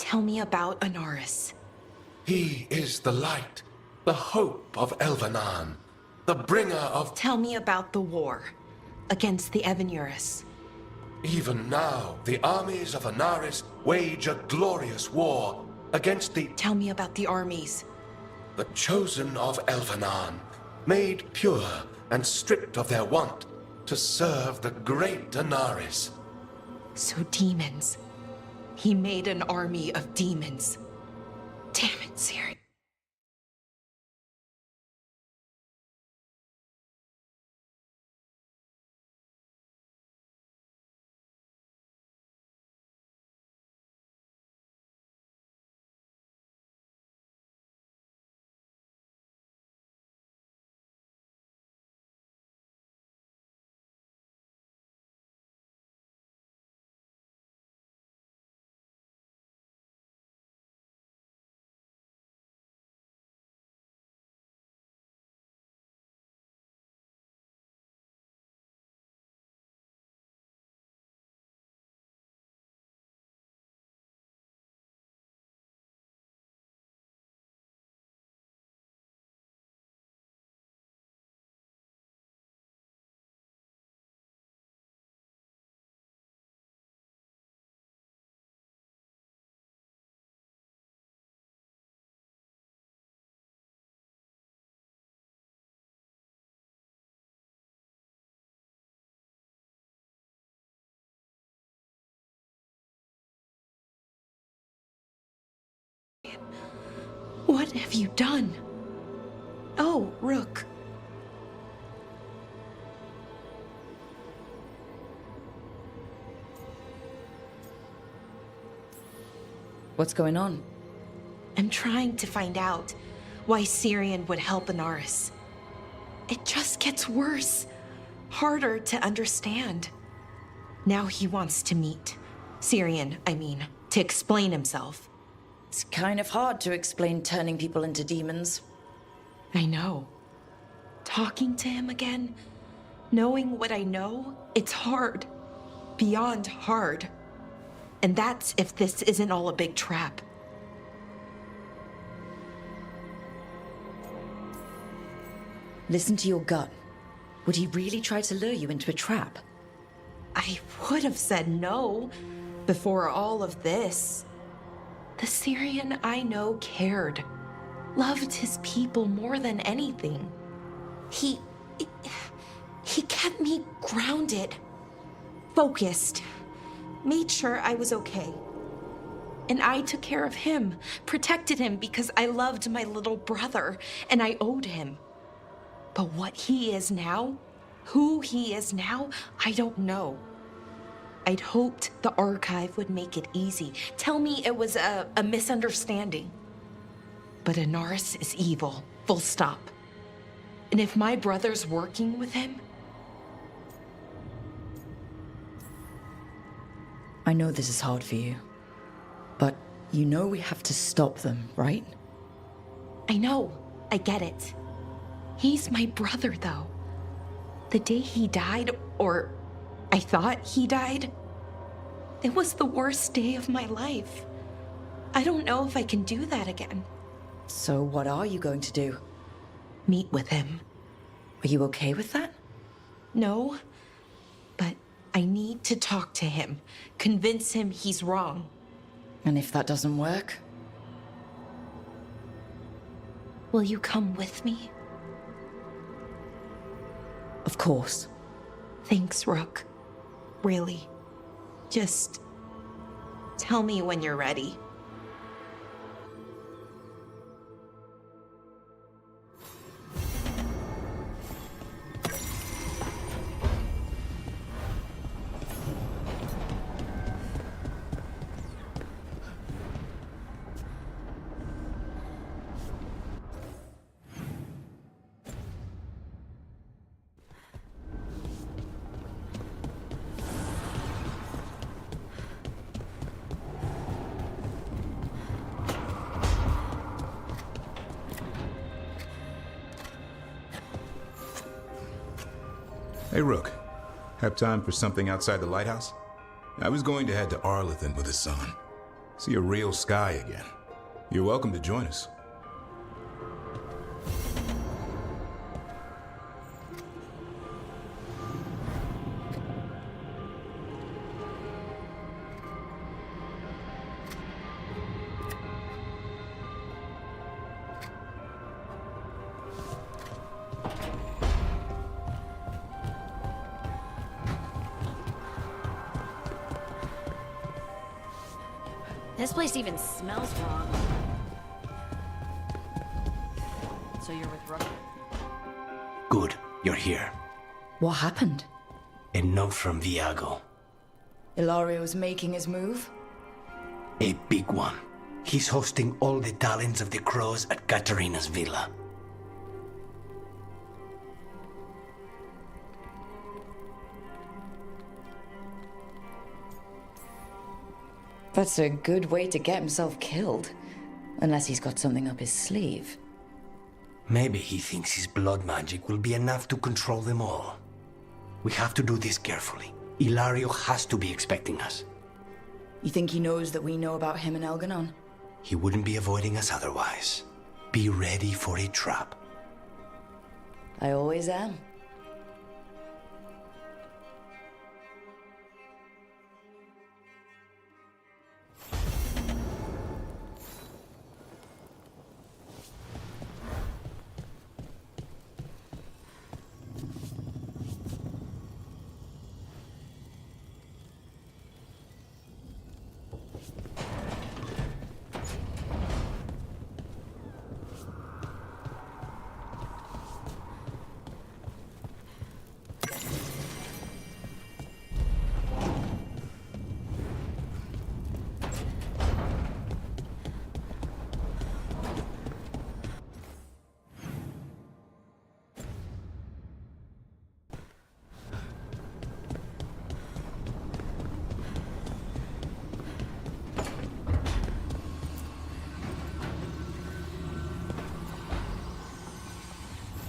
Tell me about Anaris. He is the light, the hope of Elvenan, the bringer of... Tell me about the war against the Evenuris. Even now, the armies of Anaris wage a glorious war against the... Tell me about the armies. The chosen of Elvenan, made pure and stripped of their want to serve the great Anaris. So demons. He made an army of demons. Damn it, Siri. What have you done? Oh, Rook. What's going on? I'm trying to find out why Syrian would help Anaris. It just gets worse, harder to understand. Now he wants to meet. Syrian, I mean, to explain himself. It's kind of hard to explain turning people into demons. I know. Talking to him again, knowing what I know, it's hard. Beyond hard. And that's if this isn't all a big trap. Listen to your gut. Would he really try to lure you into a trap? I would have said no before all of this. The Syrian I know cared, loved his people more than anything. He kept me grounded, focused, made sure I was okay. And I took care of him, protected him because I loved my little brother and I owed him. But what he is now, who he is now, I don't know. I'd hoped the archive would make it easy. Tell me it was a misunderstanding. But Anaris is evil, full stop. And if my brother's working with him... I know this is hard for you, but you know we have to stop them, right? I know, I get it. He's my brother, though. The day he died, or I thought he died, it was the worst day of my life. I don't know if I can do that again. So what are you going to do? Meet with him. Are you okay with that? No, but I need to talk to him, convince him he's wrong. And if that doesn't work? Will you come with me? Of course. Thanks, Rook. Really. Just tell me when you're ready. Hey, Rook. Have time for something outside the lighthouse? I was going to head to Arlithan with his son. See a real sky again. You're welcome to join us. This place even smells wrong. So you're with Rook? Good, you're here. What happened? A note from Viago. Ilario's making his move? A big one. He's hosting all the talents of the crows at Katarina's villa. That's a good way to get himself killed. Unless he's got something up his sleeve. Maybe he thinks his blood magic will be enough to control them all. We have to do this carefully. Ilario has to be expecting us. You think he knows that we know about him and Elganon? He wouldn't be avoiding us otherwise. Be ready for a trap. I always am.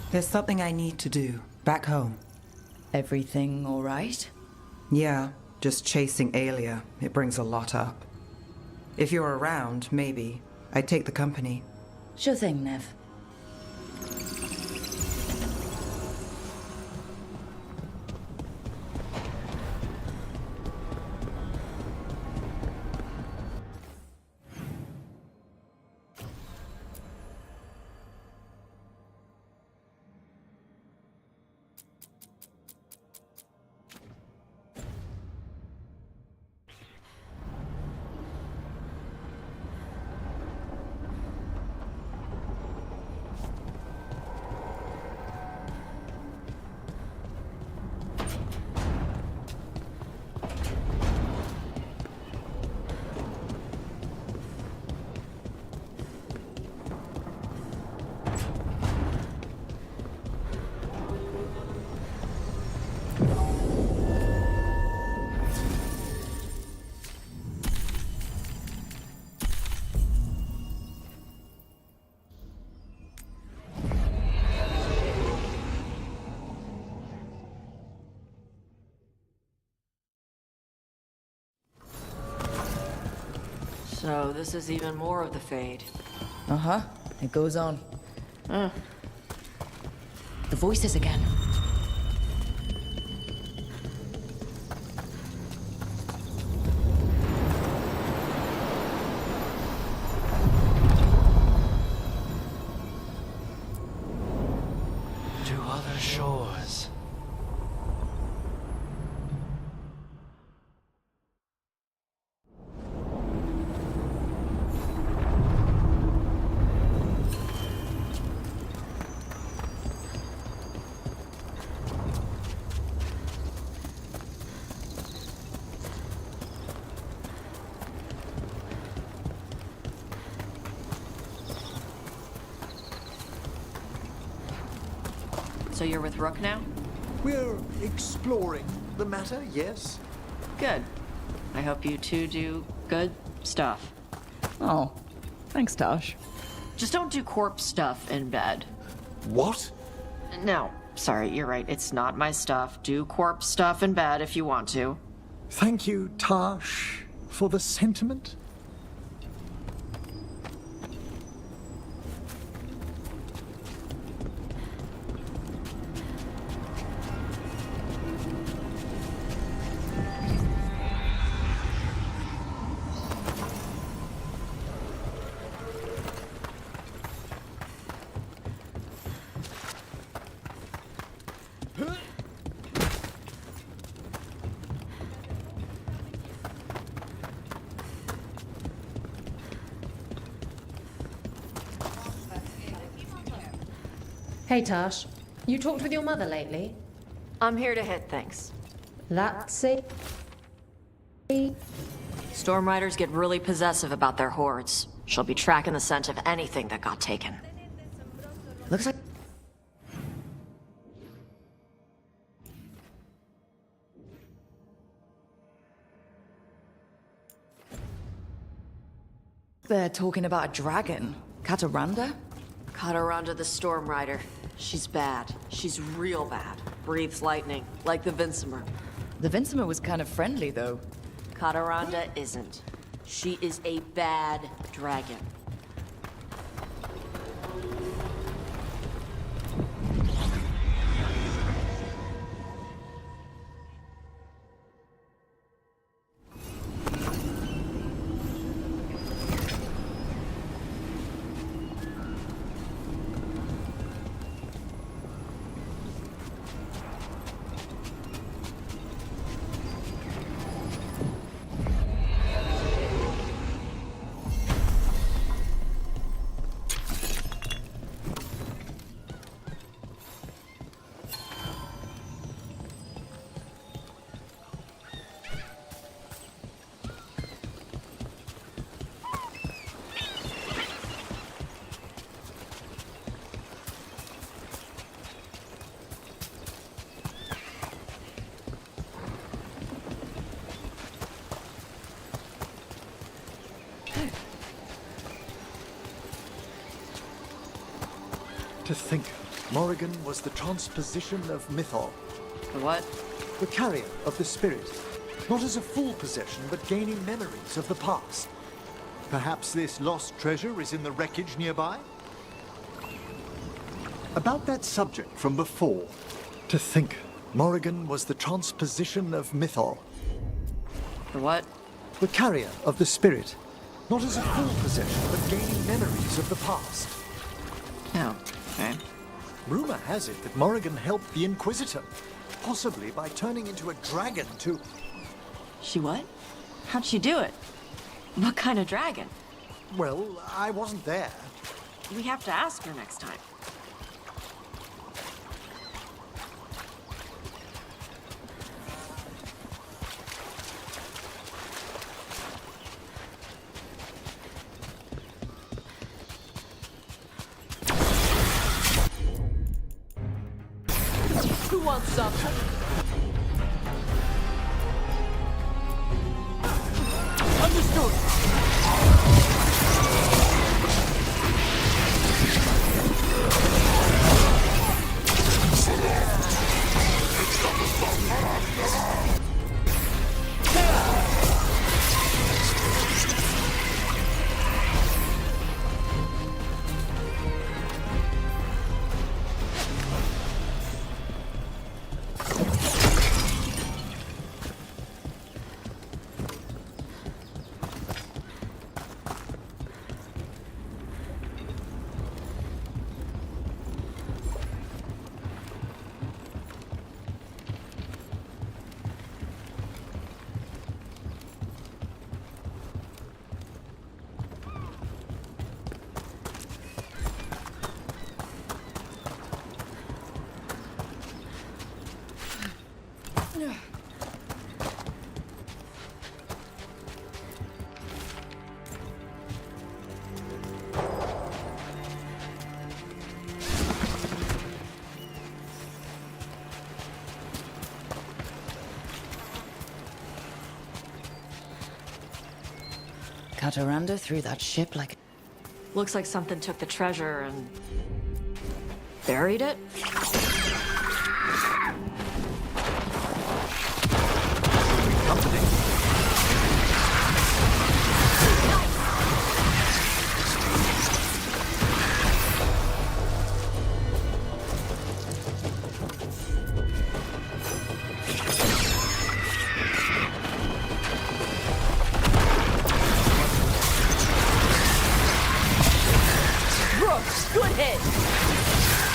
There's something I need to do, back home. Everything all right? Yeah, just chasing Aelia. It brings a lot up. If you're around, maybe. I'd take the company. Sure thing, Nev. So this is even more of the Fade. Uh-huh. It goes on. The voices again. To other shores. So you're with Rook now? We're exploring the matter, yes? Good. I hope you two do good stuff. Oh, thanks, Tosh. Just don't do corpse stuff in bed. What? No, sorry, you're right. It's not my stuff. Do corpse stuff in bed if you want to. Thank you, Tash, for the sentiment. Hey Tash, you talked with your mother lately? I'm here to hit things. That's it. Storm Riders get really possessive about their hordes. She'll be tracking the scent of anything that got taken. Looks like... They're talking about a dragon. Cataranda? Kataranda the Storm Rider. She's bad. She's real bad. Breathes lightning, like the Vincimer. The Vincimer was kind of friendly, though. Kataranda isn't. She is a bad dragon. To think, Morrigan was the transposition of Mythol, The what? the carrier of the spirit, not as a full possession, but gaining memories of the past. Perhaps this lost treasure is in the wreckage nearby? About that subject from before. To think, Morrigan was the transposition of Mythol, The what? the carrier of the spirit, not as a full possession, but gaining memories of the past. Oh, okay. Rumor has it that Morrigan helped the Inquisitor, possibly by turning into a dragon to... She what? How'd she do it? What kind of dragon? Well, I wasn't there. We have to ask her next time. Who wants some? Understood! Cataranda threw that ship like... Looks like something took the treasure and buried it. Company. Brooks, good hit!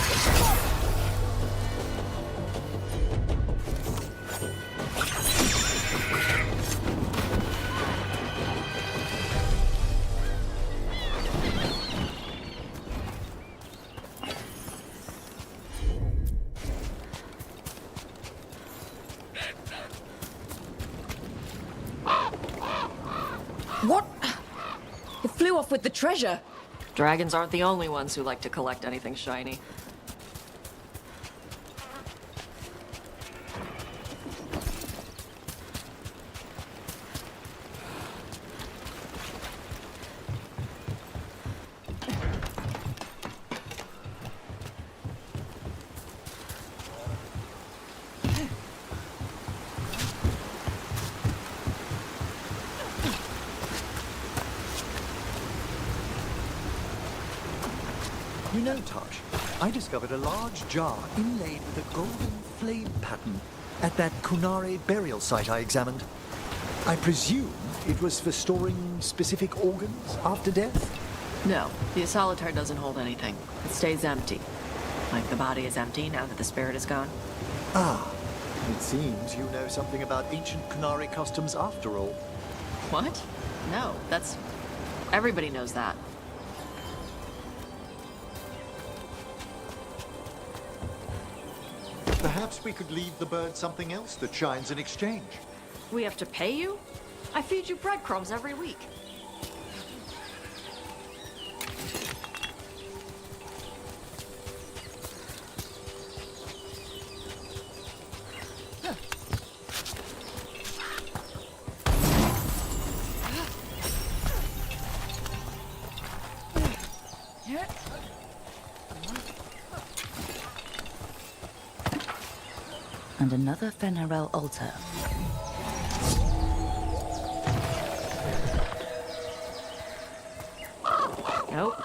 with the treasure. Dragons aren't the only ones who like to collect anything shiny. You know, Tosh, I discovered a large jar inlaid with a golden flame pattern at that Kunare burial site I examined. I presume it was for storing specific organs after death? No, the Asolitar doesn't hold anything. It stays empty. Like the body is empty now that the spirit is gone. Ah, it seems you know something about ancient Kunare customs after all. What? No, that's... Everybody knows that. Perhaps we could leave the bird something else that shines in exchange. We have to pay you? I feed you breadcrumbs every week. And another Fenarel altar. Nope.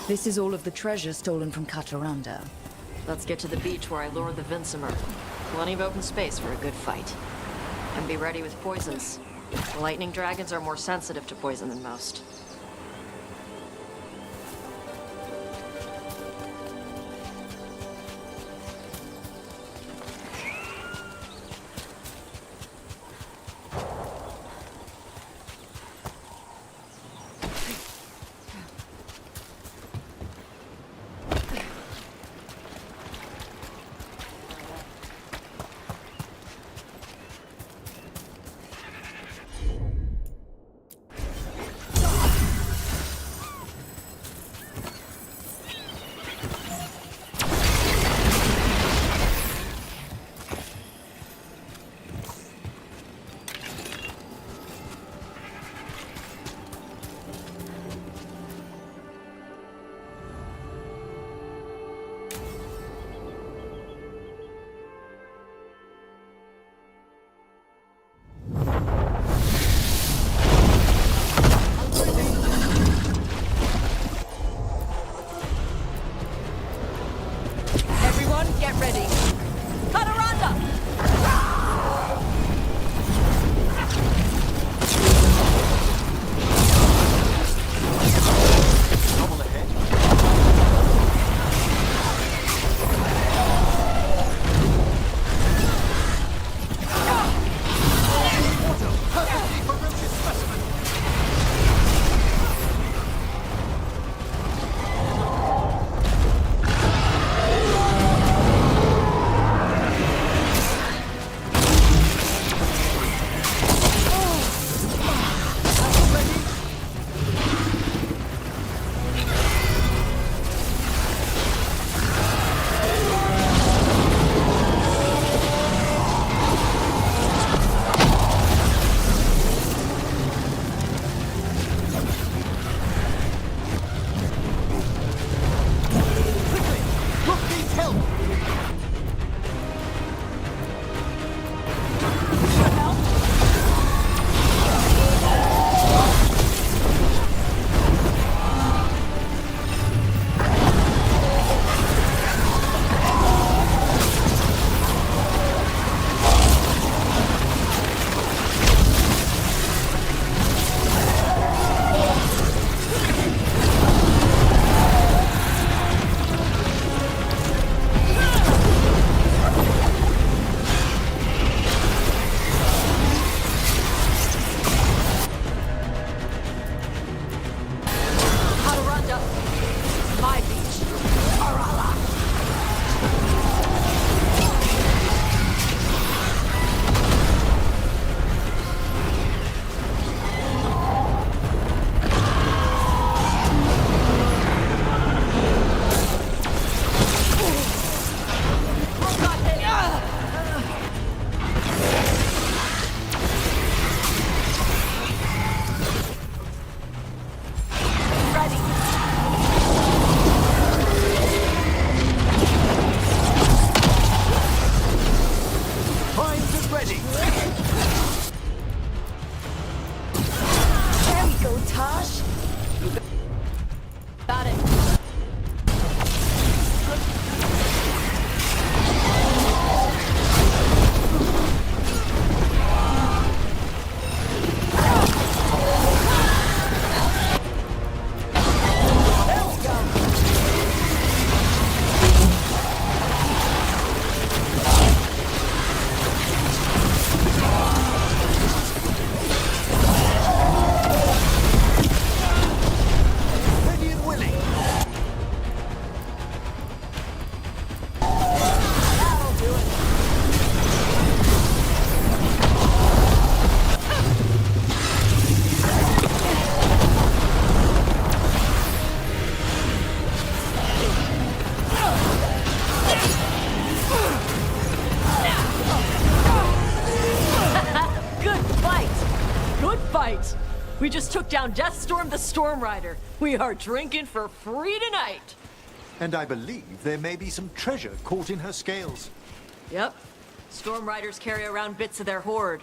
This is all of the treasure stolen from Kataranda. Let's get to the beach where I lured the Vinsimer. Plenty of open space for a good fight. And be ready with poisons. Lightning dragons are more sensitive to poison than most. I'm the Storm Rider. We are drinking for free tonight. And I believe there may be some treasure caught in her scales. Yep. Storm Riders carry around bits of their hoard.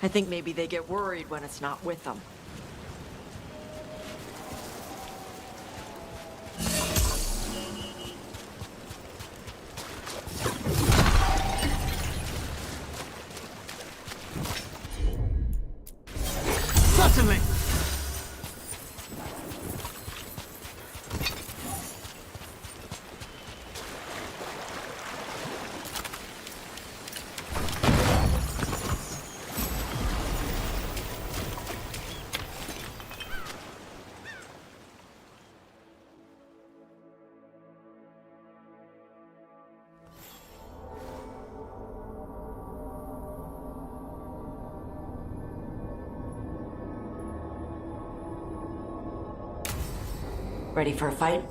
I think maybe they get worried when it's not with them. Certainly! Ready for a fight?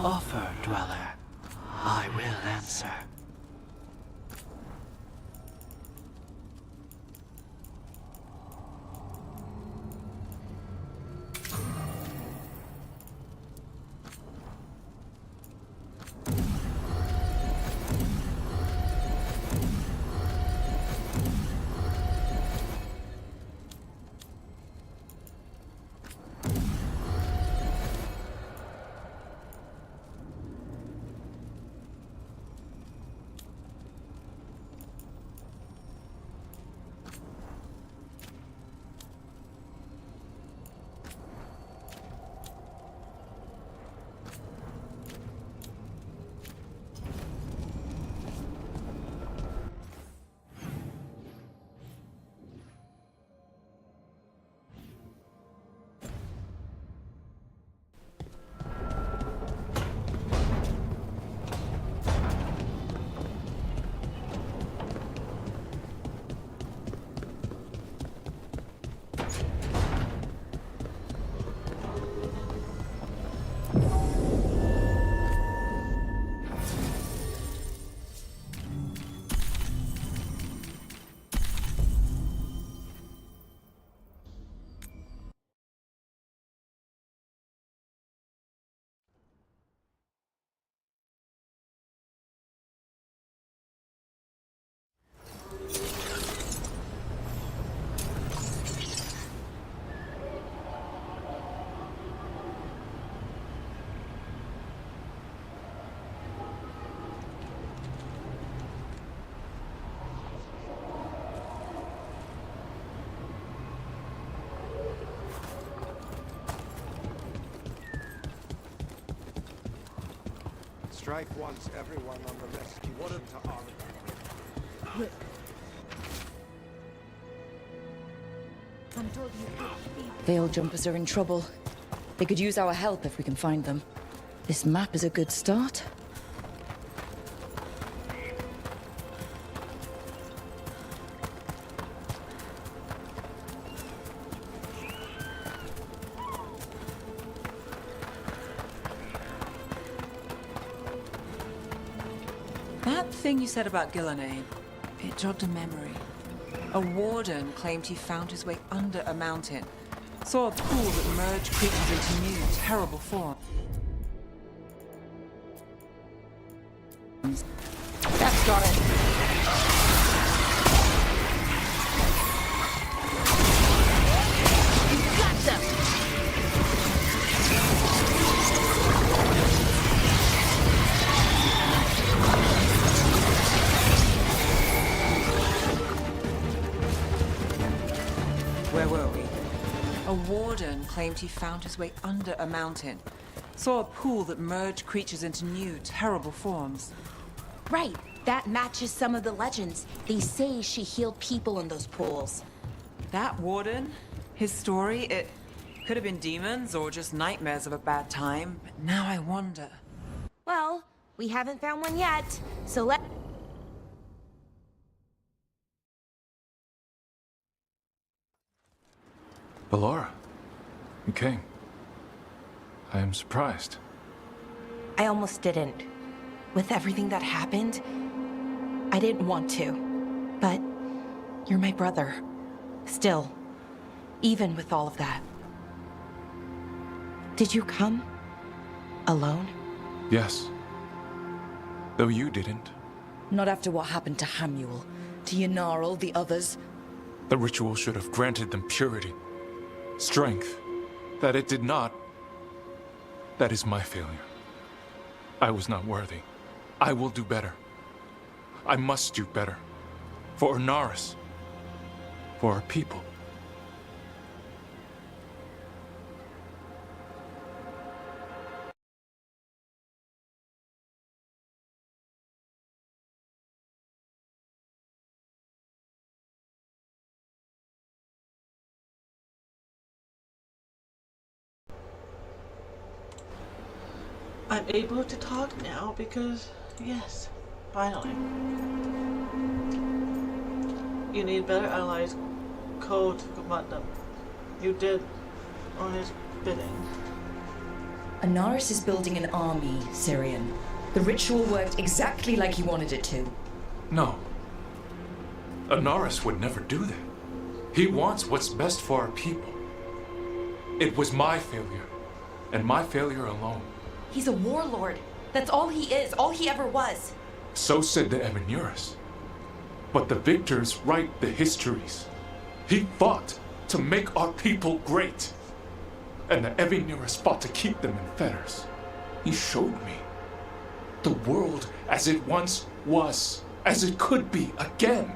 Offer, Dweller. I will answer. Strike once, everyone on the rescue team to armor. Veil jumpers are in trouble. They could use our help if we can find them. This map is a good start. That thing you said about Gillenade, it jogged a memory. A warden claimed he found his way under a mountain. Saw a pool that merged creatures into new, terrible form. Got it. You got them! Where were we? A warden claimed he found his way under a mountain. Saw a pool that merged creatures into new, terrible forms. Right. That matches some of the legends. They say she healed people in those pools. That warden? His story, it could have been demons or just nightmares of a bad time. But now I wonder. Well, we haven't found one yet, so let... Ballora, you came. I am surprised. I almost didn't. With everything that happened, I didn't want to. But you're my brother. Still, even with all of that. Did you come? Alone? Yes. Though you didn't. Not after what happened to Hamuel, to Yanarl, the others. The ritual should have granted them purity. Strength. That it did not. That is my failure. I was not worthy. I will do better. I must do better. For Inaris. For our people. I'm able to talk now because, yes, finally. You need better allies. Code to confront them. You did on his bidding. Inaris is building an army, Syrian. The ritual worked exactly like he wanted it to. No. Inaris would never do that. He wants what's best for our people. It was my failure, and my failure alone. He's a warlord. That's all he is, all he ever was. So said the Evanuris. But the victors write the histories. He fought to make our people great. And the Evanuris fought to keep them in fetters. He showed me the world as it once was, as it could be again.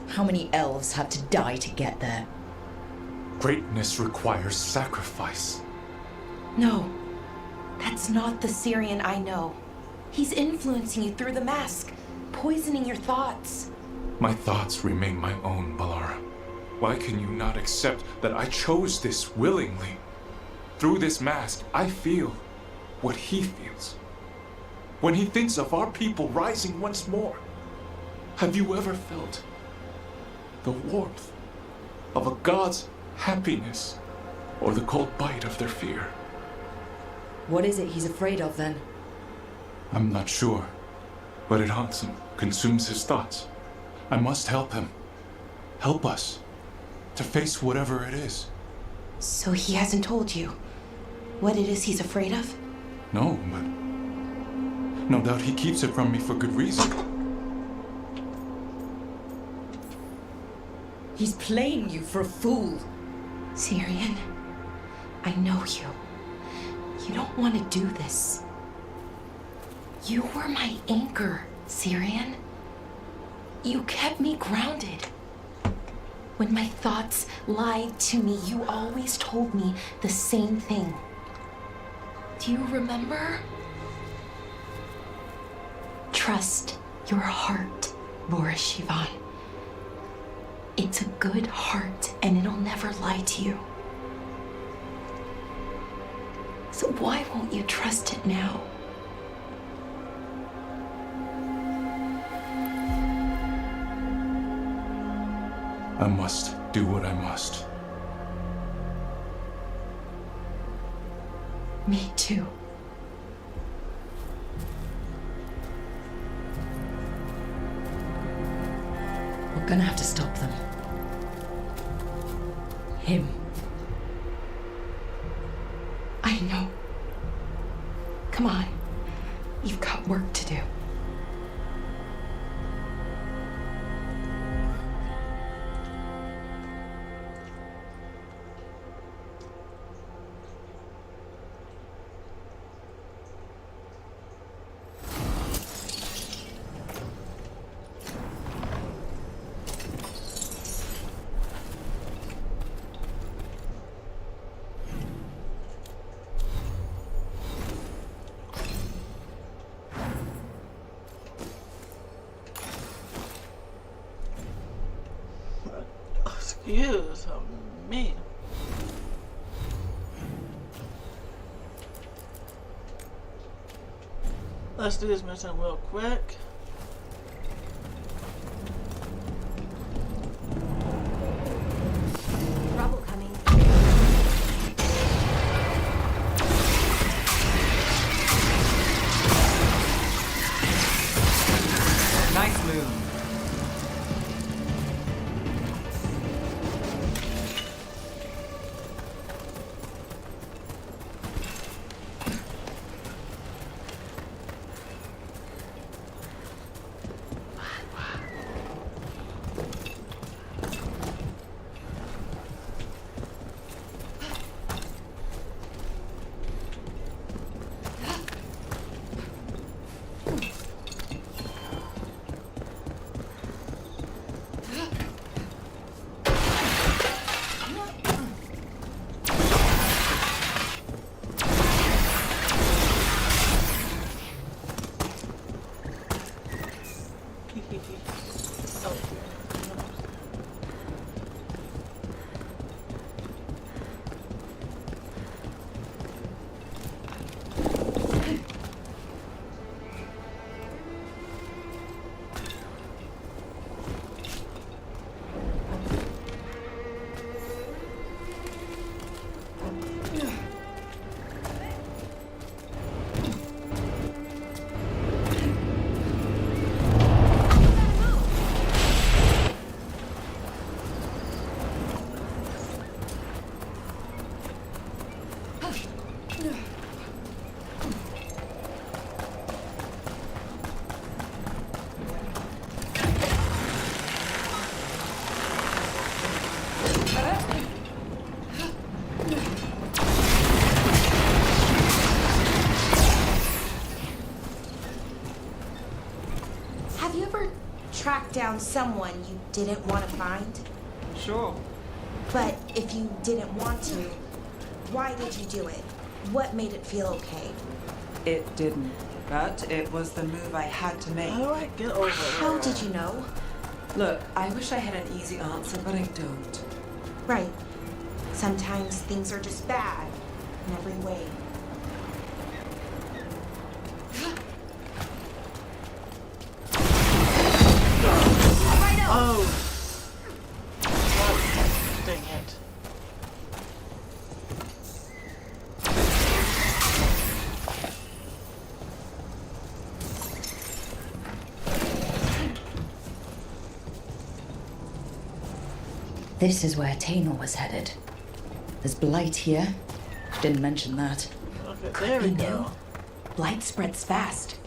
How many elves had to die to get there? Greatness requires sacrifice. No, that's not the Syrian I know. He's influencing you through the mask, poisoning your thoughts. My thoughts remain my own, Ballora. Why can you not accept that I chose this willingly? Through this mask, I feel what he feels. When he thinks of our people rising once more, have you ever felt the warmth of a god's happiness or the cold bite of their fear? What is it he's afraid of then? I'm not sure, but it haunts him, consumes his thoughts. I must help him. Help us to face whatever it is. So he hasn't told you what it is he's afraid of? No, but no doubt he keeps it from me for good reason. He's playing you for a fool. Syrian, I know you. You don't want to do this. You were my anchor, Syrian. You kept me grounded. When my thoughts lied to me, you always told me the same thing. Do you remember? Trust your heart, Boris Shivan. It's a good heart, and it'll never lie to you. So why won't you trust it now? I must do what I must. Me too. Gonna have to stop them. Him. I know. Come on. You've got work to do. Excuse me. Let's do this mission real quick. Trouble coming. Nice move. Have you ever tracked down someone you didn't want to find? Sure. But if you didn't want to, why did you do it? What made it feel okay? It didn't, but it was the move I had to make. How do I get over How did you know? Look, I wish I had an easy answer, but I don't. Right. Sometimes things are just bad in every way. Oh! God dang it. This is where Tainor was headed. There's blight here. Didn't mention that. Okay, there we go. Blight spreads fast.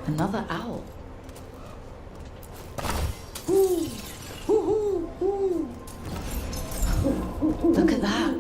Another owl. Look at that.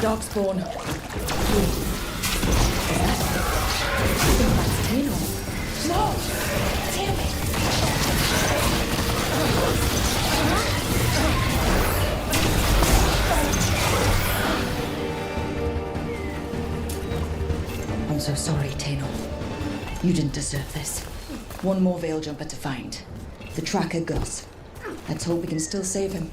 Darkspawn. I think that's Tino. No! Damn it! I'm so sorry, Tano. You didn't deserve this. One more Veil Jumper to find. The tracker Gus. Let's hope we can still save him.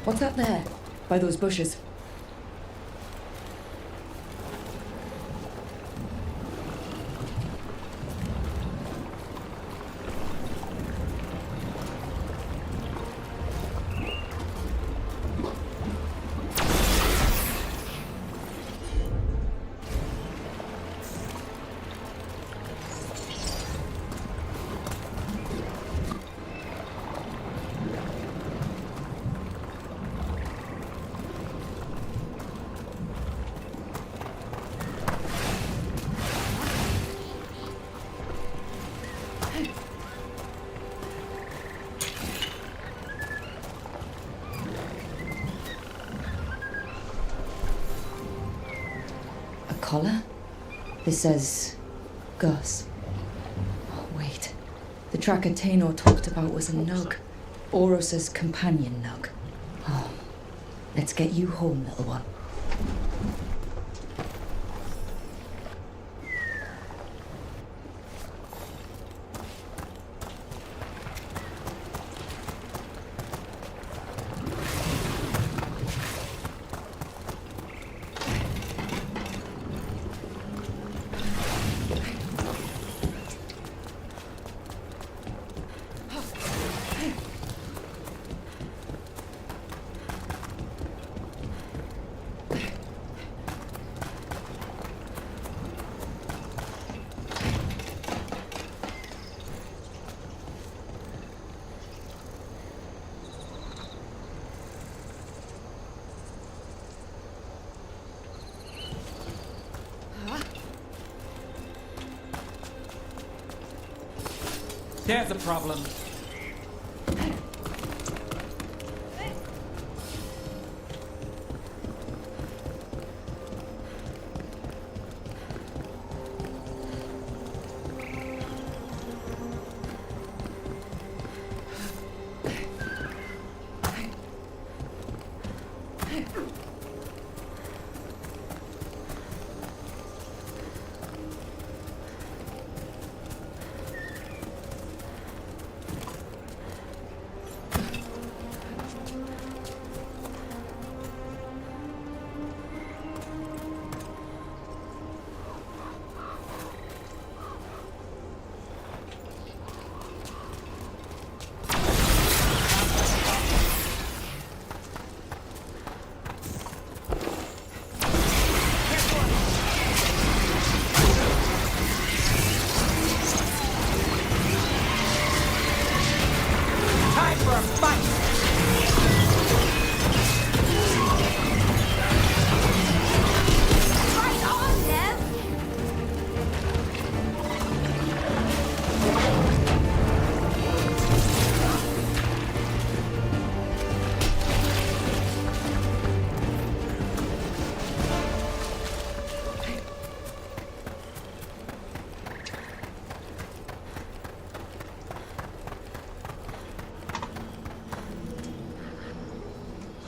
What's that there? By those bushes? Collar? This says Gus. Oh, wait. The tracker Taynor talked about was a nug. Oros's companion nug. Oh, let's get you home, little one. There's a problem.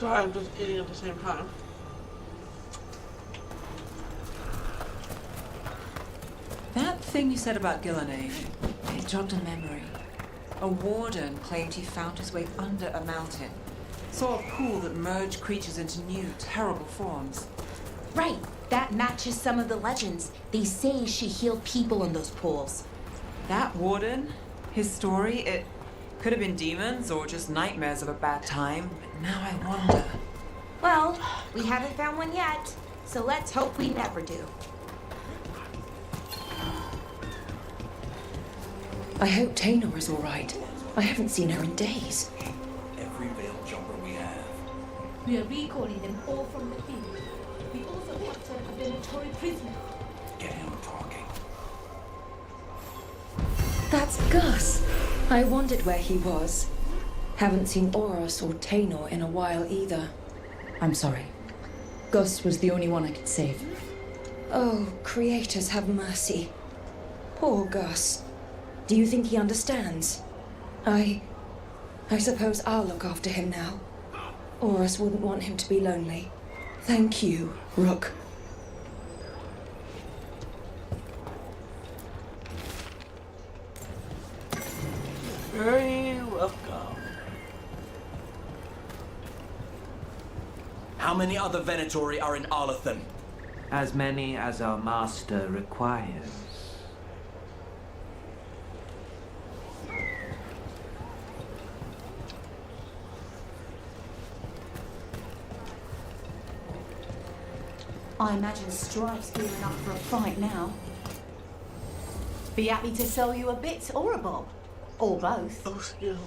Sorry, I'm just eating at the same time. That thing you said about Gillenay, it jogged a memory. A warden claimed he found his way under a mountain. Saw a pool that merged creatures into new, terrible forms. Right, that matches some of the legends. They say she healed people in those pools. That warden, his story, it could have been demons or just nightmares of a bad time, but now I wonder. Well, we haven't found one yet, so let's hope we never do. I hope Taynor is all right. I haven't seen her in days. Every veil jumper we have. We are recalling them all from the field. We also captured a Venatori prisoner. Get him talking. That's Gus. I wondered where he was. Haven't seen Oros or Taynor in a while either. I'm sorry. Gus was the only one I could save. Oh, creators have mercy. Poor Gus. Do you think he understands? I suppose I'll look after him now. Oros wouldn't want him to be lonely. Thank you, Rook. Very welcome. How many other Venatori are in Arlathan? As many as our master requires. I imagine Strife's gearing up for a fight now. Be happy to sell you a bit or a bob. Or both. Oh, excuse me.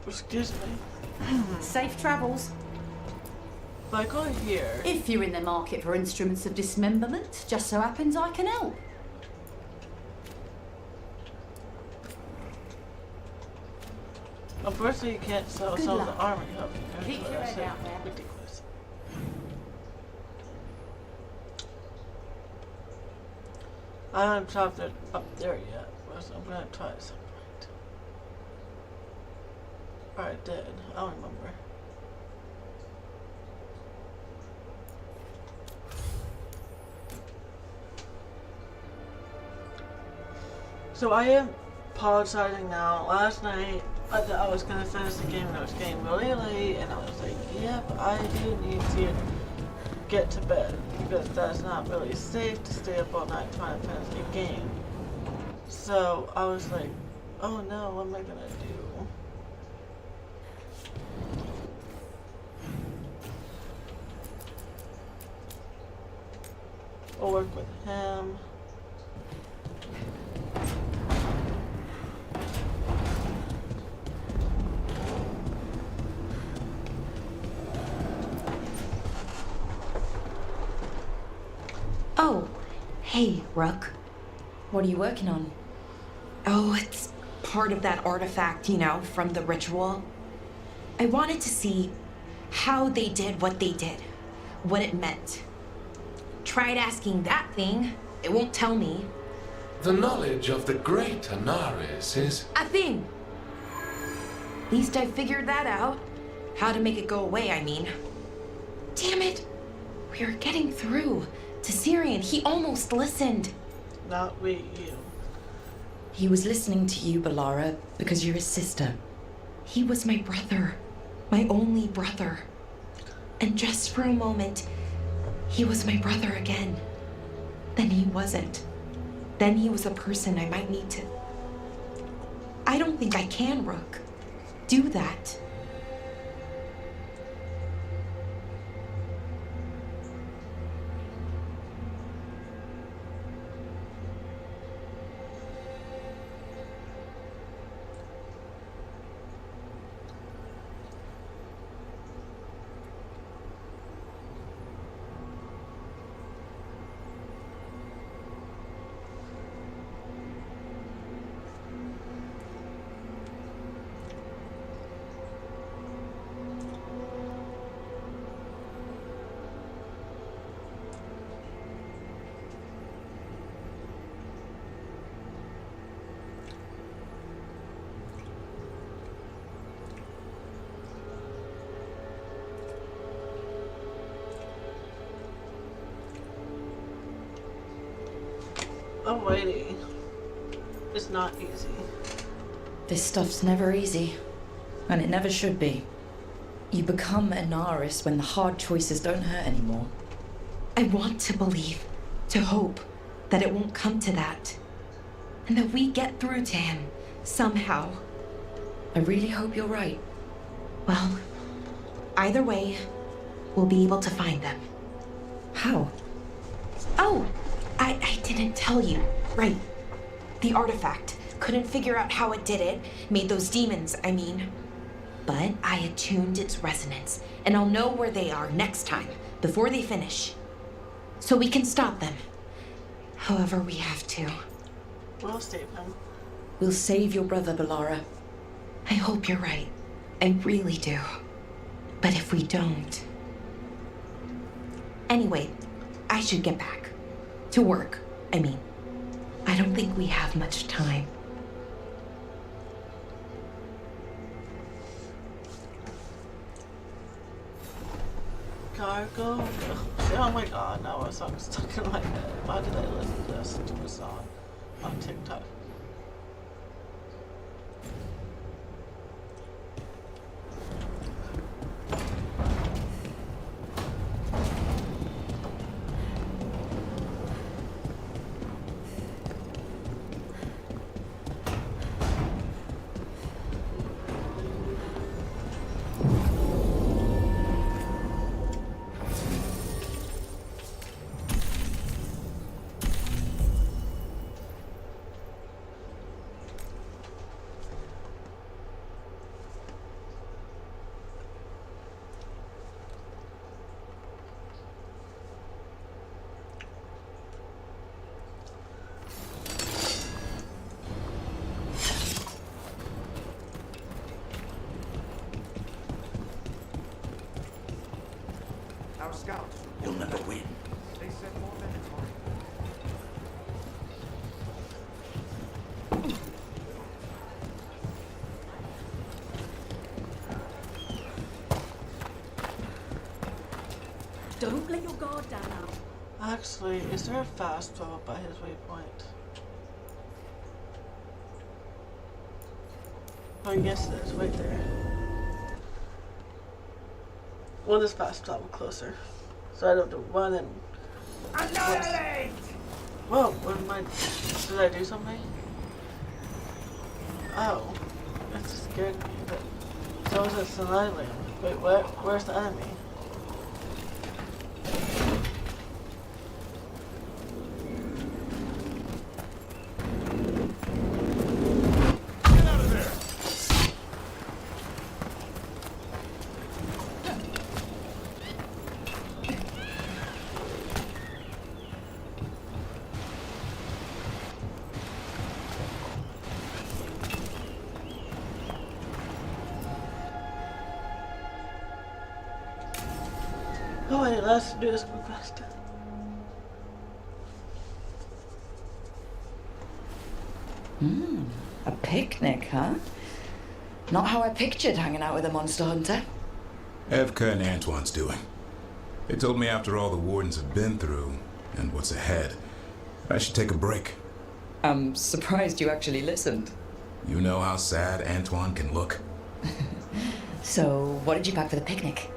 Excuse me. Safe travels. By going here. If you're in the market for instruments of dismemberment, just so happens I can help. Unfortunately, you can't sell Good some of luck. the armor. You have to Keep your head out there. Ridiculous. I haven't chopped it up there yet, but I'm gonna try it at some point. Or I did. I don't remember. So I am apologizing now. Last night I thought I was gonna finish the game and I was getting really late, and I was like, yep, I do need to get to bed because that's not really safe to stay up all night trying to finish the game. So I was like, oh no, what am I gonna do? I'll work with him. Oh, hey, Rook. What are you working on? Oh, it's part of that artifact, you know, from the ritual. I wanted to see how they did what they did, what it meant. Tried asking that thing, it won't tell me. The knowledge of the great Anaris is... A thing! At least I figured that out. How to make it go away, I mean. Damn it! We are getting through. To Syrian, he almost listened. Not we, you. He was listening to you, Balara, because you're his sister. He was my brother. My only brother. And just for a moment, he was my brother again. Then he wasn't. Then he was a person I might need to... I don't think I can, Rook. Do that. Alrighty. It's not easy. This stuff's never easy. And it never should be. You become Anaris when the hard choices don't hurt anymore. I want to believe, to hope, that it won't come to that. And that we get through to him, somehow. I really hope you're right. Well, Either way, we'll be able to find them. How? Oh, I didn't tell you. Right. The artifact. Couldn't figure out how it did it. Made those demons, I mean. But I attuned its resonance, and I'll know where they are next time, before they finish. So we can stop them. However we have to. We'll save him. We'll save your brother, Balara. I hope you're right. I really do. But if we don't... Anyway, I should get back. To work, I mean. I don't think we have much time. Cargo? Oh my god, now a song's stuck in my head. Why did I listen to a song on TikTok? Our scouts. You'll never win. They said more Minotaur. Don't let your guard down now. Actually, is there a fast travel by his waypoint? Oh, yes, it is, right there. We'll just fast travel closer, so I don't have to run and... Annihilate! Whoa, what am I... Did I do something? Oh, it just scared me, but... So is it Annihilate? Wait, where's the enemy? Oh wait, let's do this one fast. A picnic, huh? Not how I pictured hanging out with a monster hunter. Evka and Antoine's doing. They told me after all the wardens have been through, and what's ahead, I should take a break. I'm surprised you actually listened. You know how sad Antoine can look. So, what did you pack for the picnic?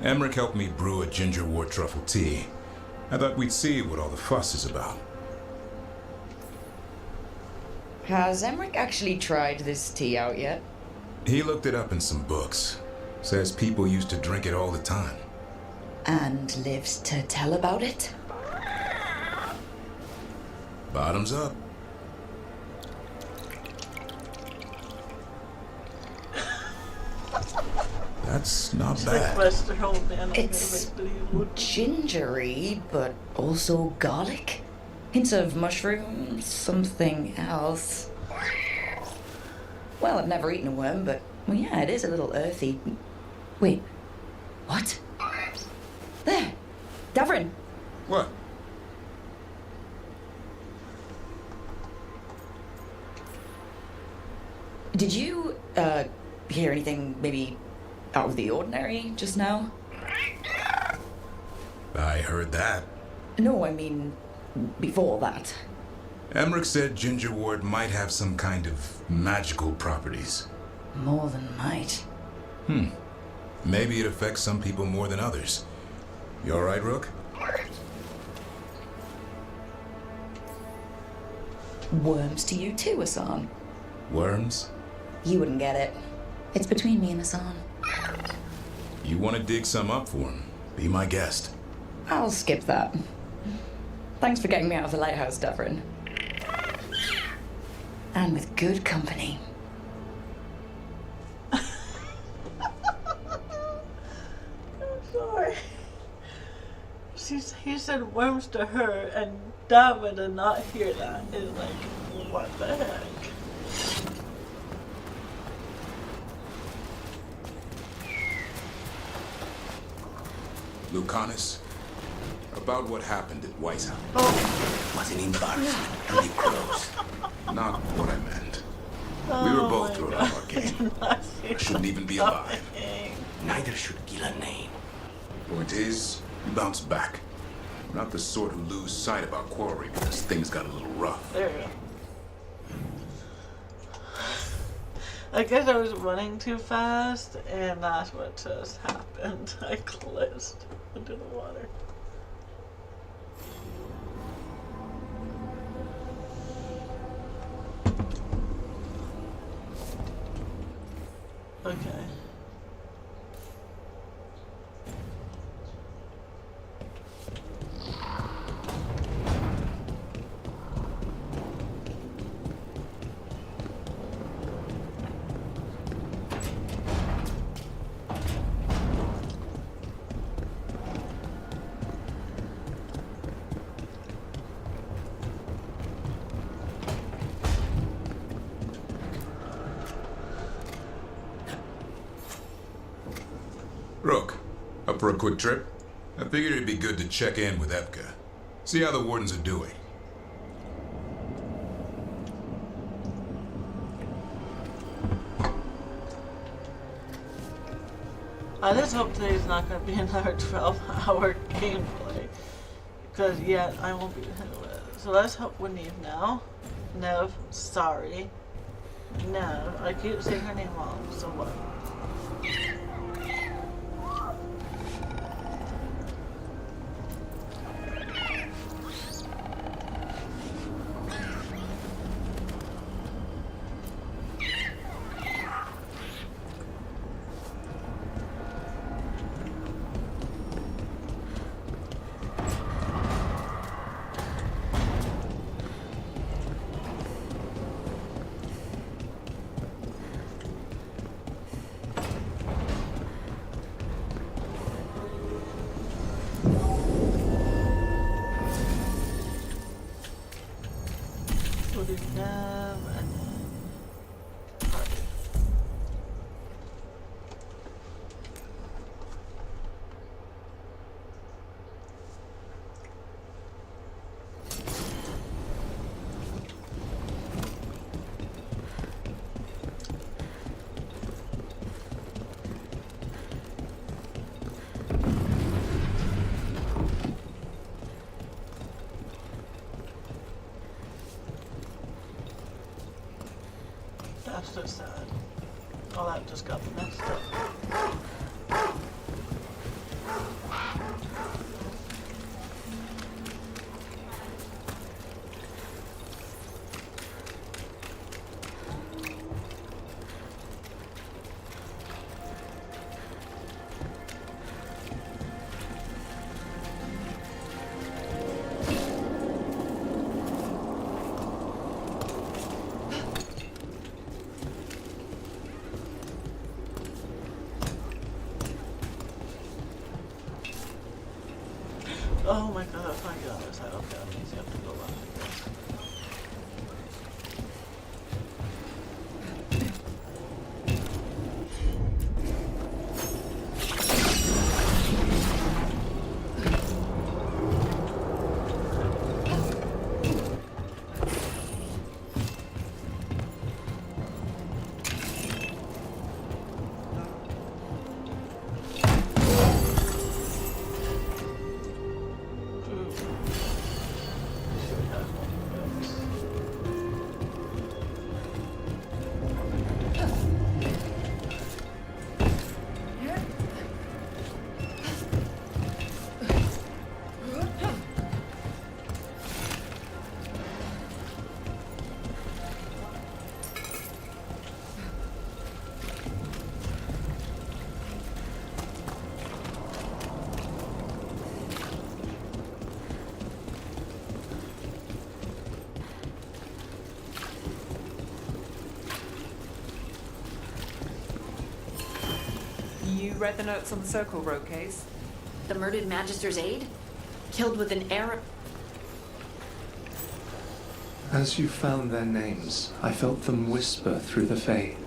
Emmerich helped me brew a ginger wort truffle tea. I thought we'd see what all the fuss is about. Has Emmerich actually tried this tea out yet? He looked it up in some books. Says people used to drink it all the time. And lives to tell about it? Bottoms up. That's not bad. It's gingery, but also garlic. Hints of mushroom, something else. Well, I've never eaten a worm, but well, yeah, it is a little earthy. Wait, what? There, Davrin. What? Did you, hear anything maybe out of the ordinary just now? I heard that. No, I mean, before that. Emmerich said ginger wort might have some kind of magical properties. More than might. Maybe it affects some people more than others. You all right, Rook? Worms to you too, Hassan. Worms? You wouldn't get it. It's between me and Hassan. you want to dig some up for him, be my guest. I'll skip that. Thanks for getting me out of the lighthouse, Devrin. And with good company. I'm sorry. He said worms to her, and Dava did not hear that. It's like, what the heck? Lucanus, about what happened at Weishaupt. Was an embarrassment to the crows. Not what I meant. We were both thrown out of our game. I shouldn't even be alive. Neither should Gillenay. Point is, we bounced back. We're not the sort who lose sight of our quarry because things got a little rough. There you go. I guess I was running too fast, and that's what just happened. I glitched into the water. Okay. Rook, up for a quick trip? I figured it'd be good to check in with Epka. See how the wardens are doing. I just hope today's not going to be another 12-hour gameplay. Because, yeah, I won't be able to. So let's hope we need now. Nev, sorry. Nev, I keep saying her name wrong, so what? That's just sad. All that just got messed up. Oh my god, if I get on this side, okay, that means you have to go around like this. read the notes on the Circle Road case? The murdered Magister's aide? Killed with an arrow. As you found their names, I felt them whisper through the fade.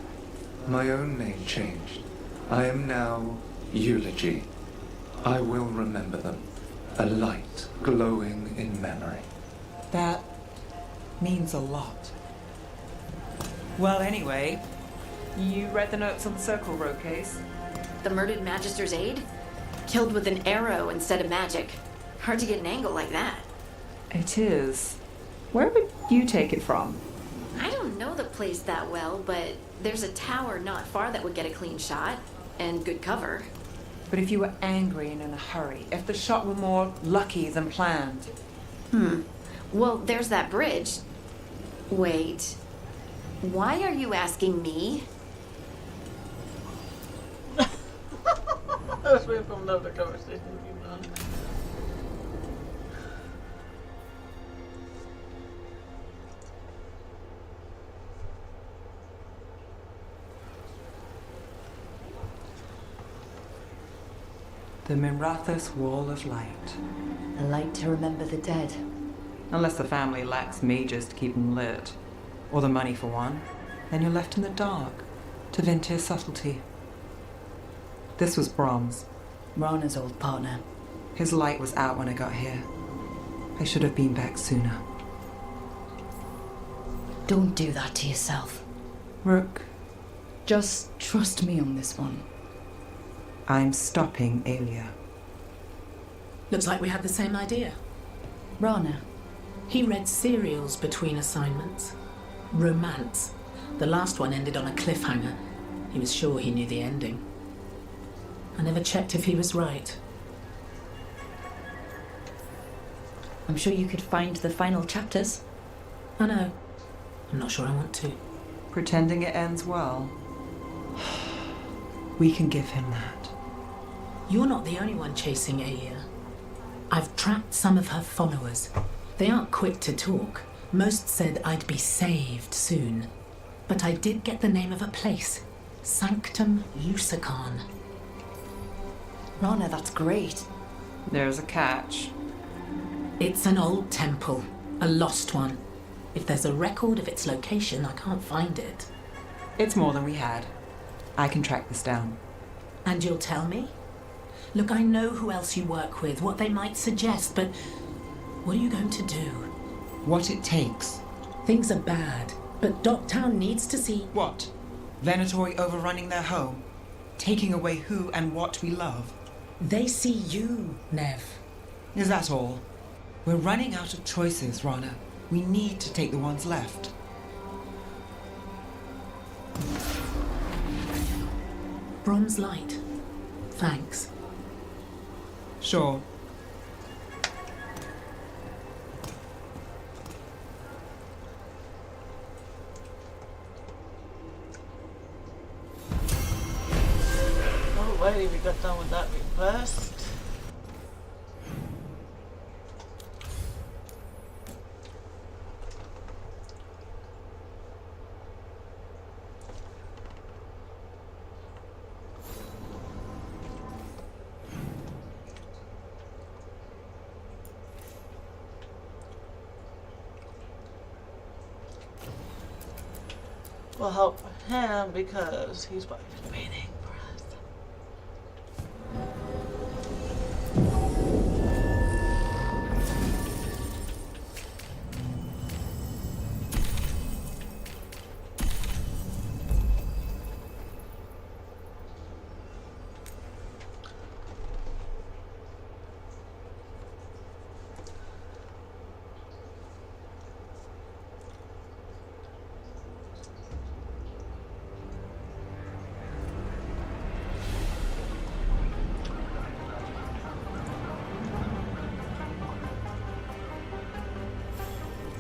My own name changed. I am now Eulogy. I will remember them. A light glowing in memory. That means a lot. Well, anyway, you read the notes on the Circle Road case? The murdered Magister's aide? Killed with an arrow instead of magic. Hard to get an angle like that. It is. Where would you take it from? I don't know the place that well, but there's a tower not far that would get a clean shot. And good cover. But if you were angry and in a hurry, if the shot were more lucky than planned. Well, there's that bridge. Wait. Why are you asking me? I was waiting for another conversation to be done. The Mirathos Wall of Light. A light to remember the dead. Unless the family lacks mages to keep them lit. Or the money for one. Then you're left in the dark to vent his subtlety. This was Brahms. Rana's old partner. His light was out when I got here. I should have been back sooner. Don't do that to yourself. Rook. Just trust me on this one. I'm stopping Alia. Looks like we had the same idea. Rana. He read serials between assignments. Romance. The last one ended on a cliffhanger. He was sure he knew the ending. I never checked if he was right. I'm sure you could find the final chapters. I know. I'm not sure I want to. Pretending it ends well. We can give him that. You're not the only one chasing Alia. I've tracked some of her followers. They aren't quick to talk. Most said I'd be saved soon. But I did get the name of a place. Sanctum Lucican. Rana, that's great. There's a catch. It's an old temple. A lost one. If there's a record of its location, I can't find it. It's more than we had. I can track this down. And you'll tell me? Look, I know who else you work with, what they might suggest, but what are you going to do? What it takes. Things are bad, but Docktown needs to see... What? Venatori overrunning their home? Taking away who and what we love? They see you, Nev. Is that all? We're running out of choices, Rana. We need to take the ones left. Bronze light. Thanks. Sure. Alrighty, we got done with that request. We'll help him because he's probably waiting for us.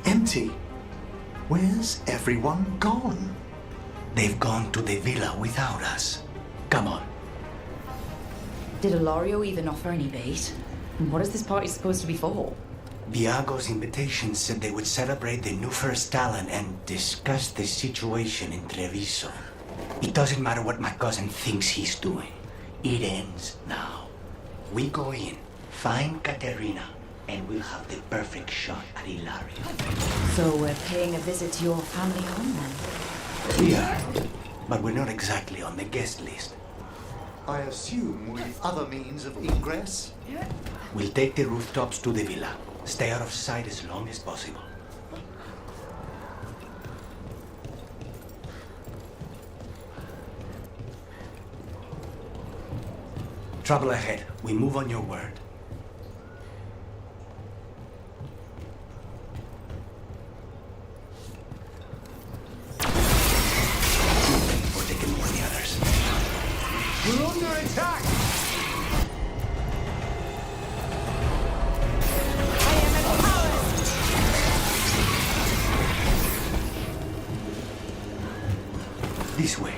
Empty. Where's everyone gone? They've gone to the villa without us. Come on. Did Ilario even offer any bait? And what is this party supposed to be for? Viago's invitation said they would celebrate the new first talent and discuss the situation in Treviso. It doesn't matter what my cousin thinks he's doing. It ends now. We go in, find Katerina, and we'll have the perfect shot at Ilario. So we're paying a visit to your family home then? We are, but we're not exactly on the guest list. I assume with other means of ingress? We'll take the rooftops to the villa. Stay out of sight as long as possible. Trouble ahead. We move on your word. Or they can warn the others. We're under attack! This way.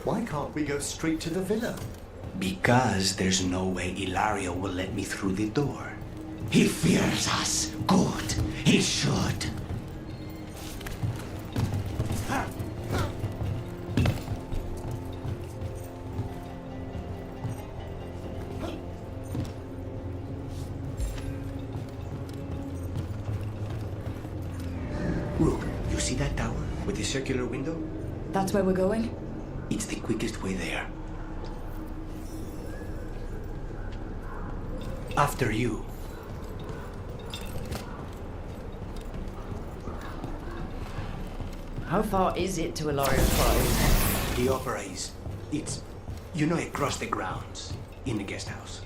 Why can't we go straight to the villa? Because there's no way Ilario will let me through the door. He fears us. Good. He should. Look, you see that tower with the circular window? That's where we're going? It's the quickest way there. After you. How far is it to Ilario 5? The opera is... It's... You know, across the grounds. In the guest house.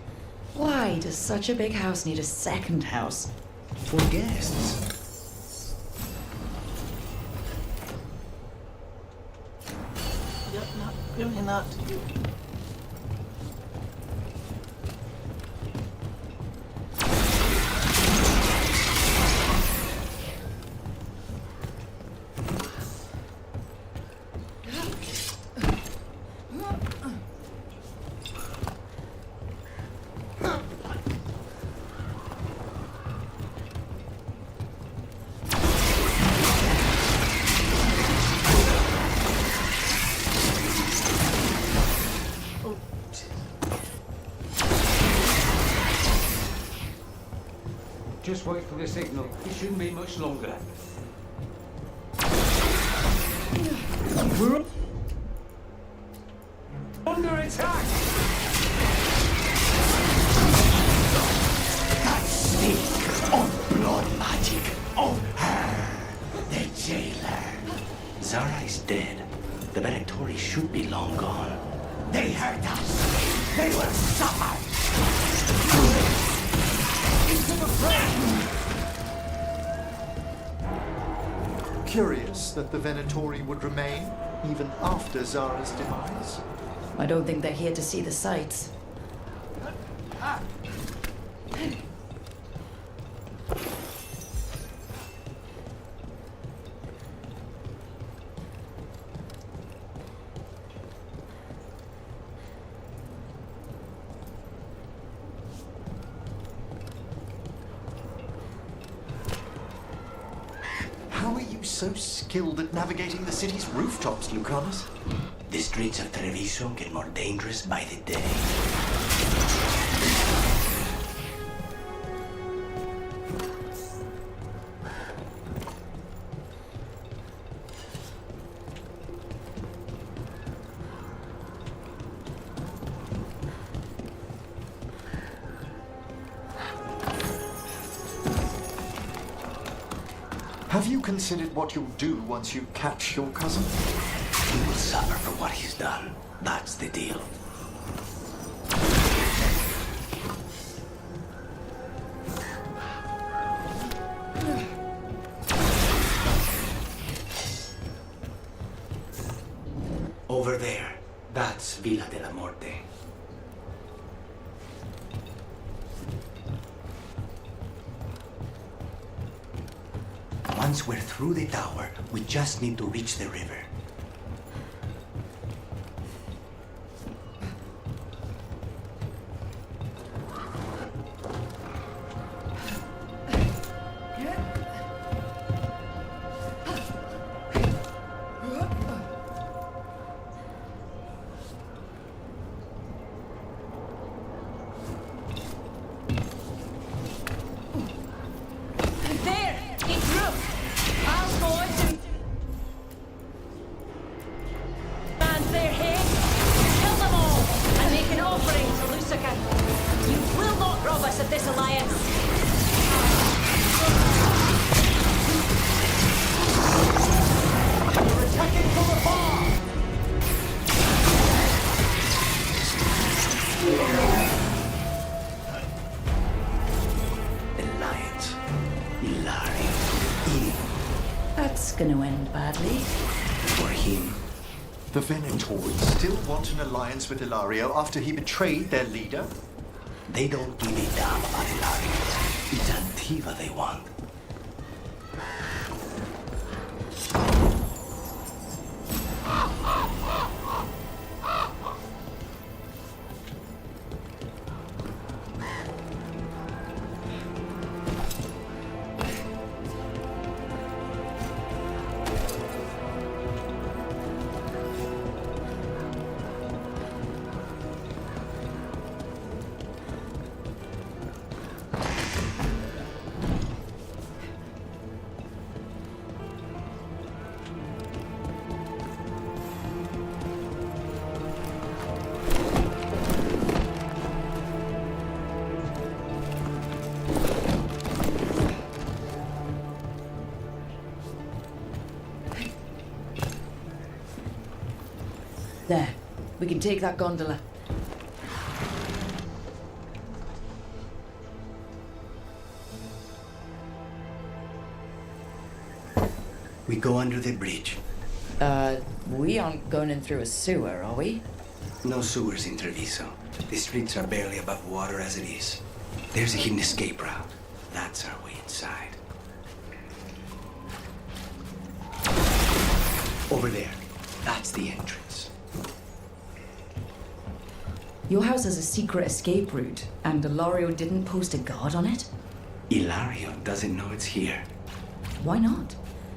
Why does such a big house need a second house? For guests. Yep, not doing that. Just wait for the signal. It shouldn't be much longer. We're under attack! That stink of blood magic of her, the jailer. Zara is dead. The Venatori should be long gone. They hurt us. They will suffer. Into the frame! Curious that the Venatori would remain even after Zara's demise. I don't think they're here to see the sights. How are you so skilled at navigating the city's rooftops, Lucanus? The streets of Treviso get more dangerous by the day. Have you considered what you'll do once you catch your cousin? He will suffer for what he's done. That's the deal. Over there, that's Villa de la Morte. Once we're through the tower, we just need to reach the river. The Venatori still want an alliance with Ilario after he betrayed their leader? They don't give a damn about Ilario. It's Antiva they want. There. We can take that gondola. We go under the bridge. We aren't going in through a sewer, are we? No sewers in Treviso. The streets are barely above water as it is. There's a hidden escape route. That's our way inside. Over there. That's the entrance. Your house has a secret escape route, and Ilario didn't post a guard on it? Ilario doesn't know it's here. Why not?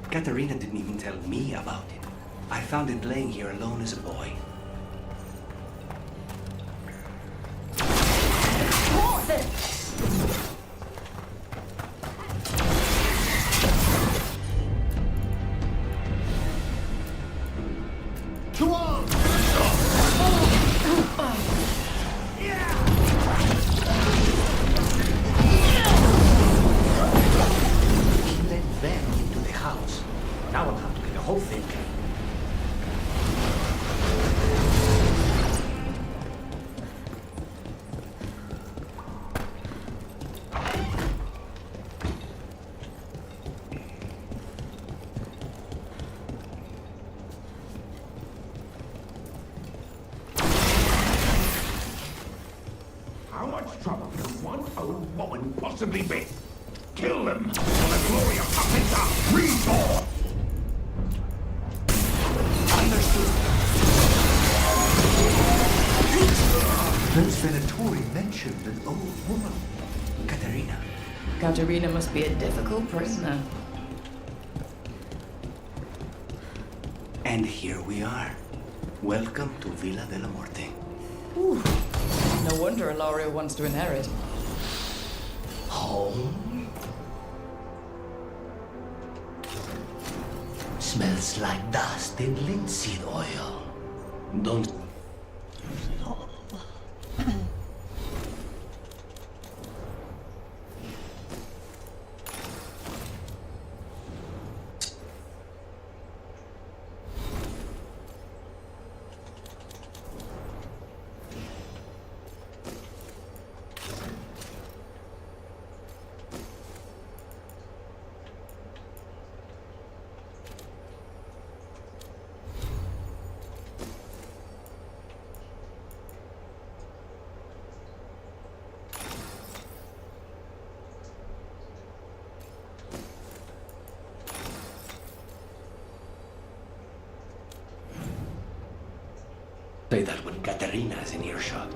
Katerina didn't even tell me about it. I found it laying here alone as a boy. Possibly be. Kill them for the glory of Capita Reborn! Understood. Those Venatori mentioned an old woman. Katerina. Katerina must be a difficult prisoner. And here we are. Welcome to Villa della Morte. Ooh. No wonder Ilario wants to inherit. Home? Smells like dust and linseed oil. Don't... Say that when Katerina is in earshot.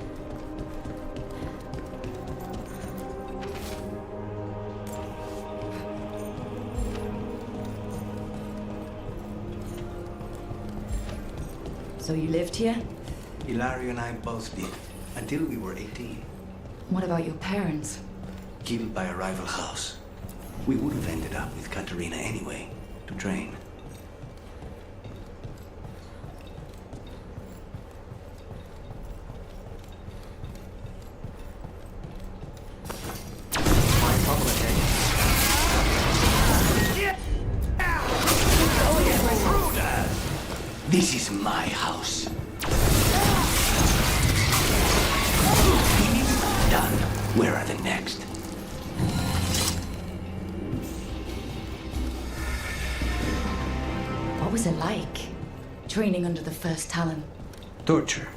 So you lived here? Ilario and I both did, until we were 18. What about your parents? Killed by a rival house. We would have ended up with Katerina anyway, to train. This is my house. Done. Where are the next? training under the First Talon. Torture.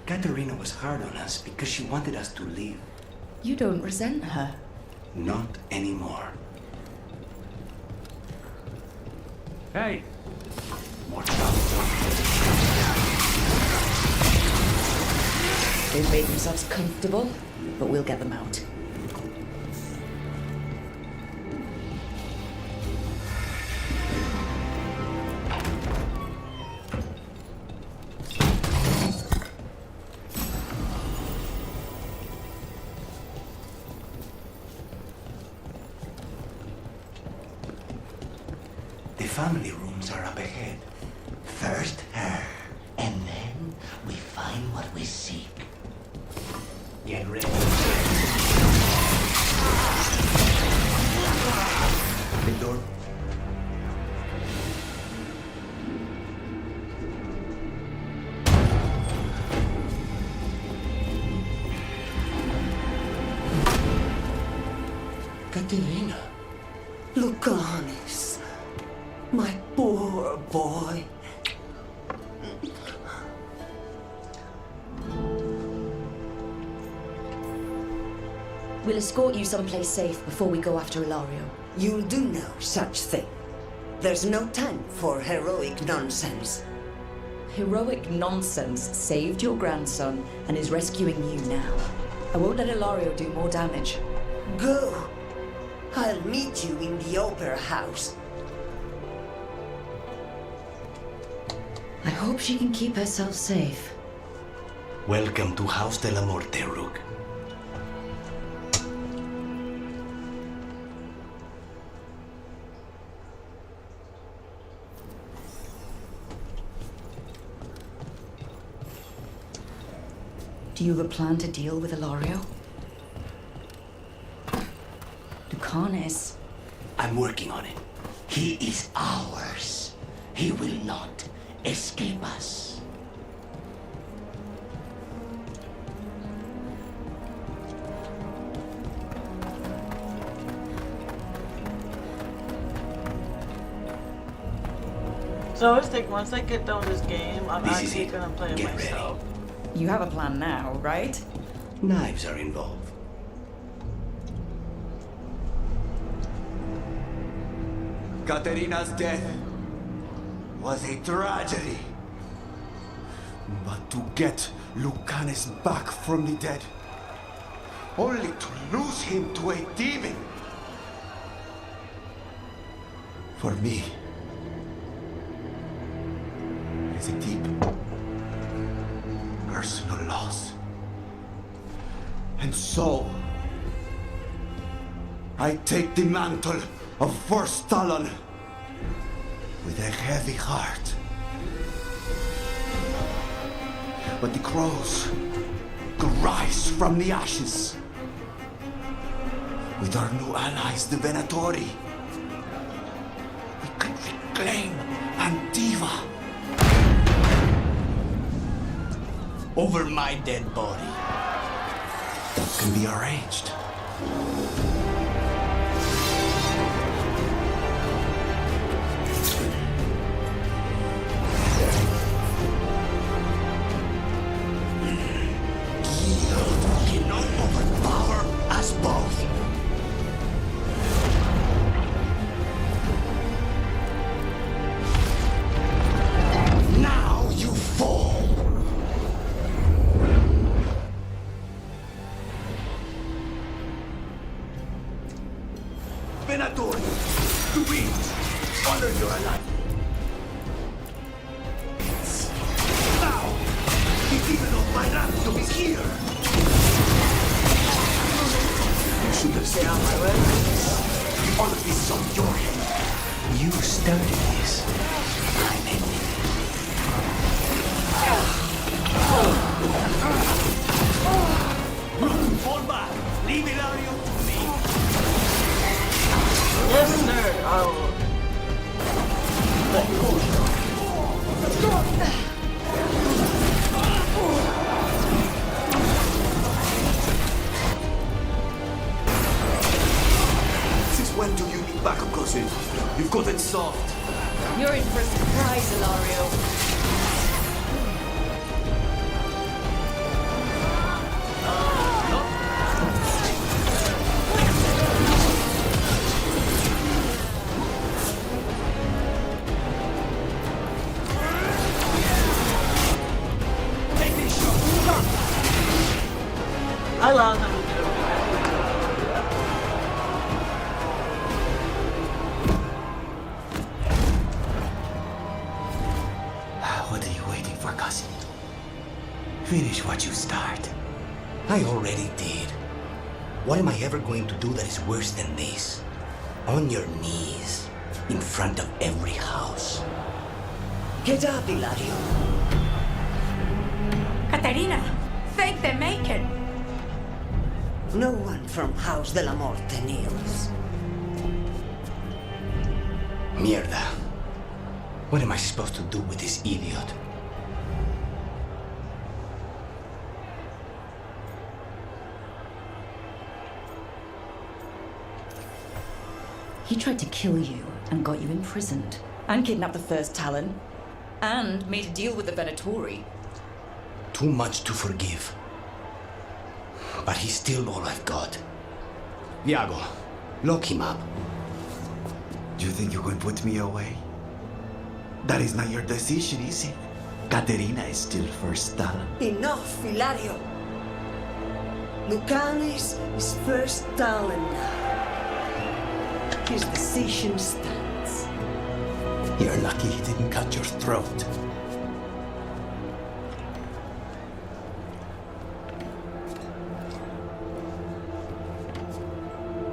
Katerina was hard on us because she wanted us to leave. You don't resent her. Not anymore. Hey! Watch out. They've made themselves comfortable, but we'll get them out. The family rooms are up ahead. First her, and then we find what we seek. Get ready. The door. Katerina. Lucanis. My poor boy. We'll escort you someplace safe before we go after Ilario. You'll do no such thing. There's no time for heroic nonsense. Heroic nonsense saved your grandson and is rescuing you now. I won't let Ilario do more damage. Go. I'll meet you in the opera house. I hope she can keep herself safe. Welcome to House de la Morte, Rook. Do you have a plan to deal with Ilario? Lucanis. I'm working on it. He is ours. He will not escape us. So I was thinking, once I get done with this game, I'm This is actually it. gonna play it Get myself. You have a plan now, right? Knives are involved. Katerina's death was a tragedy. But to get Lucanis back from the dead, only to lose him to a demon, for me, is a deep personal loss. And so, I take the mantle of First Talon with a heavy heart. But the crows could rise from the ashes. With our new allies, the Venatori, we can reclaim Antiva. Over my dead body. That can be arranged. Cannot overpower us both. Now you fall. Venator, to be honor your life. Now, the demon of my ransom is here. You should have stayed on my way. All of this is on your head. You started this. I'm ending it. Fall back. Leave Ilario to me. Yes, sir. I will. Let's go. Since when do you need backup, cousin? You've got it soft. You're in for a surprise, Ilario. I learned how to do it. What are you waiting for, cousin? Finish what you start. I already did. What am I ever going to do that is worse than this? On your knees, in front of every house. Get up, Hilario. Caterina, fake the making. No one from House de la Morte kneels. Mierda. What am I supposed to do with this idiot? He tried to kill you and got you imprisoned. And kidnapped the first Talon. And made a deal with the Venatori. Too much to forgive. But he's still all I've got. Iago, lock him up. You think you can put me away? That is not your decision, is it? Caterina is still first Talon. Enough, Hilario. Lucanis is first Talon now. His decision stands. You're lucky he didn't cut your throat.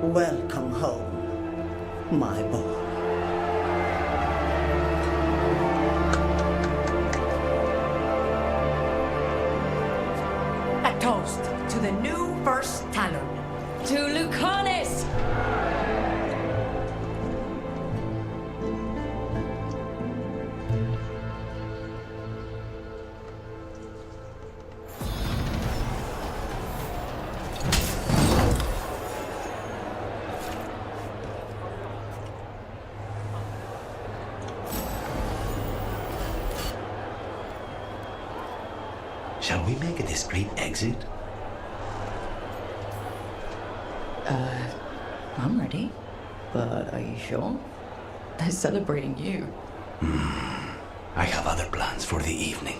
Welcome home, my boy. A toast to the new first Talon. To Lucanis! Shall we make a discreet exit? I'm ready. But are you sure? They're celebrating you. I have other plans for the evening.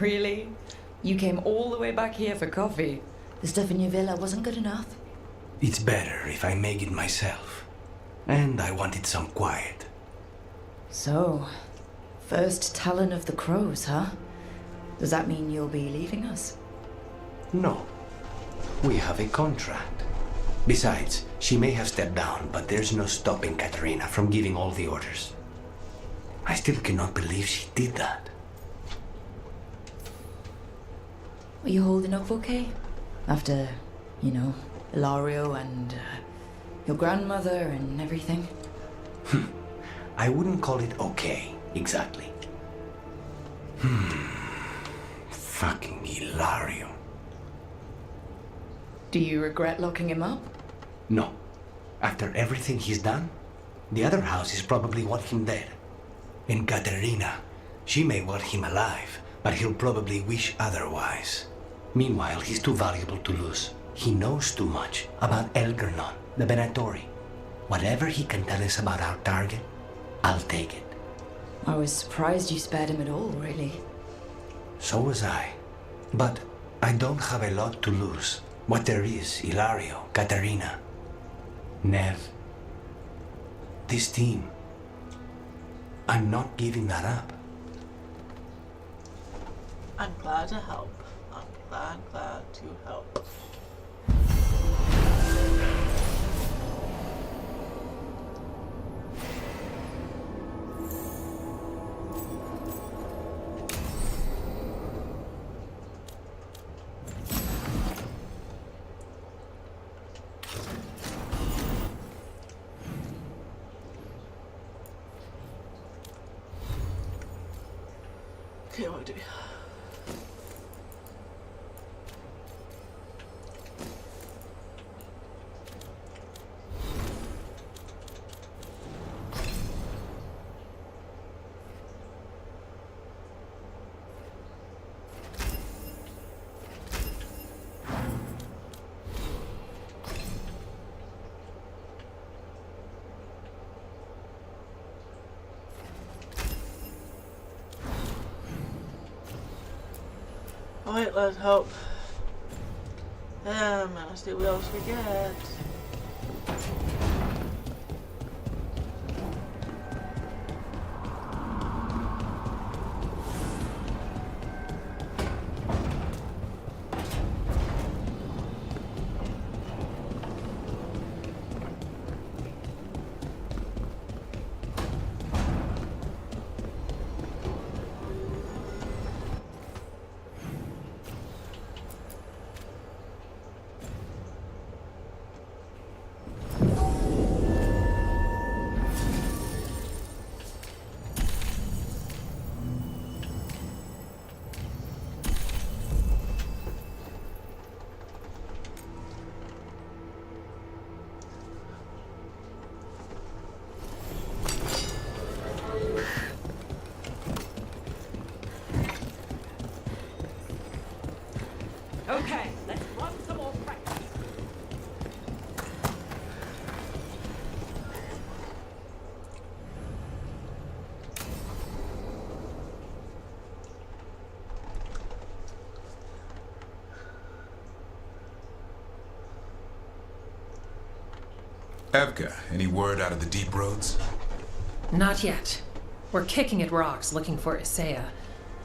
Really? You came all the way back here for coffee? The stuff in your villa wasn't good enough? It's better if I make it myself. And I wanted some quiet. So, first Talon of the Crows, huh? Does that mean you'll be leaving us? No. We have a contract. Besides, she may have stepped down, but there's no stopping Caterina from giving all the orders. I still cannot believe she did that. Are you holding up okay? After, Ilario and your grandmother and everything? I wouldn't call it okay, exactly. Fucking Ilario. Do you regret locking him up? No. After everything he's done, the other houses probably want him dead. And Caterina, she may want him alive, but he'll probably wish otherwise. Meanwhile, he's too valuable to lose. He knows too much about Elgernon, the Venatori. Whatever he can tell us about our target, I'll take it. I was surprised you spared him at all, really. So was I. But I don't have a lot to lose. What there is, Hilario, Caterina, Nev, this team. I'm not giving that up. I'm glad to help. I'm glad to help. Okay, what do we do? Wait, let's hope. Let's see what else we get. Okay, let's run some more practice. Evka, any word out of the deep roads? Not yet. We're kicking at rocks looking for Isaiah.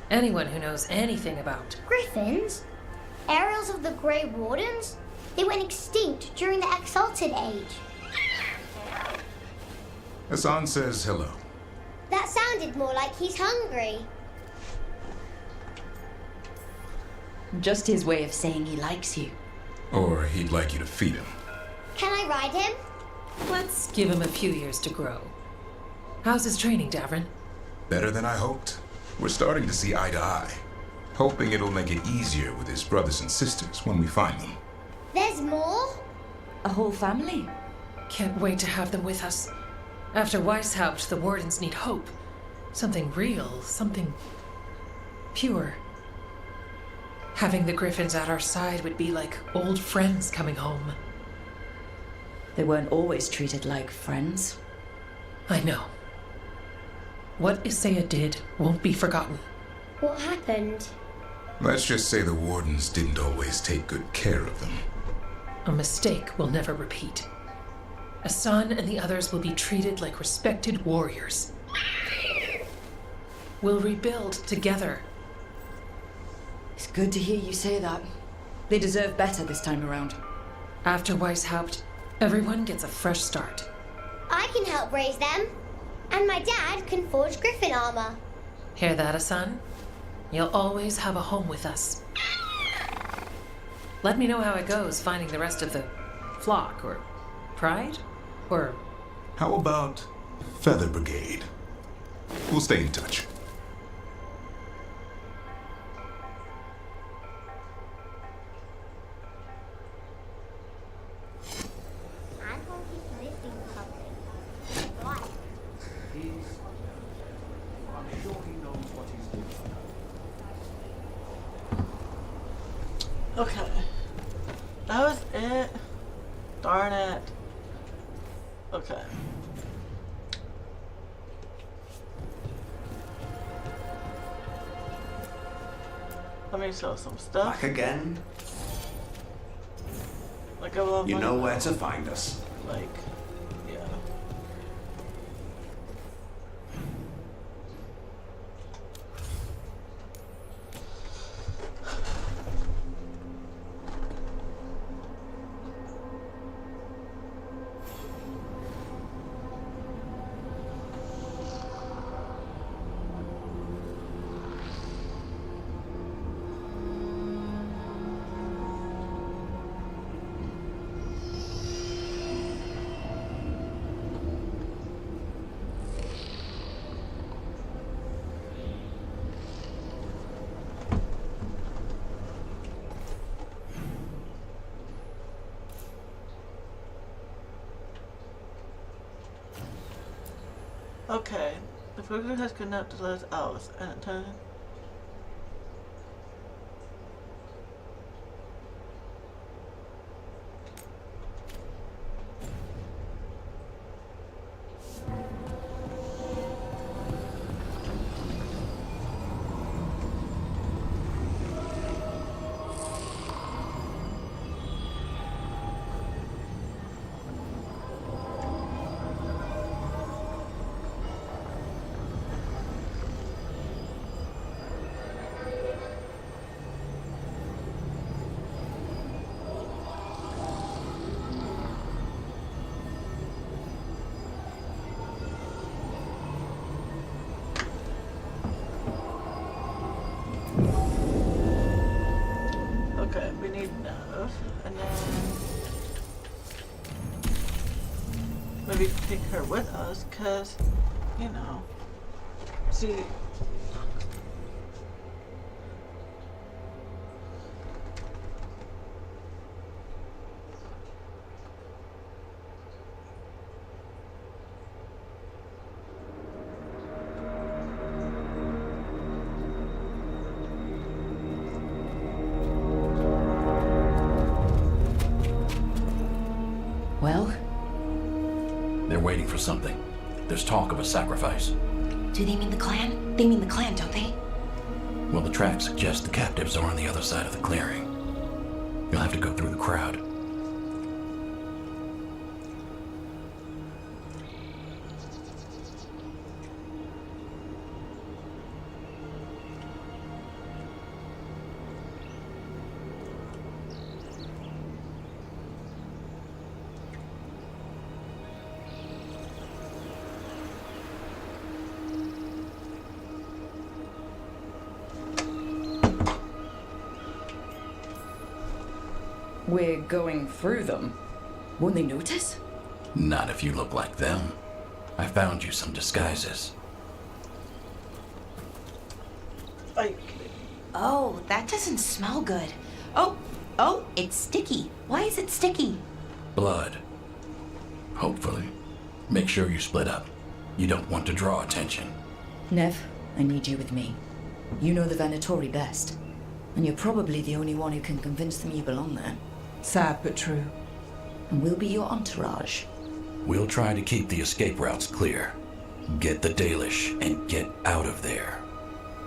Anyone who knows anything about... Griffins? Ariels of the Grey Wardens? They went extinct during the Exalted Age. Hassan says hello. That sounded more like he's hungry. Just his way of saying he likes you. Or he'd like you to feed him. Can I ride him? Let's give him a few years to grow. How's his training, Davrin? Better than I hoped. We're starting to see eye to eye. Hoping it'll make it easier with his brothers and sisters when we find them. There's more? A whole family? Can't wait to have them with us. After Weishaupt, the Wardens need hope. Something real, something pure. Having the Griffins at our side would be like old friends coming home. They weren't always treated like friends. I know. What Isaiah did won't be forgotten. What happened? Let's just say the Wardens didn't always take good care of them. A mistake we'll never repeat. Hassan and the others will be treated like respected warriors. We'll rebuild together. It's good to hear you say that. They deserve better this time around. After Weishaupt, everyone gets a fresh start. I can help raise them. And my dad can forge Griffin armor. Hear that, Hassan? You'll always have a home with us. Let me know how it goes finding the rest of the flock, or pride, or... How about Feather Brigade? We'll stay in touch. Okay. That was it. Darn it. Okay. Let me sell some stuff. Back again? Like I love You money. know where to find us. Like, yeah. Okay, the program has connected to those hours and it turns. maybe take her with us, cause, you know, see. Well? They're waiting for something. There's talk of a sacrifice. Do they mean the clan? They mean the clan, don't they? Well, the tracks suggest the captives are on the other side of the clearing. You'll have to go through the crowd. We're going through them. Won't they notice? Not if you look like them. I found you some disguises. Oh, that doesn't smell good. Oh, it's sticky. Why is it sticky? Blood. Hopefully. Make sure you split up. You don't want to draw attention. Nev, I need you with me. You know the Venatori best. And you're probably the only one who can convince them you belong there. Sad but true. And we'll be your entourage. We'll try to keep the escape routes clear. Get the Dalish and get out of there.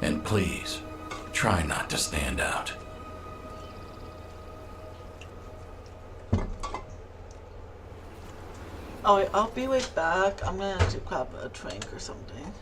And please, try not to stand out. Oh wait, I'll be right back. I'm gonna have to grab a drink or something.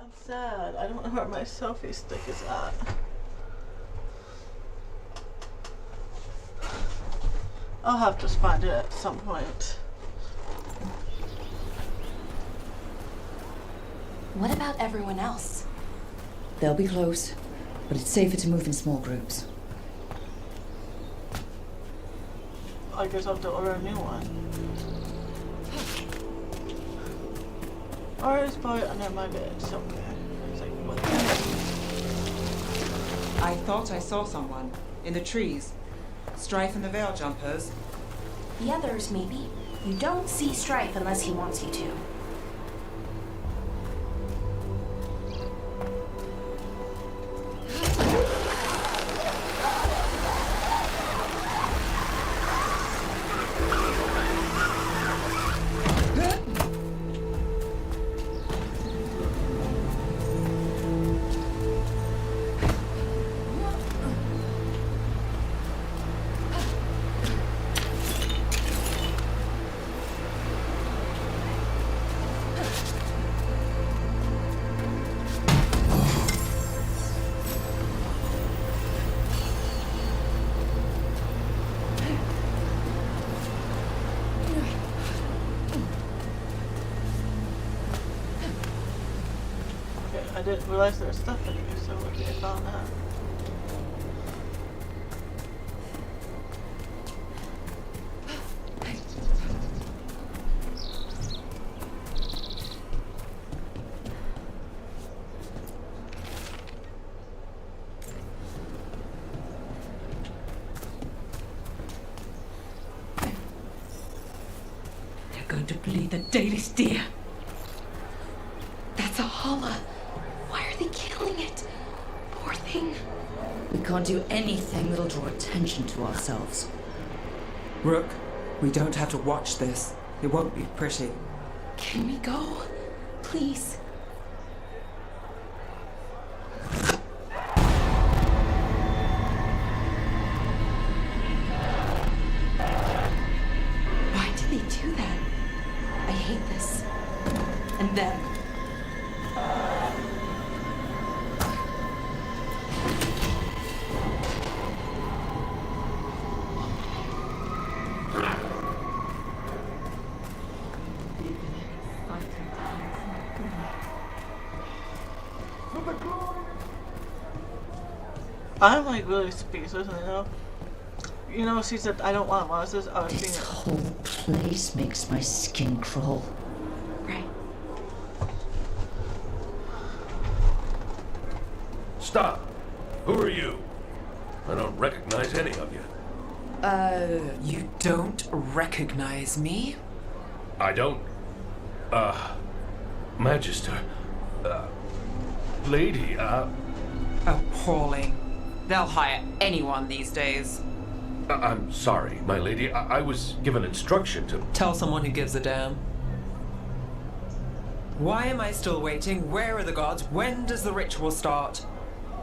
That's sad. I don't know where my selfie stick is at. I'll have to find it at some point. What about everyone else? They'll be close, but it's safer to move in small groups. I guess I'll have to order a new one. Or it's probably under my bed somewhere. It's like, what the heck? I thought I saw someone in the trees. Strife and the veil jumpers. The others, maybe. You don't see Strife unless he wants you to. I didn't realize there was stuff in here, so lucky I found that. They're going to bleed the Dalish deer. That's a holla. Why are they killing it? Poor thing. We can't do anything that'll draw attention to ourselves. Rook, we don't have to watch this. It won't be pretty. Can we go? Please. Why did they do that? I hate this. And them. I'm like really speechless now. You know, she said, I don't want monsters. I was thinking. This whole place makes my skin crawl. Right. Stop! Who are you? I don't recognize any of you. You don't recognize me? I don't. Magister. Lady, Appalling. They'll hire anyone these days. I'm sorry, my lady. I was given instruction to. Tell someone who gives a damn. Why am I still waiting? Where are the gods? When does the ritual start?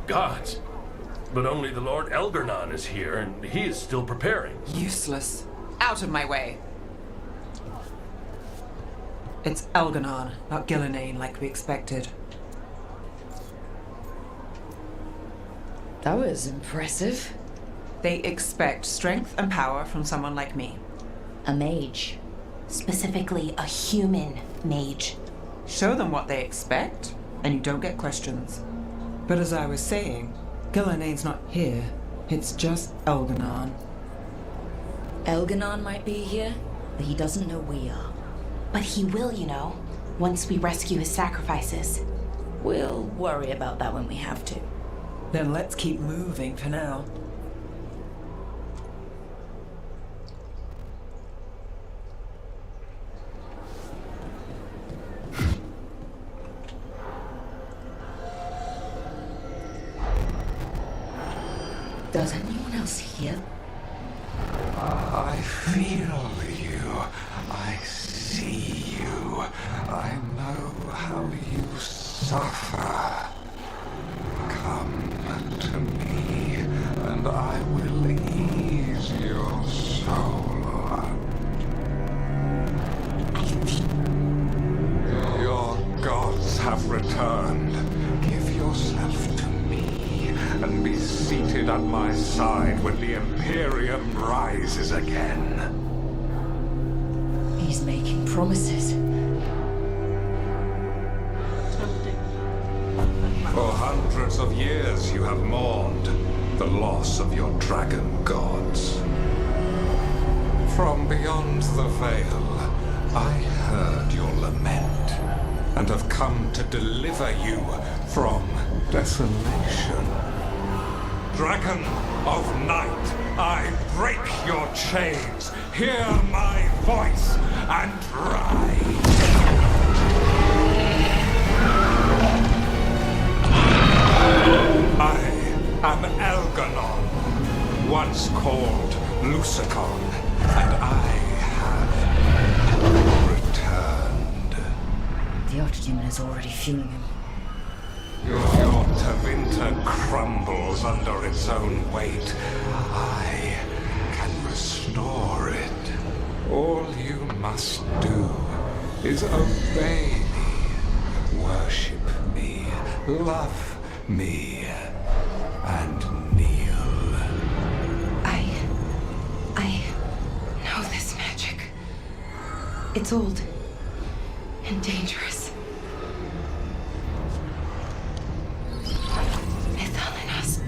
Gods? But only the Lord Elgarnon is here, and he is still preparing. Useless. Out of my way. It's Elgarnon, not Gillenane like we expected. That was impressive. They expect strength and power from someone like me. A mage. Specifically, a human mage. Show them what they expect, and you don't get questions. But as I was saying, Gillenane's not here. It's just Elgarnon. Elgarnon might be here, but he doesn't know we are. But he will, you know, once we rescue his sacrifices. We'll worry about that when we have to. Then let's keep moving for now. Does anyone else hear? I feel you. I see you. I know how you suffer. Come to me, and I will ease your soul. Your gods have returned. Give yourself to me and be seated at my side when the Imperium rises again. He's making promises. For hundreds of years you have mourned the loss of your dragon gods. From beyond the veil, I heard your lament and have come to deliver you from desolation. Dragon of night, I break your chains. Hear my voice and ride. I am Elganon, once called Lucicon, and I have returned. The Archdemon is already fueling him. Your Winter crumbles under its own weight. I can restore it. All you must do is obey me, worship me, love me, and kneel. I know this magic. It's old and dangerous. It's all in us.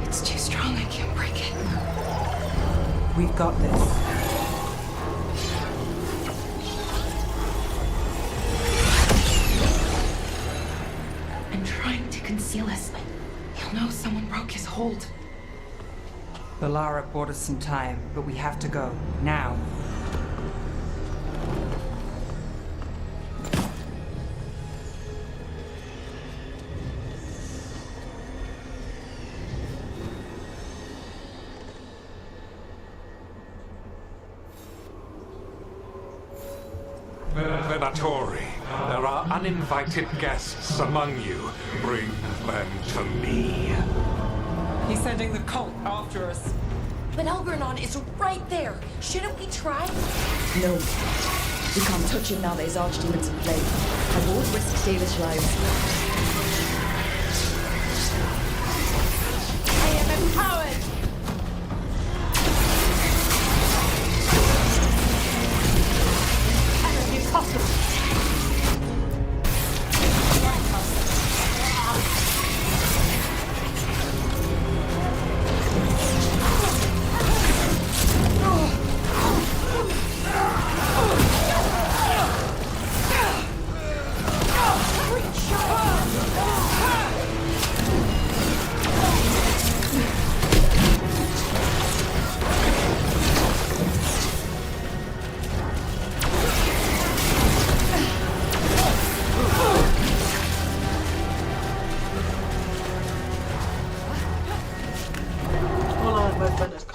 It's too strong, I can't break it. We've got this. And trying to conceal us. He'll know someone broke his hold. Valara bought us some time, but we have to go. Now. Venatori, there are uninvited guests among you. Bring them to me. He's sending the cult after us. But Elgranon is right there. Shouldn't we try? No. We can't touch him now that his archdemon's in play. I won't risk Dalish lives. I am empowered! Energy possible!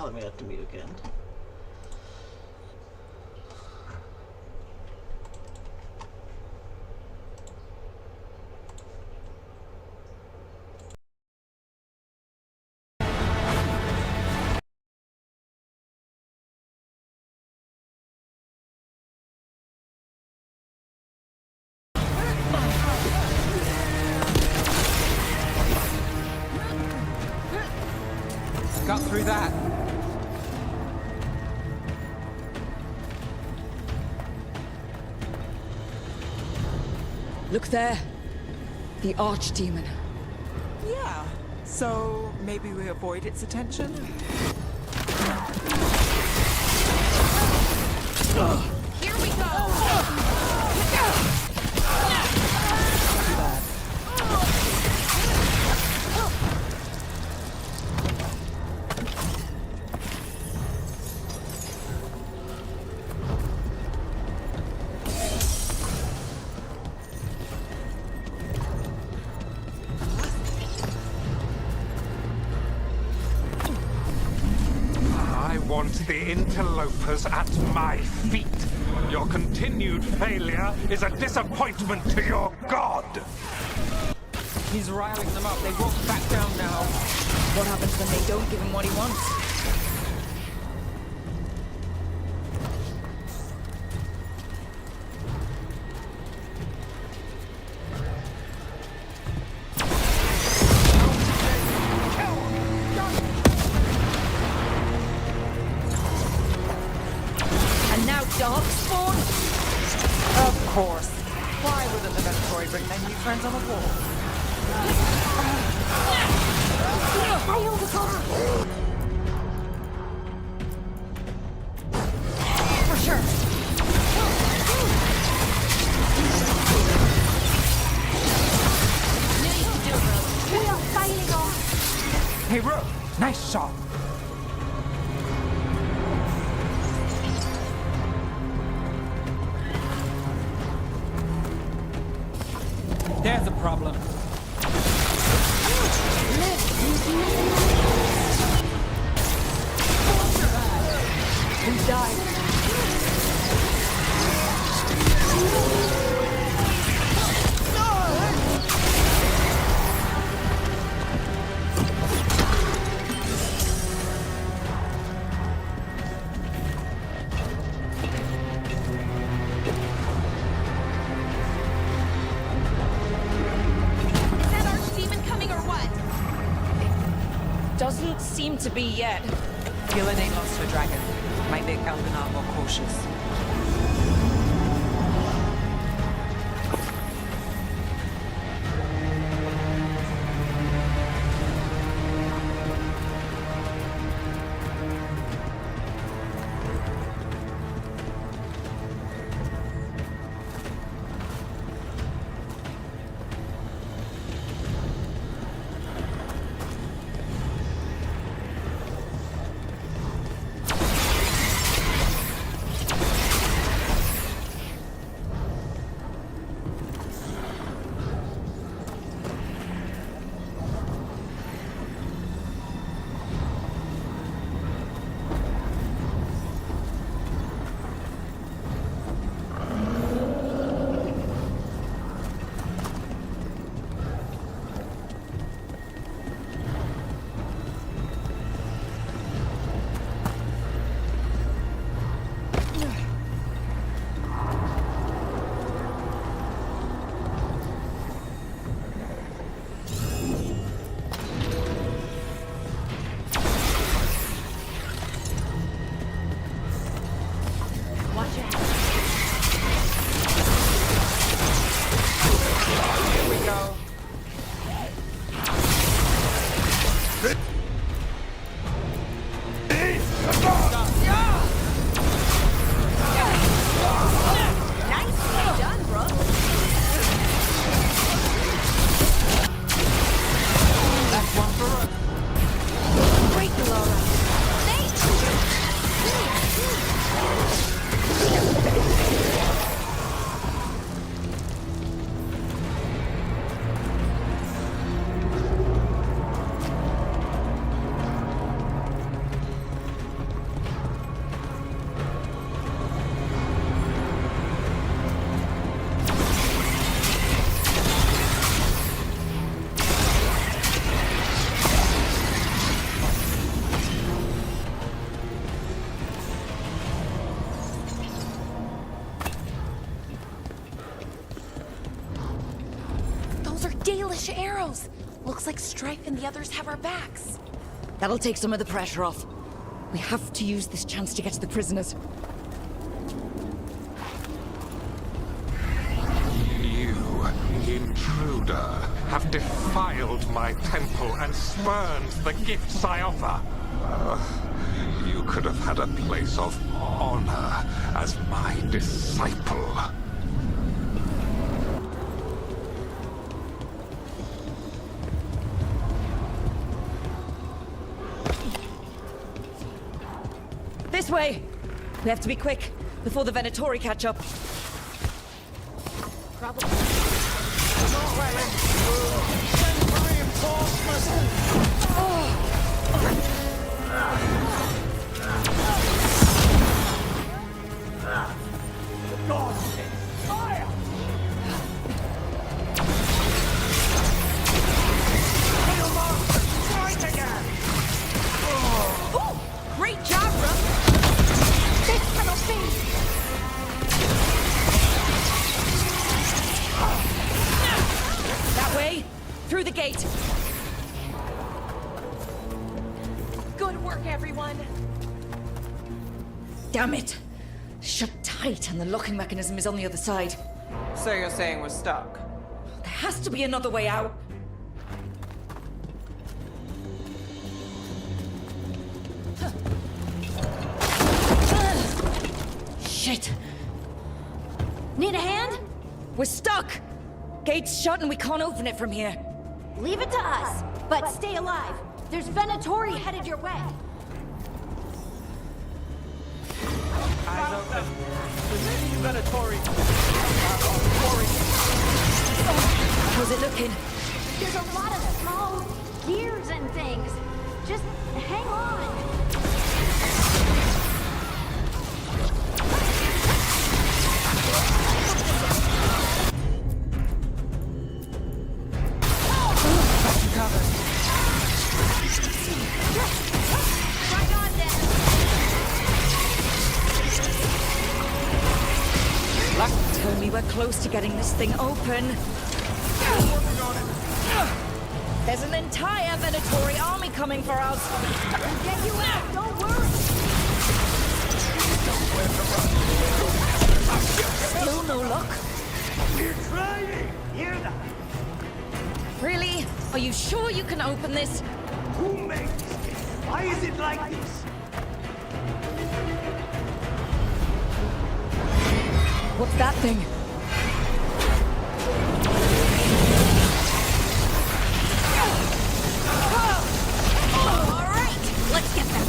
calling me out to meet again. Got through that. Look there. The Archdemon. Yeah. So maybe we avoid its attention? Here we go! I want the interlopers at my feet. Your continued failure is a disappointment to your god. He's riling them up. They won't back down now. What happens when they don't give him what he wants? darkspawn? Of course. Why wouldn't the Veilguard bring their new friends on a wall? For sure. We are fighting off. Hey, Rook, nice shot. There's a problem. Who died? Is that archdemon coming or what? Doesn't seem to be yet. Gillenay lost her dragon. Might make Elvenar more cautious. Dalish arrows! Looks like Strife and the others have our backs. That'll take some of the pressure off. We have to use this chance to get to the prisoners. You, intruder, have defiled my temple and spurned the gifts I offer. You could have had a place of honor as my disciple. This way! We have to be quick, before the Venatori catch up. Probably. Great job, Rook! This penalty! That way, through the gate. Good work, everyone! Damn it! Shut tight, and the locking mechanism is on the other side. So you're saying we're stuck? There has to be another way out. Shit. Need a hand? We're stuck! Gate's shut and we can't open it from here. Leave it to us, but stay alive. There's Venatori headed your way. Eyes open. Venatori. How's it looking? There's a lot of small gears and things. Just hang on. Tell me we're close to getting this thing open. There's an entire Venatori army coming for us. We'll get you out, don't worry. Still no luck? We're trying! Hear that? Really? Are you sure you can open this? Who makes this? Why is it like this? What's that thing? All right, let's get them.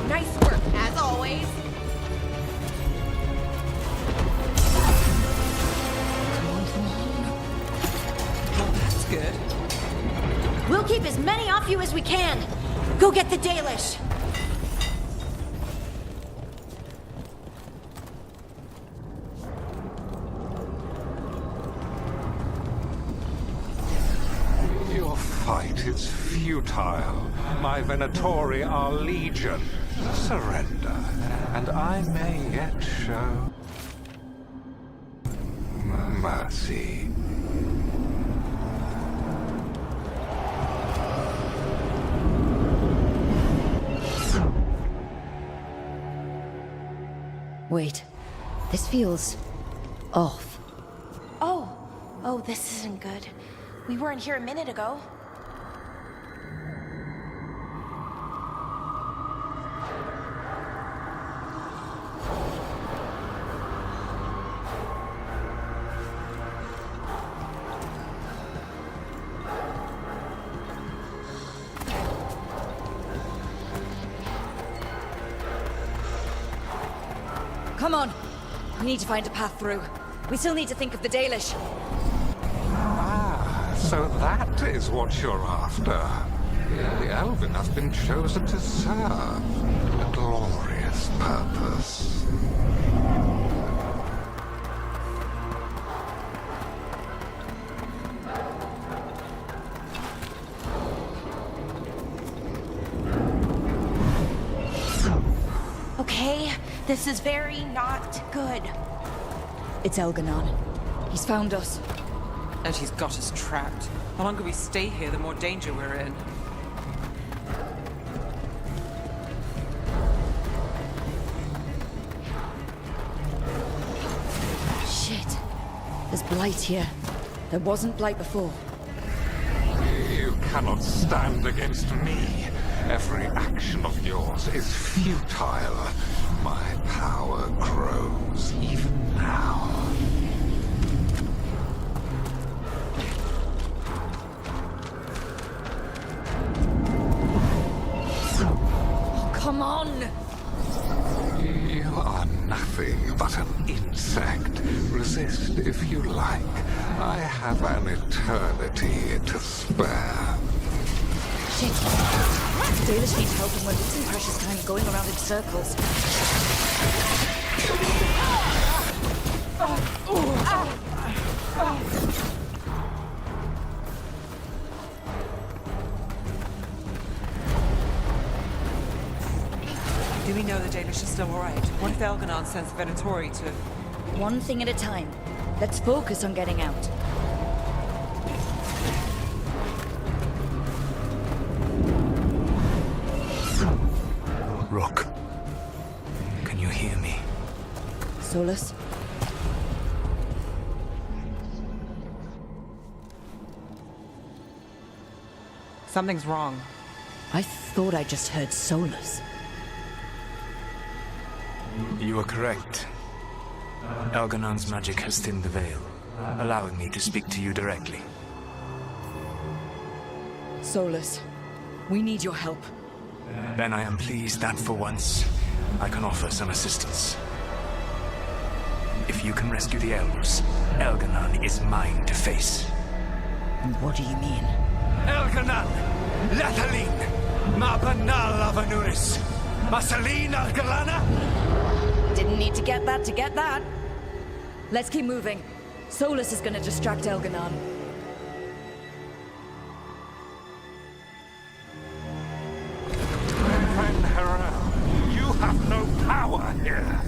Nice work, as always. That's good. We'll keep as many off you as we can. Go get the Dalish. Your fight is futile. My Venatori are legion. Surrender, and I may yet show mercy. Wait, this feels off. Oh, this isn't good. We weren't here a minute ago. Come on. We need to find a path through. We still need to think of the Dalish. Ah, so that is what you're after. The Elven has been chosen to serve a glorious purpose. Okay, this is very not good. It's Elganon. He's found us. And he's got us trapped. The longer we stay here, the more danger we're in. Shit. There's blight here. There wasn't blight before. You cannot stand against me. Every action of yours is futile. My power grows even now. Oh, come on! You are nothing but an insect. Resist if you like. I have an eternity to spare. Shit. Dalish needs help and we're losing precious time going around in circles. Do we know the Dalish is still alright? What if Elganon sends the Venatori to... One thing at a time. Let's focus on getting out. Rook, can you hear me? Solus? Something's wrong. I thought I just heard Solus. You are correct. Elganon's magic has thinned the veil, allowing me to speak to you directly. Solus, we need your help. Then I am pleased that for once, I can offer some assistance. If you can rescue the elves, Elganon is mine to face. What do you mean? Elganon! Lathalin! Mabanal Avanuris! Masaline Algalana! Didn't need to get that. Let's keep moving. Solus is gonna distract Elganon. You have no power here.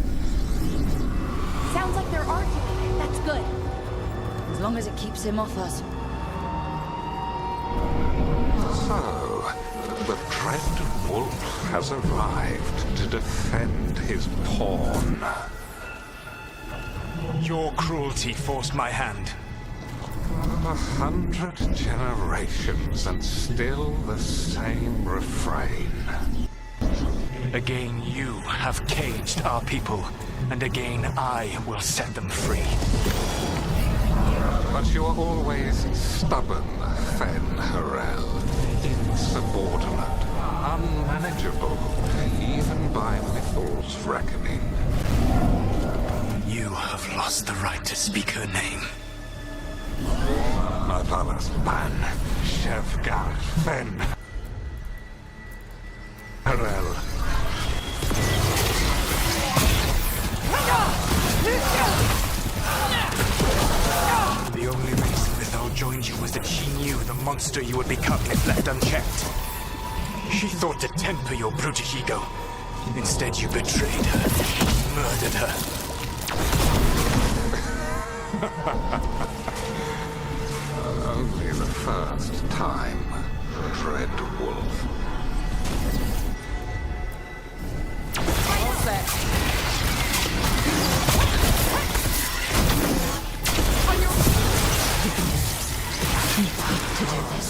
Sounds like they're arguing. That's good. As long as it keeps him off us. So, the dread wolf has arrived to defend his pawn. Your cruelty forced my hand. 100 generations and still the same refrain. Again, you have caged our people, and again I will set them free. But you are always stubborn, Fen Harel. Insubordinate, unmanageable, even by Mythal's reckoning. You have lost the right to speak her name. Madalas Ban, Shevgar Fen Harel. The only reason Mythal joined you was that she knew the monster you would become if left unchecked. She thought to temper your brutish ego. Instead, you betrayed her, murdered her. Only the first time, Dread Wolf. Almost there. To do this.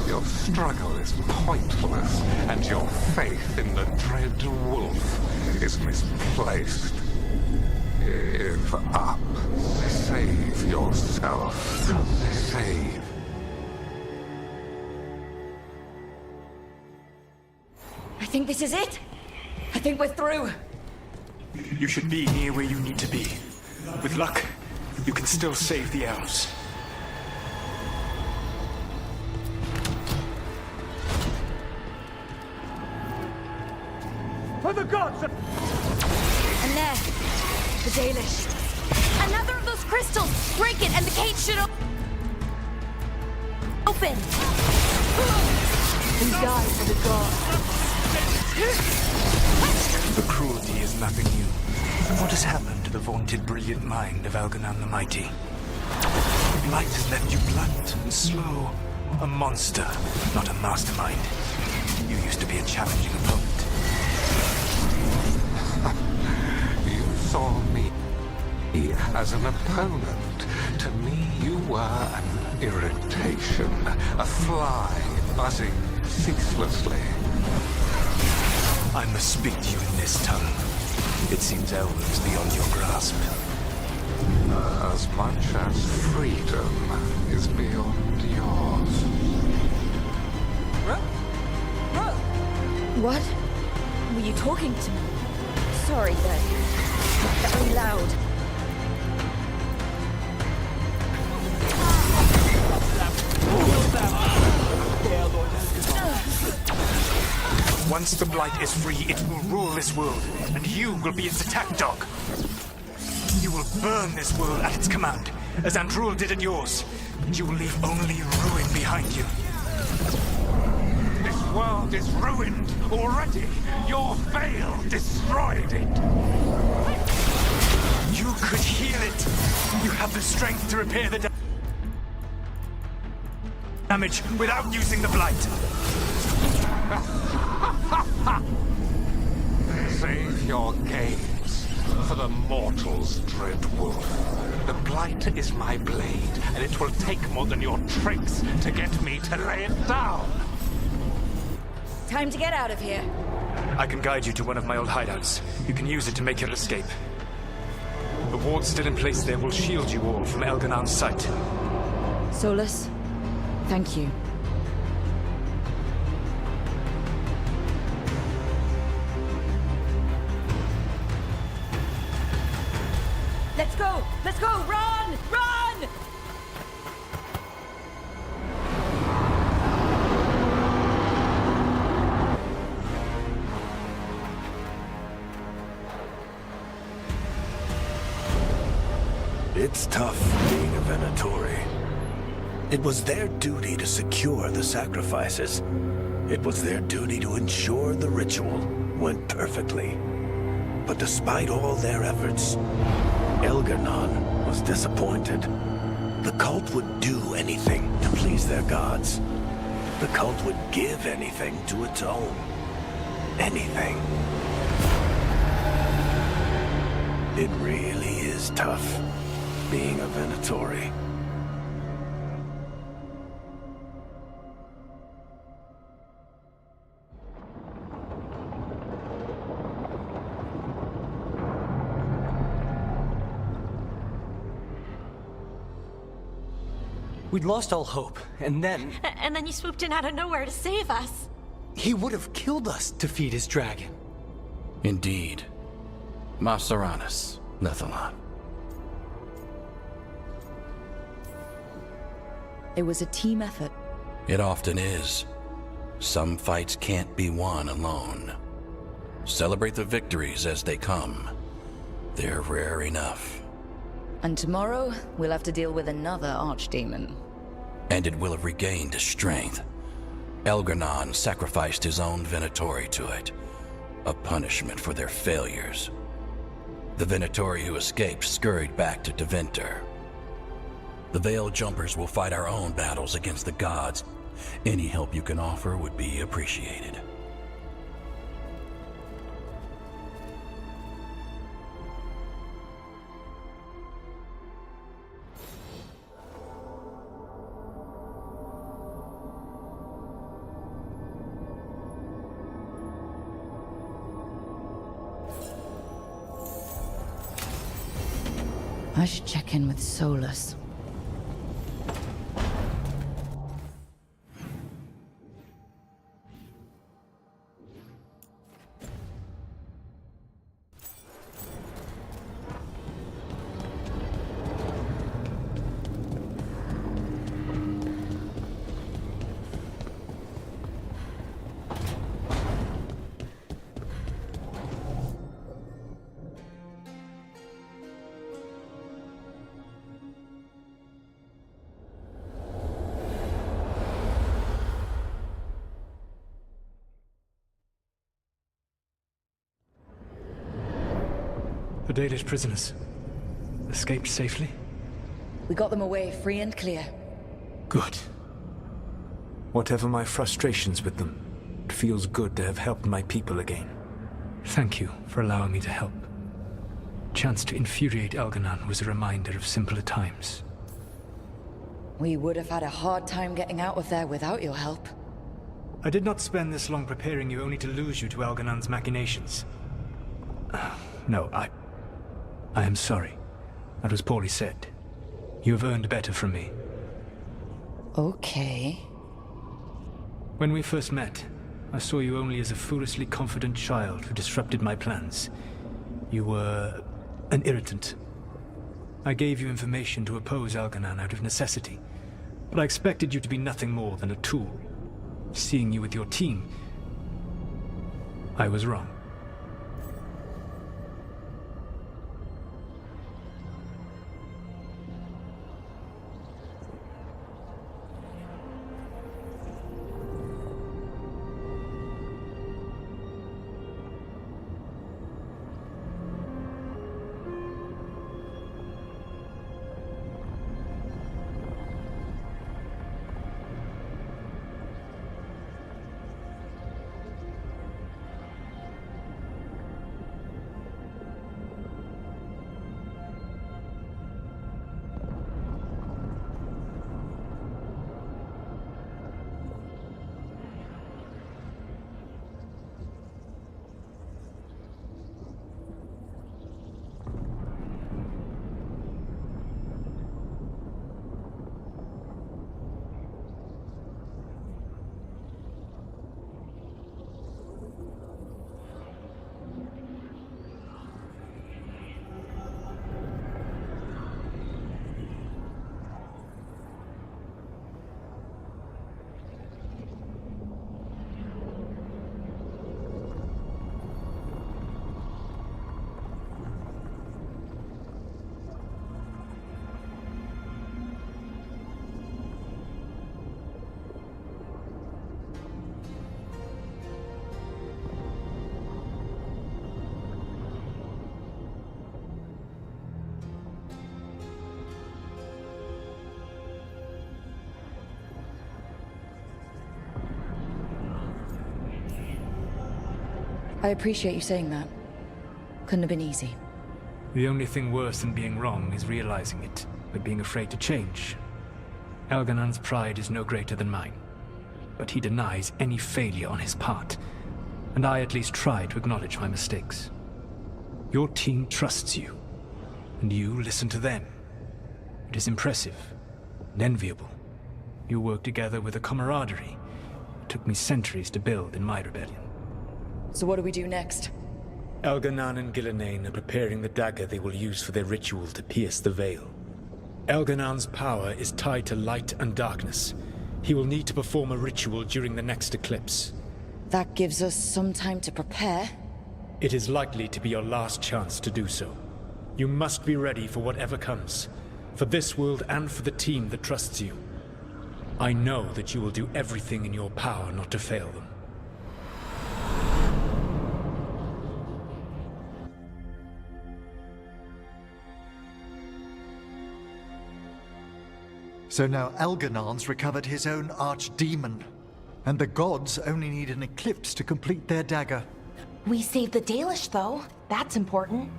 Your struggle is pointless, and your faith in the Dread Wolf is misplaced. Give up. Save yourself. Save. I think this is it. I think we're through. You should be near where you need to be. With luck, you can still save the elves. For the gods! And there, the Dalish. Another of those crystals! Break it and the cage should open! We die for the gods. The cruelty is nothing new. What has happened to the vaunted brilliant mind of Elganon the Mighty? Light has left you blunt and slow. A monster, not a mastermind. You used to be a challenging opponent. You saw me as an opponent. To me, you were an irritation, a fly buzzing ceaselessly. I must speak to you in this tongue. It seems elves beyond your grasp. As much as freedom is beyond yours. What? Were you talking to me? Sorry, they're very loud. Once the Blight is free, it will rule this world, and you will be its attack dog. You will burn this world at its command, as Andrul did in yours, and you will leave only ruin behind you. This world is ruined already. Your veil destroyed it. You could heal it. You have the strength to repair the damage without using the Blight. Save your games for the mortal's dread wolf. The Blight is my blade, and it will take more than your tricks to get me to lay it down. Time to get out of here. I can guide you to one of my old hideouts. You can use it to make your escape. The ward still in place there will shield you all from Elganan's sight. Solus, thank you. Let's go! Let's go! Run! Run! It's tough being a Venatori. It was their duty to secure the sacrifices. It was their duty to ensure the ritual went perfectly. But despite all their efforts, Elganon was disappointed. The cult would do anything to please their gods. The cult would give anything to its own. Anything. It really is tough being a Venatori. We'd lost all hope, and then... And then you swooped in out of nowhere to save us. He would have killed us to feed his dragon. Indeed. Masteranus, Nethalon. It was a team effort. It often is. Some fights can't be won alone. Celebrate the victories as they come. They're rare enough. And tomorrow, we'll have to deal with another archdemon. And it will have regained its strength. Elganon sacrificed his own Venatori to it. A punishment for their failures. The Venatori who escaped scurried back to Deventer. The Veil Jumpers will fight our own battles against the gods. Any help you can offer would be appreciated. I should check in with Solus. The Dalish prisoners escaped safely? We got them away free and clear. Good. Whatever my frustrations with them, it feels good to have helped my people again. Thank you for allowing me to help. Chance to infuriate Elganon was a reminder of simpler times. We would have had a hard time getting out of there without your help. I did not spend this long preparing you only to lose you to Elganon's machinations. No, I am sorry. That was poorly said. You have earned better from me. Okay. When we first met, I saw you only as a foolishly confident child who disrupted my plans. You were an irritant. I gave you information to oppose Elganon out of necessity, but I expected you to be nothing more than a tool. Seeing you with your team, I was wrong. I appreciate you saying that. Couldn't have been easy. The only thing worse than being wrong is realizing it, but being afraid to change. Elganon's pride is no greater than mine, but he denies any failure on his part, and I at least try to acknowledge my mistakes. Your team trusts you, and you listen to them. It is impressive and enviable. You work together with a camaraderie it took me centuries to build in my rebellion. So what do we do next? Elganon and Gillenane are preparing the dagger they will use for their ritual to pierce the veil. Elganon's power is tied to light and darkness. He will need to perform a ritual during the next eclipse. That gives us some time to prepare. It is likely to be your last chance to do so. You must be ready for whatever comes, for this world and for the team that trusts you. I know that you will do everything in your power not to fail them. So now Elganon's recovered his own archdemon, and the gods only need an eclipse to complete their dagger. We saved the Dalish, though. That's important.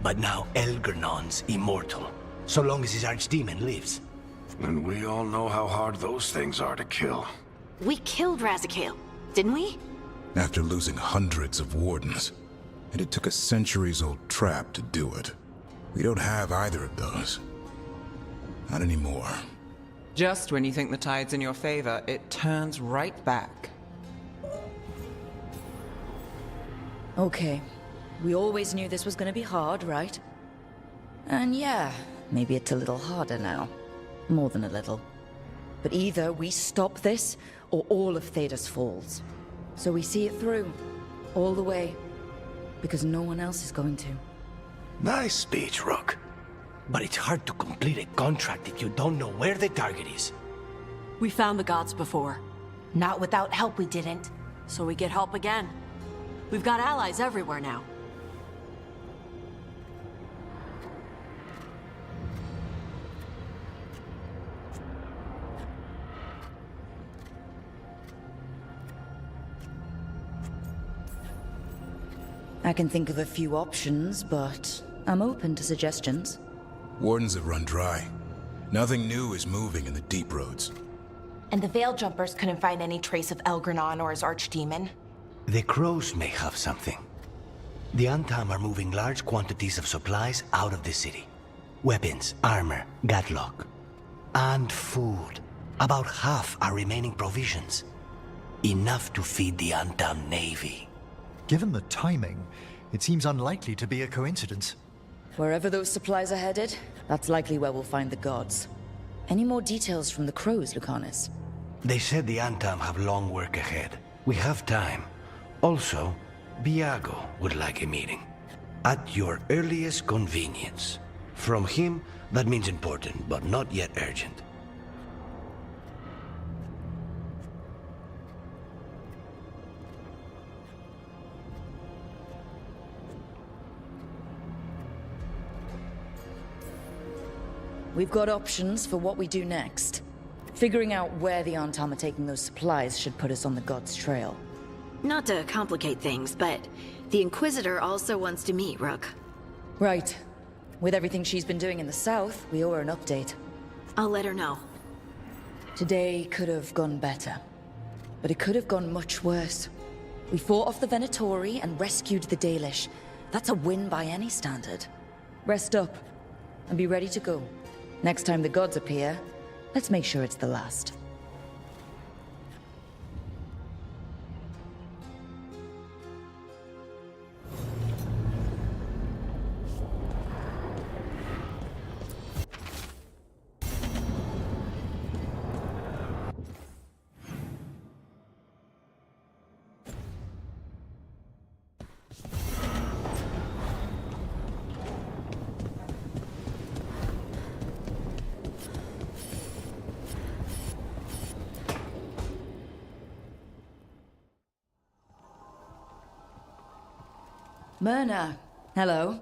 But now Elganon's immortal, so long as his archdemon lives. And we all know how hard those things are to kill. We killed Razikale, didn't we? After losing hundreds of wardens. And it took a centuries-old trap to do it. We don't have either of those. Not anymore. Just when you think the tide's in your favor, it turns right back. Okay. We always knew this was gonna be hard, right? And yeah, maybe it's a little harder now. More than a little. But either we stop this, or all of Thedas falls. So we see it through. All the way. Because no one else is going to. Nice speech, Rook. But it's hard to complete a contract if you don't know where the target is. We found the gods before. Not without help, we didn't. So we get help again. We've got allies everywhere now. I can think of a few options, but I'm open to suggestions. Wardens have run dry. Nothing new is moving in the deep roads. And the Veil Jumpers couldn't find any trace of Elgranon or his archdemon. The crows may have something. The Antam are moving large quantities of supplies out of the city. Weapons, armor, gatlock. And food. About half are remaining provisions. Enough to feed the Antam navy. Given the timing, it seems unlikely to be a coincidence. Wherever those supplies are headed, that's likely where we'll find the gods. Any more details from the crows, Lucanus? They said the Antam have long work ahead. We have time. Also, Biago would like a meeting. At your earliest convenience. From him, that means important, but not yet urgent. We've got options for what we do next. Figuring out where the Antam are taking those supplies should put us on the God's trail. Not to complicate things, but the Inquisitor also wants to meet Rook. Right. With everything she's been doing in the south, we owe her an update. I'll let her know. Today could have gone better. But it could have gone much worse. We fought off the Venatori and rescued the Dalish. That's a win by any standard. Rest up, and be ready to go. Next time the gods appear, let's make sure it's the last. Myrna, hello.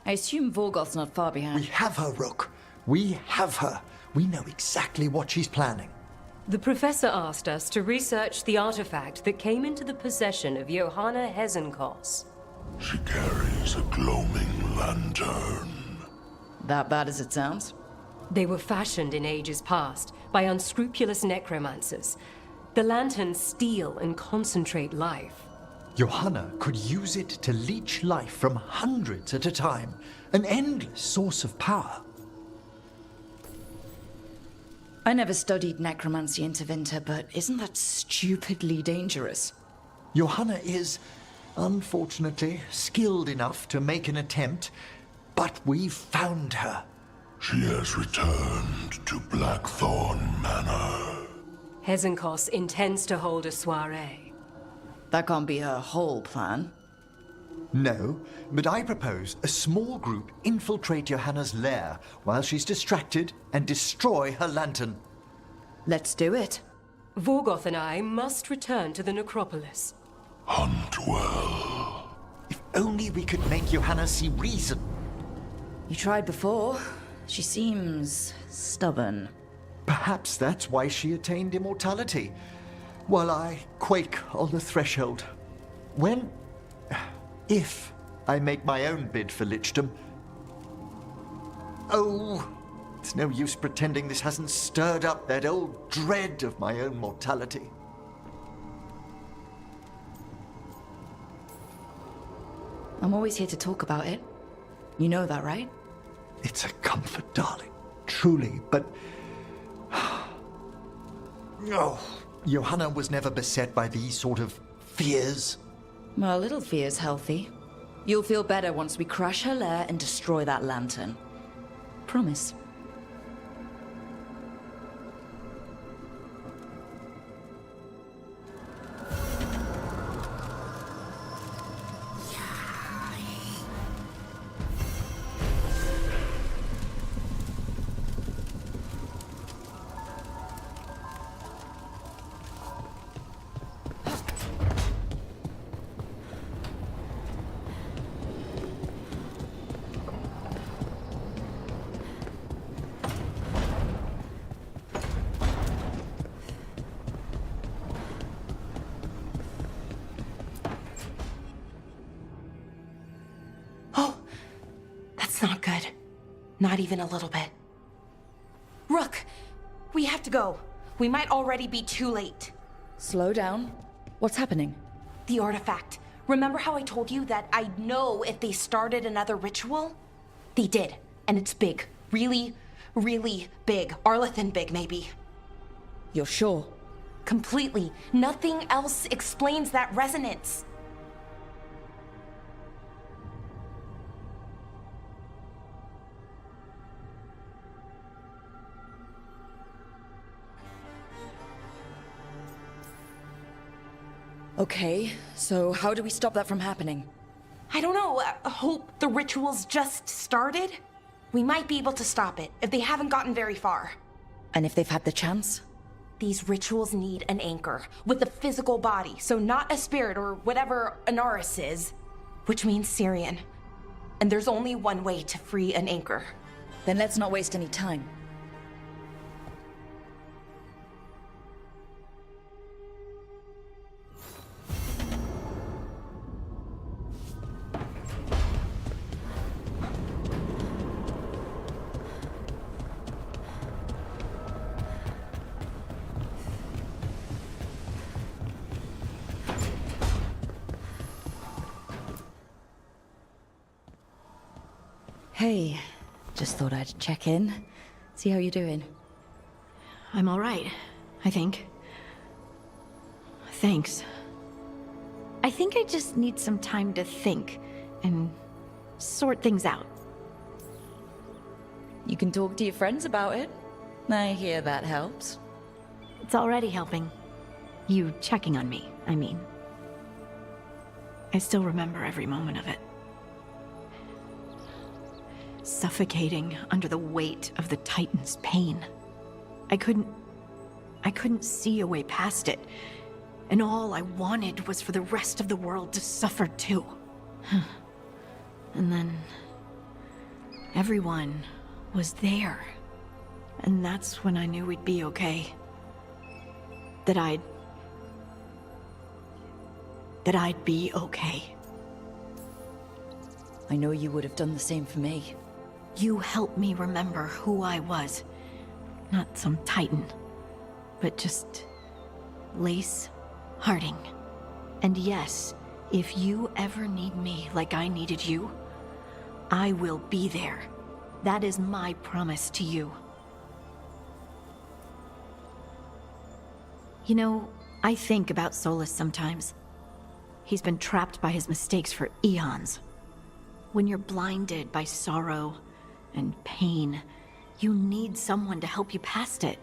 I assume Vorgoth's not far behind. We have her, Rook. We have her. We know exactly what she's planning. The professor asked us to research the artifact that came into the possession of Johanna Hezenkos. She carries a gloaming lantern. That bad as it sounds? They were fashioned in ages past by unscrupulous necromancers. The lanterns steal and concentrate life. Johanna could use it to leech life from hundreds at a time. An endless source of power. I never studied necromancy in Tevinter, but isn't that stupidly dangerous? Johanna is, unfortunately, skilled enough to make an attempt, but we've found her. She has returned to Blackthorn Manor. Hezenkos intends to hold a soiree. That can't be her whole plan. No, but I propose a small group infiltrate Johanna's lair while she's distracted and destroy her lantern. Let's do it. Vorgoth and I must return to the necropolis. Hunt well. If only we could make Johanna see reason. You tried before. She seems stubborn. Perhaps that's why she attained immortality. While I quake on the threshold. If I make my own bid for lichdom. Oh, it's no use pretending this hasn't stirred up that old dread of my own mortality. I'm always here to talk about it. You know that, right? It's a comfort, darling. Truly, but... Oh, Johanna was never beset by these sort of fears. Well, a little fear's healthy. You'll feel better once we crash her lair and destroy that lantern. Promise. Not good. Not even a little bit. Rook, we have to go. We might already be too late. Slow down. What's happening? The artifact. Remember how I told you that I'd know if they started another ritual? They did, and it's big. Really, really big. Arlathan big, maybe. You're sure? Completely. Nothing else explains that resonance. Okay, so how do we stop that from happening? I don't know. I hope the ritual's just started. We might be able to stop it if they haven't gotten very far. And if they've had the chance? These rituals need an anchor with a physical body, so not a spirit or whatever Anaris is, which means Syrian. And there's only one way to free an anchor. Then let's not waste any time. Hey, just thought I'd check in, see how you're doing. I'm all right, I think. Thanks. I think I just need some time to think and sort things out. You can talk to your friends about it. I hear that helps. It's already helping. You checking on me, I mean. I still remember every moment of it. Suffocating under the weight of the Titan's pain. I couldn't see a way past it. And all I wanted was for the rest of the world to suffer too. And then everyone was there. And that's when I knew we'd be okay. That I'd be okay. I know you would have done the same for me. You helped me remember who I was. Not some Titan, but just Lace Harding. And yes, if you ever need me like I needed you, I will be there. That is my promise to you. You know, I think about Solus sometimes. He's been trapped by his mistakes for eons. When you're blinded by sorrow and pain, you need someone to help you past it.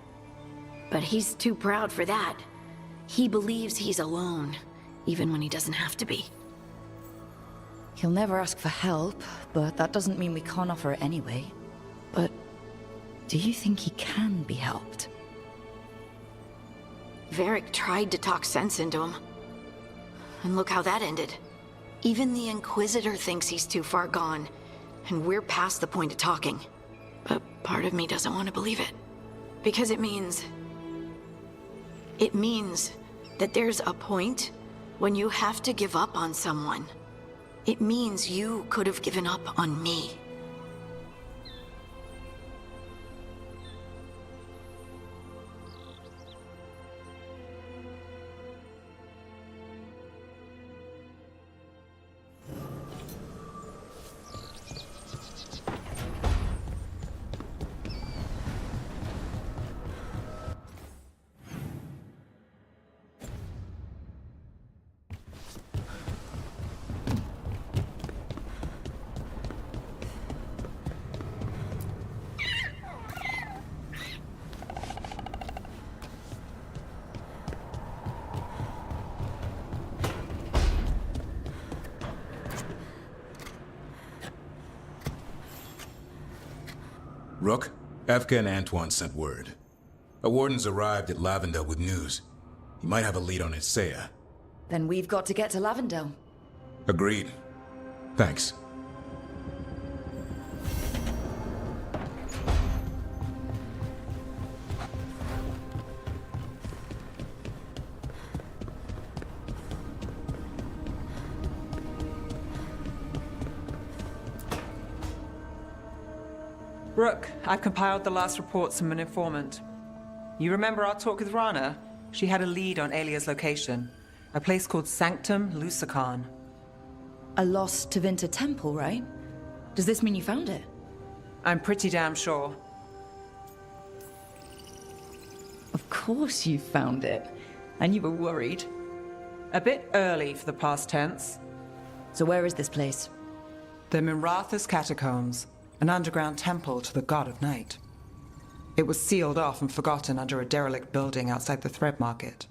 But he's too proud for that. He believes he's alone, even when he doesn't have to be. He'll never ask for help, but that doesn't mean we can't offer it anyway. But do you think he can be helped? Varric tried to talk sense into him. And look how that ended. Even the Inquisitor thinks he's too far gone, and we're past the point of talking. But part of me doesn't want to believe it. Because it means that there's a point when you have to give up on someone. It means you could have given up on me. Rook, Evka and Antoine sent word. A warden's arrived at Lavendel with news. He might have a lead on Isaiah. Then we've got to get to Lavendel. Agreed. Thanks. Rook, I've compiled the last reports from an informant. You remember our talk with Rana? She had a lead on Alia's location. A place called Sanctum Lucican. A lost Tevinter temple, right? Does this mean you found it? I'm pretty damn sure. Of course you found it. And you were worried. A bit early for the past tense. So where is this place? The Mirathus Catacombs, an underground temple to the God of Night. It was sealed off and forgotten under a derelict building outside the Thread Market.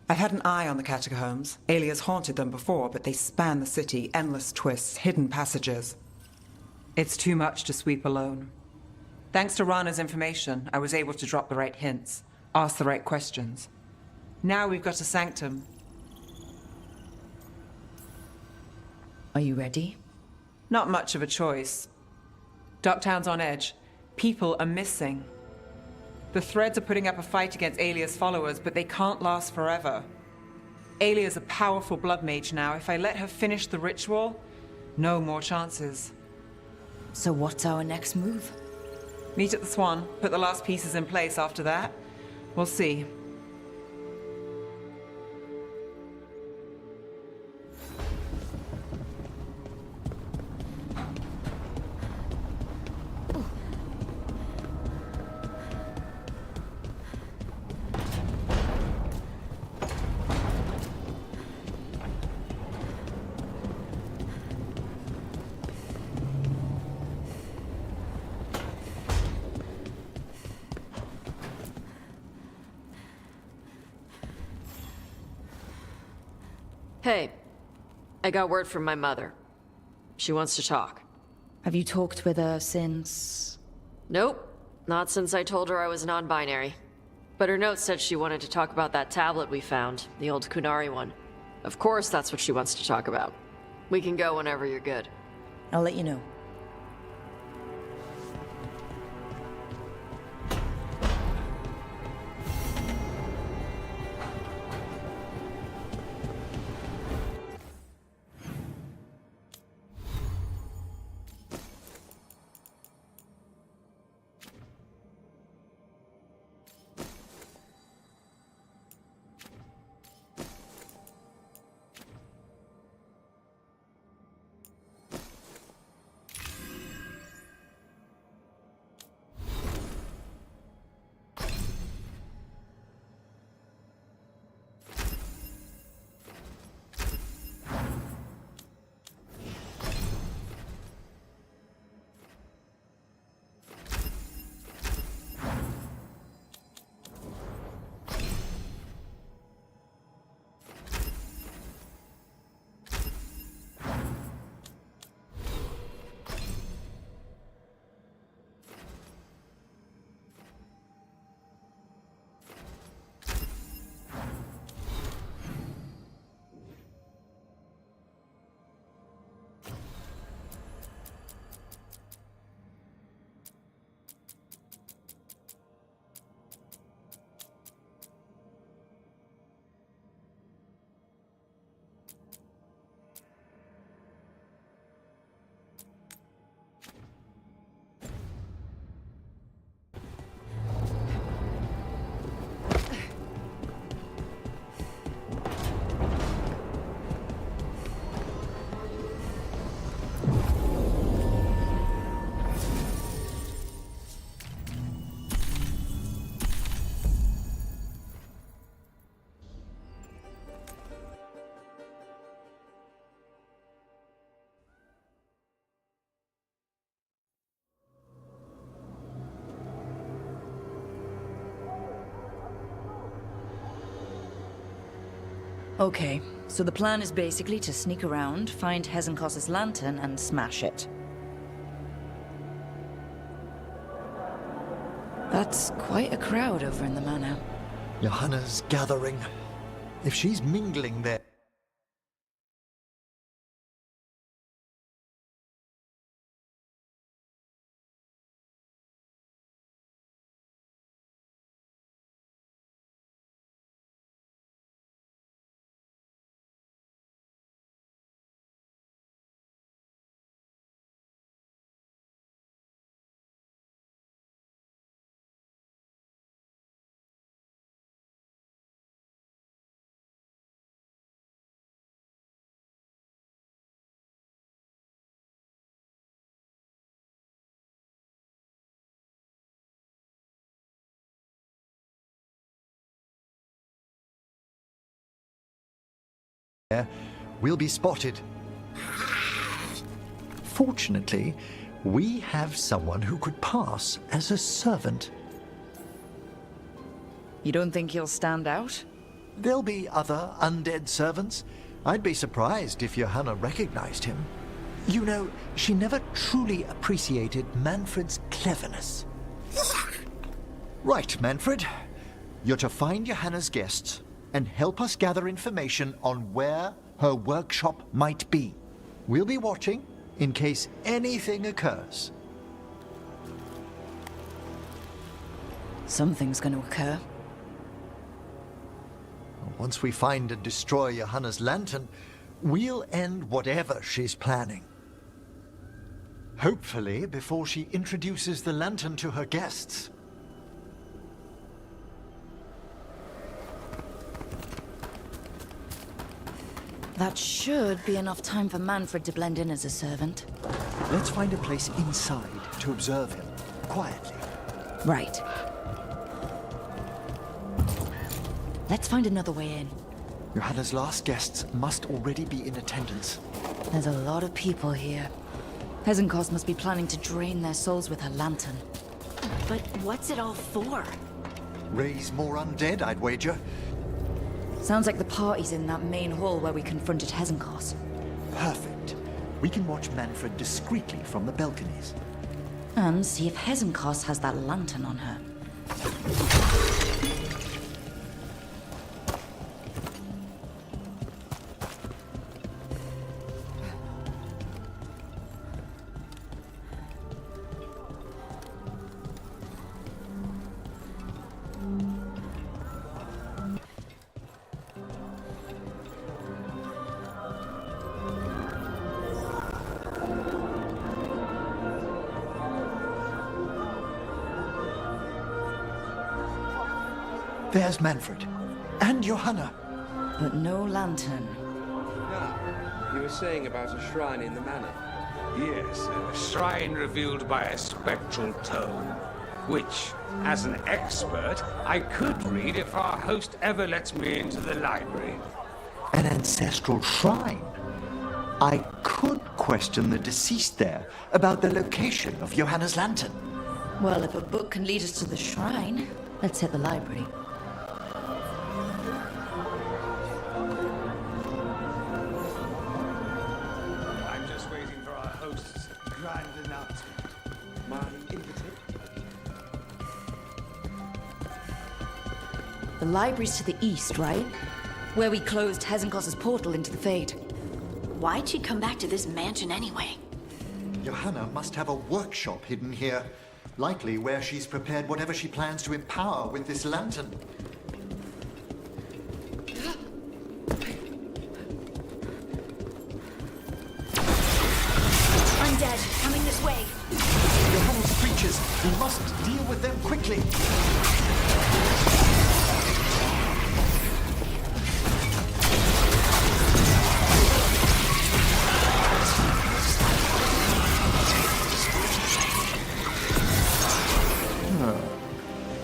I've had an eye on the catacombs. Alias haunted them before, but they span the city, endless twists, hidden passages. It's too much to sweep alone. Thanks to Rana's information, I was able to drop the right hints, ask the right questions. Now we've got a sanctum. Are you ready? Not much of a choice. Docktown's on edge. People are missing. The Threads are putting up a fight against Alia's followers, but they can't last forever. Alia's a powerful blood mage now. If I let her finish the ritual, no more chances. So what's our next move? Meet at the Swan, put the last pieces in place after that. We'll see. Hey, I got word from my mother. She wants to talk. Have you talked with her since? Nope, not since I told her I was non-binary. But her note said she wanted to talk about that tablet we found, the old Kunari one. Of course that's what she wants to talk about. We can go whenever you're good. I'll let you know. Okay, so the plan is basically to sneak around, find Hezenkos's lantern, and smash it. That's quite a crowd over in the manor. Johanna's gathering. If she's mingling there... we'll be spotted. Fortunately, we have someone who could pass as a servant. You don't think he'll stand out? There'll be other undead servants. I'd be surprised if Johanna recognized him. You know, she never truly appreciated Manfred's cleverness. Right, Manfred. You're to find Johanna's guests and help us gather information on where her workshop might be. We'll be watching in case anything occurs. Something's going to occur. Once we find and destroy Johanna's lantern, we'll end whatever she's planning. Hopefully before she introduces the lantern to her guests. That should be enough time for Manfred to blend in as a servant. Let's find a place inside to observe him, quietly. Right. Let's find another way in. Johanna's last guests must already be in attendance. There's a lot of people here. Hezenkos must be planning to drain their souls with her lantern. But what's it all for? Raise more undead, I'd wager. Sounds like the party's in that main hall where we confronted Hezenkos. Perfect. We can watch Manfred discreetly from the balconies. And see if Hezenkos has that lantern on her. There's Manfred. And Johanna. But no lantern. You were saying about a shrine in the manor? Yes, a shrine revealed by a spectral tome, which, as an expert, I could read if our host ever lets me into the library. An ancestral shrine? I could question the deceased there about the location of Johanna's lantern. Well, if a book can lead us to the shrine, let's hit the library. I'm just waiting for our host's grand announcement. My invitation? The library's to the east, right? Where we closed Hezenkos' portal into the Fade. Why'd she come back to this mansion anyway? Johanna must have a workshop hidden here. Likely where she's prepared whatever she plans to empower with this lantern. Undead, coming this way. Johanna's creatures, we must deal with them quickly.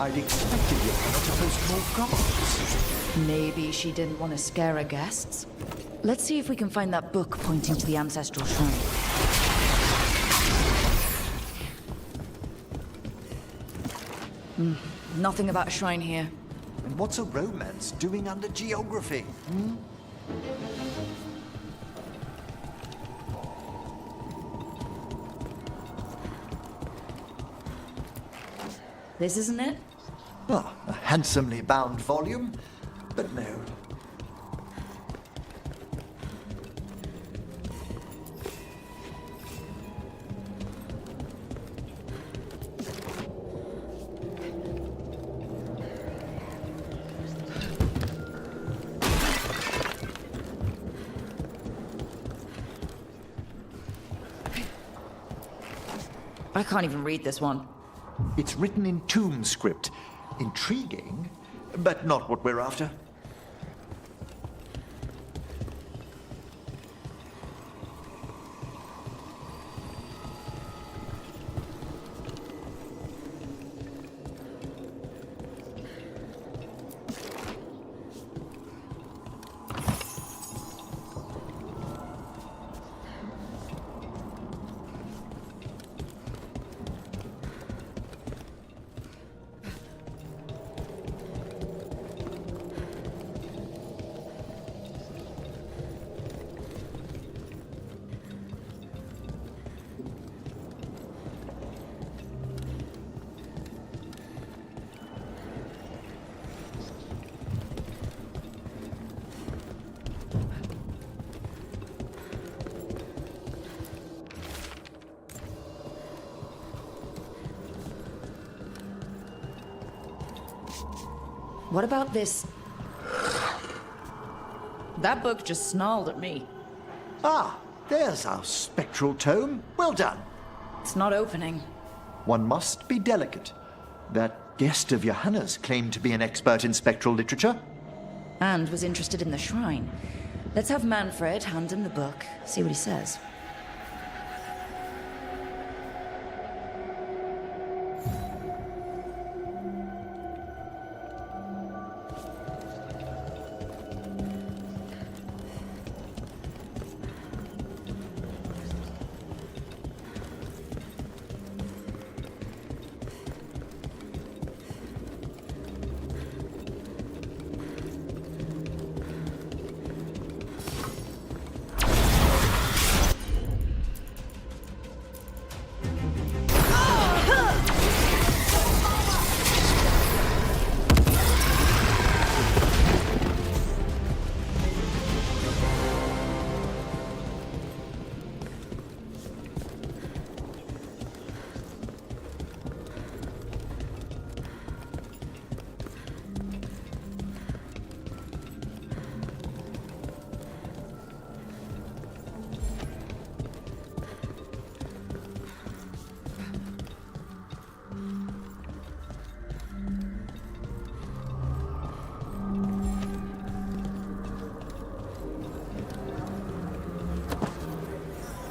I'd expected Johanna to host more guards. Maybe she didn't want to scare her guests. Let's see if we can find that book pointing to the ancestral shrine. Nothing about a shrine here. And what's a romance doing under geography? This isn't it? Ah, a handsomely bound volume, but no. I can't even read this one. It's written in tomb script. Intriguing, but not what we're after. What about this? That book just snarled at me. Ah, there's our spectral tome. Well done. It's not opening. One must be delicate. That guest of Johanna's claimed to be an expert in spectral literature. And was interested in the shrine. Let's have Manfred hand him the book, see what he says.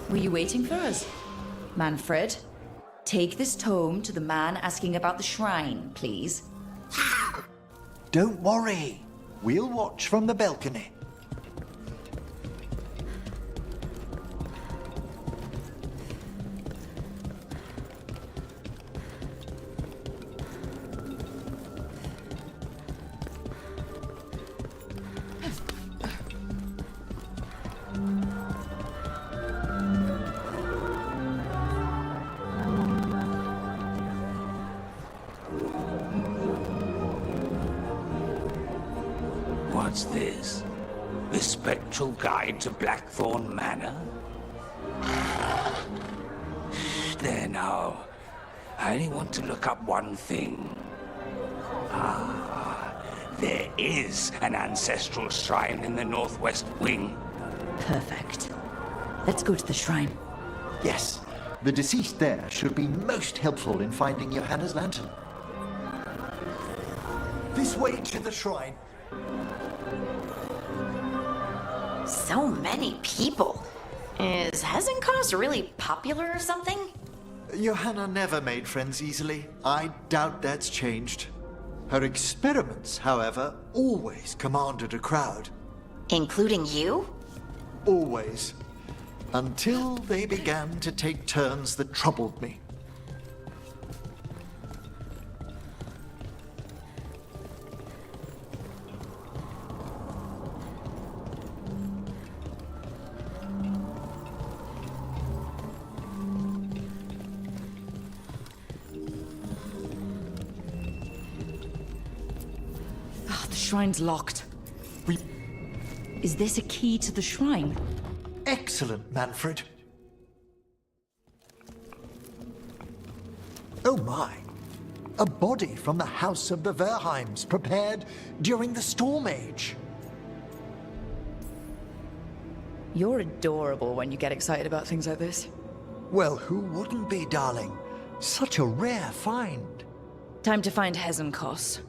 Were you waiting for us? Manfred, take this tome to the man asking about the shrine, please. Don't worry. We'll watch from the balcony. What's this? The Spectral Guide to Blackthorn Manor? There now. I only want to look up one thing. There is an ancestral shrine in the northwest wing. Perfect. Let's go to the shrine. Yes, the deceased there should be most helpful in finding Johanna's lantern. This way to the shrine. So many people. Is Hezenkos really popular or something? Johanna never made friends easily. I doubt that's changed. Her experiments, however, always commanded a crowd. Including you? Always. Until they began to take turns that troubled me. The shrine's locked. Is this a key to the shrine? Excellent, Manfred. Oh my. A body from the house of the Verheims, prepared during the Storm Age. You're adorable when you get excited about things like this. Well, who wouldn't be, darling? Such a rare find. Time to find Hezenkos.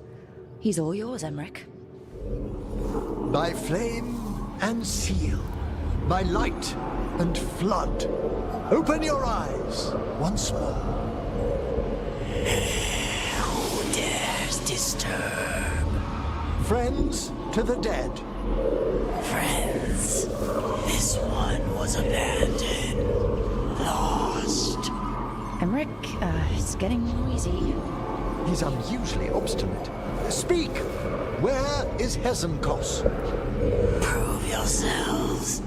He's all yours, Emmerich. By flame and seal, by light and flood, open your eyes once more. Who dares disturb? Friends to the dead. Friends. This one was abandoned. Lost. Emmerich, it's getting noisy. He's unusually obstinate. Speak! Where is Hezenkos? Prove yourselves.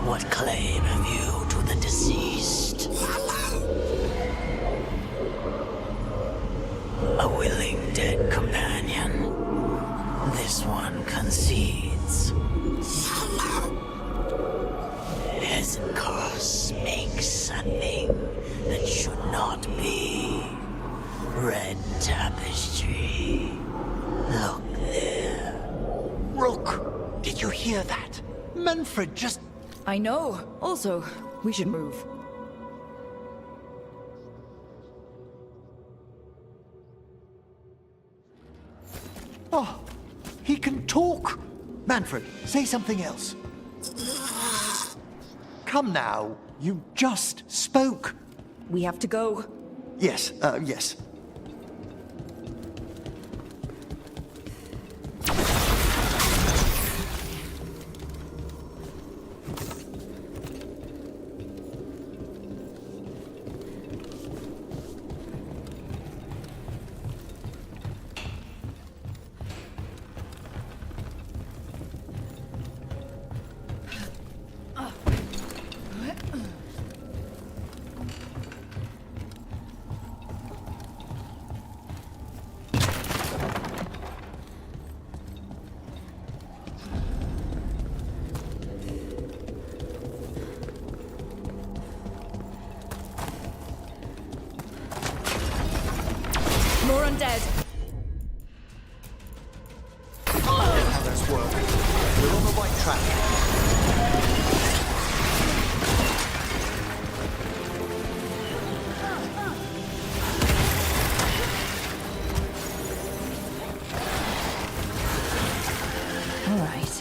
What claim have you to the deceased? A willing dead companion. This one concedes. Hezenkos makes a thing that should not be. Red tapestry. Look there. hear that? Manfred just... I know. Also, we should move. Oh, he can talk! Manfred, say something else. Come now, you just spoke. We have to go. Yes, yes. More undead. How that's work. We're on the right track. All right.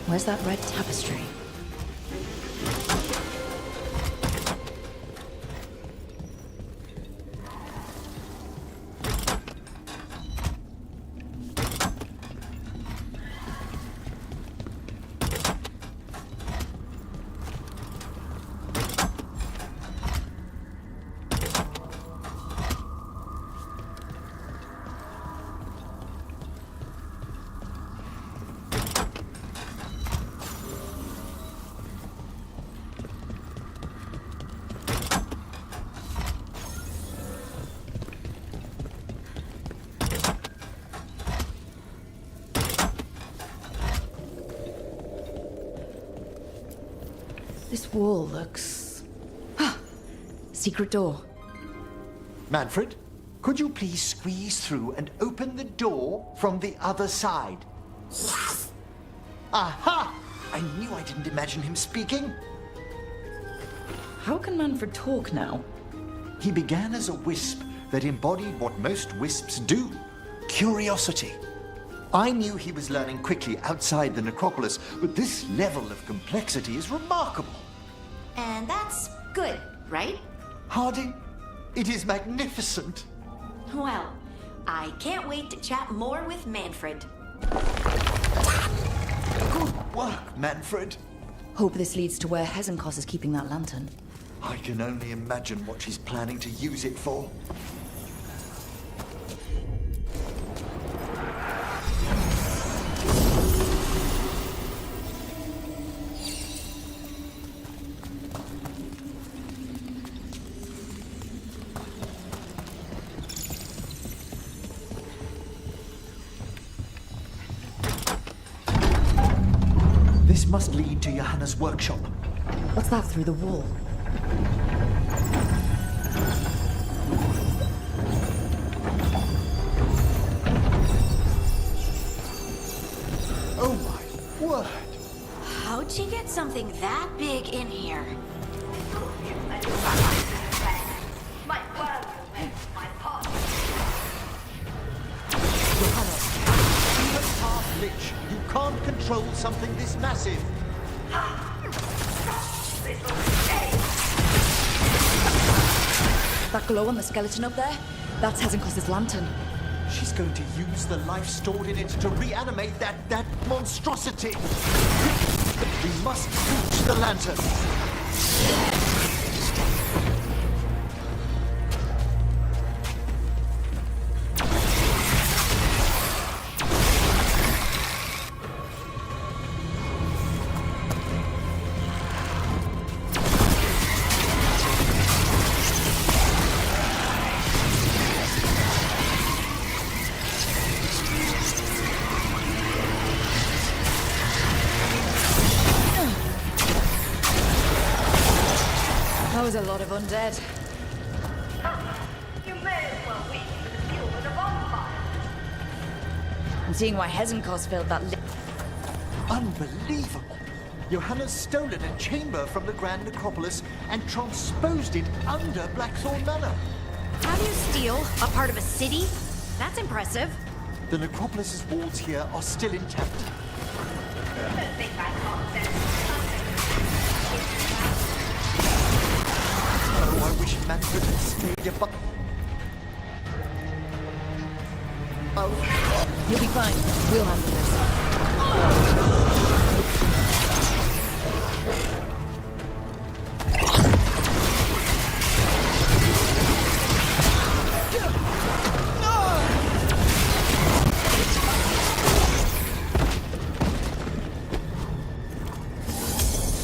Where's that red tapestry? This wall looks... Secret door. Manfred, could you please squeeze through and open the door from the other side? Yes. Aha! I knew I didn't imagine him speaking. How can Manfred talk now? He began as a wisp that embodied what most wisps do, curiosity. I knew he was learning quickly outside the necropolis, but this level of complexity is remarkable. And that's good, right? Harding, it is magnificent. Well, I can't wait to chat more with Manfred. Good work, Manfred. Hope this leads to where Hezenkos is keeping that lantern. I can only imagine what she's planning to use it for. This must lead to Johanna's workshop. What's that through the wall? Oh my word! How'd she get something that big in here? Johanna, even half-lich, you can't control something this massive. That glow on the skeleton up there? That's Hezenkos' lantern. She's going to use the life stored in it to reanimate that monstrosity. We must reach the lantern. That was a lot of undead. You may as well wait for the fuel of the bonfire. I'm seeing why Hezenkos filled that Unbelievable! Johanna's stolen a chamber from the Grand Necropolis and transposed it under Blackthorn Manor. How do you steal a part of a city? That's impressive. The Necropolis's walls here are still intact. Oh, I wish Manfred had stayed a Oh, you'll be fine. We'll handle this.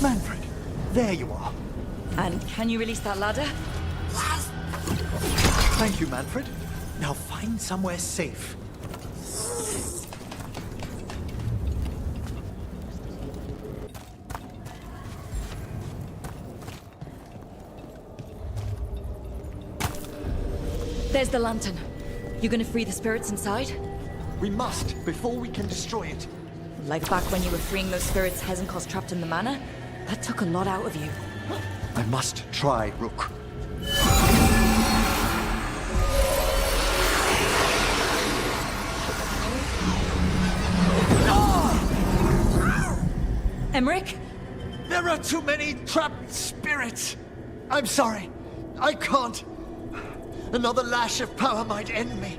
Manfred, there you are. And can you release that ladder? Thank you, Manfred. Now find somewhere safe. There's the lantern. You gonna free the spirits inside? We must, before we can destroy it. Like back when you were freeing those spirits Hezekiah's trapped in the manor? That took a lot out of you. I must try, Rook. Emmerich? There are too many trapped spirits. I'm sorry. I can't. Another lash of power might end me.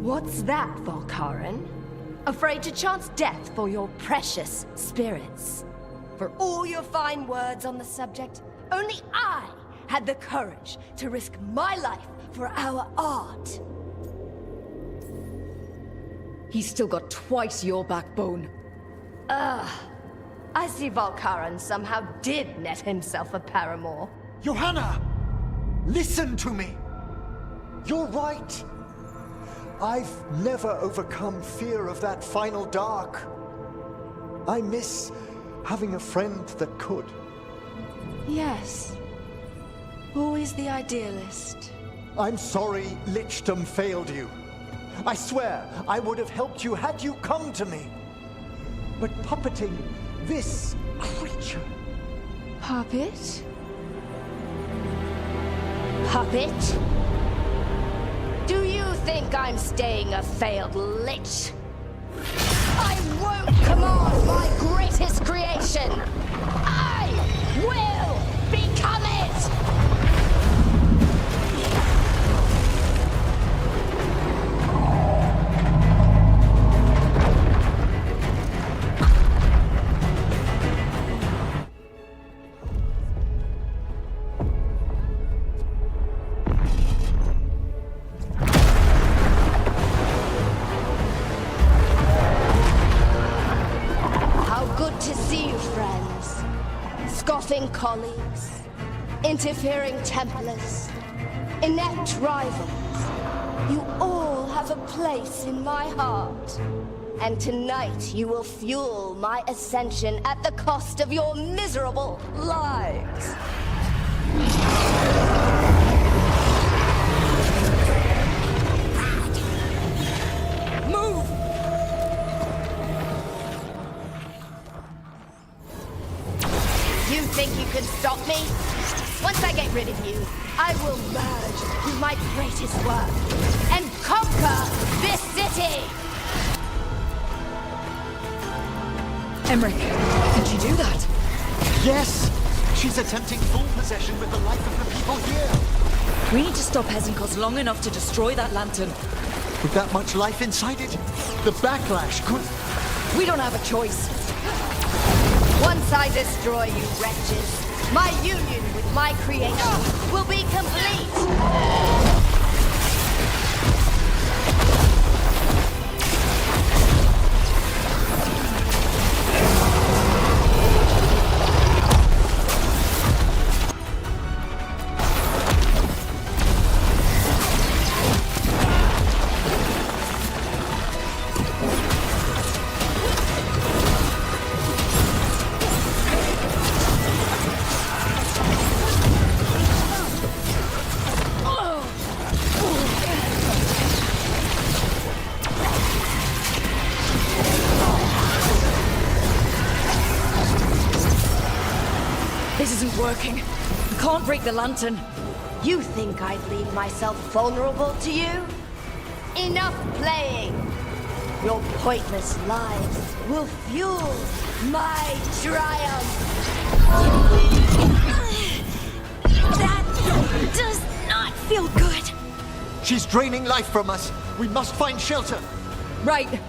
What's that, Volkaren? Afraid to chance death for your precious spirits? For all your fine words on the subject, only I had the courage to risk my life for our art. He's still got twice your backbone. I see Volkaren somehow did net himself a paramour. Johanna! Listen to me! You're right! I've never overcome fear of that final dark. I miss having a friend that could. Yes. Always the idealist. I'm sorry Lichdom failed you. I swear I would have helped you had you come to me. But puppeting this creature... Puppet? Puppet? Do you think I'm staying a failed lich? I won't command my greatest creation! I will become it! Colleagues, interfering Templars, inept rivals, you all have a place in my heart. And tonight you will fuel my ascension at the cost of your miserable lives. Think you can stop me? Once I get rid of you, I will merge with my greatest work and conquer this city! Emmerich, did she do that? Yes! She's attempting full possession with the life of the people here. We need to stop Hezekiah long enough to destroy that lantern. With that much life inside it, the backlash could... We don't have a choice. Once I destroy you wretches, my union with my creation will be complete! working. I can't break the lantern. You think I'd leave myself vulnerable to you? Enough playing! Your pointless lives will fuel my triumph! That does not feel good. She's draining life from us. We must find shelter. Right. You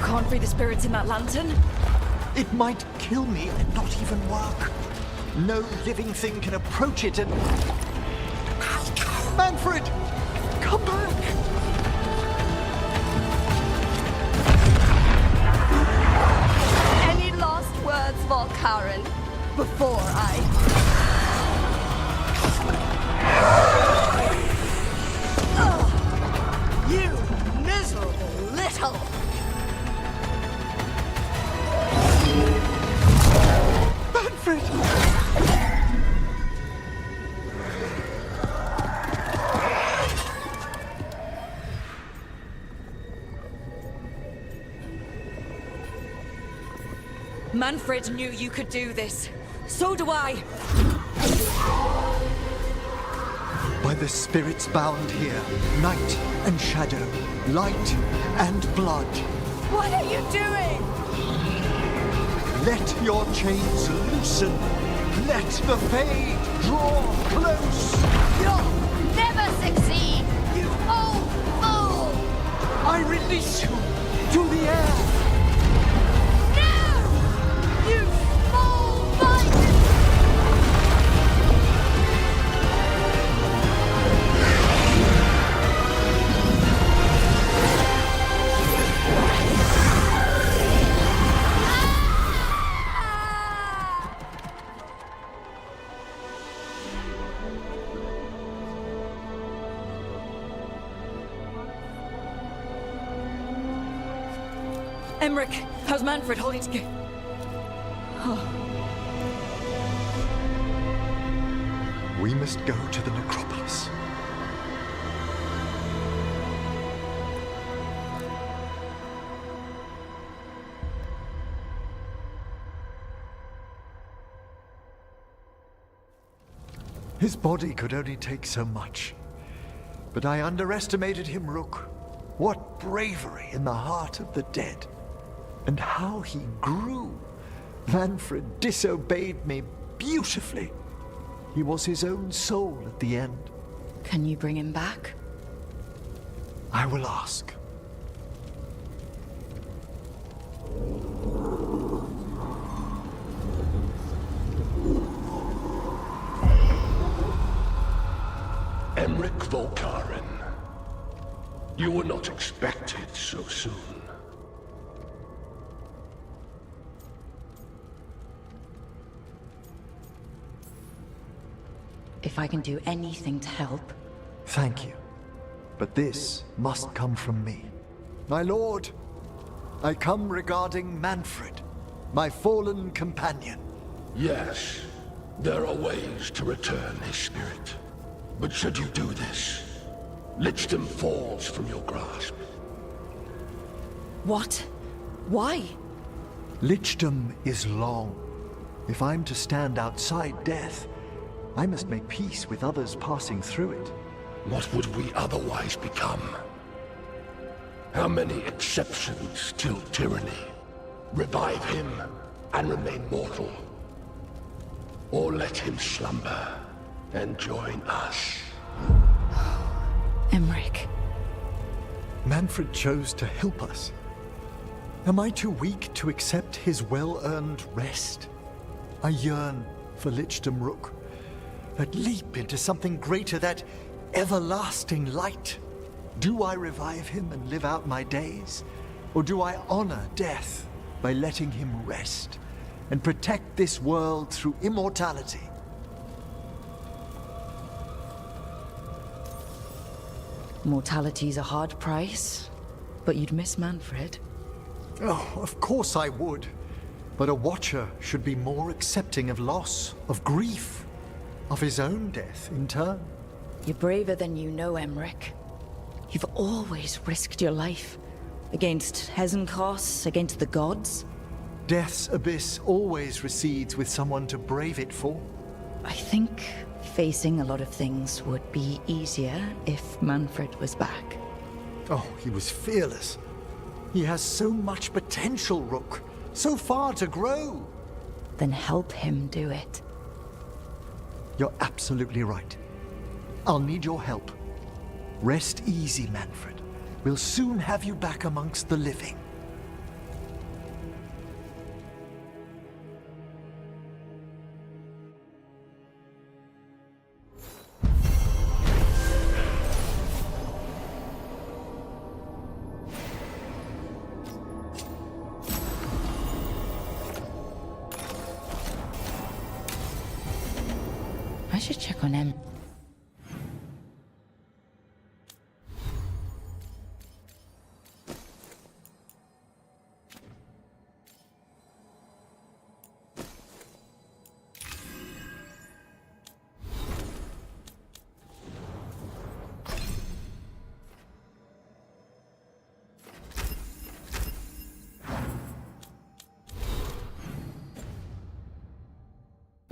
can't free the spirits in that lantern? It might kill me and not even work. No living thing can approach it and... Manfred! Come back! Any last words, Volkaren, before I... Ugh, you miserable little... Manfred! Manfred knew you could do this. So do I. By the spirits bound here, night and shadow, light and blood. What are you doing? Let your chains loosen. Let the fade draw close. You'll never succeed, you old fool! I release you to the air. You small bite! Emmerich, how's Manfred holding together? We must go to the necropolis. His body could only take so much. But I underestimated him, Rook. What bravery in the heart of the dead. And how he grew. Manfred disobeyed me beautifully. He was his own soul at the end. Can you bring him back? I will ask. Emmerich Volkaren. You were not expected so soon. If I can do anything to help. Thank you. But this must come from me. My lord, I come regarding Manfred, my fallen companion. Yes, there are ways to return his spirit. But should you do this, Lichdom falls from your grasp. What? Why? Lichdom is long. If I'm to stand outside death, I must make peace with others passing through it. What would we otherwise become? How many exceptions till tyranny? Revive him and remain mortal. Or let him slumber and join us. Emmerich. Manfred chose to help us. Am I too weak to accept his well-earned rest? I yearn for Lichdom Rook. That leap into something greater, that everlasting light. Do I revive him and live out my days? Or do I honor death by letting him rest and protect this world through immortality? Mortality's a hard price, but you'd miss Manfred. Oh, of course I would. But a Watcher should be more accepting of loss, of grief, of his own death in turn. You're braver than you know, Emmerich. You've always risked your life. Against Hesenkos, against the gods. Death's abyss always recedes with someone to brave it for. I think facing a lot of things would be easier if Manfred was back. Oh, he was fearless. He has so much potential, Rook. So far to grow. Then help him do it. You're absolutely right. I'll need your help. Rest easy, Manfred. We'll soon have you back amongst the living. I should check on him.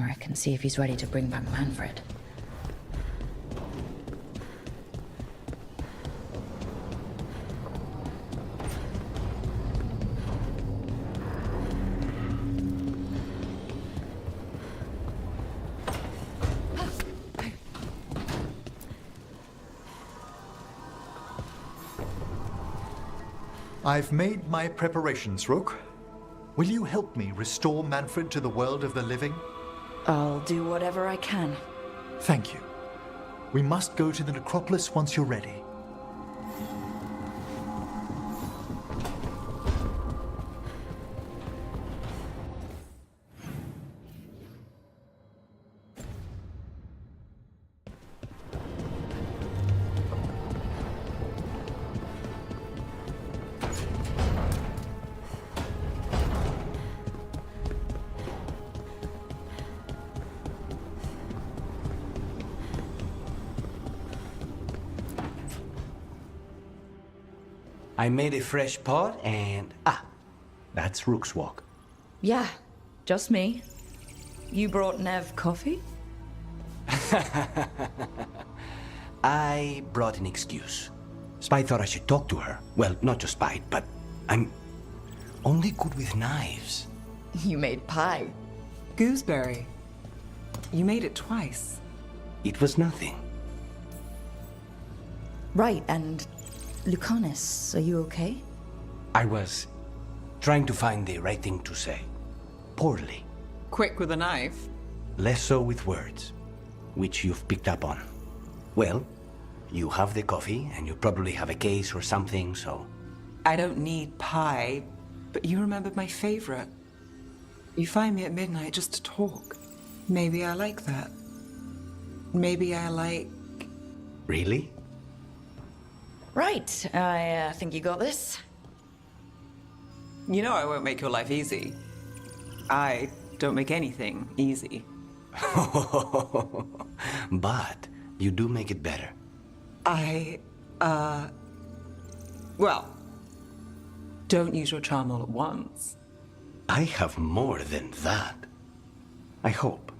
I can see if he's ready to bring back Manfred. I've made my preparations, Rook. Will you help me restore Manfred to the world of the living? I'll do whatever I can. Thank you. We must go to the necropolis once you're ready. I made a fresh pot and... that's Rook's walk. Yeah, just me. You brought Nev coffee? I brought an excuse. Spite thought I should talk to her. Well, not just Spite, but I'm only good with knives. You made pie. Gooseberry. You made it twice. It was nothing. Right, and Lucanus, are you okay? I was trying to find the right thing to say. Poorly. Quick with a knife. Less so with words, which you've picked up on. Well, you have the coffee, and you probably have a case or something, so... I don't need pie, but you remembered my favorite. You find me at midnight just to talk. Maybe I like that. Maybe I like... Really? Right, I think you got this. You know I won't make your life easy. I don't make anything easy. But you do make it better. Well, don't use your charm all at once. I have more than that. I hope.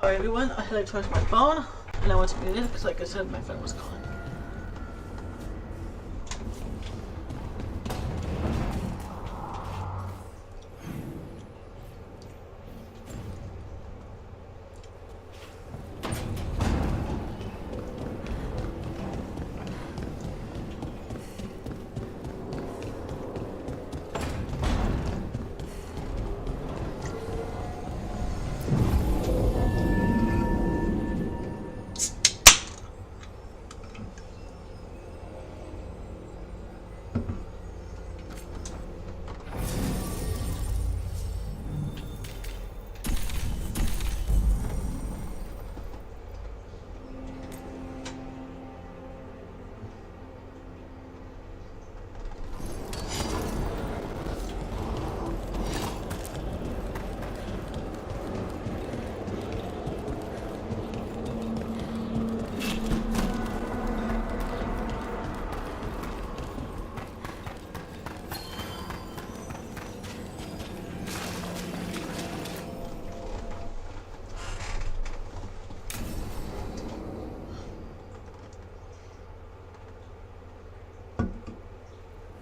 Sorry everyone, I had to charge my phone and I went to mute it because like I said, my friend was calling.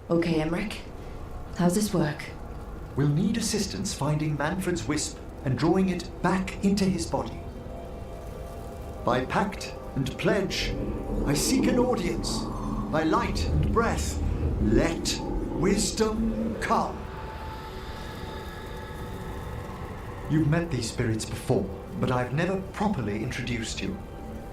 Okay, Emmerich. How's this work? We'll need assistance finding Manfred's wisp and drawing it back into his body. By pact and pledge, I seek an audience. By light and breath, let wisdom come. You've met these spirits before, but I've never properly introduced you.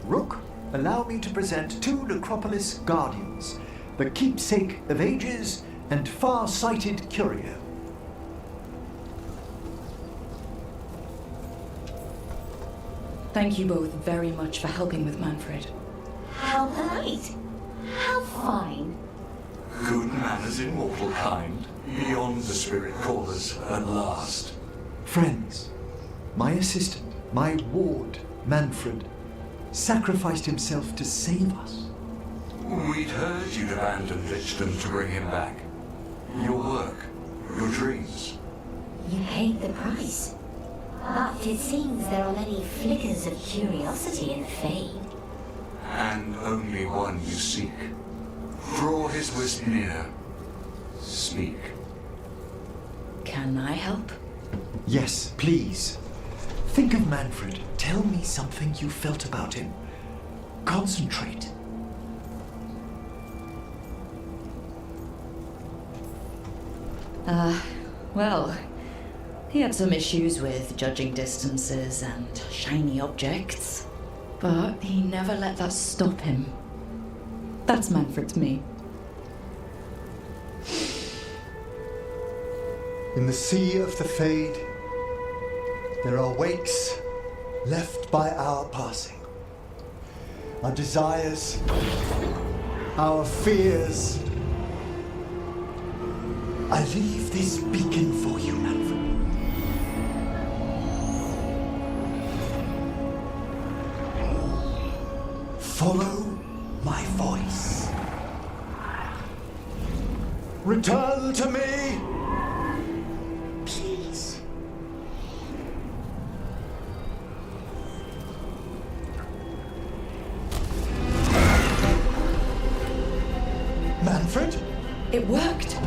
Rook, allow me to present two Necropolis guardians, the keepsake of ages and far-sighted curio. Thank you both very much for helping with Manfred. How polite. How fine. Good manners in mortal kind, beyond the spirit callers at last. Friends, my assistant, my ward, Manfred, sacrificed himself to save us. We'd heard you'd abandoned Lichdom to bring him back. Your work, your dreams. You paid the price. But it seems there are many flickers of curiosity in the Fade. And only one you seek. Draw his wisp near. Speak. Can I help? Yes, please. Think of Manfred. Tell me something you felt about him. Concentrate. Well, he had some issues with judging distances and shiny objects, but he never let that stop him. That's Manfred to me. In the sea of the Fade, there are wakes left by our passing. Our desires, our fears. I leave this beacon for you, Manfred. Follow my voice. Return to me, please. Manfred? It worked.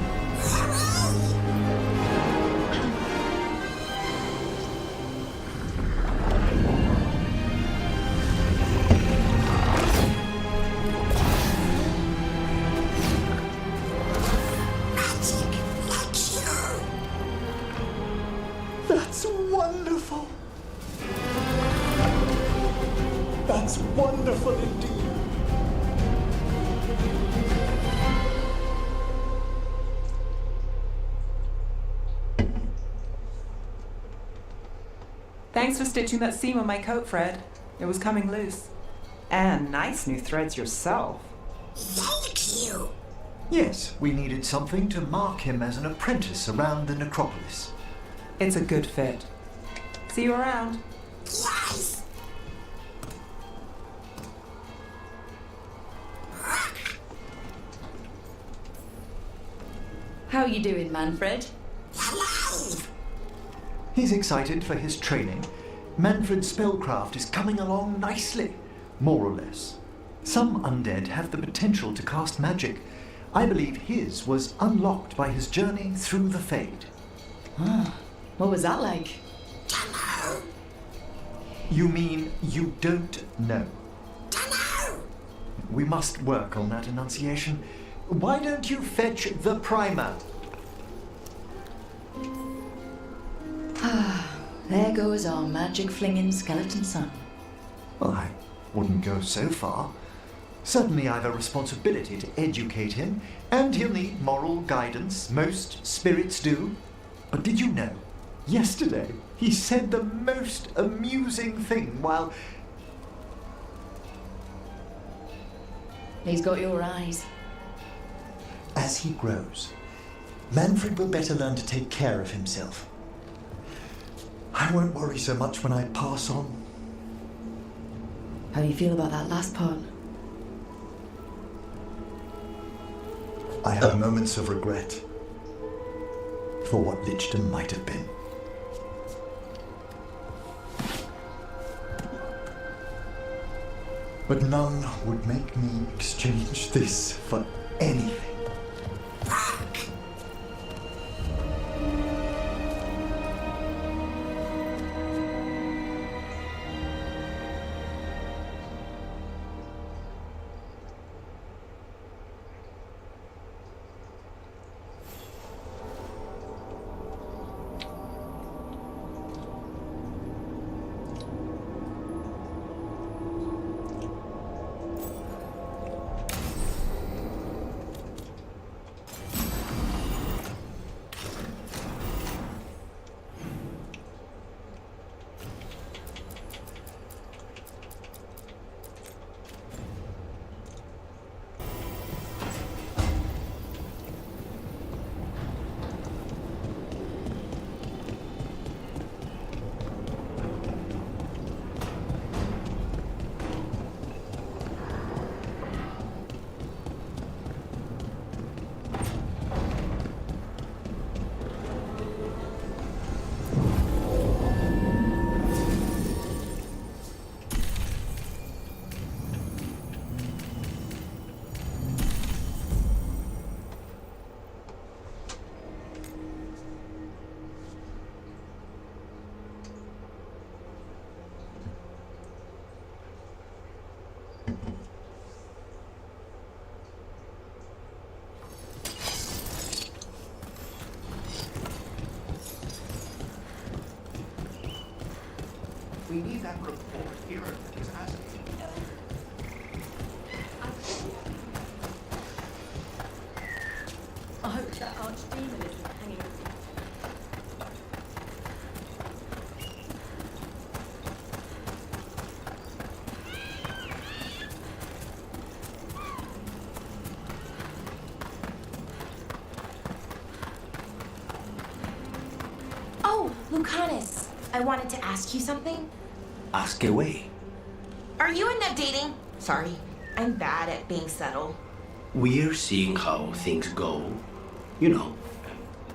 That's wonderful. That's wonderful indeed. Thanks for stitching that seam on my coat, Fred. It was coming loose. And nice new threads yourself. Thank you. Yes, we needed something to mark him as an apprentice around the necropolis. It's a good fit. See you around. Yes. How you doing, Manfred? He's excited for his training. Manfred's spellcraft is coming along nicely, more or less. Some undead have the potential to cast magic. I believe his was unlocked by his journey through the Fade. Ah, what was that like? You mean you don't know? We must work on that enunciation. Why don't you fetch the primer? Ah, there goes our magic-flinging skeleton son. Well, I wouldn't go so far. Certainly I've a responsibility to educate him, and he'll need moral guidance. Most spirits do. But did you know, yesterday he said the most amusing thing while... He's got your eyes. As he grows, Manfred will better learn to take care of himself. I won't worry so much when I pass on. How do you feel about that last part? I have moments of regret for what Lichdom might have been. But none would make me exchange this for anything. We need that report here that is asking. I hope that archdemon isn't hanging with you. Oh, Lucanus, I wanted to ask you something. Ask away. Are you and Neb dating? Sorry, I'm bad at being subtle. We're seeing how things go. You know,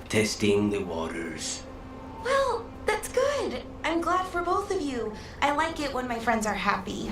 testing the waters. Well, that's good. I'm glad for both of you. I like it when my friends are happy.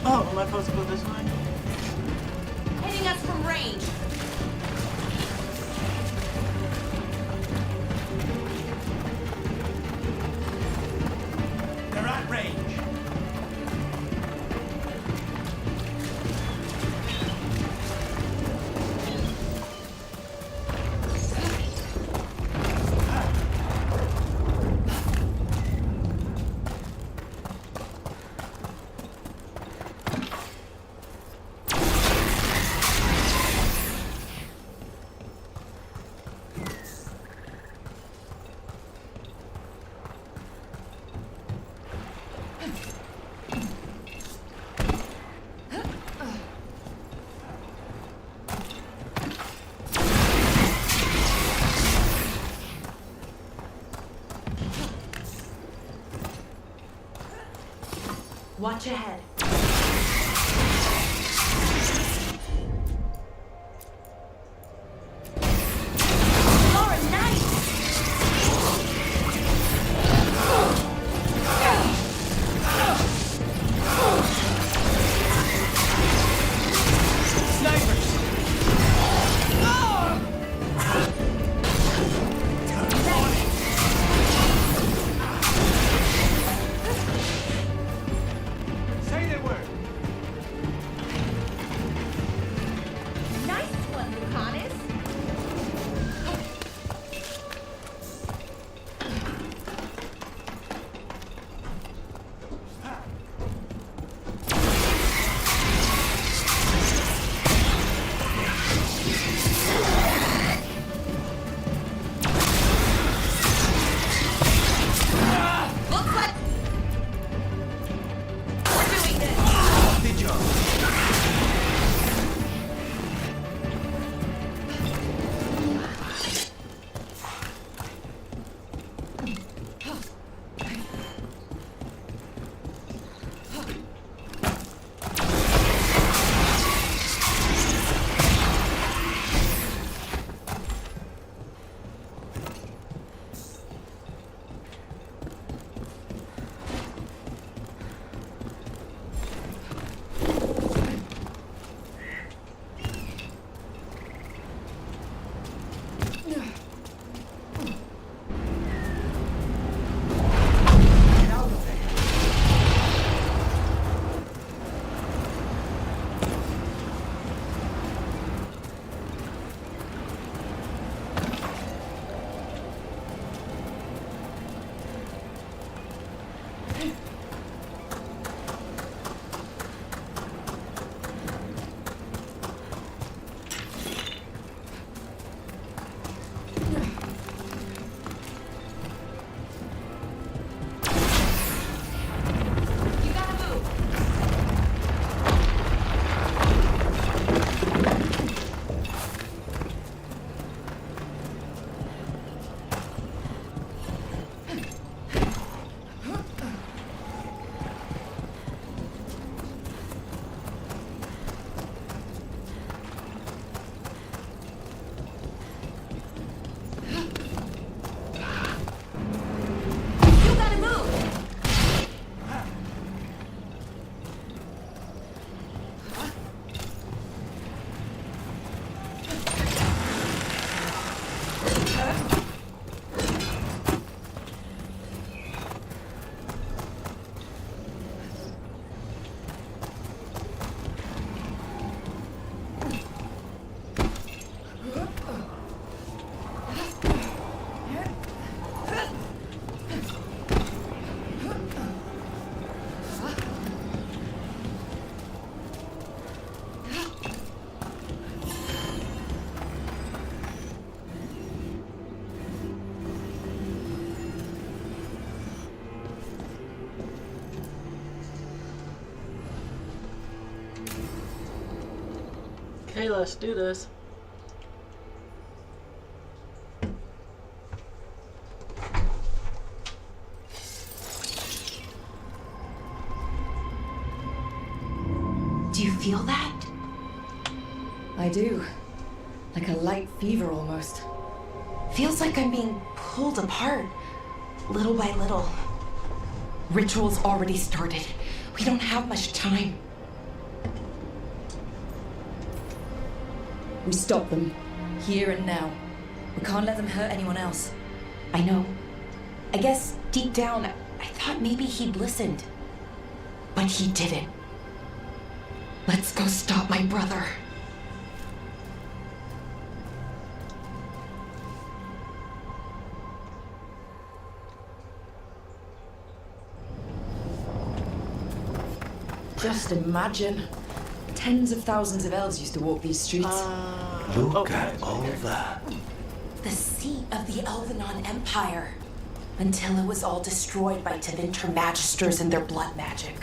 Oh, am I supposed to go this way? Hitting us from range. They're at range. Watch ahead. Okay, let's do this. Do you feel that? I do. Like a light fever almost. Feels like I'm being pulled apart, little by little. Ritual's already started. We don't have much time. We stop them, here and now. We can't let them hurt anyone else. I know. I guess deep down, I thought maybe he'd listened. But he didn't. Let's go stop my brother. Just imagine. Tens of thousands of elves used to walk these streets. Look at all that. The seat of the Elvenon Empire. Until it was all destroyed by Tevinter Magisters and their blood magic.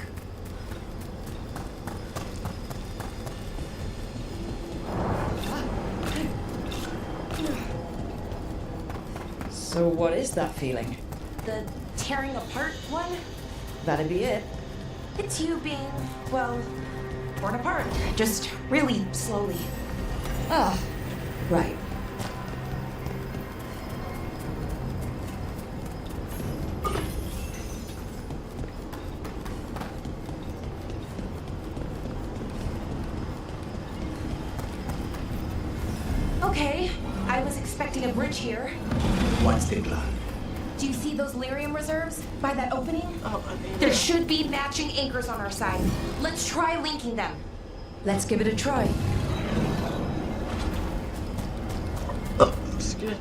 So what is that feeling? The tearing apart one? That'd be it. It's you being, well, torn apart. Just really slowly. Ah, right. Okay, I was expecting a bridge here. What's the plan? Do you see those lyrium reserves by that opening? There should be matching anchors on our side. Let's try linking them. Let's give it a try. Excuse me.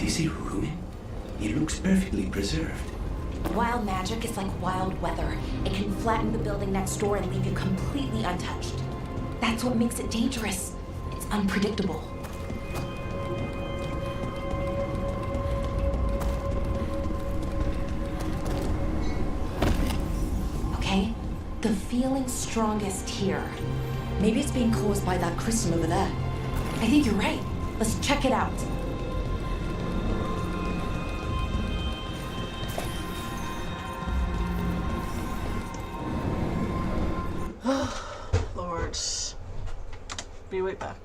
Is he ruined? He looks perfectly preserved. Wild magic is like wild weather. It can flatten the building next door and leave you completely untouched. That's what makes it dangerous. It's unpredictable. Okay, the feeling's strongest here. Maybe it's being caused by that crystal over there. I think you're right. Let's check it out. Lord. Be right back.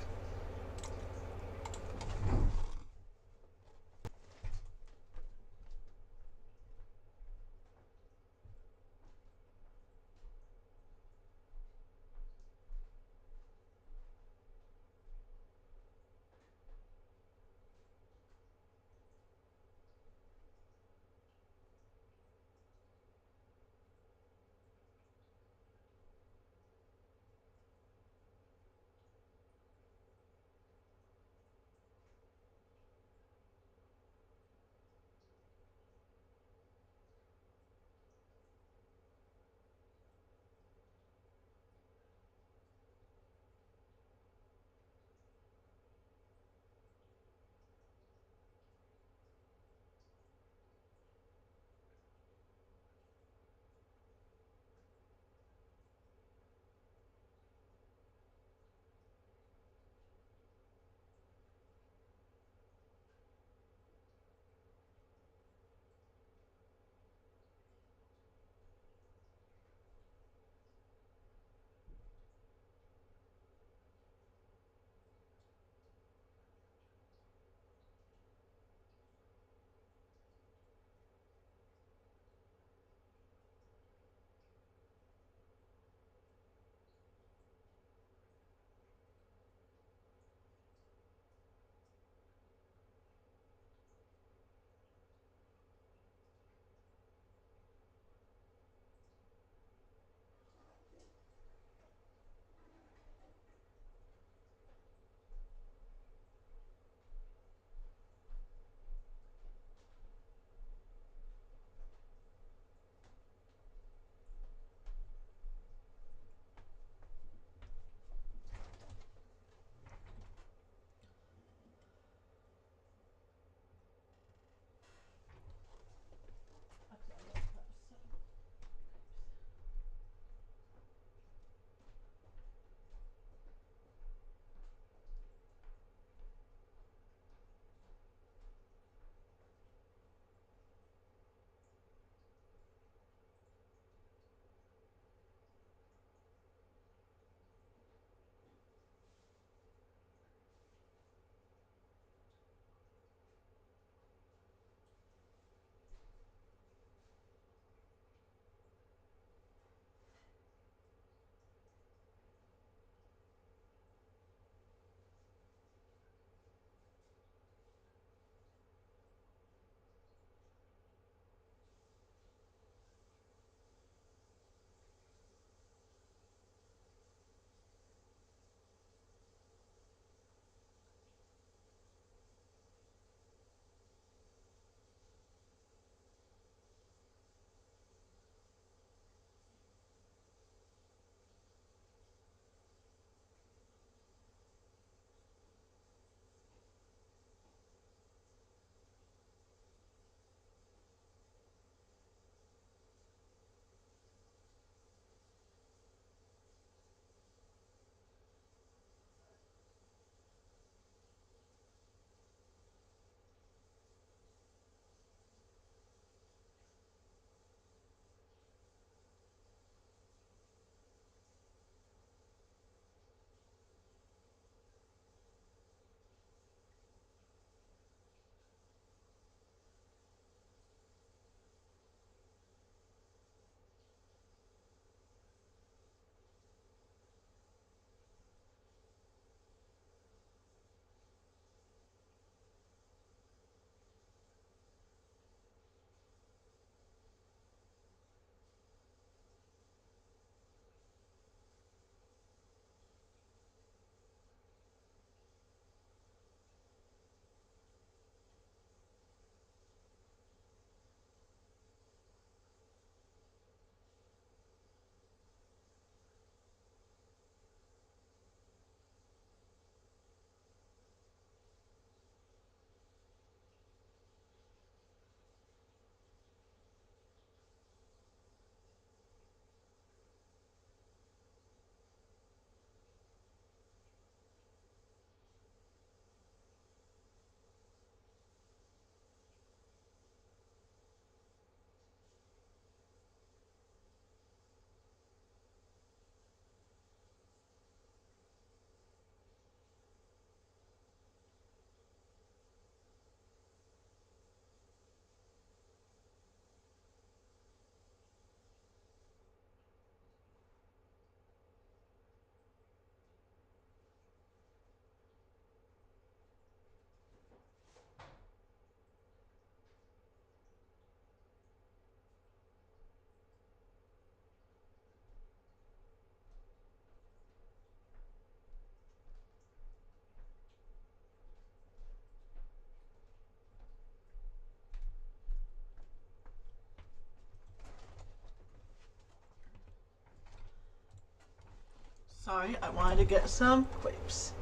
sorry, I wanted to get some grapes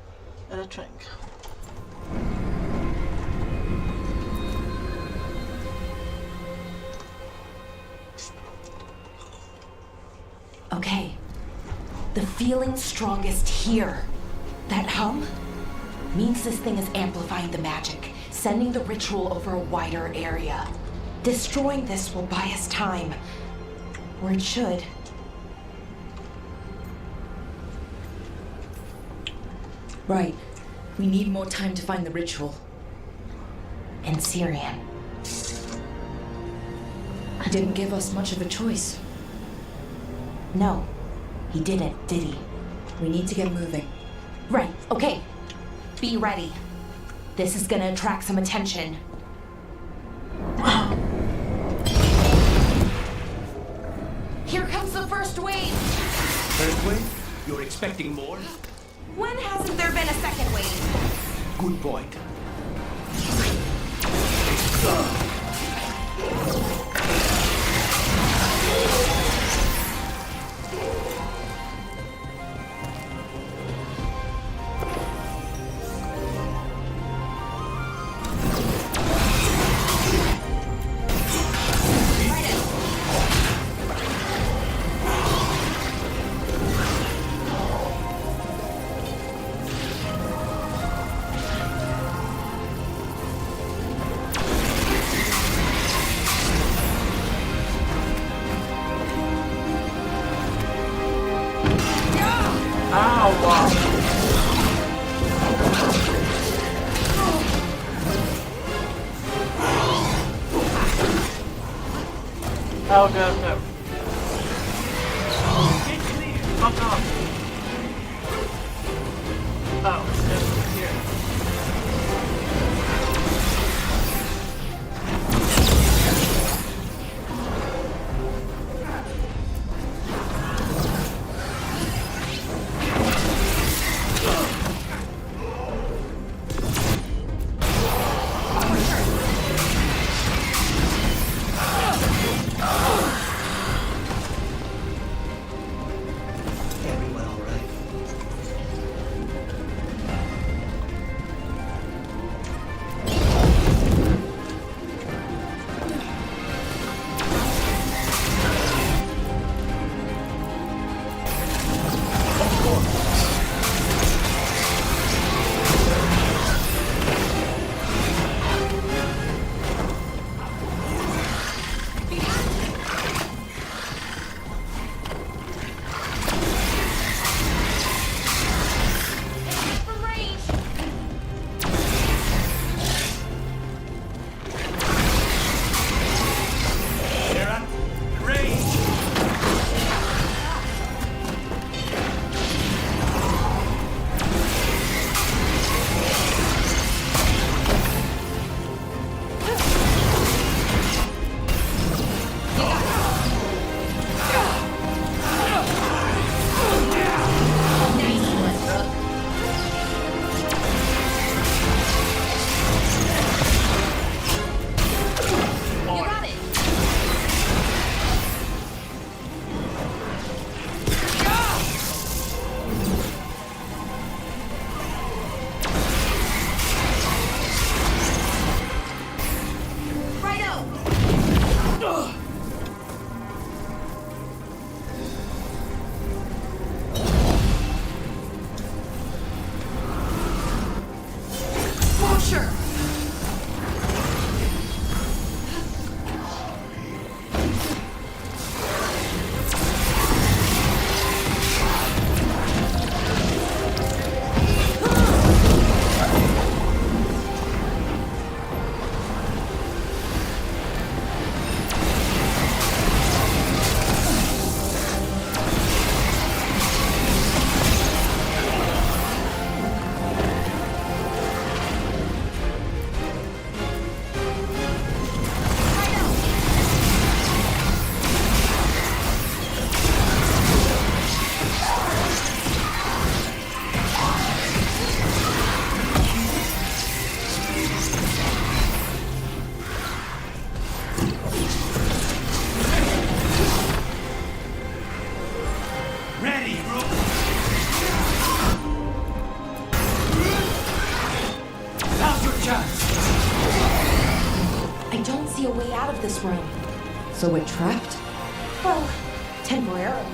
and a drink. Okay. The feeling's strongest here. That hum means this thing is amplifying the magic, sending the ritual over a wider area. Destroying this will buy us time. Or it should. Right. We need more time to find the ritual. And Syrian. He didn't give us much of a choice. No, he didn't, did he? We need to get moving. Right, okay. Be ready. This is gonna attract some attention. Here comes the first wave! First wave? You're expecting more? When hasn't there been a second wave? Good point. Oh, God, no. Get clear. Fuck off. Oh, it's definitely here. Everyone all right? out of this room. So we're trapped? Well, temporarily.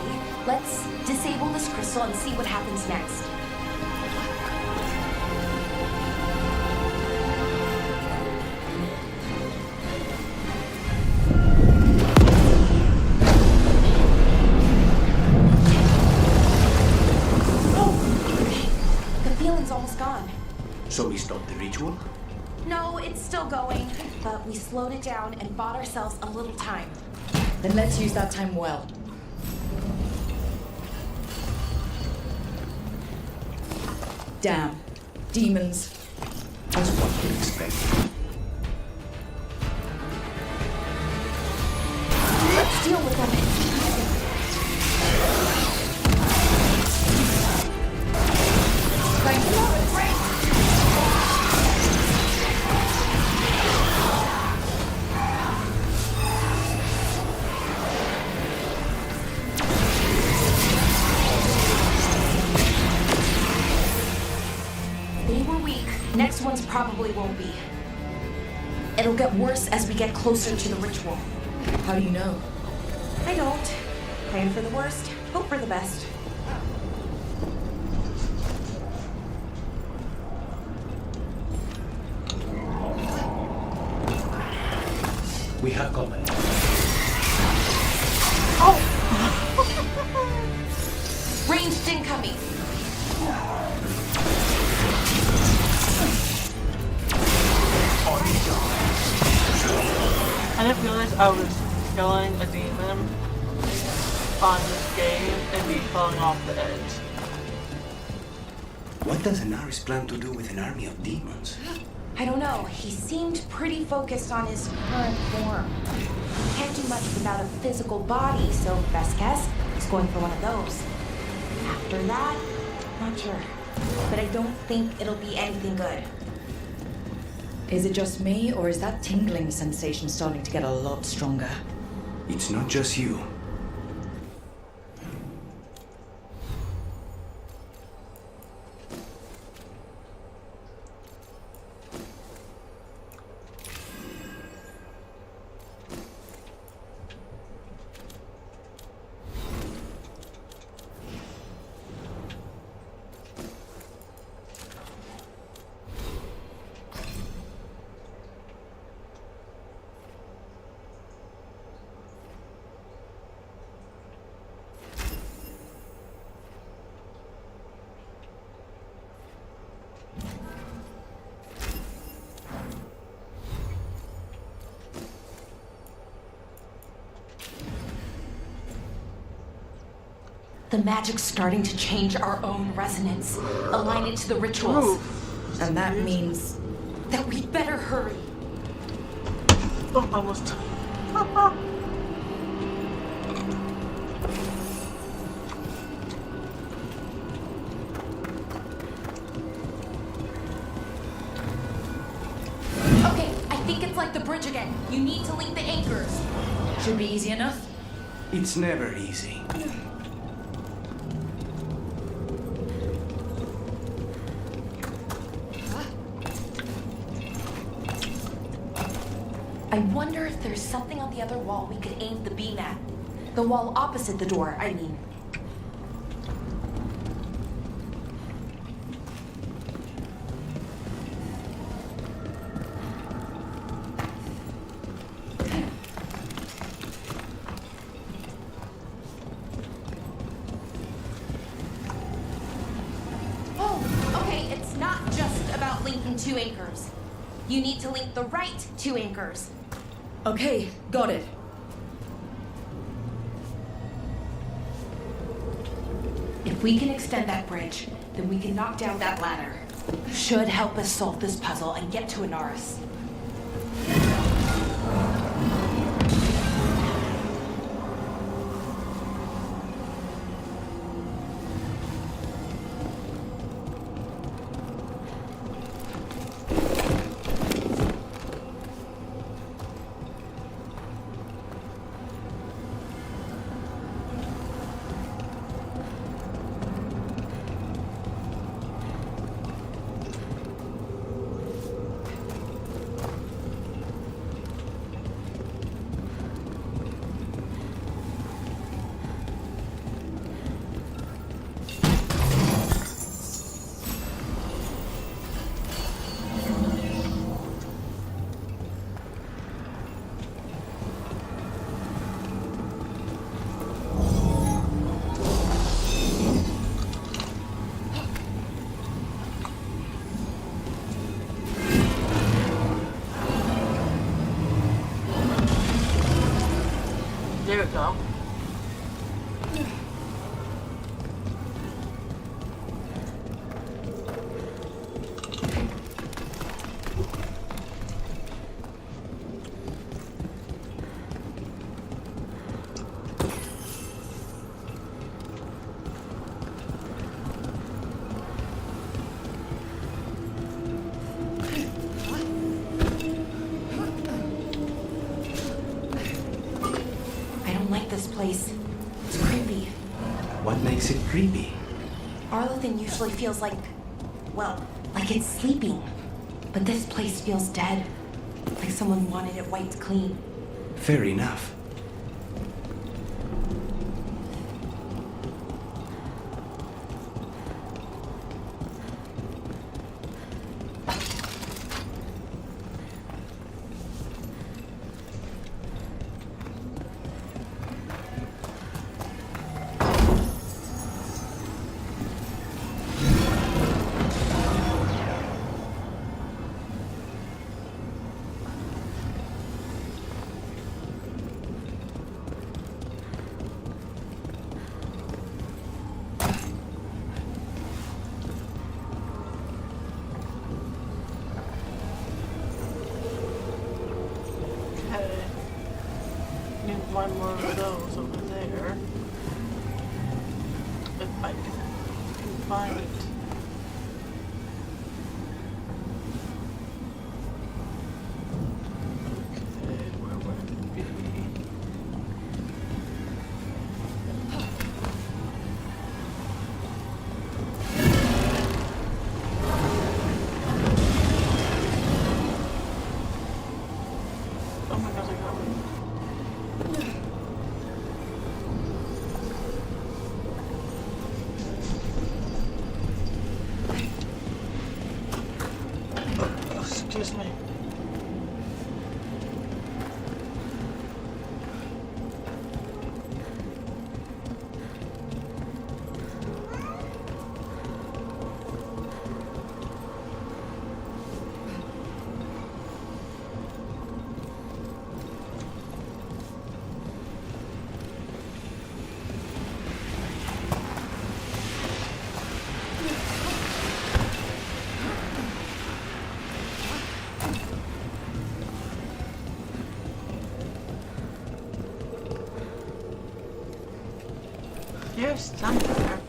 Let's disable this crystal and see what happens next. The feeling's almost gone. So we stopped the ritual? No, it's still going, but we slowed it down and bought ourselves a little time. Then let's use that time well. Damn. Demons. That's what we expect. Let's deal with them. They were weak. Next ones probably won't be. It'll get worse as we get closer to the ritual. How do you know? I don't. Plan for the worst, hope for the best. We have company. Oh! Ranged incoming. I didn't realize I was killing a demon on this game and be falling off the edge. What does Anaris plan to do with an army of demons? I don't know. He seemed pretty focused on his current form. He can't do much without a physical body, so best guess, he's going for one of those. After that, not sure. But I don't think it'll be anything good. Is it just me, or is that tingling sensation starting to get a lot stronger? It's not just you. The magic's starting to change our own resonance, align it to the rituals. And that means that we'd better hurry. Oh, almost. Okay, I think it's like the bridge again. You need to link the anchors. Should be easy enough. It's never easy. I wonder if there's something on the other wall we could aim the beam at. The wall opposite the door, I mean. Oh, okay, it's not just about linking two anchors. You need to link the right two anchors. Okay, got it. If we can extend that bridge, then we can knock down that ladder. Should help us solve this puzzle and get to Anaris. we go. I don't like this place. It's creepy. What makes it creepy? Arlothan usually feels like, well, like it's sleeping. But this place feels dead. Like someone wanted it wiped clean. Fair enough. Okay. Need one more of those over there. If I can find it. Okay, where would it be? Oh my god, I got it. Oh, excuse me. Here's somewhere.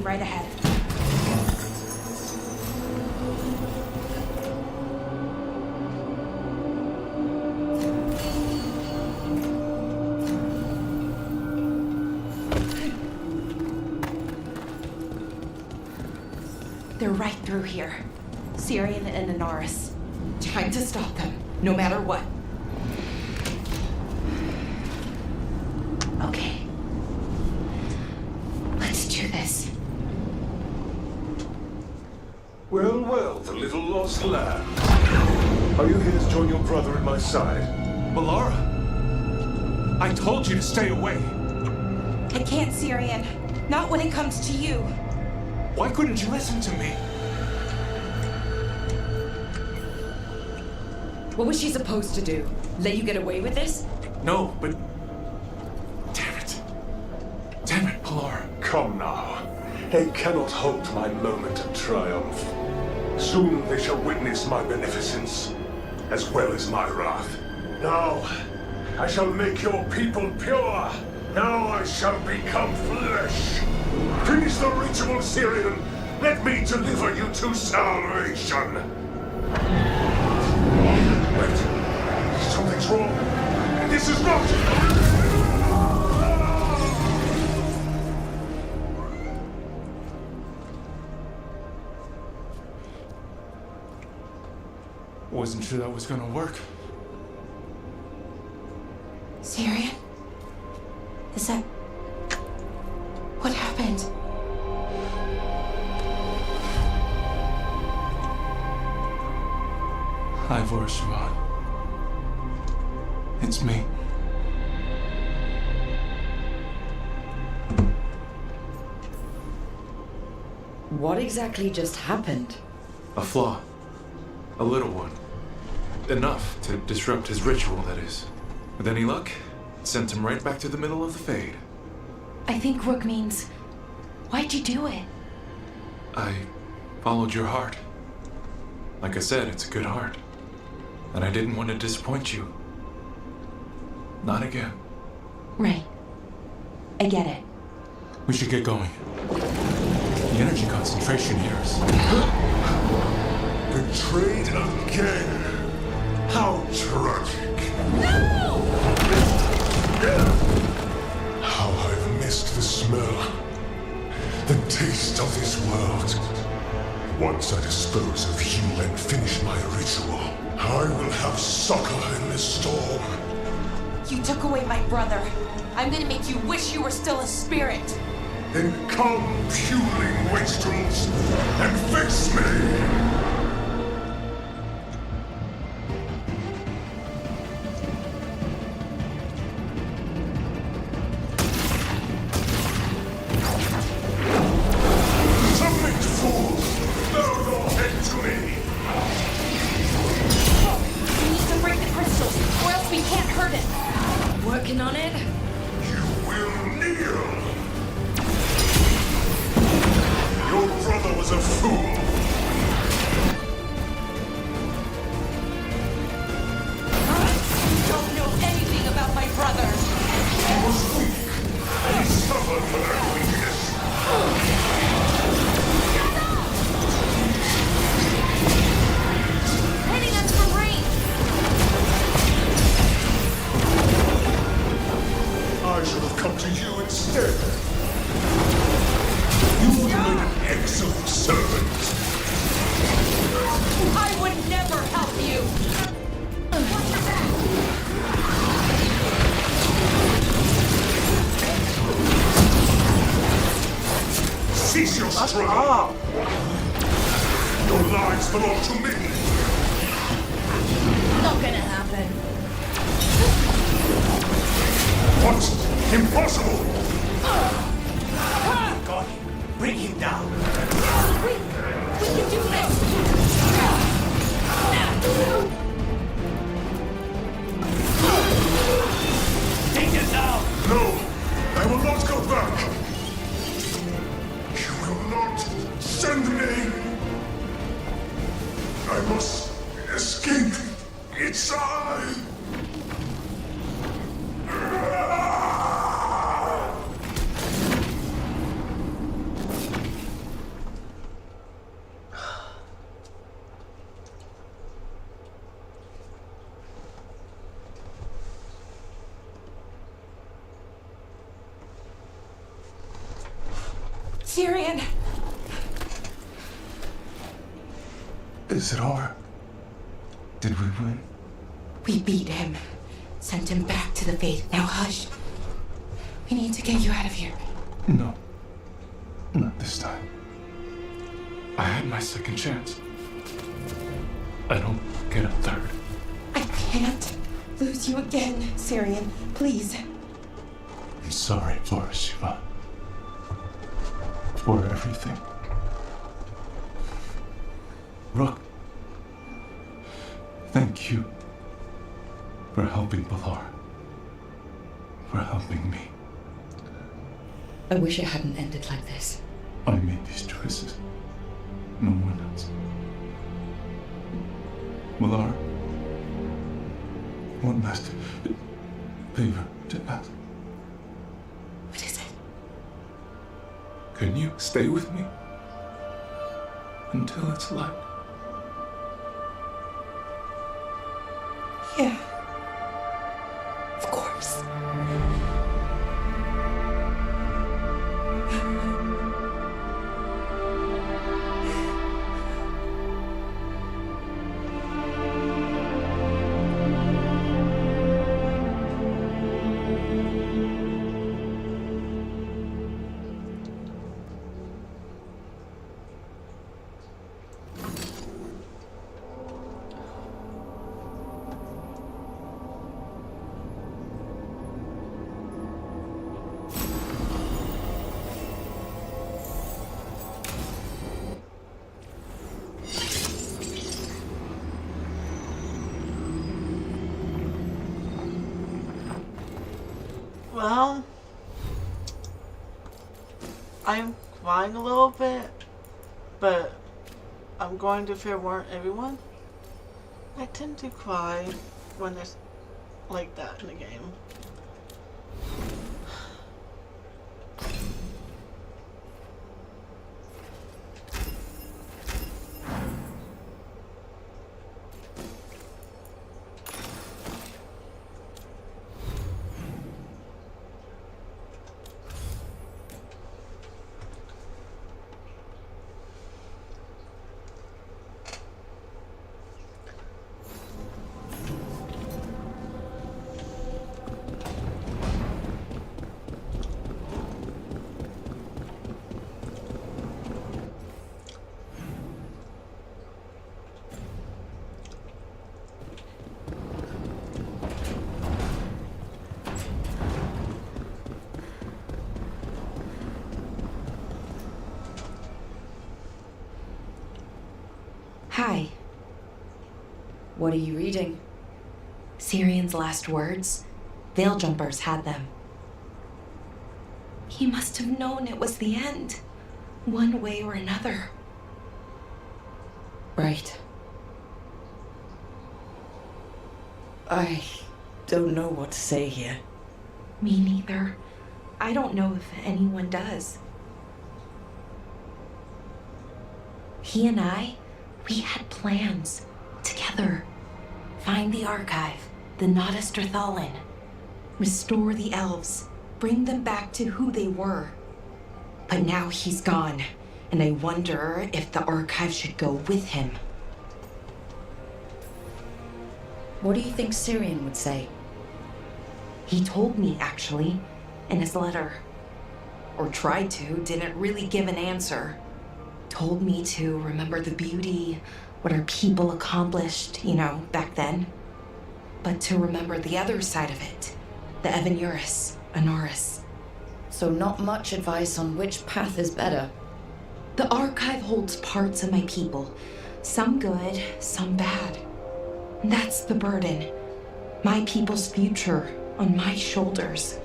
right ahead. They're right through here. Syrian and Anaris. Time to stop them, no matter what. Okay. Let's do this. Well, well, the little lost lamb. Are you here to join your brother at my side? Melara! I told you to stay away! I can't, Syrian. Not when it comes to you. Why couldn't you listen to me? What was she supposed to do? Let you get away with this? No, but... Damn it. Damn it, Pilar. Come now. They cannot halt my moment of triumph. Soon they shall witness my beneficence, as well as my wrath. Now, I shall make your people pure. Now I shall become flesh. Finish the ritual, Syrian. Let me deliver you to salvation. Wait. Something's wrong. This is not... Wasn't sure that was gonna work. Syrian? Is that... What happened? Ivor Shimon. It's me. What exactly just happened? A flaw. A little one. Enough to disrupt his ritual, that is. With any luck, it sent him right back to the middle of the Fade. I think Rook means... Why'd you do it? I followed your heart. Like I said, it's a good heart. And I didn't want to disappoint you. Not again. Right. I get it. We should get going. The energy concentration here is... Betrayed again. How tragic. No! How I've missed the smell. The taste of this world. Once I dispose of you and finish my ritual, I will have succor in this storm. You took away my brother. I'm gonna make you wish you were still a spirit. Then come, puling wastrels, and fix me! Working on it? You will kneel! Your brother was a fool! You don't know anything about my brother! He was weak, and he suffered for that weakness! Hitting us from range! I should have come to you instead. You would have made an excellent servant. I would never help you! Watch your back! Cease your struggle! Your lives belong to me! Not gonna happen. What? Impossible! Got him. Bring him down. We can do this! Take him down! No! I will not go back! You will not send me! I must escape! It's I! Syrian! Is it over? Did we win? We beat him. Sent him back to the faith. Now hush. We need to get you out of here. No. Not this time. I had my second chance. I don't get a third. I can't lose you again, Syrian. Please. I'm sorry for Shiva. For everything. Rook, thank you for helping Balar. For helping me. I wish it hadn't ended like this. I made these choices. No one else. Balar, one last favor to ask. What is it? Can you stay with me until it's light? Yeah. Of course. Well, I'm crying a little bit, but I'm going to forewarn everyone. I tend to cry when there's like that in the game. Hi. What are you reading? Syrian's last words. Veil jumpers had them. He must have known it was the end, one way or another. Right. I don't know what to say here. Me neither. I don't know if anyone does. He and I, we had plans together. Find the archive, the Nodasterthalin. Restore the elves. Bring them back to who they were. But now he's gone, and I wonder if the archive should go with him. What do you think Syrian would say? He told me, actually, in his letter. Or tried to, didn't really give an answer. Told me to remember the beauty, what our people accomplished, back then. But to remember the other side of it, the Evanuris, Anaris. So not much advice on which path is better. The archive holds parts of my people, some good, some bad. That's the burden. My people's future on my shoulders.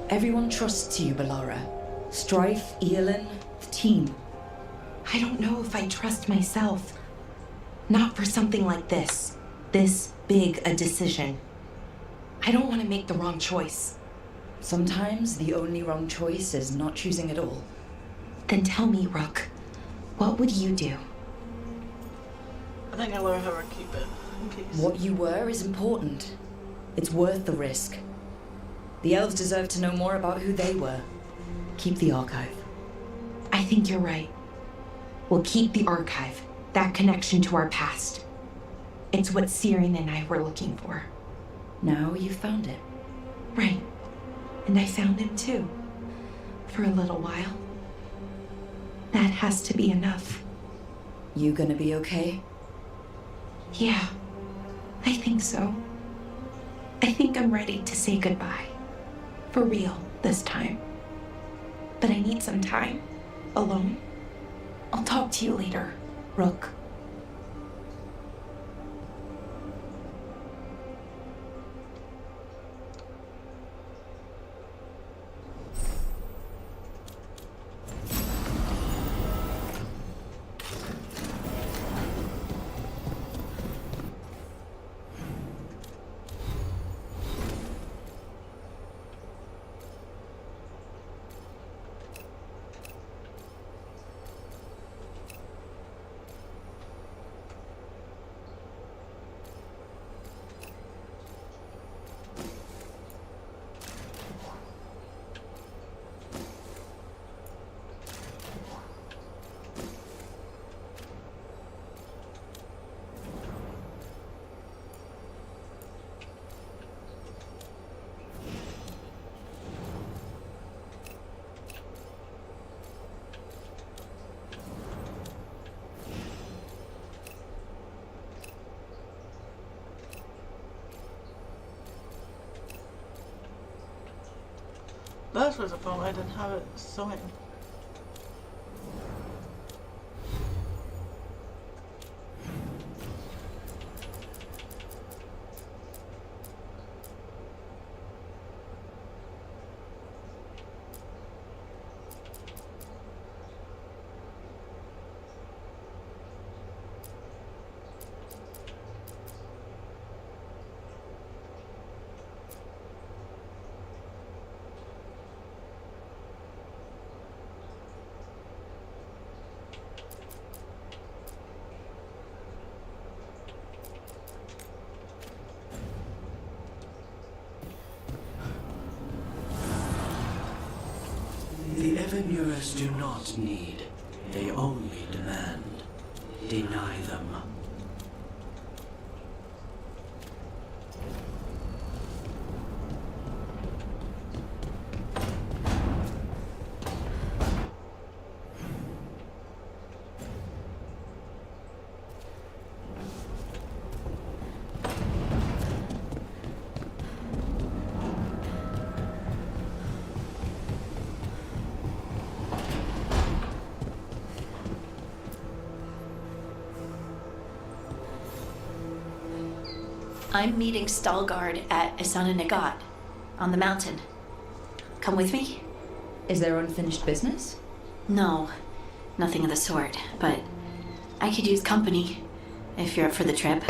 Everyone trusts you, Balara. Strife, Eolin, the team. I don't know if I trust myself. Not for something like this. This big a decision. I don't want to make the wrong choice. Sometimes the only wrong choice is not choosing at all. Then tell me, Rook, what would you do? I think I let her keep it, in case. What you were is important. It's worth the risk. The elves deserve to know more about who they were. Keep the archive. I think you're right. We'll keep the archive, that connection to our past. It's what Syrian and I were looking for. Now you've found it. Right. And I found him too. For a little while. That has to be enough. You gonna be okay? Yeah, I think so. I think I'm ready to say goodbye. For real, this time. But I need some time. Alone. I'll talk to you later, Rook. That was a problem. I didn't have it sewing. The Evanurers do not need, they only demand. Deny them. I'm meeting Stalgard at Isana Nagat, on the mountain. Come with me? Is there unfinished business? No, nothing of the sort, but I could use company, if you're up for the trip.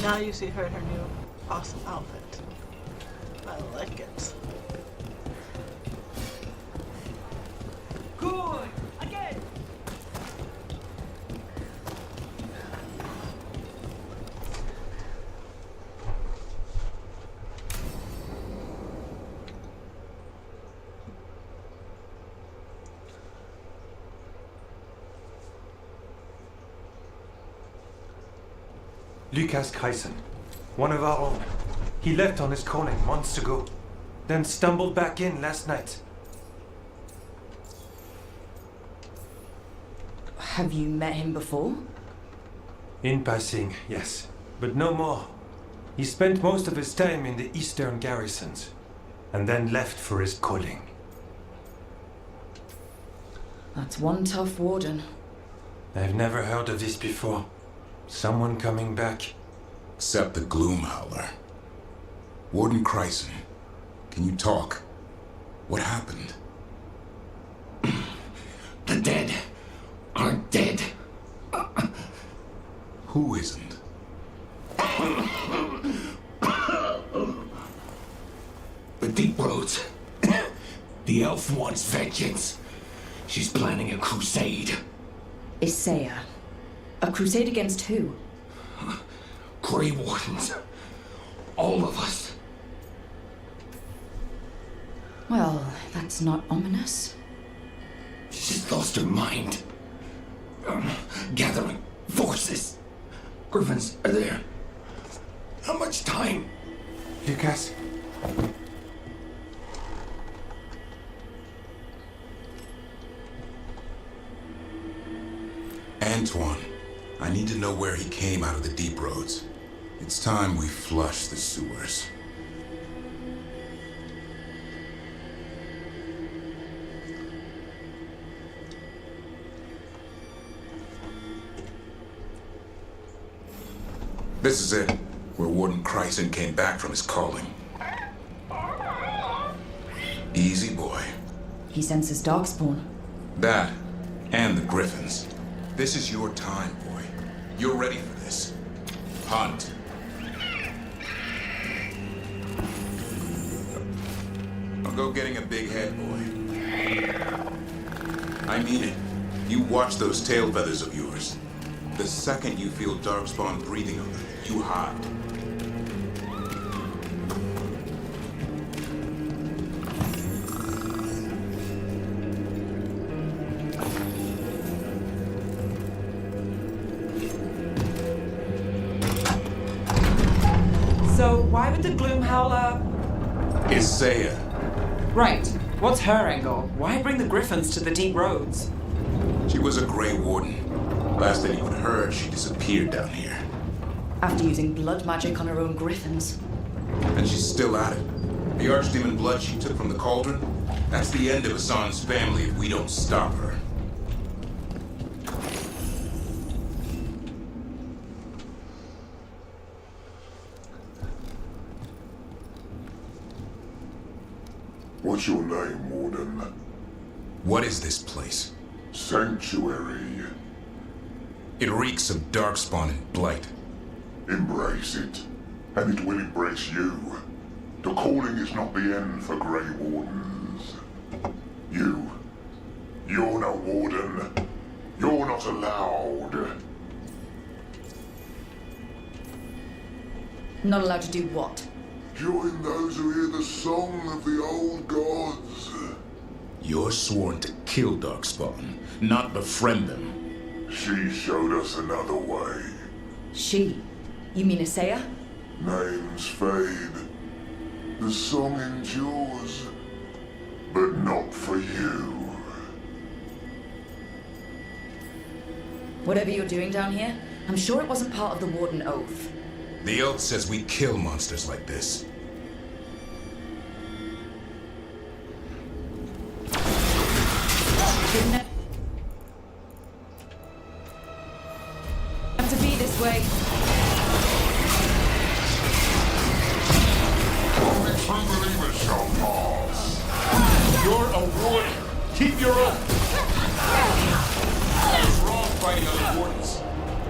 Now you see her in her new awesome outfit. I like it. Good! Again! Lucas Kreisen, one of our own. He left on his calling months ago, then stumbled back in last night. Have you met him before? In passing, yes, but no more. He spent most of his time in the eastern garrisons, and then left for his calling. That's one tough warden. I've never heard of this before. Someone coming back. Except the Gloomhowler. Warden Kreisen, can you talk? What happened? The dead aren't dead. Who isn't? The Deep Roads. The elf wants vengeance. She's planning a crusade. Isaiah. A crusade against who? Grey Wardens. All of us. Well, that's not ominous. She's lost her mind. Gathering forces. Griffins are there. How much time? Lucas? Antoine, I need to know where he came out of the Deep Roads. It's time we flush the sewers. This is it, where Warden Kreisen came back from his calling. Easy, boy. He senses Darkspawn. That, and the Griffins. This is your time, boy. You're ready for this. Hunt. I'll go getting a big head, boy. I mean it. You watch those tail feathers of yours. The second you feel Darkspawn breathing on them, you hide. So why would the Gloomhowler... Isaiah. Right. What's her angle? Why bring the Griffins to the Deep Roads? She was a Grey Warden. Last anyone heard, she disappeared down here. After using blood magic on her own Griffins. And she's still at it. The Archdemon blood she took from the cauldron, that's the end of Hassan's family if we don't stop her. What's your name, Warden? What is this place? Sanctuary. It reeks of Darkspawn and Blight. Embrace it, and it will embrace you. The calling is not the end for Grey Wardens. You're no Warden. You're not allowed. Not allowed to do what? Join those who hear the song of the old gods. You're sworn to kill Darkspawn, not befriend them. She showed us another way. She? You mean Isaiah? Names fade. The song endures. But not for you. Whatever you're doing down here, I'm sure it wasn't part of the Warden Oath. The oath says we kill monsters like this. Didn't it have to be this way? Only true believers shall pass. You're a warden. Keep your oath. What's wrong fighting other wardens?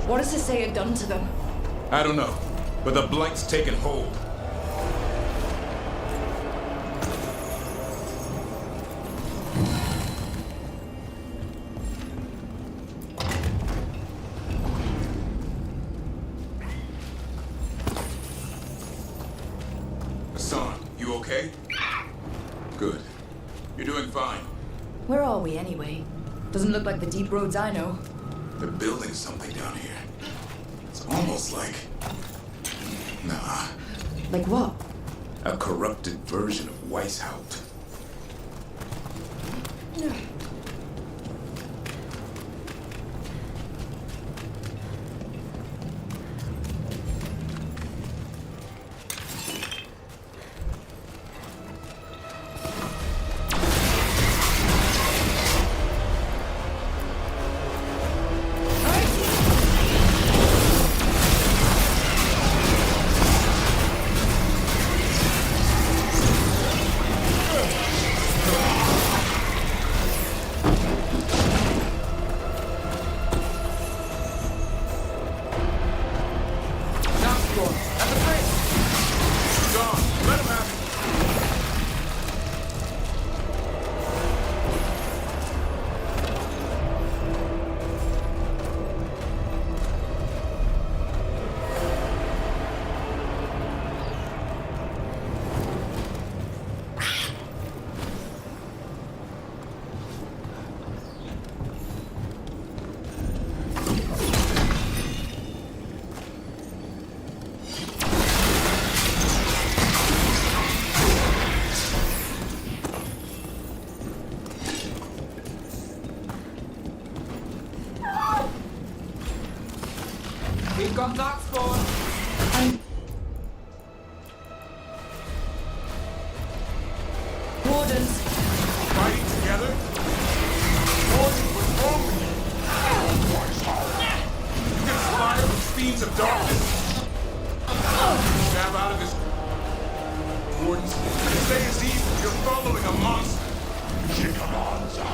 What has Isaiah done to them? I don't know, but the Blight's taken hold. Hassan, you okay? Good. You're doing fine. Where are we anyway? Doesn't look like the Deep Roads I know. They're building something down here. It's It's almost like... Nah. Like what? A corrupted version of Weishaupt. We've got Darkspawn. Wardens. Fighting together? Warden, what's wrong with you? You can inspire with fiends of darkness. Snap out of this. Wardens, say is evil. You're following a monster. She commands us.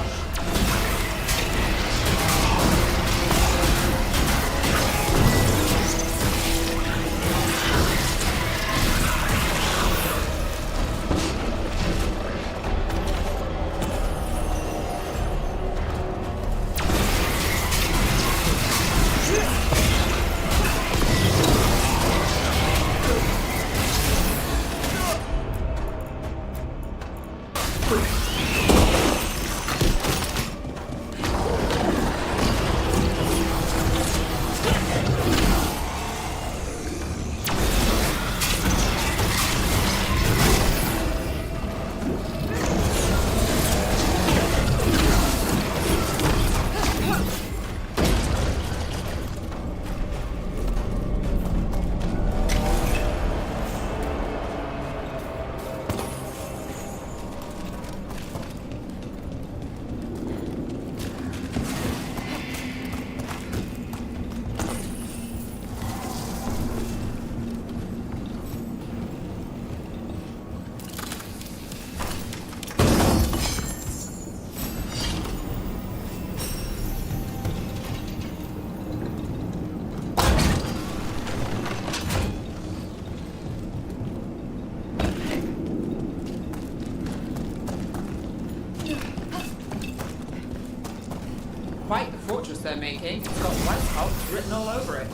Quite the fortress they're making. It's got Weishaupt written all over it.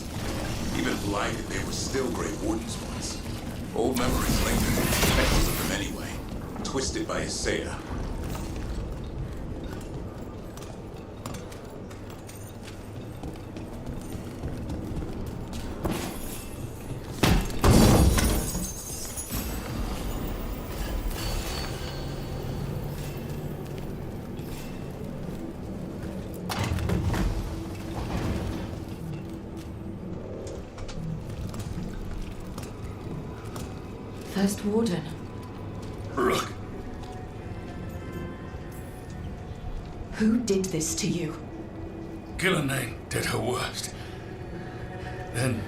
Even blinded, they were still Grey Wardens once. Old memories linger. Echoes of them anyway. Twisted by Isaiah. First Warden. Look. Who did this to you? Gillenane did her worst. Then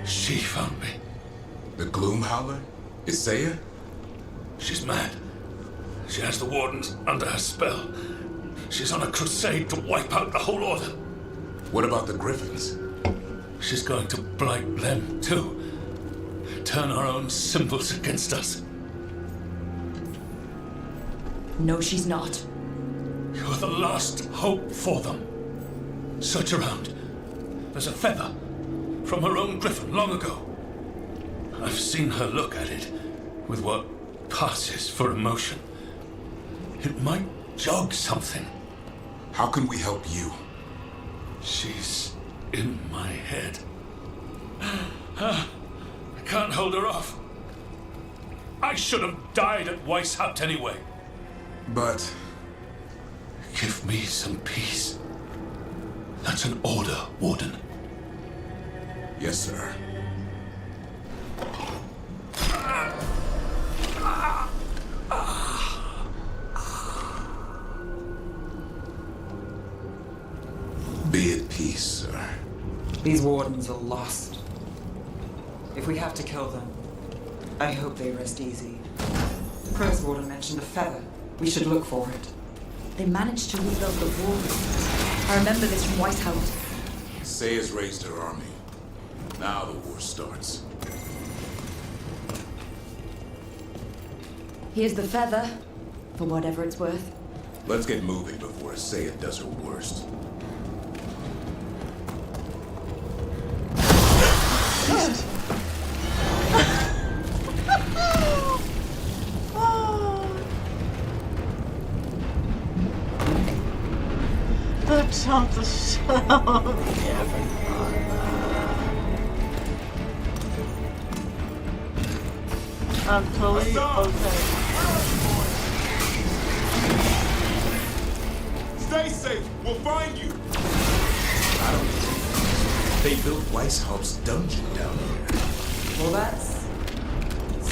she found me. The Gloom Howler? Isaiah? She's mad. She has the Wardens under her spell. She's on a crusade to wipe out the whole Order. What about the Griffins? She's going to blight them too. Turn our own symbols against us. No, she's not. You're the last hope for them. Search around. There's a feather from her own griffin long ago. I've seen her look at it with what passes for emotion. It might jog something. How can we help you? She's in my head. I can't hold her off. I should have died at Weishaupt anyway. But... Give me some peace. That's an order, Warden. Yes, sir. Be at peace, sir. These wardens are lost. If we have to kill them, I hope they rest easy. The first warden mentioned the feather. We should look for it. They managed to rebuild the wall. I remember this from Weishaupt. Say has raised her army. Now the war starts. Here's the feather, for whatever it's worth. Let's get moving before Asaya does her worst. The jump to show. I'm totally okay. Stay safe. We'll find you. I don't think they built Weishaupt's dungeon down here. Well, that's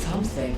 something.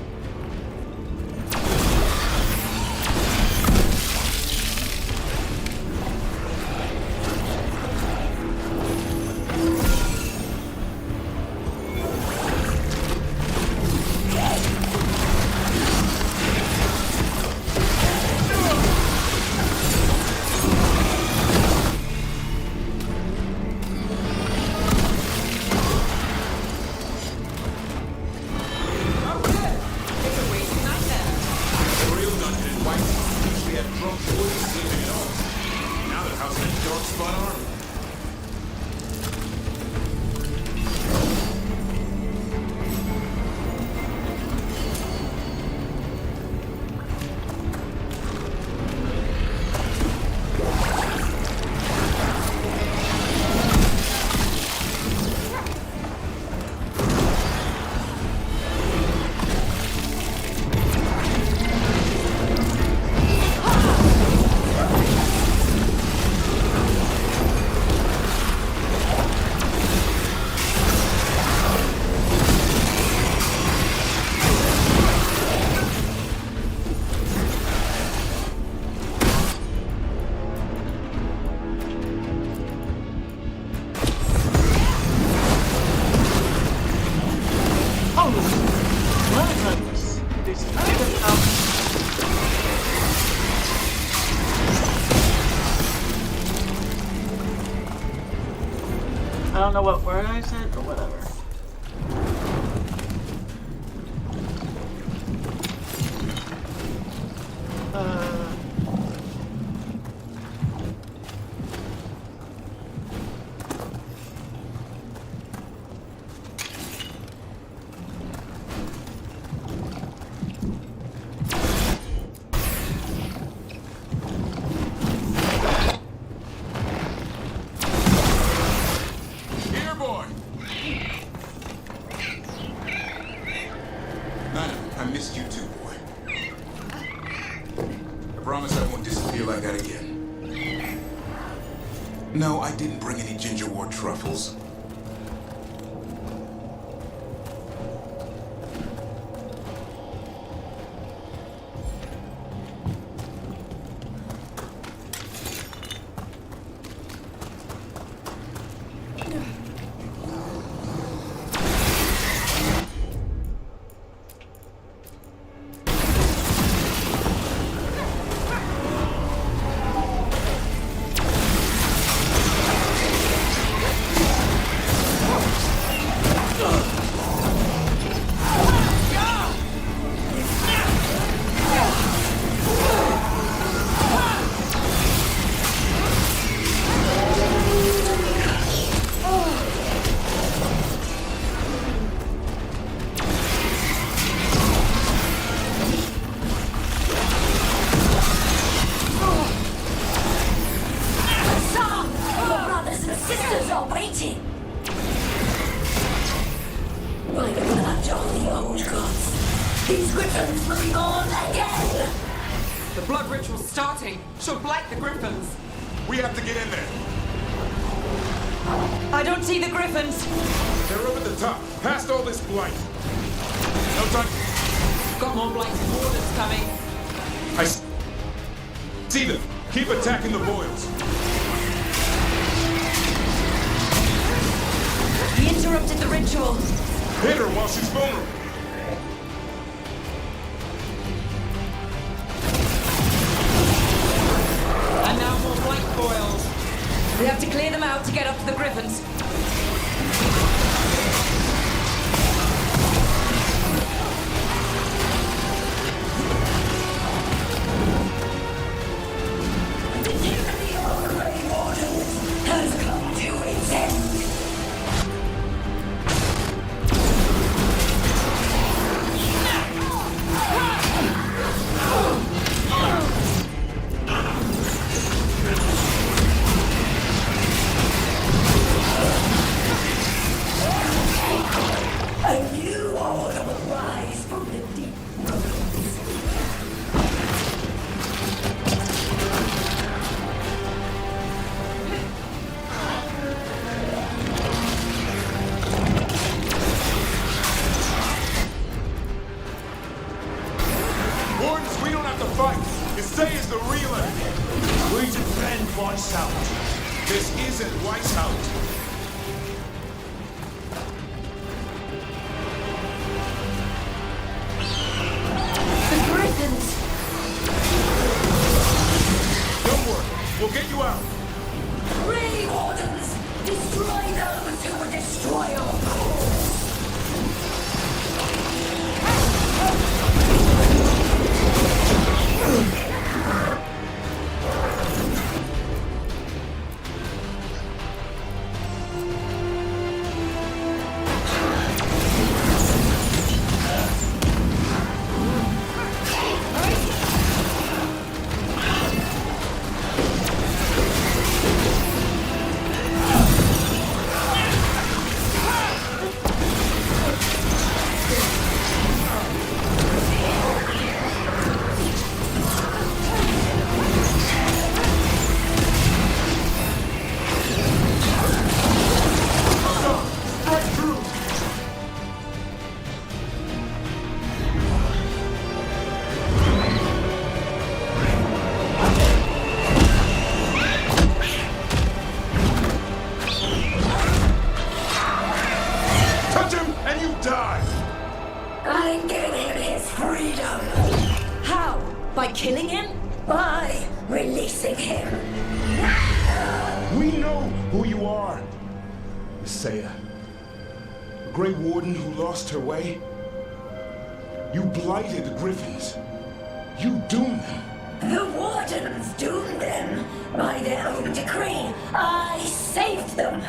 I don't know what word I said, but whatever. No, I didn't bring any gingerwort truffles. These griffins will be born again! The blood ritual's starting. She'll blight the griffins. We have to get in there. I don't see the griffins. They're up at the top, past all this blight. No time. Got more blighted wardens coming. I see them. Keep attacking the boils. He interrupted the ritual. Hit her while she's vulnerable. And now more blight boils. We have to clear them out to get up to the griffins. The tyranny of the Grey Wardens has come to its end. A new order will rise from the deep roads. Wardens, we don't have to fight. Issei is the real enemy. We defend Weishaupt. This isn't Weishaupt. The griffins! Don't worry, we'll get you out. Grey Wardens, destroy those who would destroy your cause. Touch him and you die. I'm giving him his freedom. How? By killing him? By releasing him. We know who you are. Isaiah. A Grey Warden who lost her way. You blighted the Griffins. You doomed them. The Wardens doomed them by their own decree. I saved them.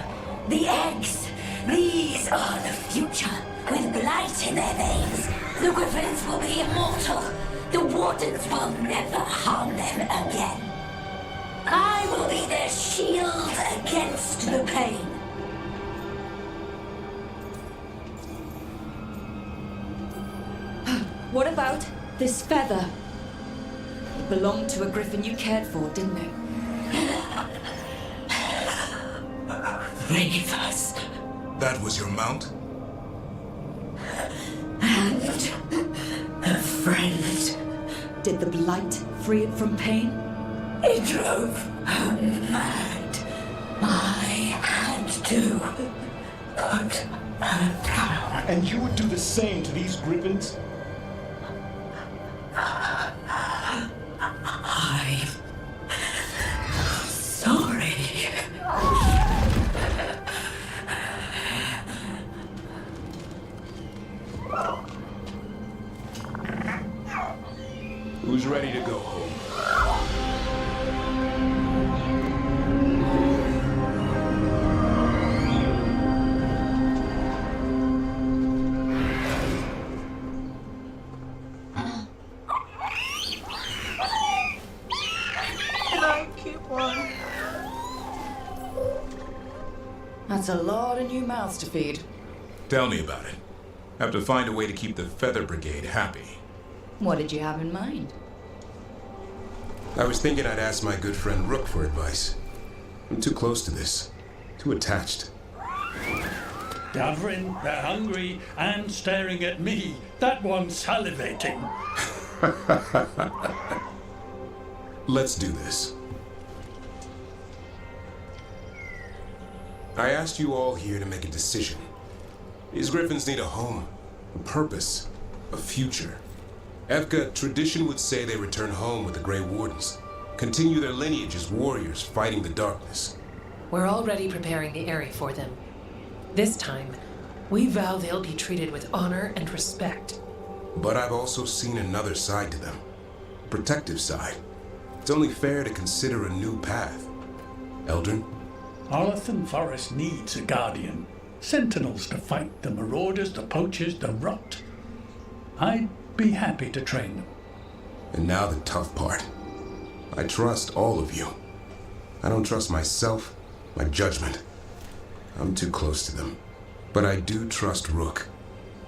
The eggs. These are the future. With blight in their veins, the Griffins will be immortal. The Wardens will never harm them again. I will be their shield against the pain. What about this feather? It belonged to a griffin you cared for, didn't it? Leave us. That was your mount? And a friend. Did the blight free it from pain? It drove her mad. I had to put her down. And you would do the same to these Griffins? I'm sorry. Who's ready to go home? Can I keep one? That's a lot of new mouths to feed. Tell me about it. Have to find a way to keep the Feather Brigade happy. What did you have in mind? I was thinking I'd ask my good friend Rook for advice. I'm too close to this. Too attached. Davrin, they're hungry and staring at me. That one's salivating. Let's do this. I asked you all here to make a decision. These griffins need a home, a purpose, a future. Evka, tradition would say they return home with the Grey Wardens, continue their lineage as warriors fighting the darkness. We're already preparing the area for them. This time, we vow they'll be treated with honor and respect. But I've also seen another side to them. A protective side. It's only fair to consider a new path. Eldrin? Arlathan Forest needs a guardian. Sentinels to fight the marauders, the poachers, the rot. I'd be happy to train them. And now the tough part. I trust all of you. I don't trust myself, my judgment. I'm too close to them. But I do trust Rook.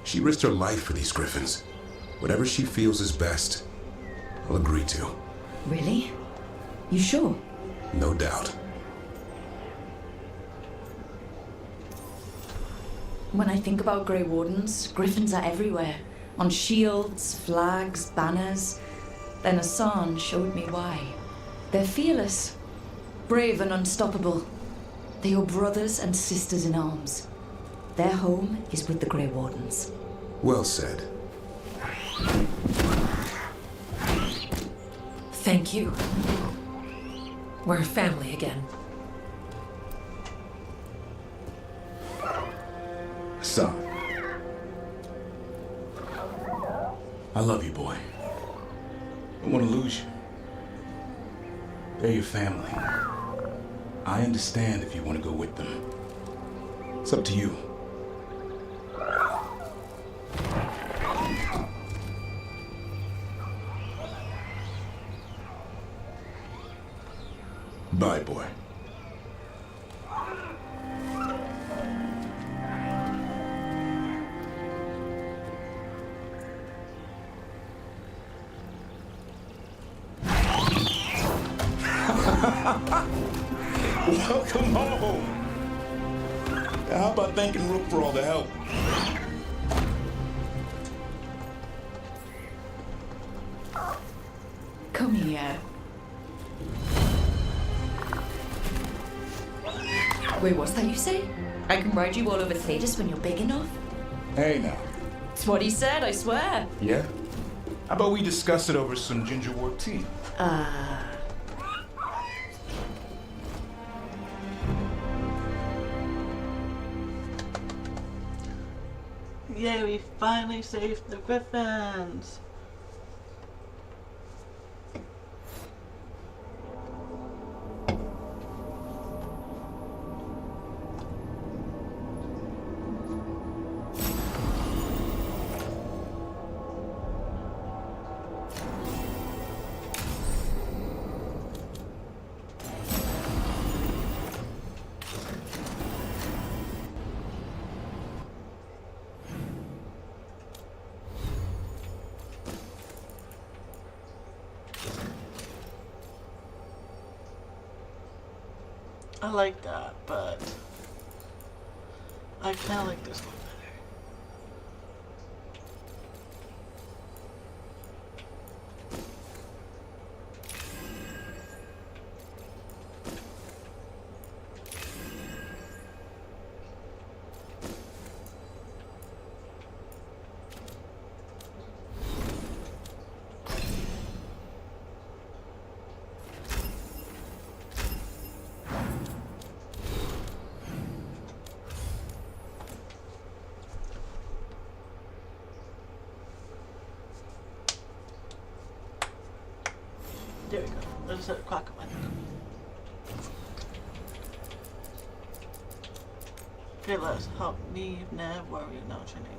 She risked her life for these griffins. Whatever she feels is best, I'll agree to. Really? You sure? No doubt. When I think about Grey Wardens, griffins are everywhere. On shields, flags, banners. Then Hassan showed me why. They're fearless, brave and unstoppable. They are brothers and sisters in arms. Their home is with the Grey Wardens. Well said. Thank you. We're family again. Son. I love you, boy. I don't want to lose you. They're your family. I understand if you want to go with them. It's up to you. Bye, boy. Welcome home. How about thanking Rook for all the help? Come here. Wait, what's that you say? I can ride you all over Thetis when you're big enough? Hey now. It's what he said, I swear. Yeah? How about we discuss it over some gingerwort tea? Yay, we finally saved the griffins! I like that, but I kinda like this one better. There we go. Let's set a clock on. Okay, let's help me, Nev, warrior, now what's your name?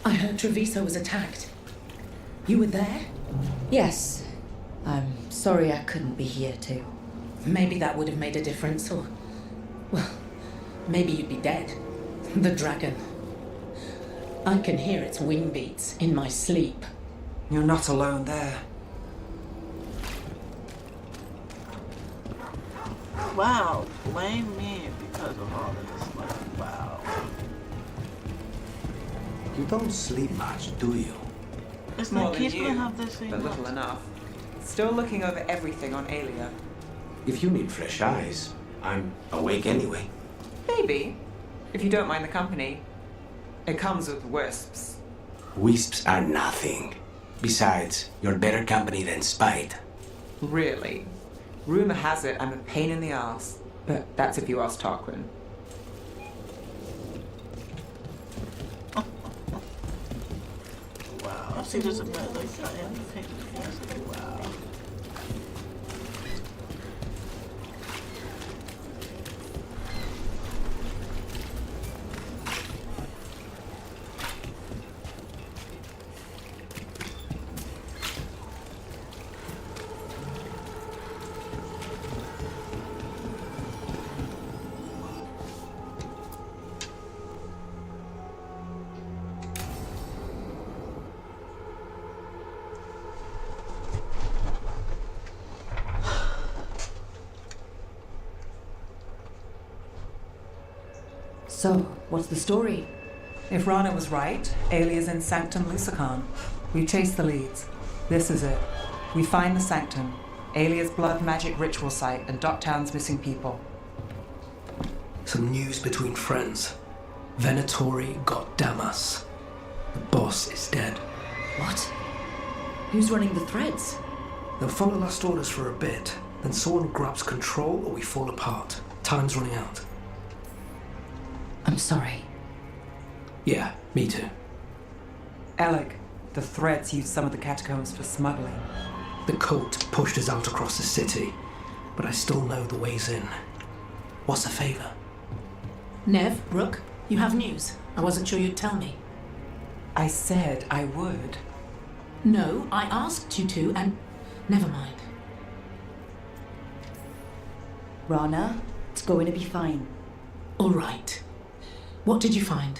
I heard Treviso was attacked. You were there? Yes. I'm sorry I couldn't be here too. Maybe that would have made a difference, or... well, maybe you'd be dead. The dragon. I can hear its wing beats in my sleep. You're not alone there. Wow, blame me because of all this. Like, wow. You don't sleep much, do you? Is More than Nikita you, gonna have this thing? but little enough. Still looking over everything on Aelia. If you need fresh eyes, I'm awake anyway. Maybe, if you don't mind the company. It comes with wisps. Wisps are nothing. Besides, you're better company than Spite. Really? Rumor has it I'm a pain in the ass. But that's if you ask Tarquin. Wow. See, there's a bit like that in the picture. Wow. So, what's the story? If Rana was right, Aelia's in Sanctum Lucican. We chase the leads. This is it. We find the Sanctum, Aelia's blood magic ritual site, and Docktown's missing people. Some news between friends. Venatori got Damas. The boss is dead. What? Who's running the threads? They'll follow last orders for a bit, then someone grabs control or we fall apart. Time's running out. I'm sorry. Yeah, me too. Alec, the threads used some of the catacombs for smuggling. The cult pushed us out across the city, but I still know the ways in. What's the favor? Nev, Brooke, you have news. I wasn't sure you'd tell me. I said I would. No, I asked you to, and never mind. Rana, it's going to be fine. All right. What did you find?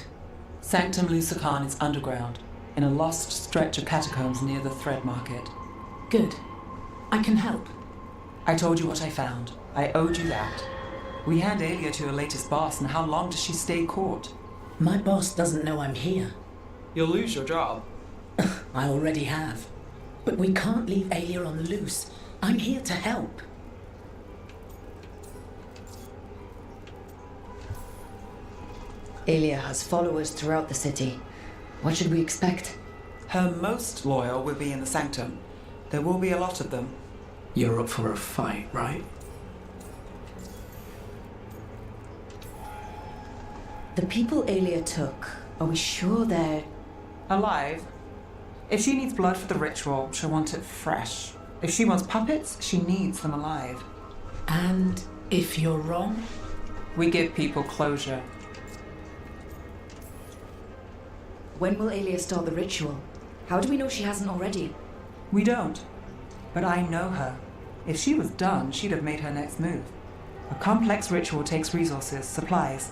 Sanctum Lucican is underground, in a lost stretch of catacombs near the Thread Market. Good. I can help. I told you what I found. I owed you that. We hand Aelia to her latest boss, and how long does she stay caught? My boss doesn't know I'm here. You'll lose your job. I already have. But we can't leave Aelia on the loose. I'm here to help. Aelia has followers throughout the city. What should we expect? Her most loyal will be in the Sanctum. There will be a lot of them. You're up for a fight, right? The people Aelia took, are we sure they're... alive? If she needs blood for the ritual, she'll want it fresh. If she wants puppets, she needs them alive. And if you're wrong? We give people closure. When will Aelia start the ritual? How do we know she hasn't already? We don't. But I know her. If she was done, she'd have made her next move. A complex ritual takes resources, supplies.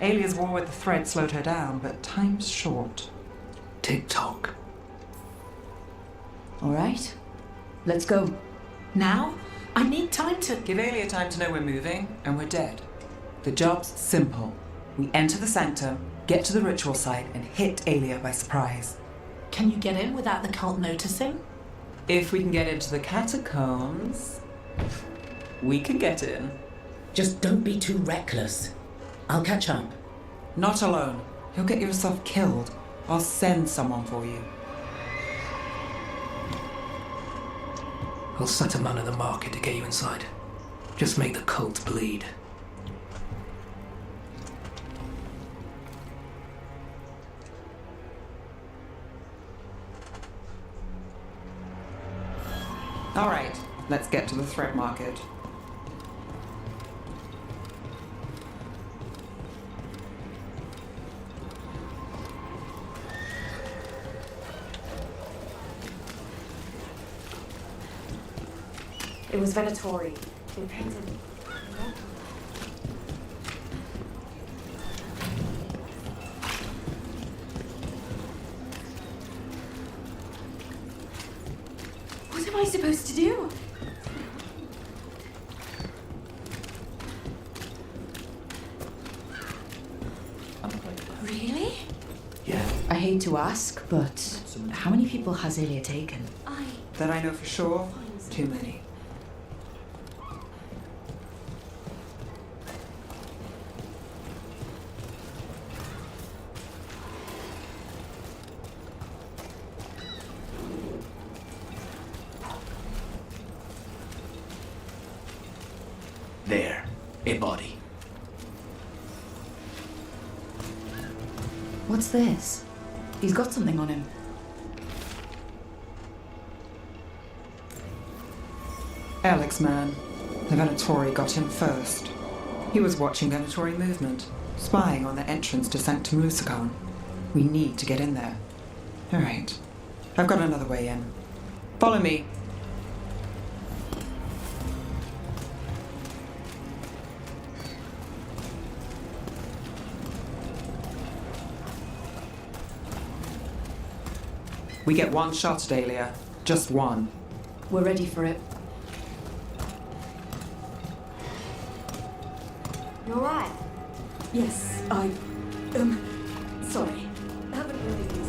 Aelia's war with the Thread slowed her down, but time's short. Tick-tock. All right. Let's go. Now? I need time to... Give Aelia time to know we're moving, and we're dead. The job's simple. We enter the Sanctum, get to the ritual site, and hit Aelia by surprise. Can you get in without the cult noticing? If we can get into the catacombs, we can get in. Just don't be too reckless. I'll catch up. Not alone. You'll get yourself killed. I'll send someone for you. I'll set a man in the market to get you inside. Just make the cult bleed. All right, let's get to the Thread Market. It was Venatori. They painted. What am I supposed to do? Really? Yeah. I hate to ask, but how many people has Ilya taken? That I know for sure, too many. There, a body. What's this? He's got something on him. Alex man. The Venatori got him first. He was watching Venatori movement, spying on the entrance to Sanctum Lucican. We need to get in there. All right. I've got another way in. Follow me. We get one shot, Dahlia. Just one. We're ready for it. You alright? Yes, sorry. I haven't really been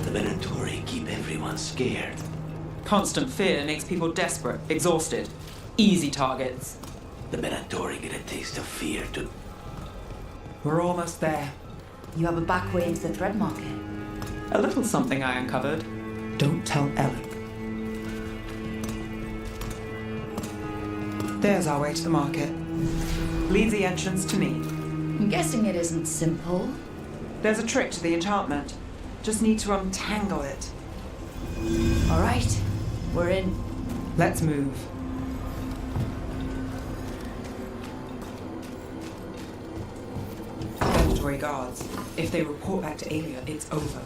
The Venatori keep everyone scared. Constant fear makes people desperate, exhausted. Easy targets. The Venatori get a taste of fear too. We're almost there. You have a back way into the thread market. A little something I uncovered. Don't tell Ellen. There's our way to the market. Leave the entrance to me. I'm guessing it isn't simple. There's a trick to the enchantment. Just need to untangle it. All right, we're in. Let's move. Mandatory guards. If they report back to Alia, it's over.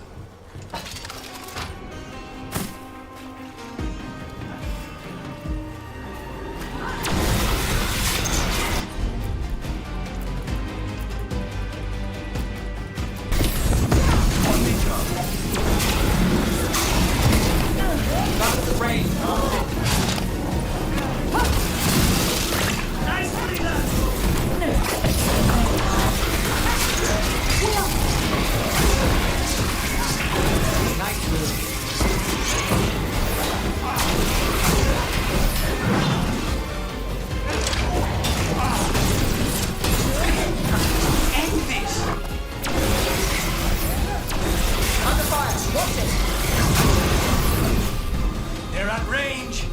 They're at range.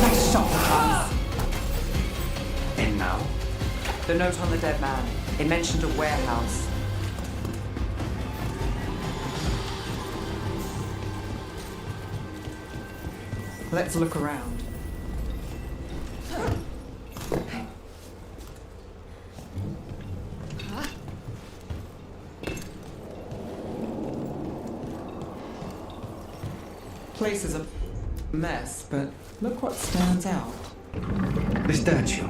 Nice shot, Hans. And now? The note on the dead man. It mentioned a warehouse. Let's look around. Place is a mess, but look what stands out. The statue.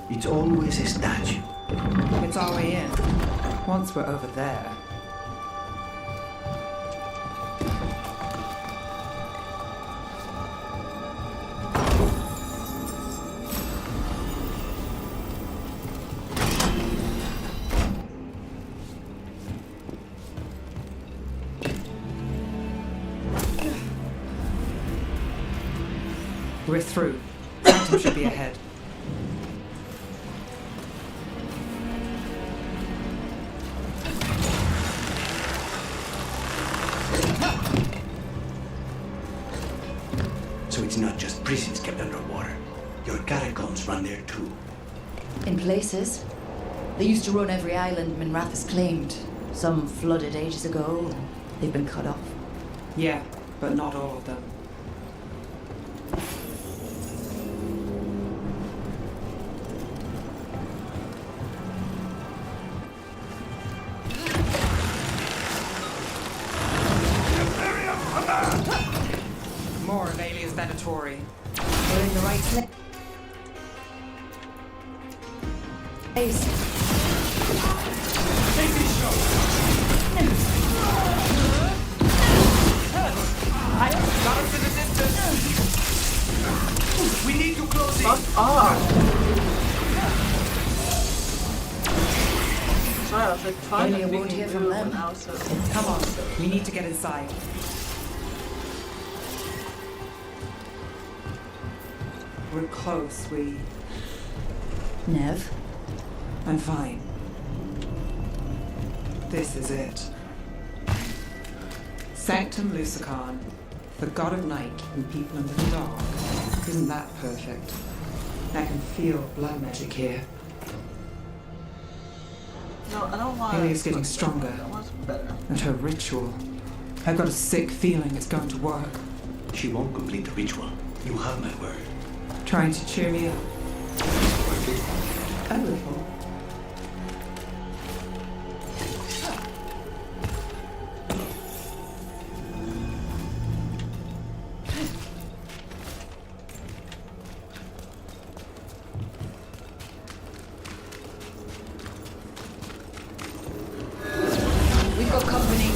It's always a statue. It's our way in. Once we're over there. We're through. Sanctum should be ahead. So it's not just prisons kept underwater. Your catacombs run there too. In places. They used to run every island Minrath has claimed. Some flooded ages ago, and they've been cut off. Yeah, but not all of them. Got us in the distance. We need to close it. Sorry, I was like trying Elia to won't hear from them. Come on, we need to get inside. We're close, Nev? I'm fine. This is it. Sanctum Lucican, the god of night keeping people in the dark. Isn't that perfect? I can feel blood magic here. No, I don't want. Elia's getting stronger. I want better. And her ritual. I've got a sick feeling it's going to work. She won't complete the ritual. You heard my word. Trying to cheer me up. A little. We've got company.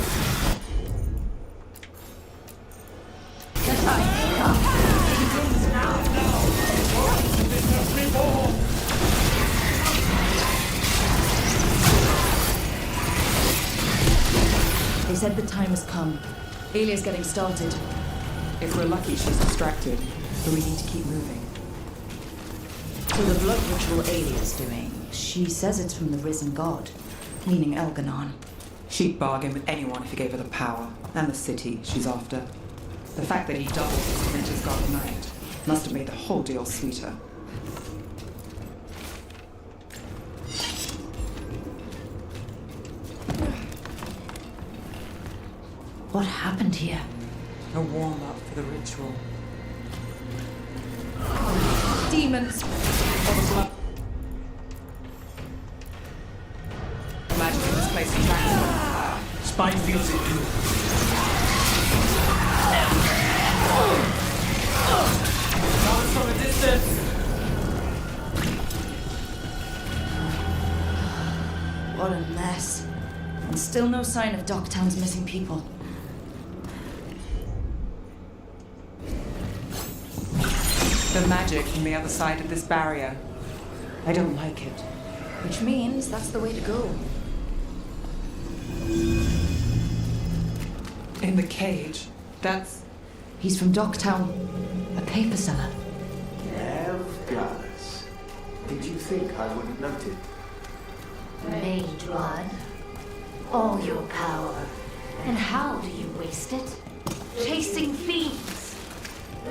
They said the time has come. Elia's getting started. If we're lucky, she's distracted. But we need to keep moving. So the blood ritual Elia's doing, she says it's from the risen god, meaning Elganon. She'd bargain with anyone if he gave her the power, and the city she's after. The fact that he doubled as Winter's god of night must have made the whole deal sweeter. What happened here? A warm-up for the ritual. Demons! Magic in this place attracts them. Spine feels it too. Coming from a distance. What a mess. And still no sign of Docktown's missing people. The magic from the other side of this barrier. I don't like it. Which means that's the way to go. In the cage, that's... He's from Docktown, a paper seller. Nev, did you think I wouldn't notice? Made blood. All your power. And how do you waste it? Chasing fiends.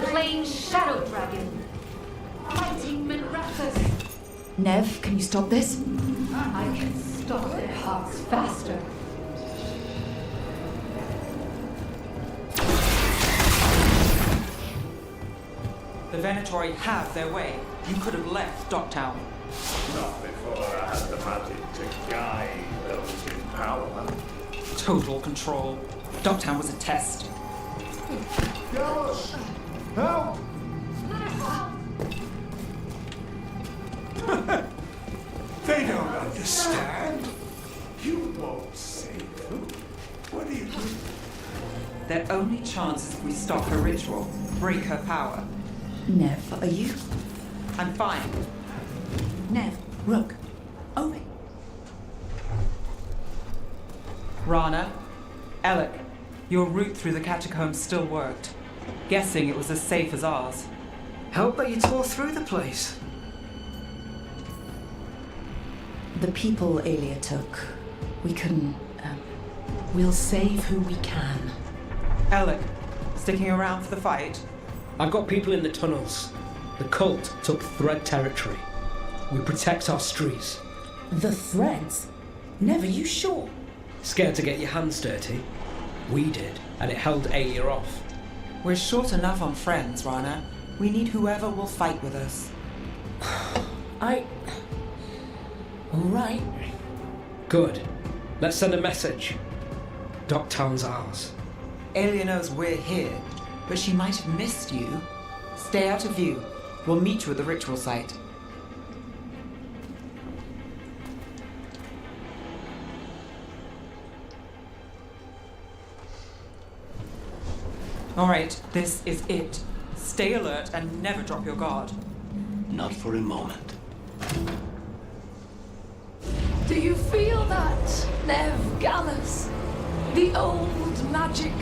Playing Shadow Dragon. Fighting Minrathas. Nev, can you stop this? I can stop their hearts faster. The Venatori have their way. You could have left Docktown. Not before I had the magic to guide those in power. Total control. Docktown was a test. Gosh! Help! They don't understand. You won't save them. What do you do? Their only chance is if we stop her ritual, break her power. Nev, are you? I'm fine. Nev, Rook, Owen. Rana, Alec, your route through the catacombs still worked. Guessing it was as safe as ours. Help that you tore through the place. The people Elia took, we couldn't, We'll save who we can. Alec, sticking around for the fight? I've got people in the tunnels. The cult took Thread territory. We protect our streets. The Threads? Never, you sure? Scared to get your hands dirty? We did, and it held Elia off. We're short enough on friends, Rana. We need whoever will fight with us. All right. Good. Let's send a message. Docktown's ours. Elia knows we're here, but she might have missed you. Stay out of view. We'll meet you at the ritual site. Alright, this is it. Stay alert and never drop your guard. Not for a moment. Do you feel that, Nev Gallus? The old magic,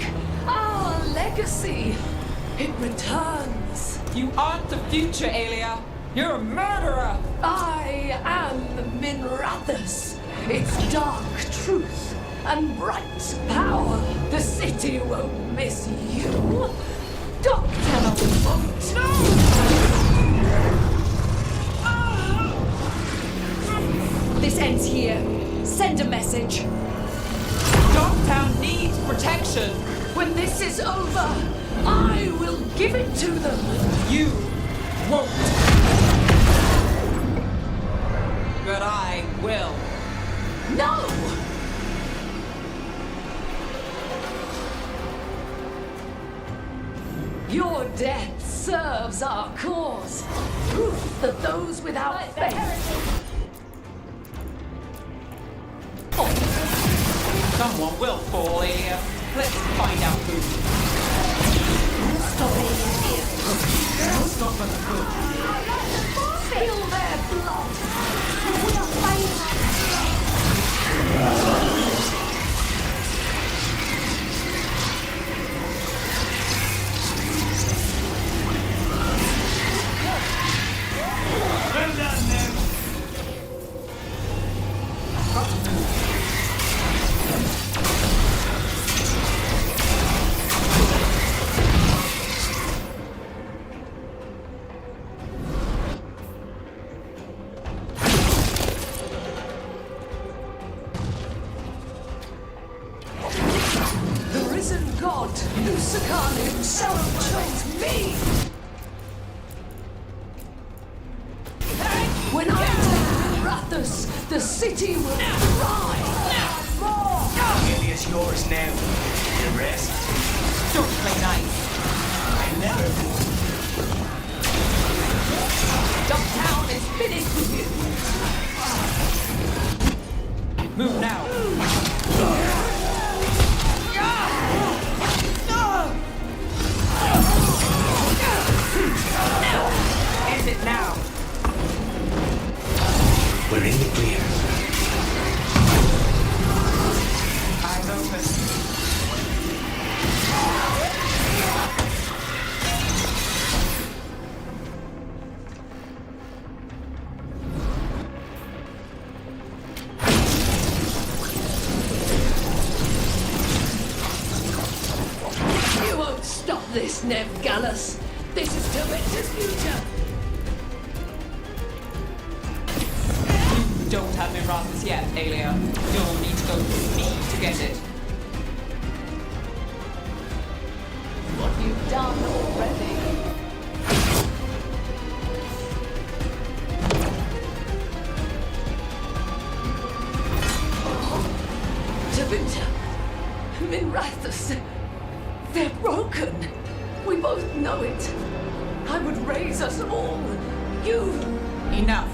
our legacy. It returns. You aren't the future, Aelia. You're a murderer. I am Minrathus. Its dark truth and bright power. The city won't miss you. Dogtown won't. This ends here. Send a message. Dogtown needs protection. When this is over, I will give it to them. You won't. But I will. No! Your death serves our cause. Proof that those without faith. Someone will fall, Aelia. Let's find out who. Stop it here. No stop for the good. Feel their blood. We are fighting. Well done, Nev. The risen god, Lucican himself, chose me. When I take Rathus, the city will thrive. More! Aelia's yours now. The rest? Don't play nice. I never would. Dogtown is finished with you. Move now. Is it now? We're in the clear. Eyes open. You won't stop this, Nev Gallus. This is Tevinter's future. You don't have Minrathus yet, Aelia. You'll need to go through me to get it. What you've done already. Tevinter, Minrathus, they're broken. We both know it. I would raise us all. You. Enough.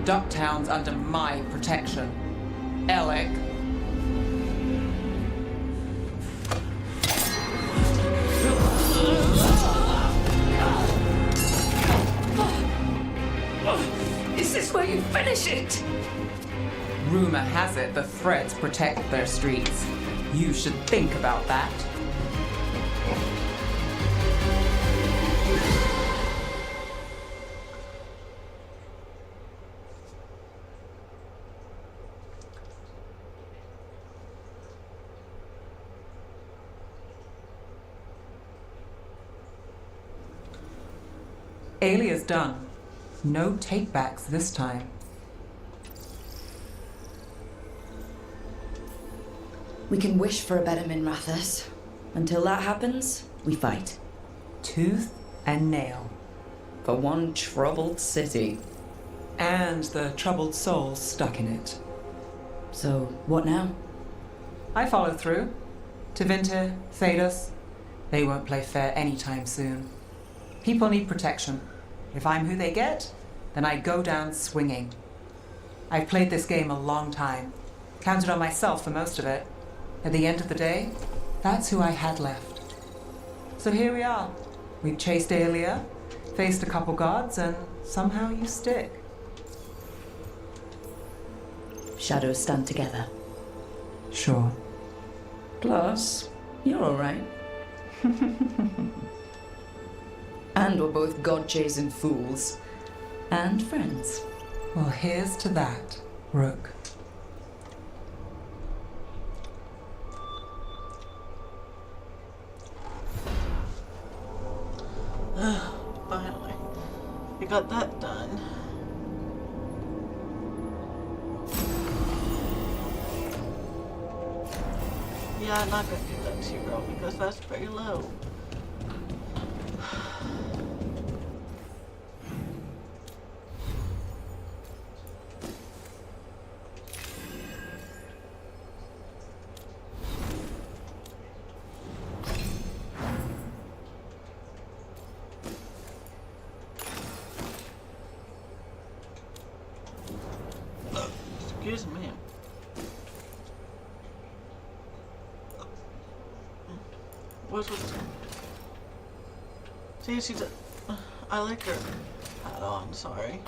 Ducktown's under my protection. Alec. Is this where you finish it? Rumor has it the Threads protect their streets. You should think about that. Aelia's done. No takebacks this time. We can wish for a better Minrathus. Until that happens, we fight. Tooth and nail. For one troubled city. And the troubled souls stuck in it. So, what now? I follow through. Tevinter, Thedas, they won't play fair anytime soon. People need protection. If I'm who they get, then I go down swinging. I've played this game a long time. Counted on myself for most of it. At the end of the day, that's who I had left. So here we are. We chased Aelia, faced a couple guards, and somehow you stick. Shadows stand together. Sure. Plus, you're alright. And we're both god-chasing fools. And friends. Well, here's to that, Rook. Finally. We got that done. Yeah, I'm not gonna do that 0 because that's very low. Excuse me. What was that? See, she's I like her hat on, sorry.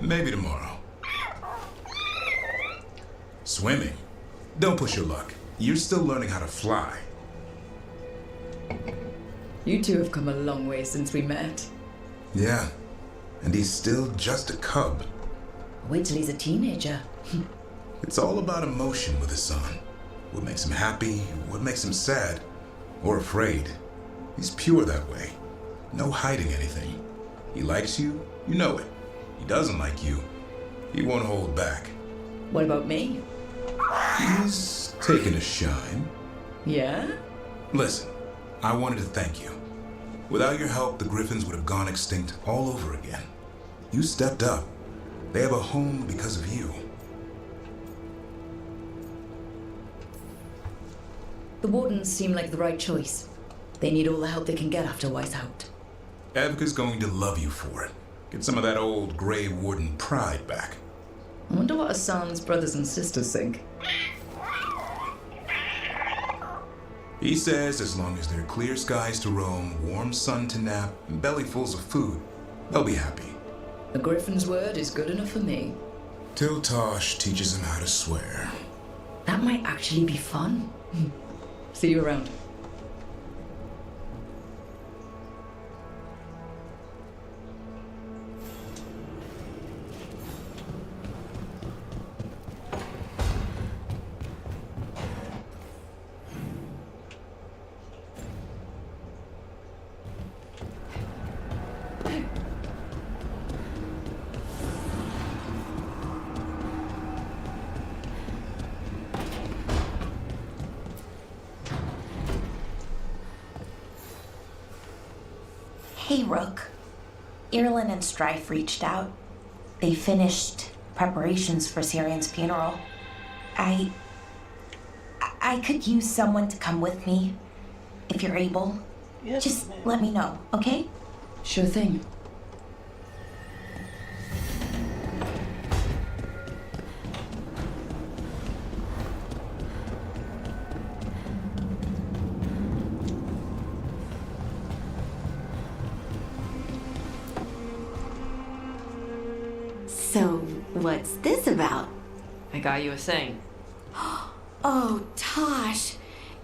Maybe tomorrow. Swimming? Don't push your luck. You're still learning how to fly. You two have come a long way since we met. Yeah, and he's still just a cub. Wait till he's a teenager. It's all about emotion with his son. What makes him happy, what makes him sad, or afraid. He's pure that way. No hiding anything. He likes you, you know it. He doesn't like you, he won't hold back. What about me? He's taken a shine. Yeah? Listen, I wanted to thank you. Without your help, the Griffins would have gone extinct all over again. You stepped up. They have a home because of you. The Wardens seem like the right choice. They need all the help they can get after Weishaupt. Evka's going to love you for it. Get some of that old Grey Warden pride back. I wonder what Hassan's brothers and sisters think. He says as long as there are clear skies to roam, warm sun to nap, and bellyfuls of food, they'll be happy. A Griffin's word is good enough for me. Till Tosh teaches him how to swear. That might actually be fun. See you around. Hey, Rook. Irlin and Strife reached out. They finished preparations for Syrian's funeral. I could use someone to come with me, if you're able. Yes, just ma'am. let me know, okay? Sure thing. So, what's this about? I got you a thing. Oh, Tosh,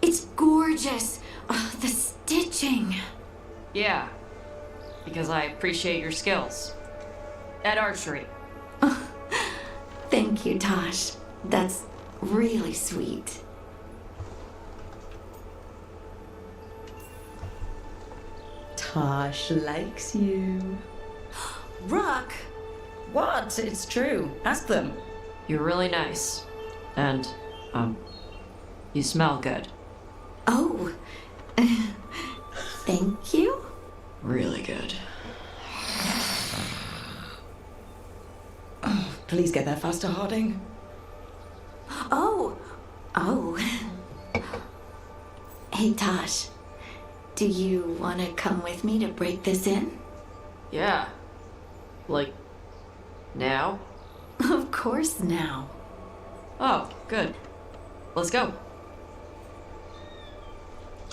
it's gorgeous. Oh, the stitching. Yeah. because I appreciate your skills. At archery. Thank you, Tosh. That's really sweet. Tosh likes you. Rock! What? It's true. Ask them. You're really nice. And, you smell good. Oh. Thank you? Really good. Please get there faster, Harding. Oh. Hey, Tosh. Do you want to come with me to break this in? Yeah. Like, now? Of course now. Oh, good. Let's go.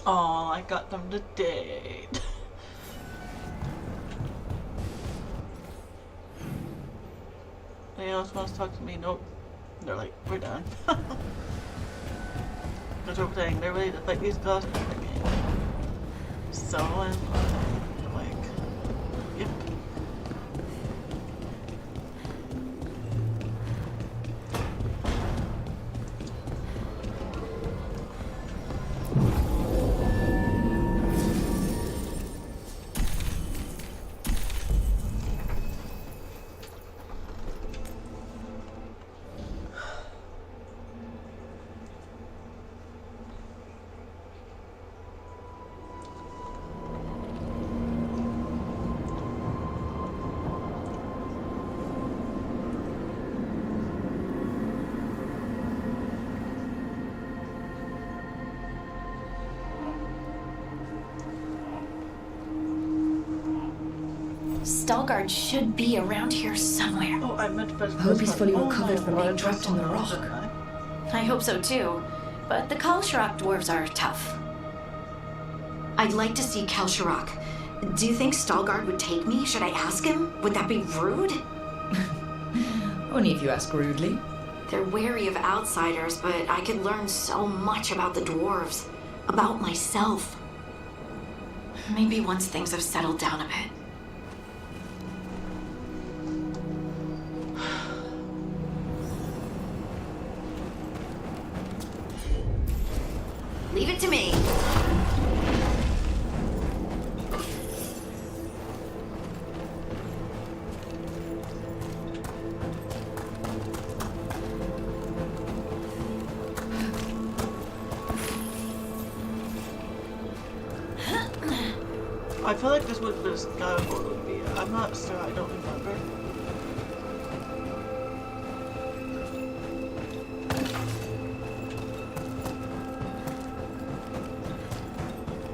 Oh, I got them to date. Anyone else wants to talk to me? Nope. They're like, we're done. That's what I'm saying. They're ready to fight these ghosts in the game. So I'm like, yep. Stalguard should be around here somewhere. Oh, I meant to press I hope he's fully oh recovered from being God, trapped in the rock. I hope so too, but the Kalsharak dwarves are tough. I'd like to see Kalsharak. Do you think Stalguard would take me? Should I ask him? Would that be rude? Only if you ask rudely. They're wary of outsiders, but I could learn so much about the dwarves, about myself. Maybe once things have settled down a bit. Leave it to me. I feel like this would be Skyfall would be. I'm not sure. I don't remember.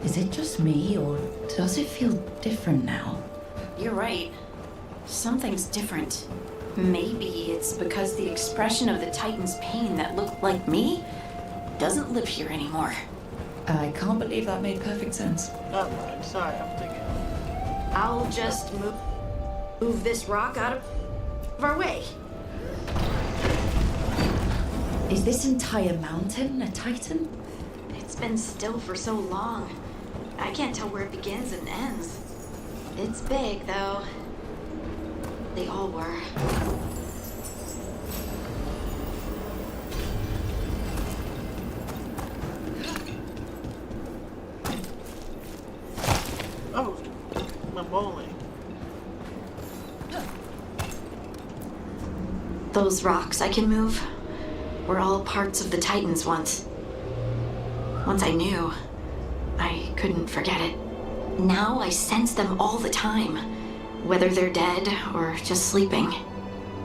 Is it just me, or does it feel different now? You're right. Something's different. Maybe it's because the expression of the Titan's pain that looked like me doesn't live here anymore. I can't believe that made perfect sense. Not mine. Sorry, I'm thinking. I'll just move this rock out of our way. Is this entire mountain a Titan? It's been still for so long. I can't tell where it begins and ends. It's big, though. They all were. Oh, my bowling. Those rocks I can move were all parts of the Titans once. Once I knew, I couldn't forget it. Now I sense them all the time, whether they're dead or just sleeping.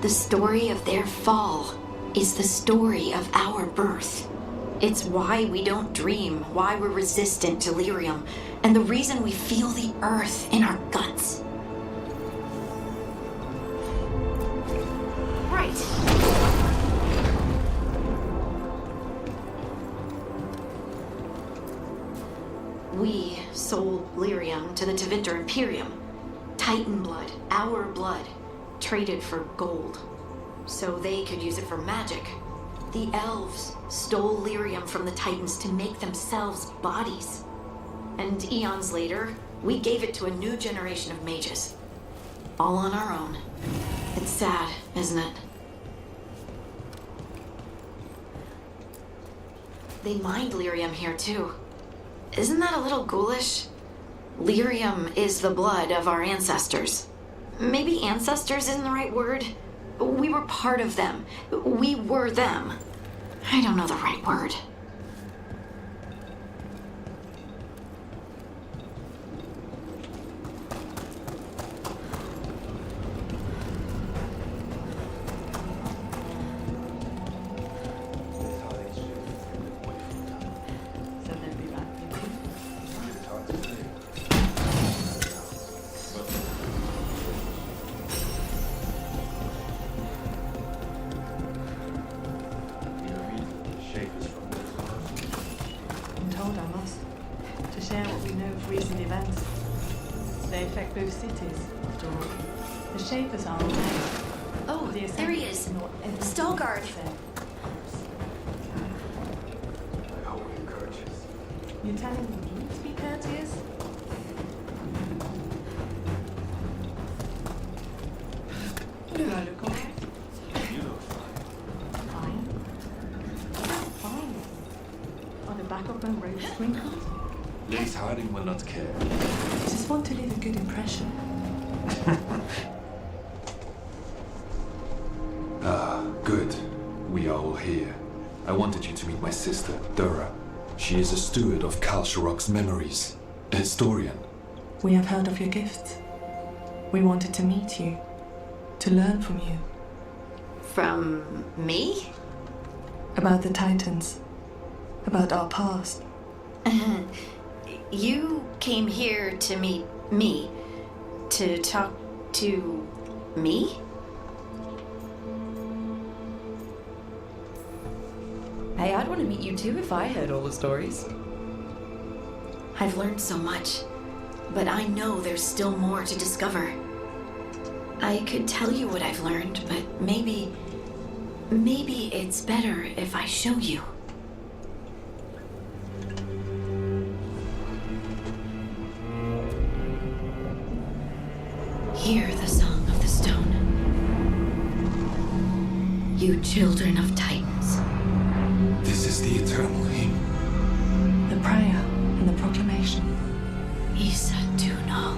The story of their fall is the story of our birth. It's why we don't dream, why we're resistant to lyrium, and the reason we feel the earth in our guts. Right. We sold lyrium to the Tevinter Imperium. Titan blood, our blood, traded for gold. So they could use it for magic. The elves stole lyrium from the Titans to make themselves bodies. And eons later, We gave it to a new generation of mages. All on our own. It's sad, isn't it? They mined lyrium here too. Isn't that a little ghoulish? Lyrium is the blood of our ancestors. Maybe ancestors isn't the right word. We were part of them. We were them. I don't know the right word. I'm told I must, to share what we know of recent events. They affect both cities, after all. The Shapers are away. Oh, there he is. Stallguard. You're telling me to be courteous? Do I look alright? You look fine. Fine. Fine. Are the back of my robes wrinkled? Lace Harding will not care. I just want to leave a good impression. Good. We are all here. I wanted you to meet my sister, Dura. She is a steward of Kalsharok's memories, a historian. We have heard of your gifts. We wanted to meet you, to learn from you. From me? About the Titans, about our past. You came here to meet me, to talk to me? Hey, I'd want to meet you too if I heard all the stories. I've learned so much, but I know there's still more to discover. I could tell you what I've learned, but maybe it's better if I show you. Hear the song of the stone. You children of Titans. This is the eternal hymn. The prayer and the proclamation. Isa Tuno.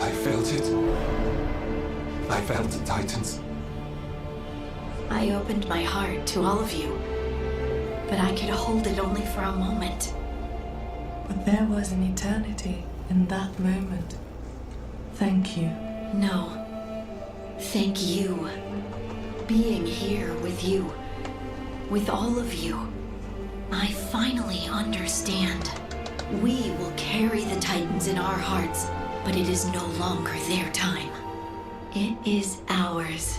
I felt it. I felt the Titans. I opened my heart to all of you, but I could hold it only for a moment. But there was an eternity in that moment. Thank you. No. Thank you. Being here with you, with all of you, I finally understand. We will carry the Titans in our hearts, but it is no longer their time. It is ours.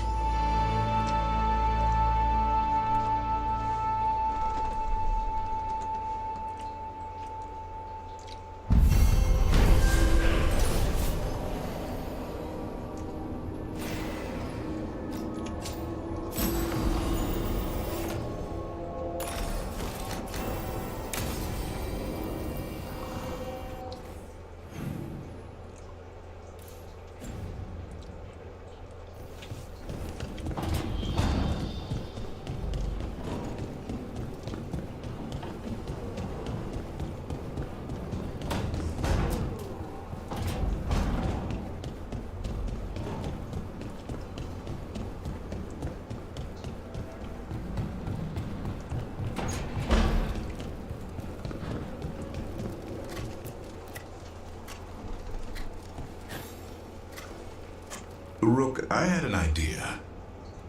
Rook, I had an idea.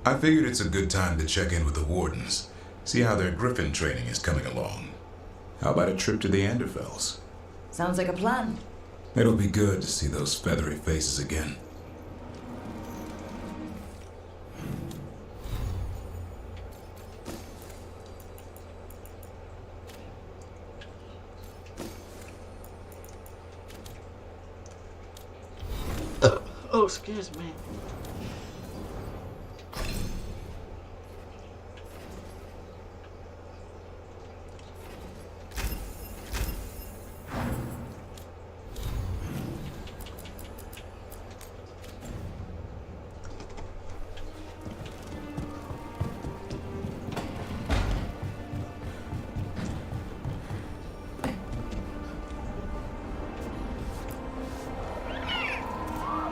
I figured it's a good time to check in with the wardens, see how their griffin training is coming along. How about a trip to the Anderfells? Sounds like a plan. It'll be good to see those feathery faces again. Oh, excuse me.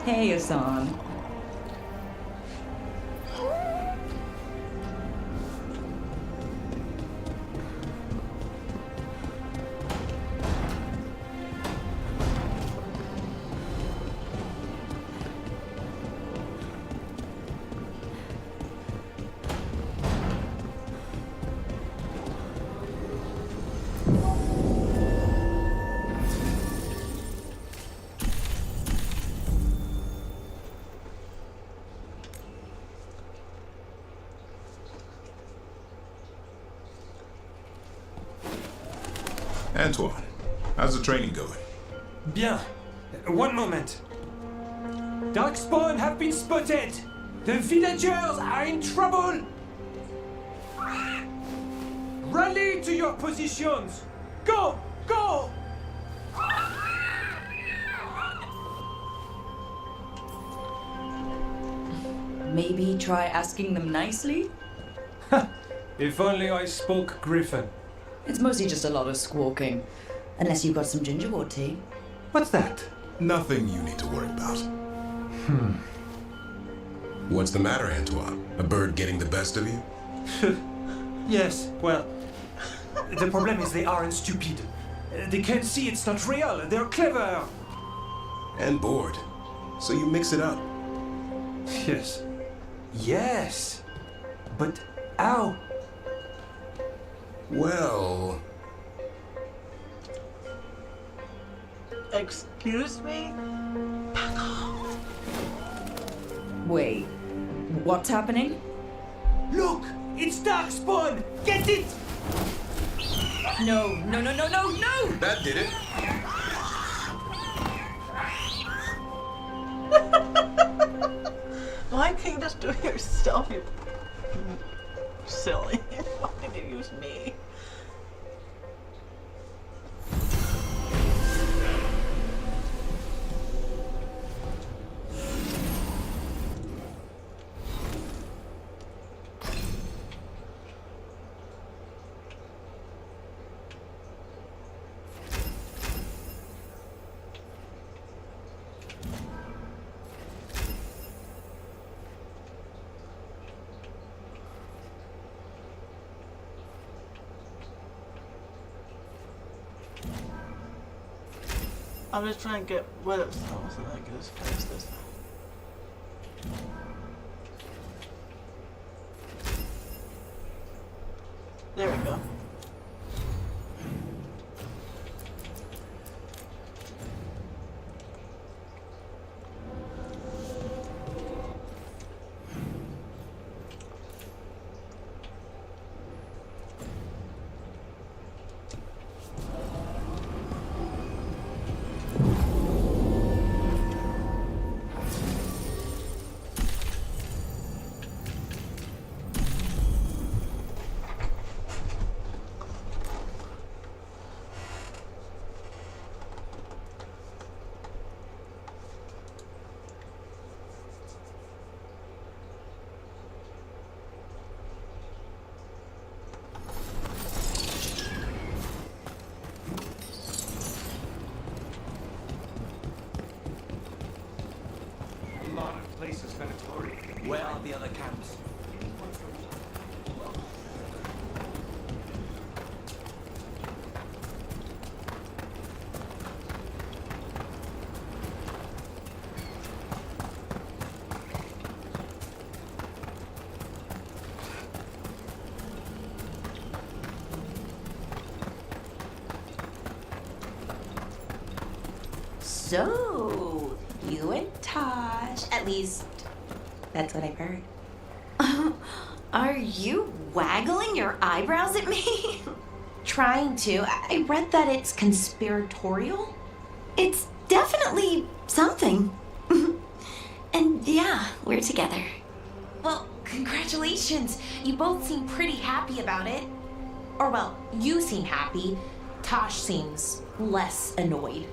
Hey, Hassan. Antoine, how's the training going? Bien. One moment. Darkspawn have been spotted! The villagers are in trouble! Rally to your positions! Go! Go! Maybe try asking them nicely? If only I spoke Griffin. It's mostly just a lot of squawking. Unless you've got some gingerwood tea. What's that? Nothing you need to worry about. What's the matter, Antoine? A bird getting the best of you? Yes, well, the problem is they aren't stupid. They can't see it's not real. They're clever. And bored. So you mix it up. Yes. Yes. But how? Well... Excuse me? Wait, what's happening? Look! It's Darkspawn! Get it! No, no, no, no, no, no! That did it. Why can't you just do it yourself, you silly? Why did you use me? I'm just trying to get rid of stuff so that I can just finish this. There we go. Places Venatori. Where are the other camps? So, you and Tosh, at least that's what I've heard. Are you waggling your eyebrows at me? Trying to. I read that it's conspiratorial. It's definitely something. And yeah, we're together. Well, congratulations. You both seem pretty happy about it. Or well, you seem happy. Tosh seems less annoyed.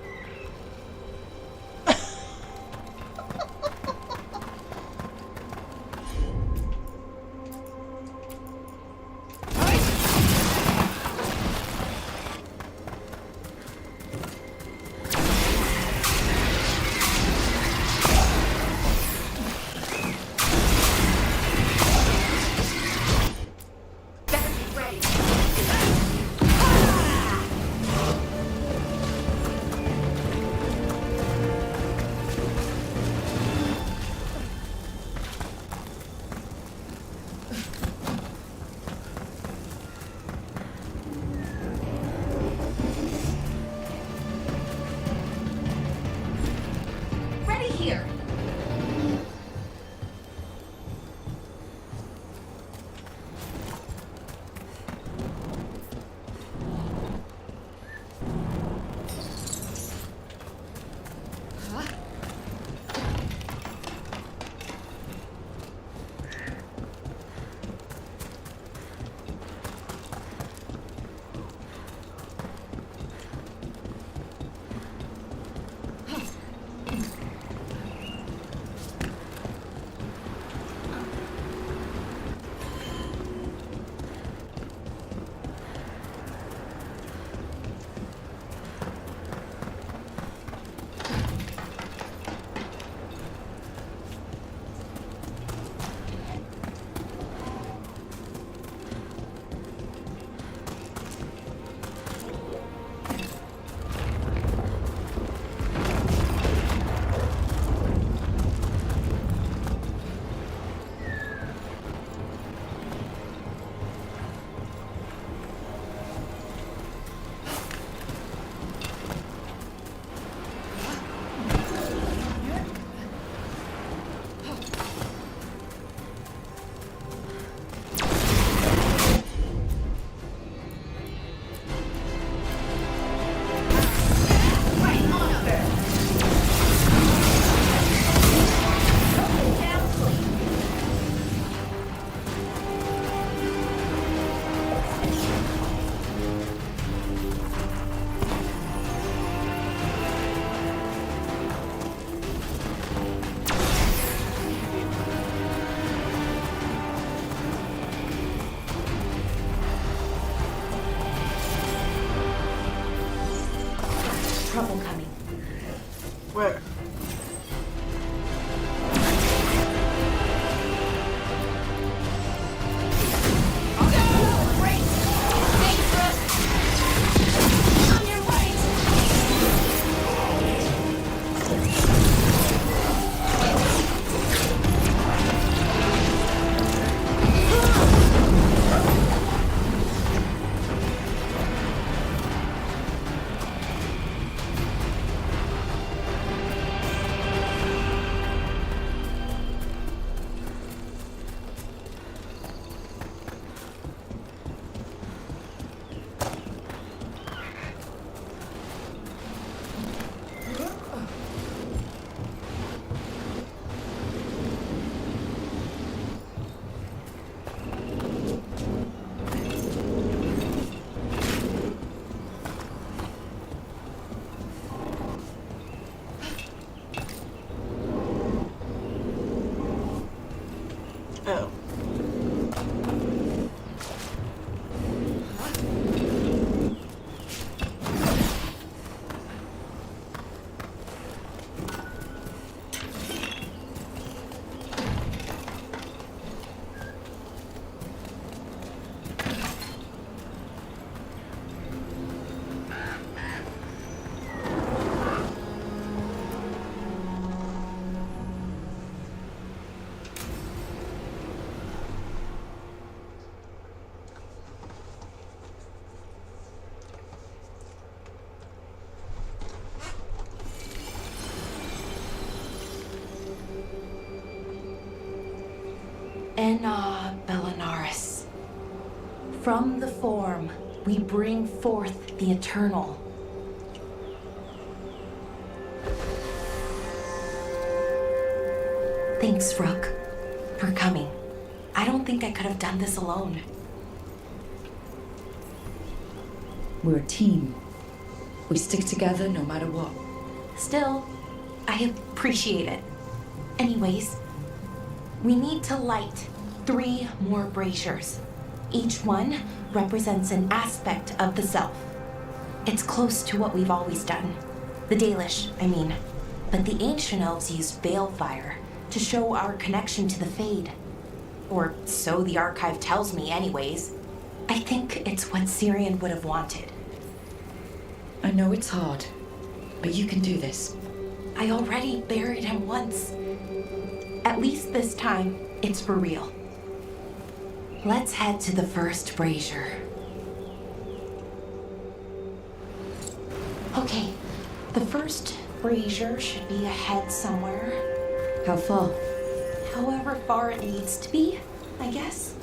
Ready here. Trouble coming. Where? Oh. Enna Bellinaris. From the form, we bring forth the eternal. Thanks, Rook, for coming. I don't think I could have done this alone. We're a team. We stick together no matter what. Still, I appreciate it. Anyways, we need to light 3 more braziers. Each one represents an aspect of the self. It's close to what we've always done. The Dalish, I mean. But the ancient elves used veilfire to show our connection to the Fade. Or so the archive tells me anyways. I think it's what Syrian would have wanted. I know it's hard, but you can do this. I already buried him once. At least this time, it's for real. let's head to the first brazier. Okay, the first brazier should be ahead somewhere. How far? However far it needs to be, I guess.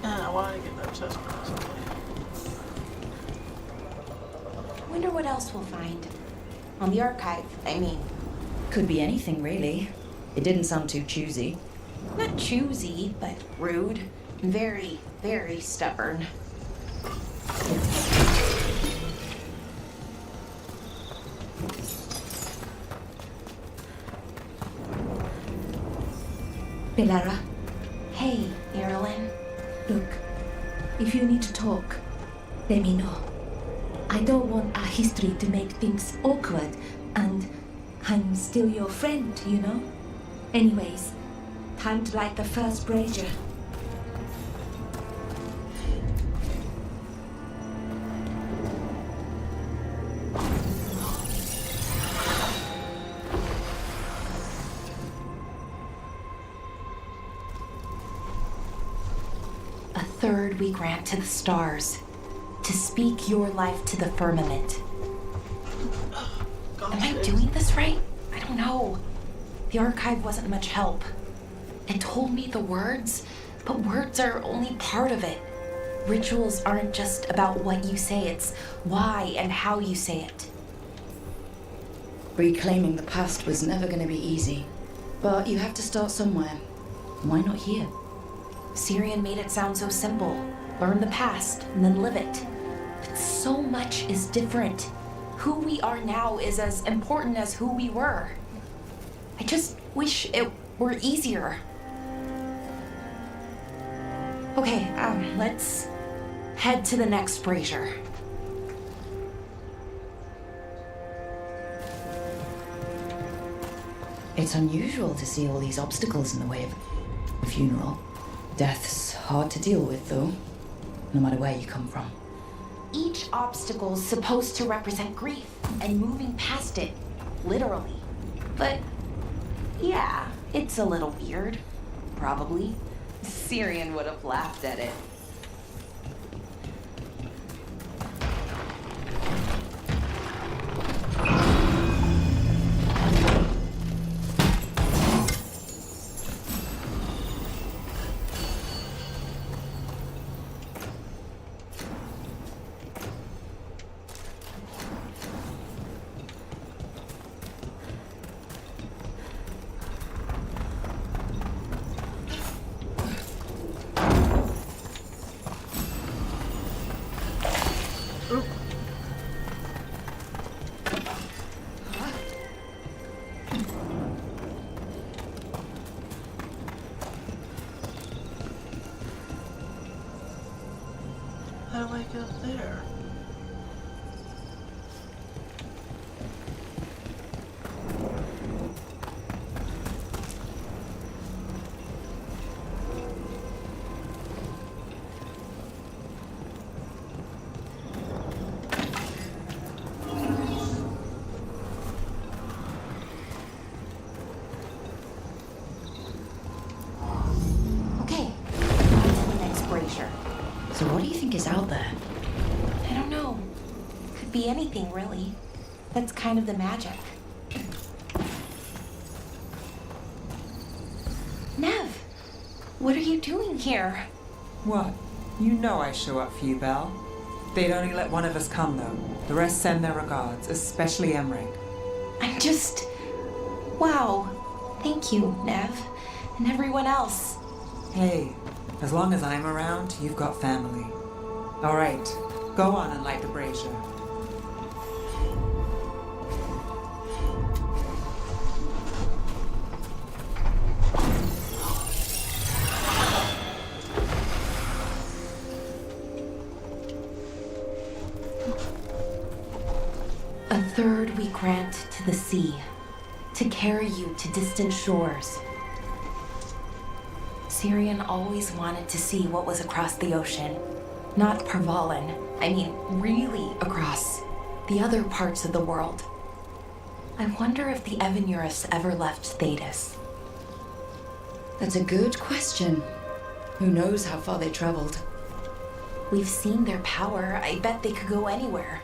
I want to get that chest box. Wonder what else we'll find. On the archive, I mean. Could be anything, really. It didn't sound too choosy. Not choosy, but rude. Very, very stubborn. Belara, Hey, Marilyn. Look, if you need to talk, let me know. I don't want our history to make things awkward, and I'm still your friend, you know? Anyways, time to light the first brazier. A third we grant to the stars, to speak your life to the firmament. Am I doing this right? I don't know. The archive wasn't much help. It told me the words, but words are only part of it. Rituals aren't just about what you say, it's why and how you say it. Reclaiming the past was never going to be easy. But you have to start somewhere. Why not here? Syrian made it sound so simple. Learn the past and then live it. But so much is different. Who we are now is as important as who we were. I just wish it were easier. Okay, let's head to the next brazier. It's unusual to see all these obstacles in the way of a funeral. Death's hard to deal with, though, no matter where you come from. Each obstacle's supposed to represent grief and moving past it, literally. But yeah, it's a little weird. Probably. Syrian would have laughed at it. How do I get up there? Okay, on to the next brazier. So what do you think is out there? I don't know. Could be anything, really. That's kind of the magic. Nev, what are you doing here? What? You know I show up for you, Belle. They'd only let one of us come, though. The rest send their regards, especially Emmerich. I'm just... Wow. Thank you, Nev. And everyone else. Hey, as long as I'm around, you've got family. All right, go on and light the brazier. A third we grant to the sea, to carry you to distant shores. Syrian always wanted to see what was across the ocean. Not Parvalan, I mean really across the other parts of the world. I wonder if the Evanurus ever left Thetis. That's a good question. Who knows how far they traveled? We've seen their power. I bet they could go anywhere.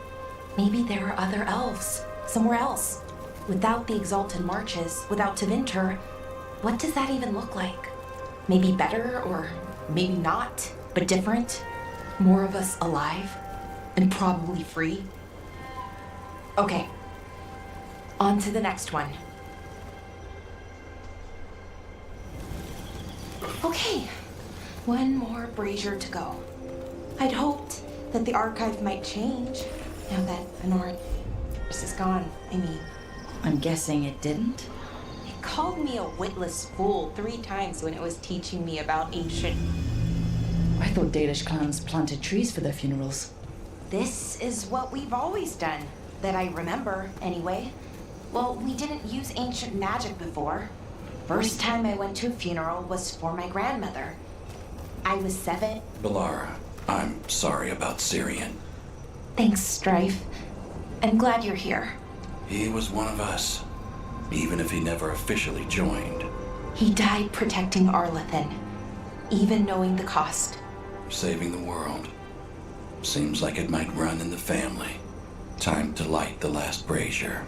Maybe there are other elves, somewhere else. Without the Exalted Marches, without Tevinter, what does that even look like? Maybe better, or maybe not, but different? More of us alive, and probably free? Okay, on to the next one. Okay, one more brazier to go. I'd hoped that the archive might change now that Evanurus is gone, I mean. I'm guessing it didn't? It called me a witless fool 3 times when it was teaching me about ancient... I thought Dalish clans planted trees for their funerals. This is what we've always done, that I remember, anyway. Well, we didn't use ancient magic before. First time I went to a funeral was for my grandmother. I was 7. Balara, I'm sorry about Syrian. Thanks, Strife. I'm glad you're here. He was one of us, even if he never officially joined. He died protecting Arlathan, even knowing the cost. Saving the world. Seems like it might run in the family. Time to light the last brazier.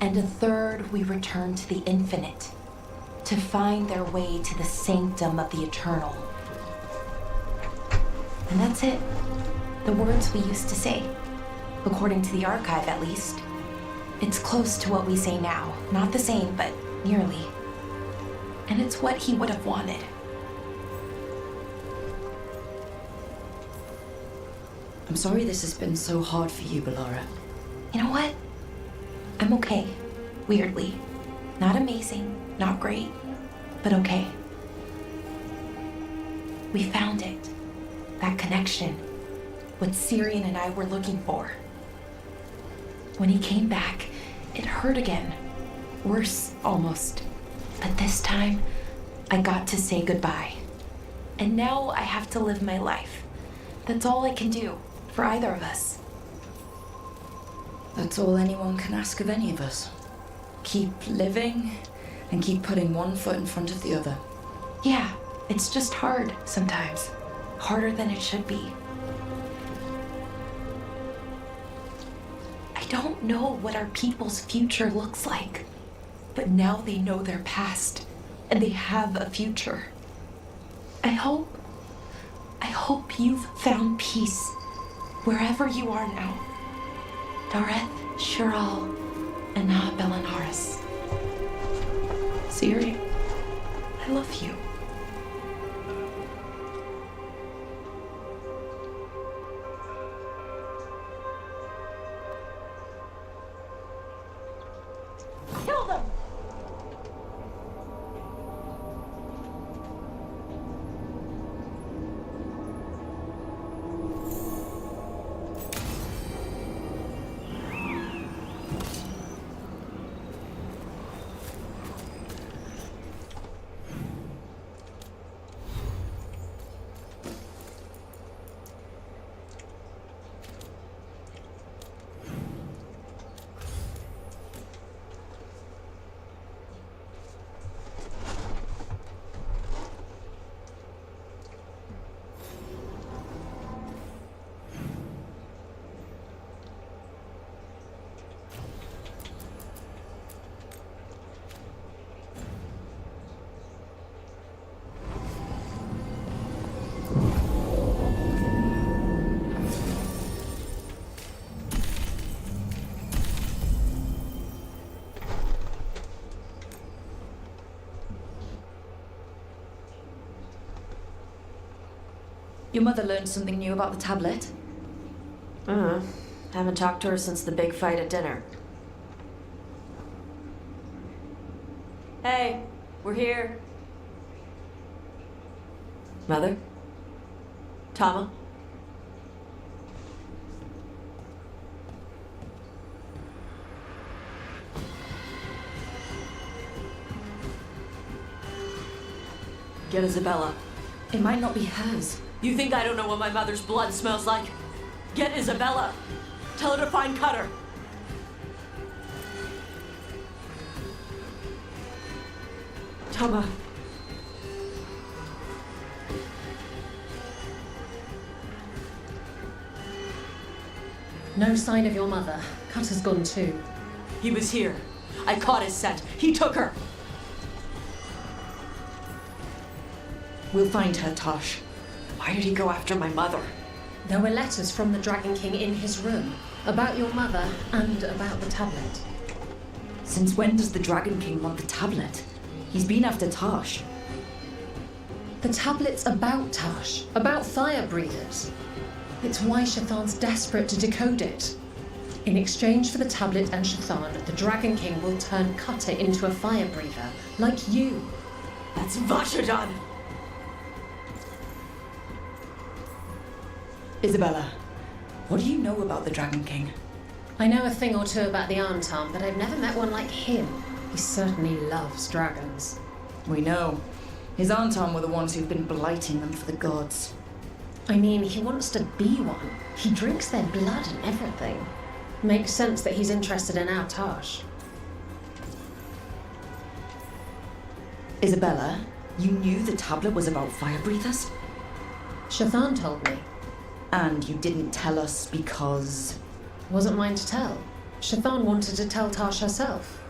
And a third we return to the infinite, to find their way to the sanctum of the eternal. And that's it. The words we used to say, according to the archive at least. It's close to what we say now. Not the same, but nearly. And it's what he would have wanted. I'm sorry this has been so hard for you, Balara. You know what? I'm okay, weirdly. Not amazing, not great, but okay. We found it. That connection. What Syrian and I were looking for. When he came back, it hurt again. Worse, almost. But this time, I got to say goodbye. And now I have to live my life. That's all I can do, for either of us. That's all anyone can ask of any of us. Keep living, and keep putting one foot in front of the other. Yeah, it's just hard sometimes. Harder than it should be. I don't know what our people's future looks like, but now they know their past, and they have a future. I hope you've found peace wherever you are now. Dareth, Shural, and Na Belanaris. Siri, I love you. Kill them! Your mother learned something new about the tablet? Haven't talked to her since the big fight at dinner. Hey, we're here. Mother? Tama? Get Isabella. It might not be hers. You think I don't know what my mother's blood smells like? Get Isabella. Tell her to find Cutter. Toma. No sign of your mother. Cutter's gone too. He was here. I caught his scent. He took her. We'll find her, Tosh. Why did he go after my mother? There were letters from the Dragon King in his room about your mother and about the tablet. Since when does the Dragon King want the tablet? He's been after Tosh. The tablet's about Tosh, about fire breathers. It's why Shathan's desperate to decode it. In exchange for the tablet and Shathan, the Dragon King will turn Cutter into a fire breather, like you. That's Vashajan! Isabella, what do you know about the Dragon King? I know a thing or two about the Arntam, but I've never met one like him. He certainly loves dragons. We know. His Arntam were the ones who've been blighting them for the gods. I mean, he wants to be one. He drinks their blood and everything. Makes sense that he's interested in our Tosh. Isabella, you knew the tablet was about fire breathers? Shathan told me. And you didn't tell us because... Wasn't mine to tell. Shathan wanted to tell Tosh herself.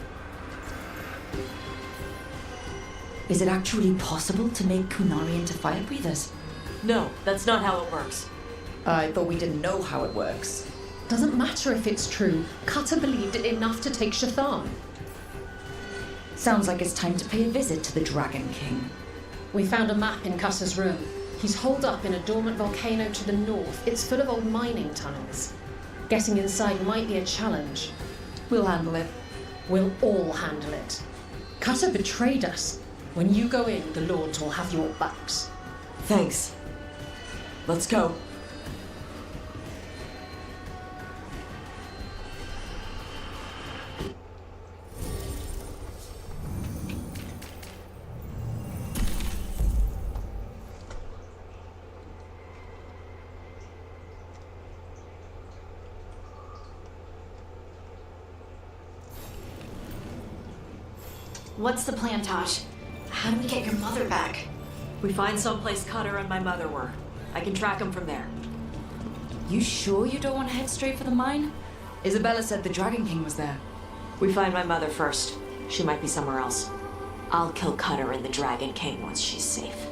Is it actually possible to make Kunari into fire breathers? No, that's not how it works. I thought we didn't know how it works. Doesn't matter if it's true. Cutter believed it enough to take Shathan. Sounds like it's time to pay a visit to the Dragon King. We found a map in Cutter's room. He's holed up in a dormant volcano to the north. It's full of old mining tunnels. Getting inside might be a challenge. We'll handle it. We'll all handle it. Cutter betrayed us. When you go in, the Lords will have your backs. Thanks. Let's go. What's the plan, Tosh? How do we get your mother back? We find someplace Cutter and my mother were. I can track them from there. You sure you don't want to head straight for the mine? Isabella said the Dragon King was there. We find my mother first. She might be somewhere else. I'll kill Cutter and the Dragon King once she's safe.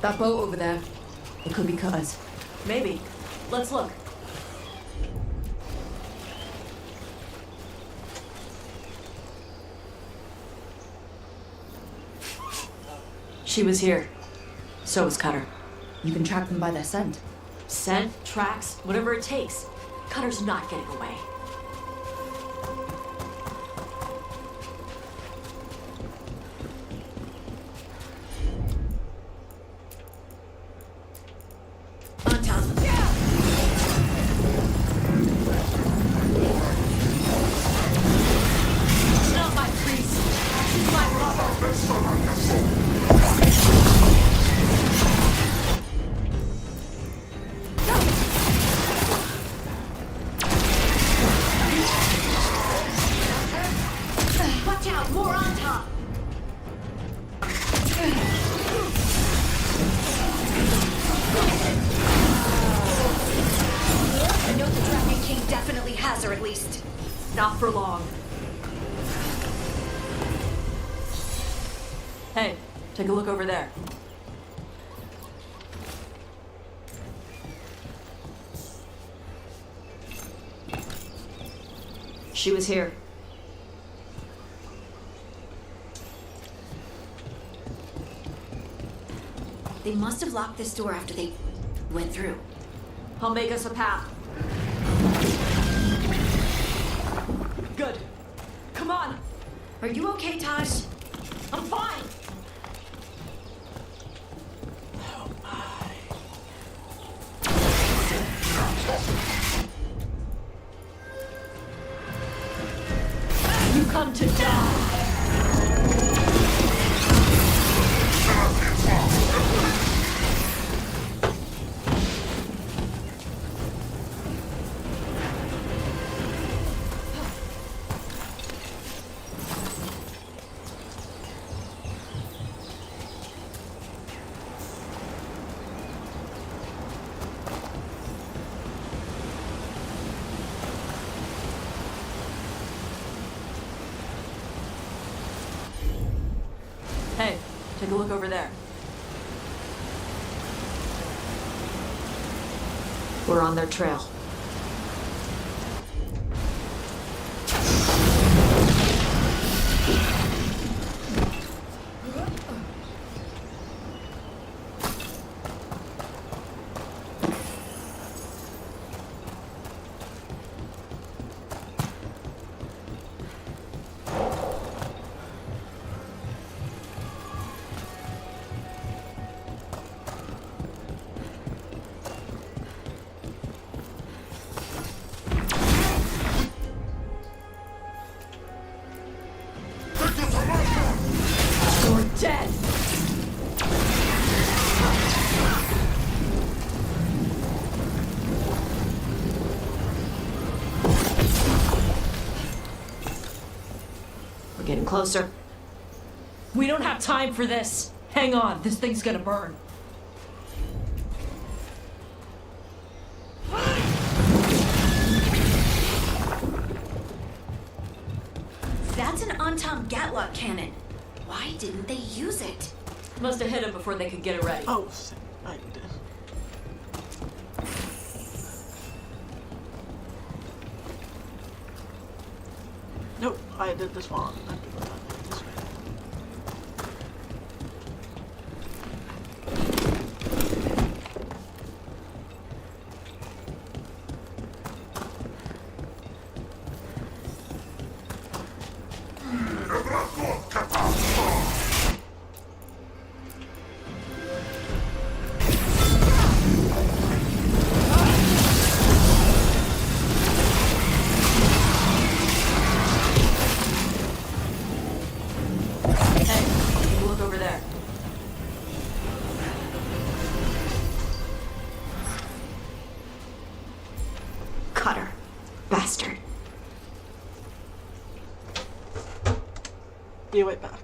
That boat over there. It could be Cutter's. Maybe. Let's look. She was here. So was Cutter. You can track them by their scent. Scent, tracks, whatever it takes. Cutter's not getting away. Not for long. Hey, take a look over there. She was here. They must have locked this door after they went through. I'll make us a path. Good. Come on. Are you okay, Tosh? I'm fine. You come to die. Hey, take a look over there. We're on their trail. You're dead! We're getting closer. We don't have time for this. Hang on, this thing's gonna burn. That's an Anton Gatlock cannon. Why didn't they use it? Must have hit him before they could get it ready. Oh, shit. I did. Nope, I did this wrong. I did this way. Be right back.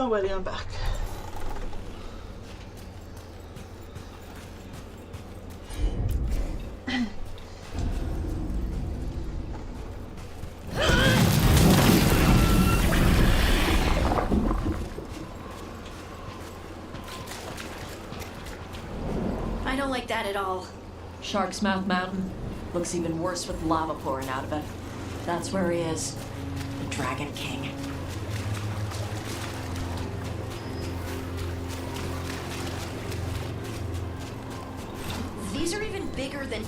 Alrighty, I'm back. I don't like that at all. Shark's Mouth Mountain. Looks even worse with lava pouring out of it. That's where he is. The Dragon King. These are even bigger than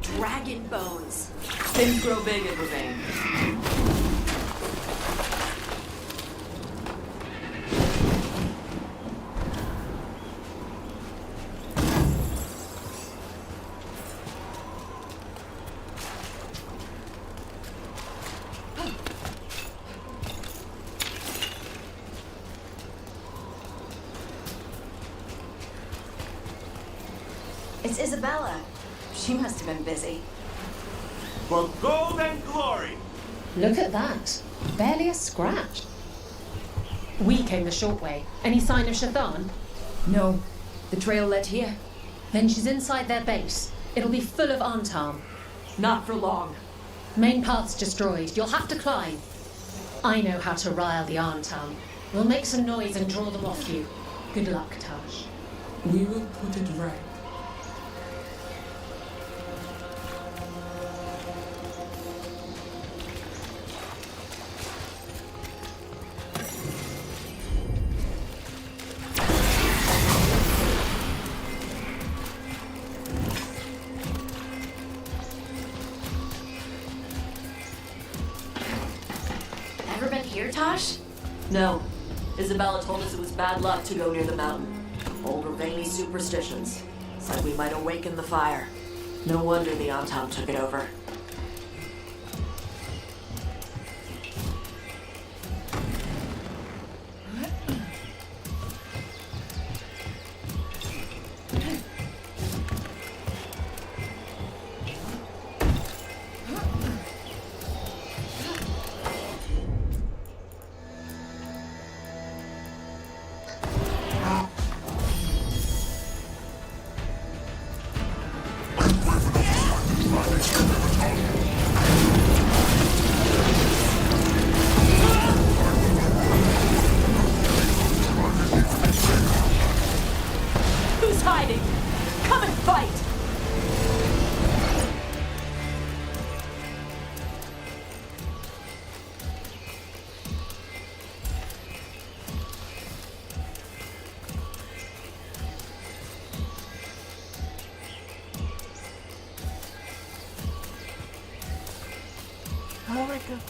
dragon bones. Things grow big in Ravine. It's Isabella. She must have been busy. For gold and glory! Look at that. Barely a scratch. We came the short way. Any sign of Shathan? No. The trail led here. Then she's inside their base. It'll be full of Antarm. Not for long. Main path's destroyed. You'll have to climb. I know how to rile the Antarm. We'll make some noise and draw them off you. Good luck, Tash. We will put it right. Ever been here, Tosh? No. Isabella told us it was bad luck to go near the mountain. Old Ravani superstitions. Said we might awaken the fire. No wonder the Antam took it over. Who's hiding? Come and fight! Oh my god.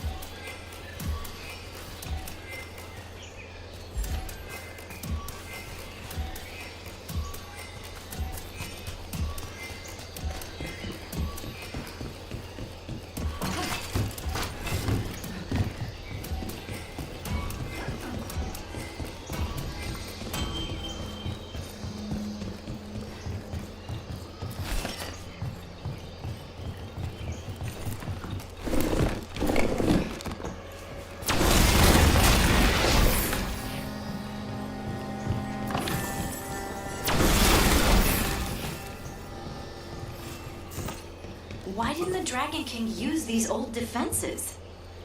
Why didn't the Dragon King use these old defenses?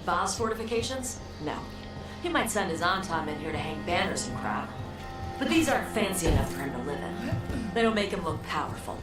Boss fortifications? No. He might send his Antam in here to hang banners and crap. But these aren't fancy enough for him to live in. They don't make him look powerful.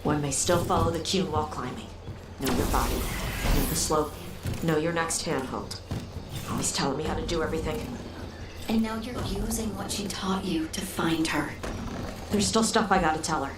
One may still follow the cue while climbing. Know your body. Know the slope. Know your next handhold. Always telling me how to do everything. And now you're using what she taught you to find her. There's still stuff I gotta tell her.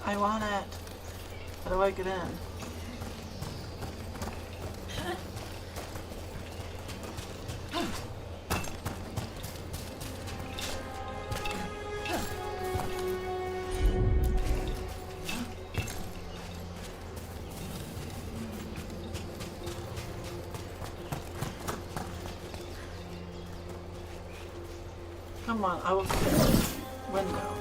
I want it. How do I get in? Come on, I will fit this window.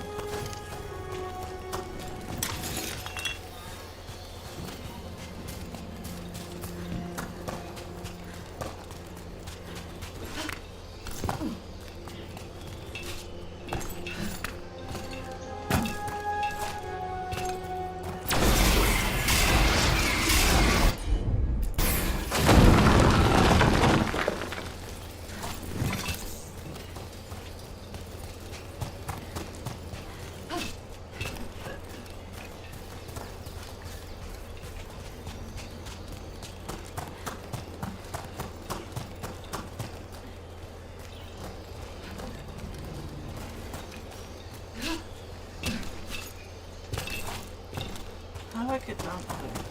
How do I get down there?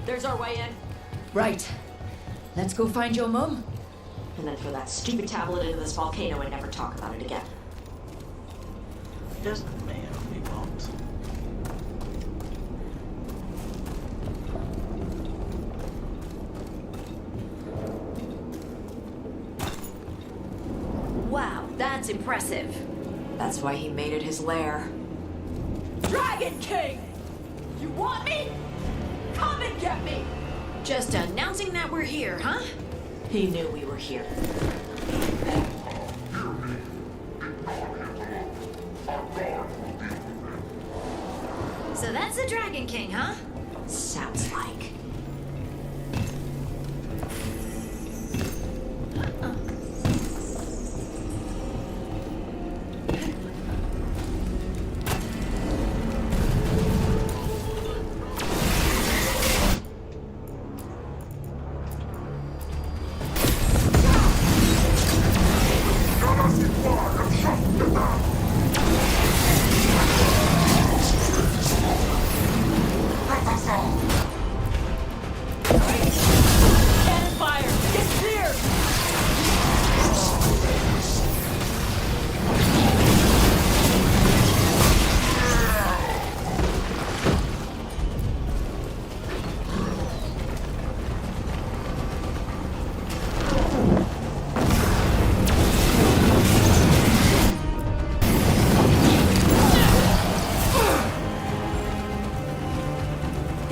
There's our way in. Right. Let's go find your mum. And then for that stupid tablet into this volcano and never talk about it again. Yes, ma'am, we won't. Wow, that's impressive. That's why he made it his lair. Dragon King! You want me? Come and get me! Just announcing that we're here, huh? He knew we were here. So that's the Dragon King, huh? Sounds like.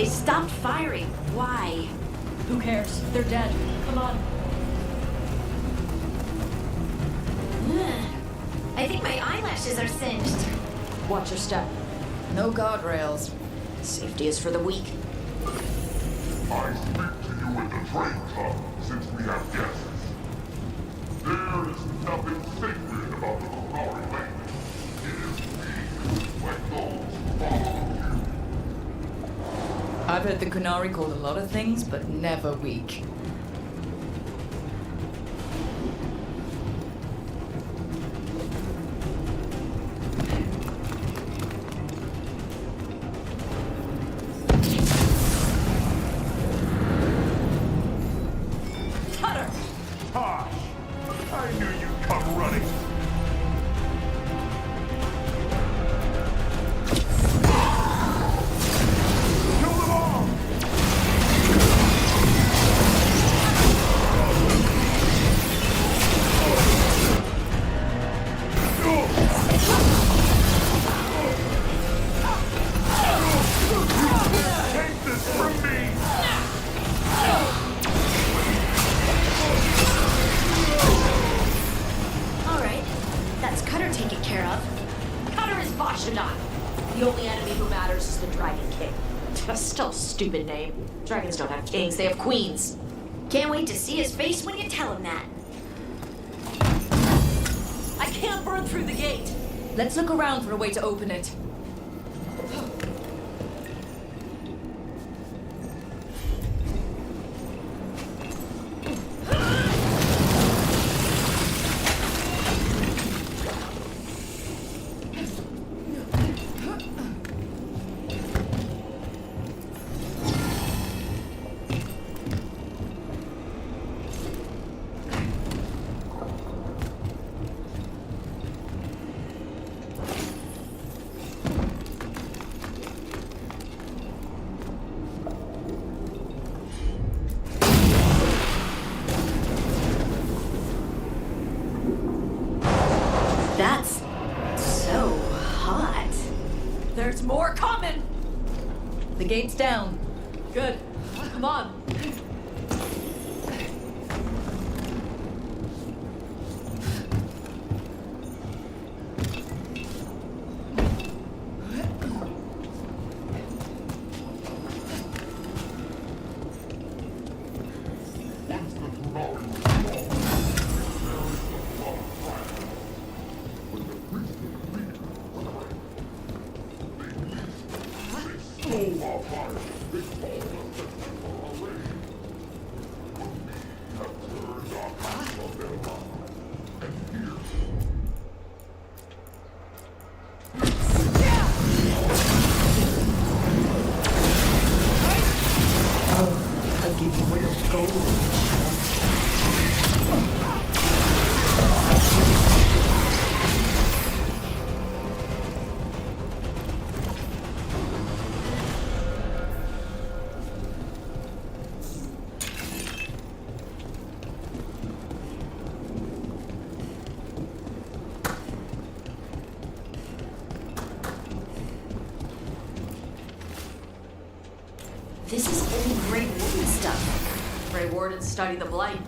They stopped firing. Why? Who cares? They're dead. Come on. I think my eyelashes are singed. Watch your step. No guardrails. Safety is for the weak. I speak to you in the train car since we have guests. There is nothing sacred about the Kunari language. It is weak, like those who follow you. I've heard the Kunari called a lot of things, but never weak. I knew you'd come running. Kill them all! Take this from me! All right. That's Cutter taken care of. Cutter is Vashana. The only enemy who matters is the Dragon King. Still a stupid name. Dragons don't have kings, they have queens. Can't wait to see his face when you tell him that. I can't burn through the gate. Let's look around for a way to open it. That's so hot. There's more coming. The gate's down. Good. Come on. This is old Grey Warden stuff. Grey Wardens study the Blight.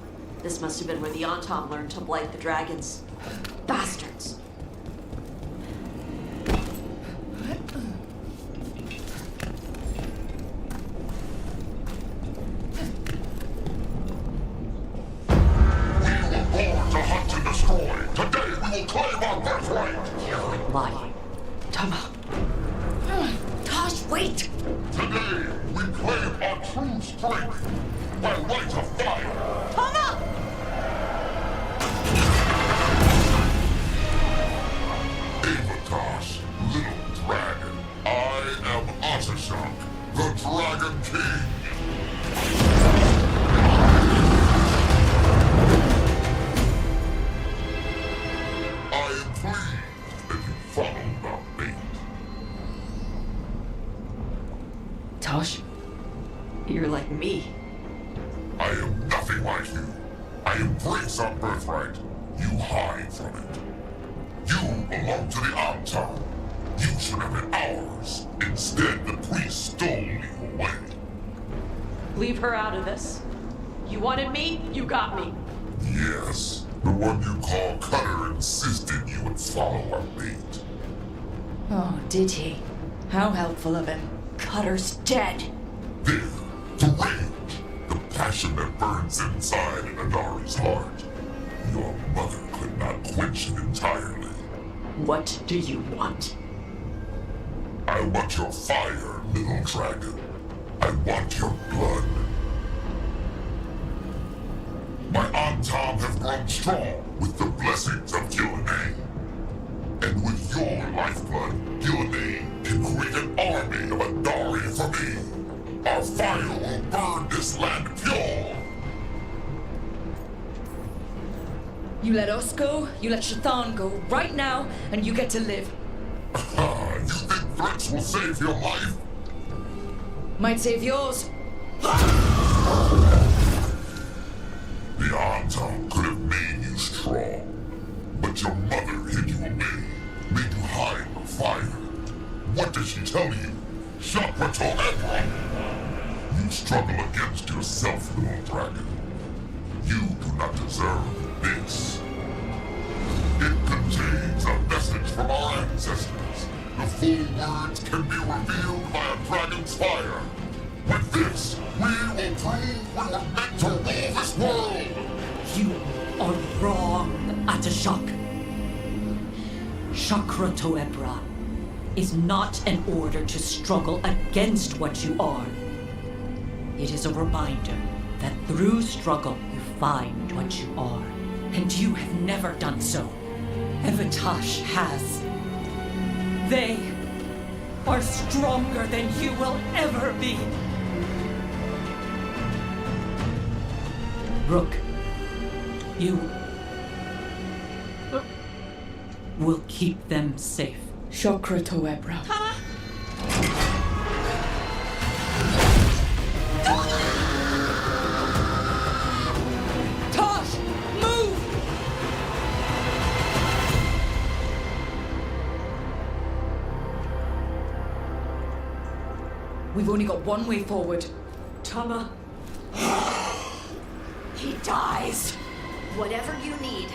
This must have been where the Antom learned to blight the dragons. Bastards. To hunt and destroy. Today we will claim our birthright. You're lying. Tama. Tosh, wait! Today we claim our true strength by light of fire. Tama! Avatosh, little dragon. I am Atashak, the Dragon King. I am pleased that you followed our fate. Tosh, you're like me. I am nothing like you. I embrace our birthright. You hide from it. You belong to the Antom. You should have been ours. Instead, the priest stole you away. Leave her out of this. You wanted me, you got me. Yes, the one you call Cutter insisted you would follow our bait. Oh, did he? How helpful of him. Cutter's dead. There, the rage, the passion that burns inside Adari's heart. Your mother could not quench it entirely. What do you want? I want your fire, little dragon. I want your blood. My Antam have grown strong with the blessings of Gillenay. And with your lifeblood, Gillenay can create an army of Adari for me. Our fire will burn this land pure. You let us go, you let Shathan go right now, and you get to live. You think threats will save your life? Might save yours. The Antam could have made you strong, but your mother hid you away, made you hide the fire. What did she tell you? Shakrato Ebron! You struggle against yourself, little dragon. You do not deserve this. It contains a message from our ancestors. The full words can be revealed by a dragon's fire. With this, we will prove we were meant to rule this world! You are wrong, Atashak. Shakrato Ebra is not an order to struggle against what you are. It is a reminder that through struggle you find what you are. And you have never done so. Evatash has. They are stronger than you will ever be. Rook, you will keep them safe. Shakrato Ebra. Tosh, move! We've only got one way forward. Tama. He dies. Whatever you need.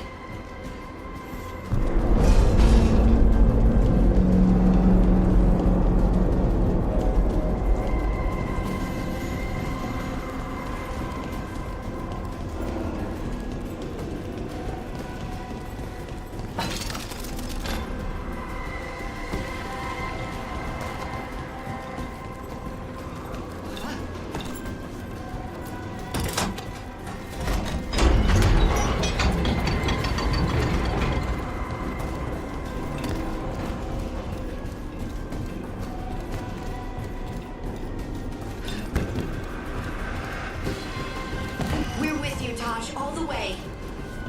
All the way.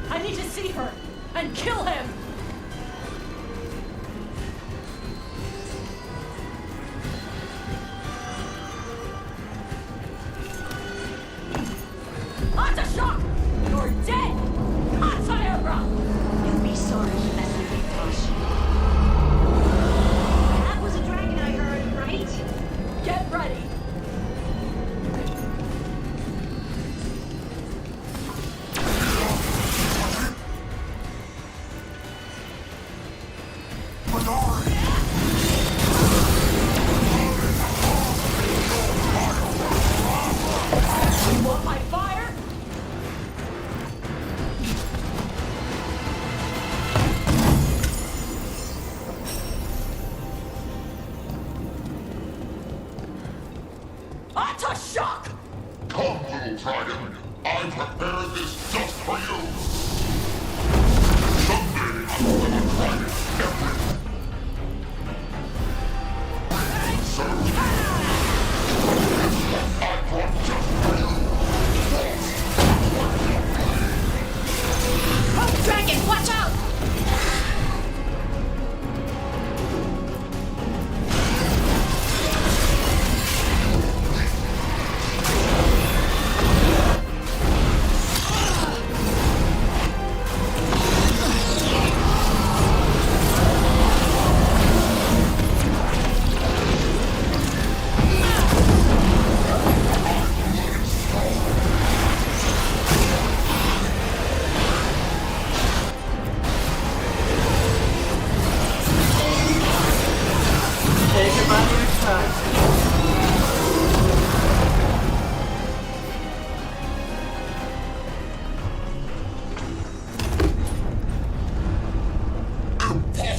I need to see her and kill him. Atashak! You're dead! Atayabra! You'll be sorry you messed with me, Tosh. That was a dragon I heard, right? Get ready!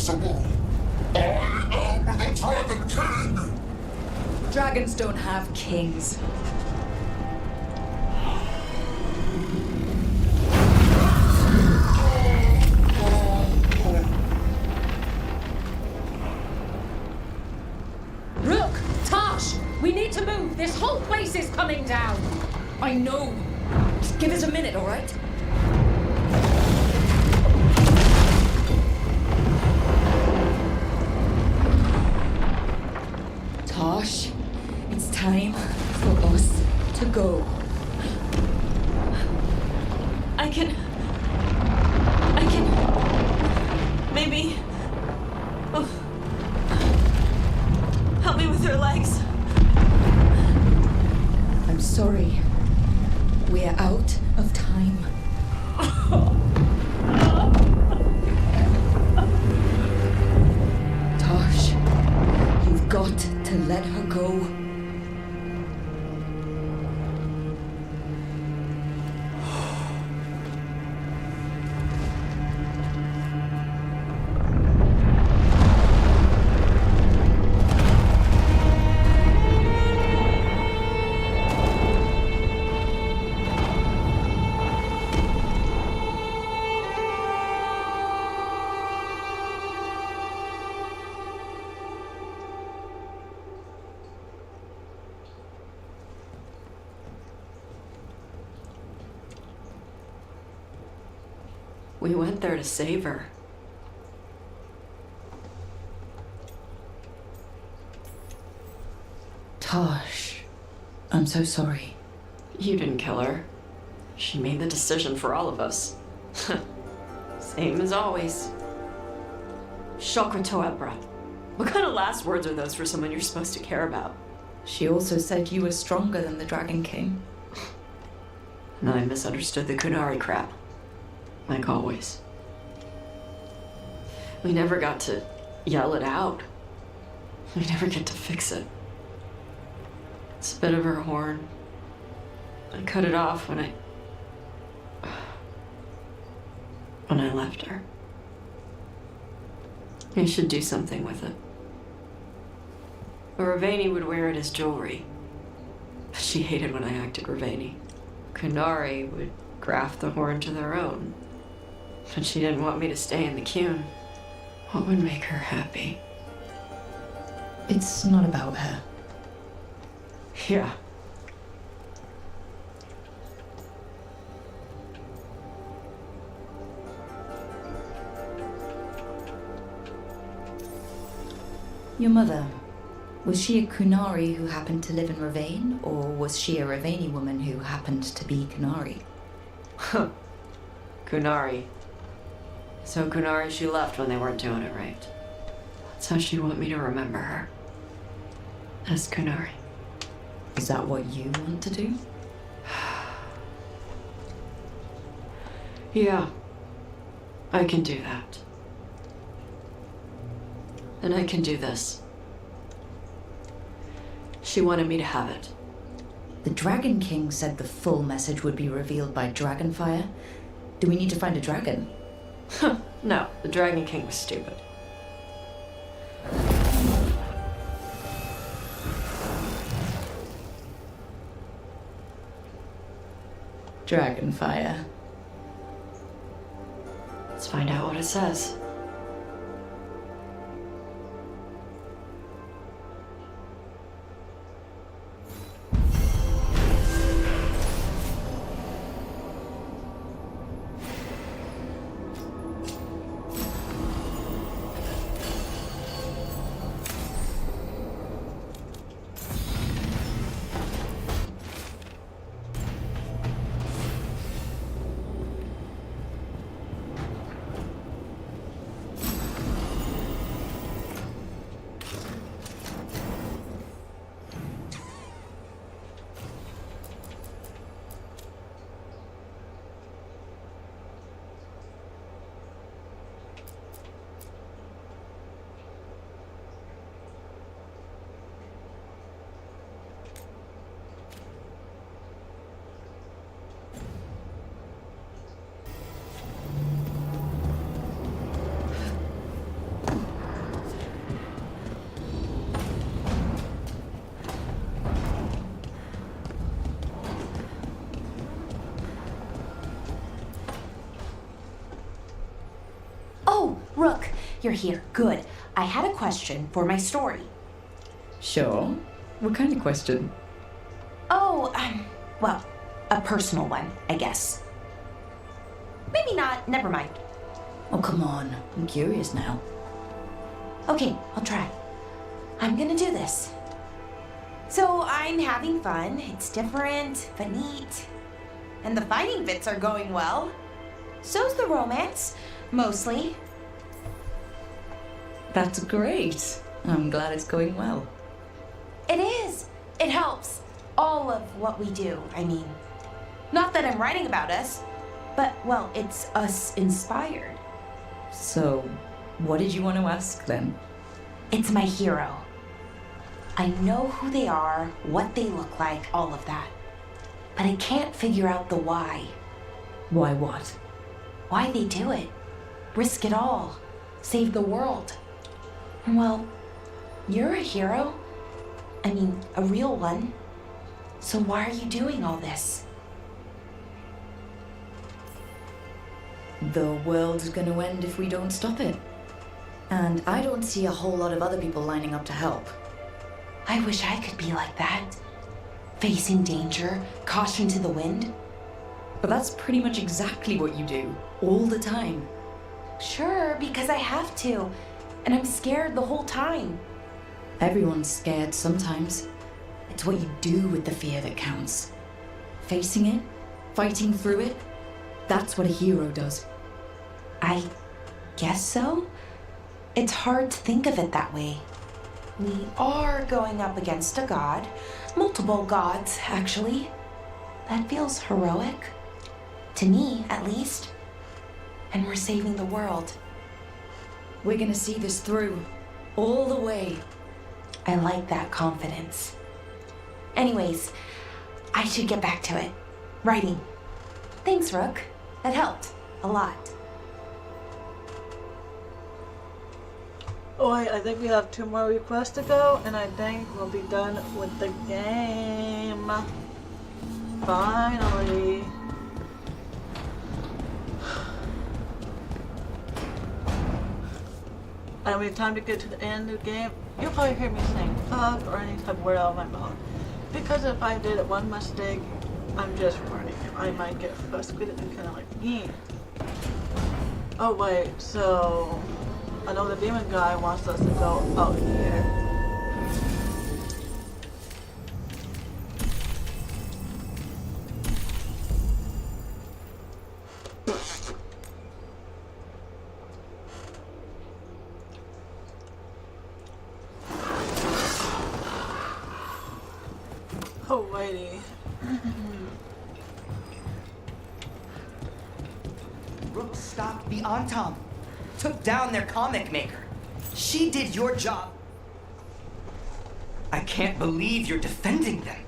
impossible. I am the Dragon King! Dragons don't have kings. Rook! Tash! We need to move! This whole place is coming down! I know. Just give us a minute, all right? Tosh, it's time for us to go. I can... Maybe... Oh. Help me with her legs. I'm sorry. We're out of time. Tosh, you've got to let her go. We went there to save her. Tosh, I'm so sorry. You didn't kill her. She made the decision for all of us. Same as always. Chakra Toebra. What kind of last words are those for someone you're supposed to care about? She also said you were stronger than the Dragon King. And I misunderstood the Kunari crap. Like always. We never got to yell it out. We never get to fix it. It's a bit of her horn. I cut it off when I left her. I should do something with it. Ravani would wear it as jewelry. She hated when I acted Ravani. Kunari would graft the horn to their own. But she didn't want me to stay in the Qun. What would make her happy? It's not about her. Yeah. Your mother, was she a Kunari who happened to live in Ravane, or was she a Ravani woman who happened to be Kunari? Kunari. So Kunari she left when they weren't doing it right. That's how she'd want me to remember her. As Kunari. Is that what you want to do? Yeah. I can do that. And I can do this. She wanted me to have it. The Dragon King said the full message would be revealed by dragonfire. Do we need to find a dragon? No, the Dragon King was stupid. Dragonfire. Let's find out what it says. Rook, you're here. Good. I had a question for my story. Sure. What kind of question? Oh, well, a personal one, I guess. Maybe not. Never mind. Oh, come on. I'm curious now. Okay, I'll try. I'm gonna do this. So I'm having fun. It's different, but neat. And the fighting bits are going well. So's the romance, mostly. That's great. I'm glad it's going well. It is. It helps. All of what we do, I mean. Not that I'm writing about us, but, well, it's us inspired. So, what did you want to ask then? It's my hero. I know who they are, what they look like, all of that. But I can't figure out the why. Why what? Why they do it. Risk it all. Save the world. Well, you're a hero. I mean, a real one. So why are you doing all this? The world's gonna end if we don't stop it. And I don't see a whole lot of other people lining up to help. I wish I could be like that. Facing danger, caution to the wind. But that's pretty much exactly what you do, all the time. Sure, because I have to. And I'm scared the whole time. Everyone's scared sometimes. It's what you do with the fear that counts. Facing it, fighting through it, that's what a hero does. I guess so. It's hard to think of it that way. We are going up against a god. Multiple gods, actually. That feels heroic. To me, at least. And we're saving the world. We're gonna see this through. All the way. I like that confidence. Anyways, I should get back to it. Writing. Thanks, Rook. That helped. A lot. Oh wait, I think we have 2 more requests to go, and I think we'll be done with the game. Finally. I don't have time to get to the end of the game. You'll probably hear me saying fuck or any type of word out of my mouth. Because if I did one mistake, I'm just warning you. I might get frustrated and kind of like, Oh wait, so I know the demon guy wants us to go out here. Oh, lady. Rook stopped the Antam. Took down their comic maker. She did your job. I can't believe you're defending them.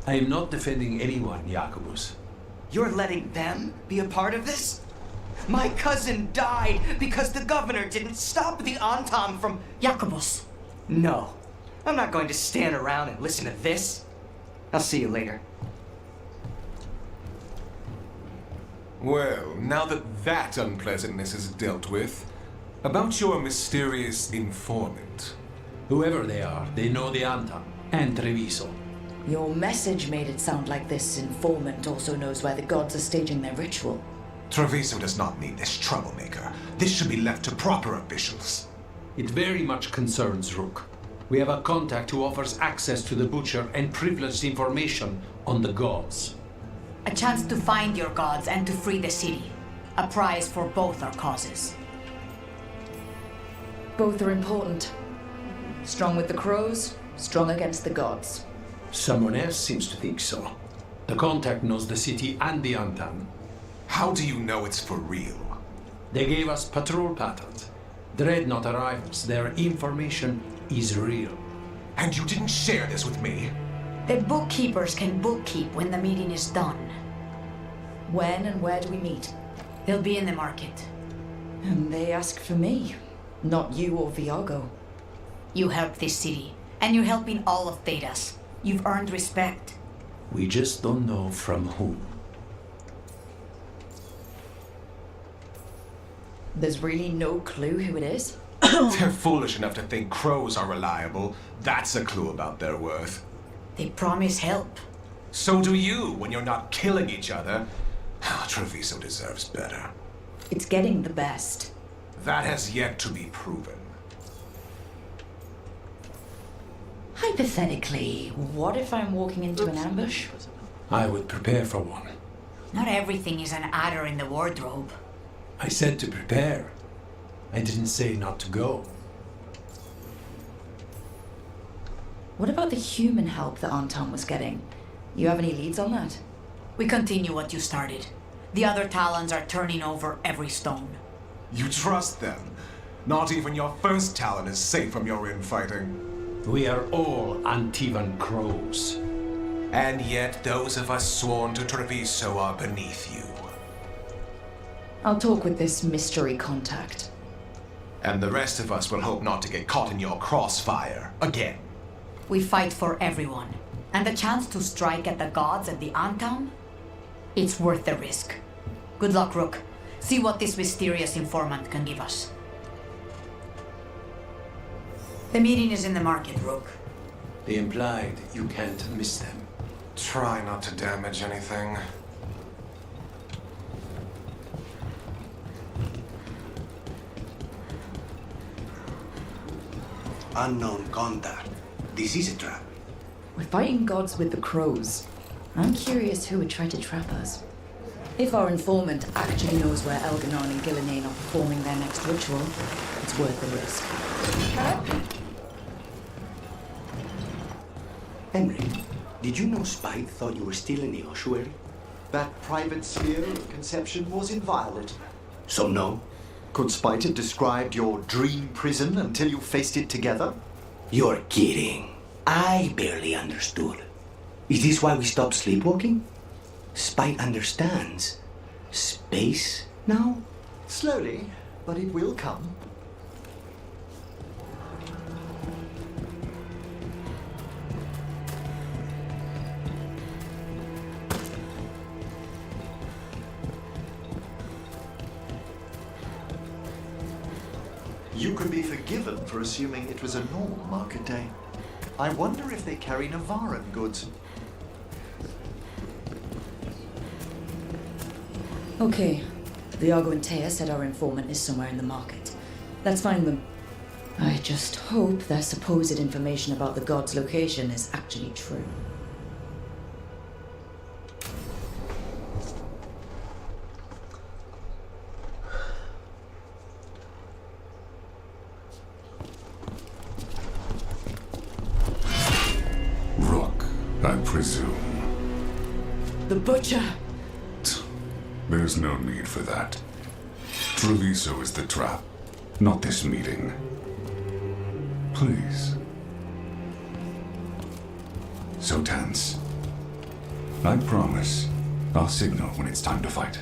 I am not defending anyone, Jacobus. You're letting them be a part of this? My cousin died because the governor didn't stop the Antam from... Jacobus. No. I'm not going to stand around and listen to this. I'll see you later. Well, now that unpleasantness is dealt with, about your mysterious informant. Whoever they are, they know the Antam and Treviso. Your message made it sound like this informant also knows where the gods are staging their ritual. Treviso does not need this troublemaker. This should be left to proper officials. It very much concerns Rook. We have a contact who offers access to the Butcher and privileged information on the gods. A chance to find your gods and to free the city. A prize for both our causes. Both are important. Strong with the crows, strong against the gods. Someone else seems to think so. The contact knows the city and the Antam. How do you know it's for real? They gave us patrol patterns. Dreadnought arrivals. Their information is real. And you didn't share this with me? The bookkeepers can bookkeep when the meeting is done. When and where do we meet? They'll be in the market. And they ask for me, not you or Viago. You help this city, and you're helping all of Thedas. You've earned respect. We just don't know from whom. There's really no clue who it is? They're foolish enough to think crows are reliable. That's a clue about their worth. They promise help. So do you when you're not killing each other. Treviso deserves better. It's getting the best. That has yet to be proven. Hypothetically, what if I'm walking into an ambush? I would prepare for one. Not everything is an adder in the wardrobe. I said to prepare. I didn't say not to go. What about the human help that Anton was getting? You have any leads on that? We continue what you started. The other Talons are turning over every stone. You trust them? Not even your first Talon is safe from your infighting. We are all Antivan crows. And yet those of us sworn to Treviso are beneath you. I'll talk with this mystery contact. And the rest of us will hope not to get caught in your crossfire again. We fight for everyone. And the chance to strike at the gods at the Anton? It's worth the risk. Good luck, Rook. See what this mysterious informant can give us. The meeting is in the market, Rook. They implied you can't miss them. Try not to damage anything. Unknown contact. This is a trap. We're fighting gods with the crows. I'm curious who would try to trap us. If our informant actually knows where Elganon and Gillenane are performing their next ritual, it's worth the risk. Henry, did you know Spite thought you were still in the ossuary? That private sphere of conception was inviolate. So no? Could Spite have described your dream prison until you faced it together? You're kidding. I barely understood. Is this why we stopped sleepwalking? Spite understands. Space now? Slowly, but it will come. You can be forgiven for assuming it was a normal market day. I wonder if they carry Navaran goods. Okay. Viago and Taya said our informant is somewhere in the market. Let's find them. I just hope their supposed information about the god's location is actually true. Rook, I presume. The Butcher! There's no need for that. Treviso is the trap, not this meeting. Please. So tense. I promise, I'll signal when it's time to fight.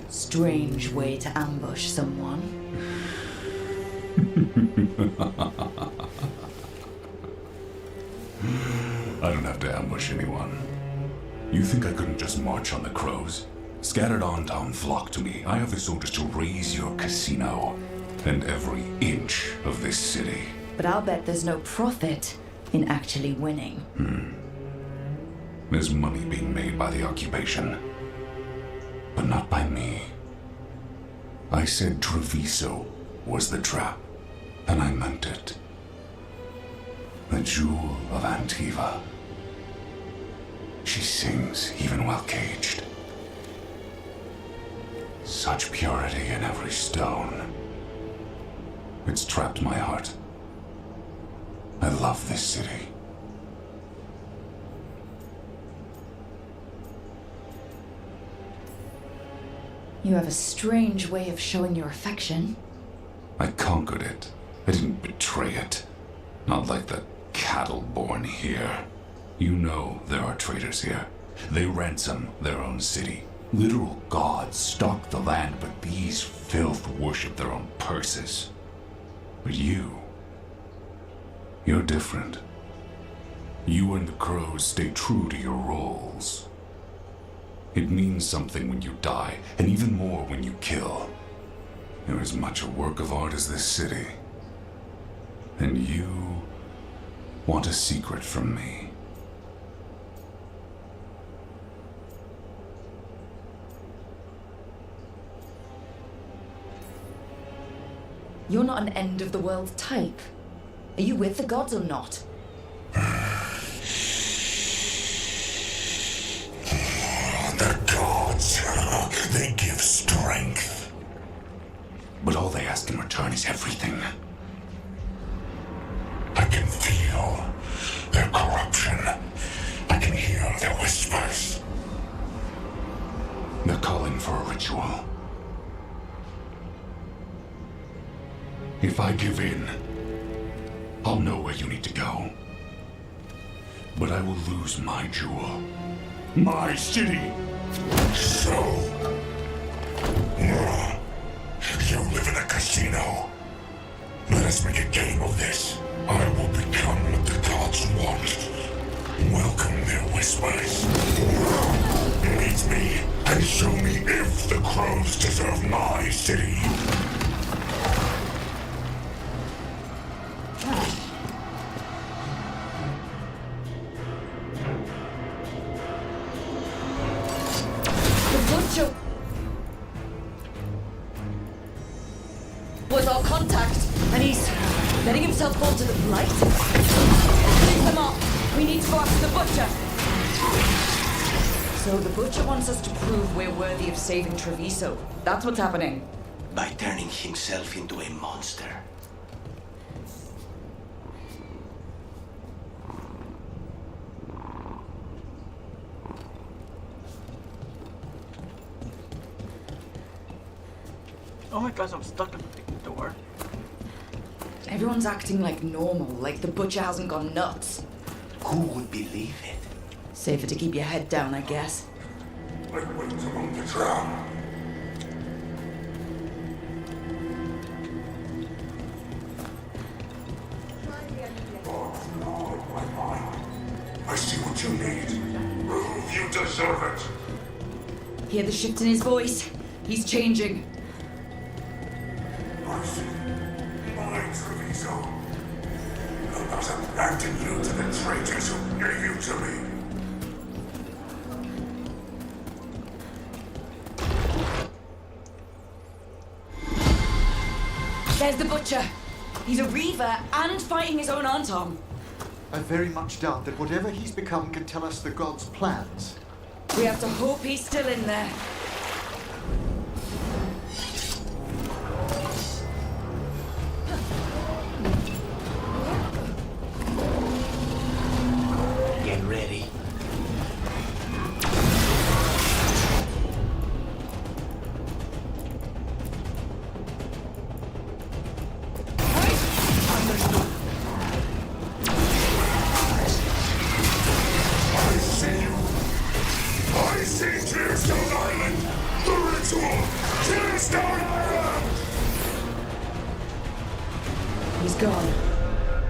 Strange way to ambush someone. I don't have to ambush anyone. You think I couldn't just march on the crows? Scattered on town flock to me. I have the soldiers to raise your casino and every inch of this city. But I'll bet there's no profit in actually winning. There's money being made by the occupation, but not by me. I said Treviso was the trap, and I meant it. The jewel of Antiva. She sings even while caged. Such purity in every stone. It's trapped my heart. I love this city. You have a strange way of showing your affection. I conquered it. I didn't betray it. Not like the cattle born here. You know there are traitors here. They ransom their own city. Literal gods stalk the land, but these filth worship their own purses. But you're different. You and the crows stay true to your roles. It means something when you die, and even more when you kill. You're as much a work of art as this city. And you want a secret from me. You're not an end-of-the-world type. Are you with the gods or not? The gods, they give strength. But all they ask in return is everything. I can feel their corruption. I can hear their whispers. They're calling for a ritual. If I give in, I'll know where you need to go. But I will lose my jewel. My city! So... you live in a casino. Let us make a game of this. I will become what the gods want. Welcome their whispers. Meet me and show me if the crows deserve my city. Was our contact, and he's letting himself fall to the light? Leave them off. We need to go after the butcher. So the butcher wants us to prove we're worthy of saving Treviso. That's what's happening. By turning himself into a monster. Oh my gosh, I'm stuck in the big door. Everyone's acting like normal, like the butcher hasn't gone nuts. Who would believe it? Safer to keep your head down, I guess. I went among the drown. I see what you need. Prove you deserve it. Hear the shift in his voice? He's changing. My Treviso. I'm not abandon you to the traitors who gave you to me. There's the butcher. He's a reaver and fighting his own Antom. I very much doubt that whatever he's become can tell us the gods' plans. We have to hope he's still in there. Get ready. I see Tearstone Island! The ritual! Tearstone Island! He's gone.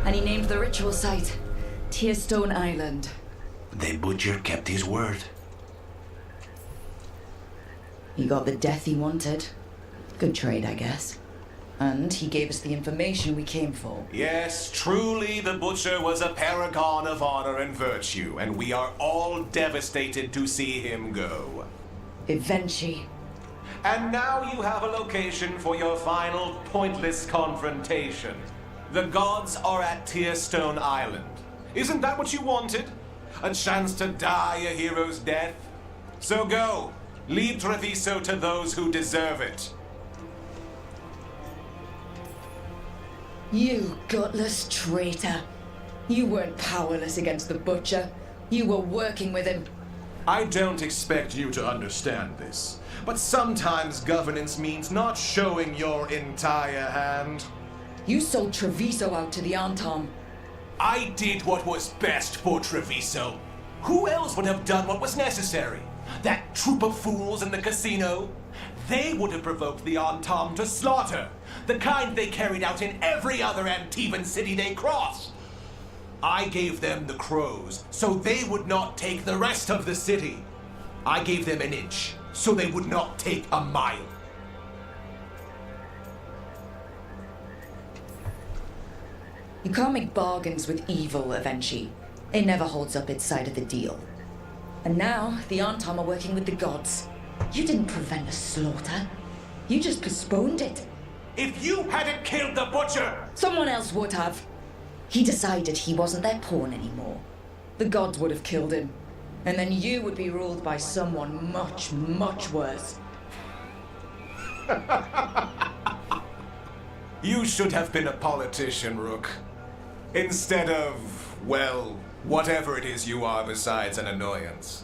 And he named the ritual site Tearstone Island. The butcher kept his word. He got the death he wanted. Good trade, I guess. And he gave us the information we came for. Yes, truly the butcher was a paragon of honor and virtue, and we are all devastated to see him go. Eventually. And now you have a location for your final pointless confrontation. The gods are at Tearstone Island. Isn't that what you wanted? A chance to die a hero's death? So go. Leave Treviso to those who deserve it. You gutless traitor. You weren't powerless against the butcher. You were working with him. I don't expect you to understand this, but sometimes governance means not showing your entire hand. You sold Treviso out to the Antom. I did what was best for Treviso. Who else would have done what was necessary? That troop of fools in the casino? They would have provoked the Antom to slaughter, the kind they carried out in every other Antivan city they crossed. I gave them the crows, so they would not take the rest of the city. I gave them an inch, so they would not take a mile. You can't make bargains with evil, Avenchi. It never holds up its side of the deal. And now, the Antam are working with the gods. You didn't prevent a slaughter. You just postponed it. If you hadn't killed the butcher! Someone else would have. He decided he wasn't their pawn anymore. The gods would have killed him. And then you would be ruled by someone much, much worse. You should have been a politician, Rook. Instead of, well, whatever it is you are besides an annoyance.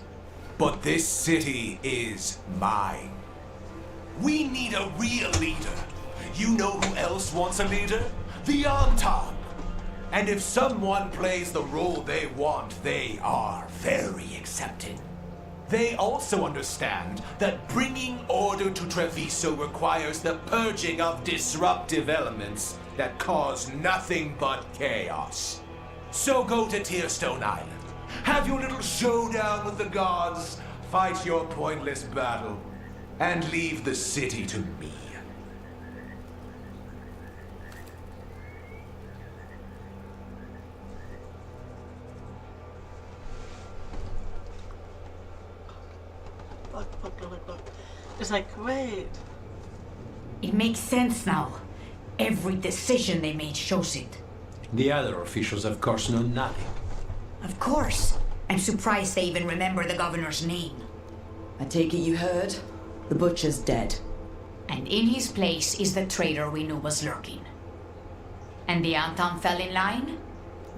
But this city is mine. We need a real leader. You know who else wants a leader? The Antam. And if someone plays the role they want, they are very accepted. They also understand that bringing order to Treviso requires the purging of disruptive elements that cause nothing but chaos. So go to Tearstone Island, have your little showdown with the gods, fight your pointless battle, and leave the city to me. Look. It's like, wait. It makes sense now. Every decision they made shows it. The other officials, of course, know nothing. Of course. I'm surprised they even remember the governor's name. I take it you heard? The butcher's dead. And in his place is the traitor we knew was lurking. And the Antam fell in line?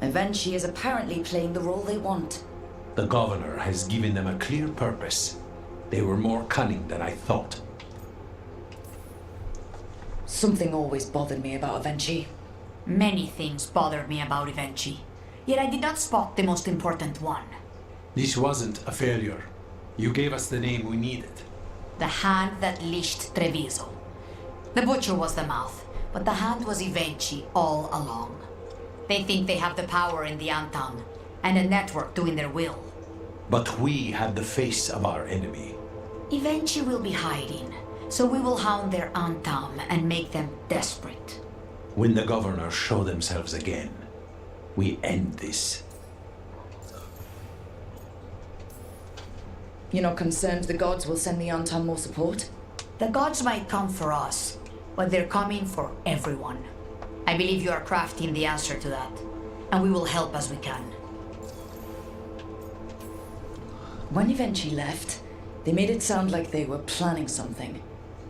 Avenchi is apparently playing the role they want. The governor has given them a clear purpose. They were more cunning than I thought. Something always bothered me about Avenchi. Many things bothered me about Avenchi. Yet I did not spot the most important one. This wasn't a failure. You gave us the name we needed. The hand that leashed Treviso. The butcher was the mouth, but the hand was Avenchi all along. They think they have the power in the Antam, and a network doing their will. But we have the face of our enemy. Avenchi will be hiding, so we will hound their Antam and make them desperate. When the governors show themselves again, we end this. You're not concerned the gods will send the Antam more support? The gods might come for us, but they're coming for everyone. I believe you are crafting the answer to that, and we will help as we can. When Avenchi left, they made it sound like they were planning something.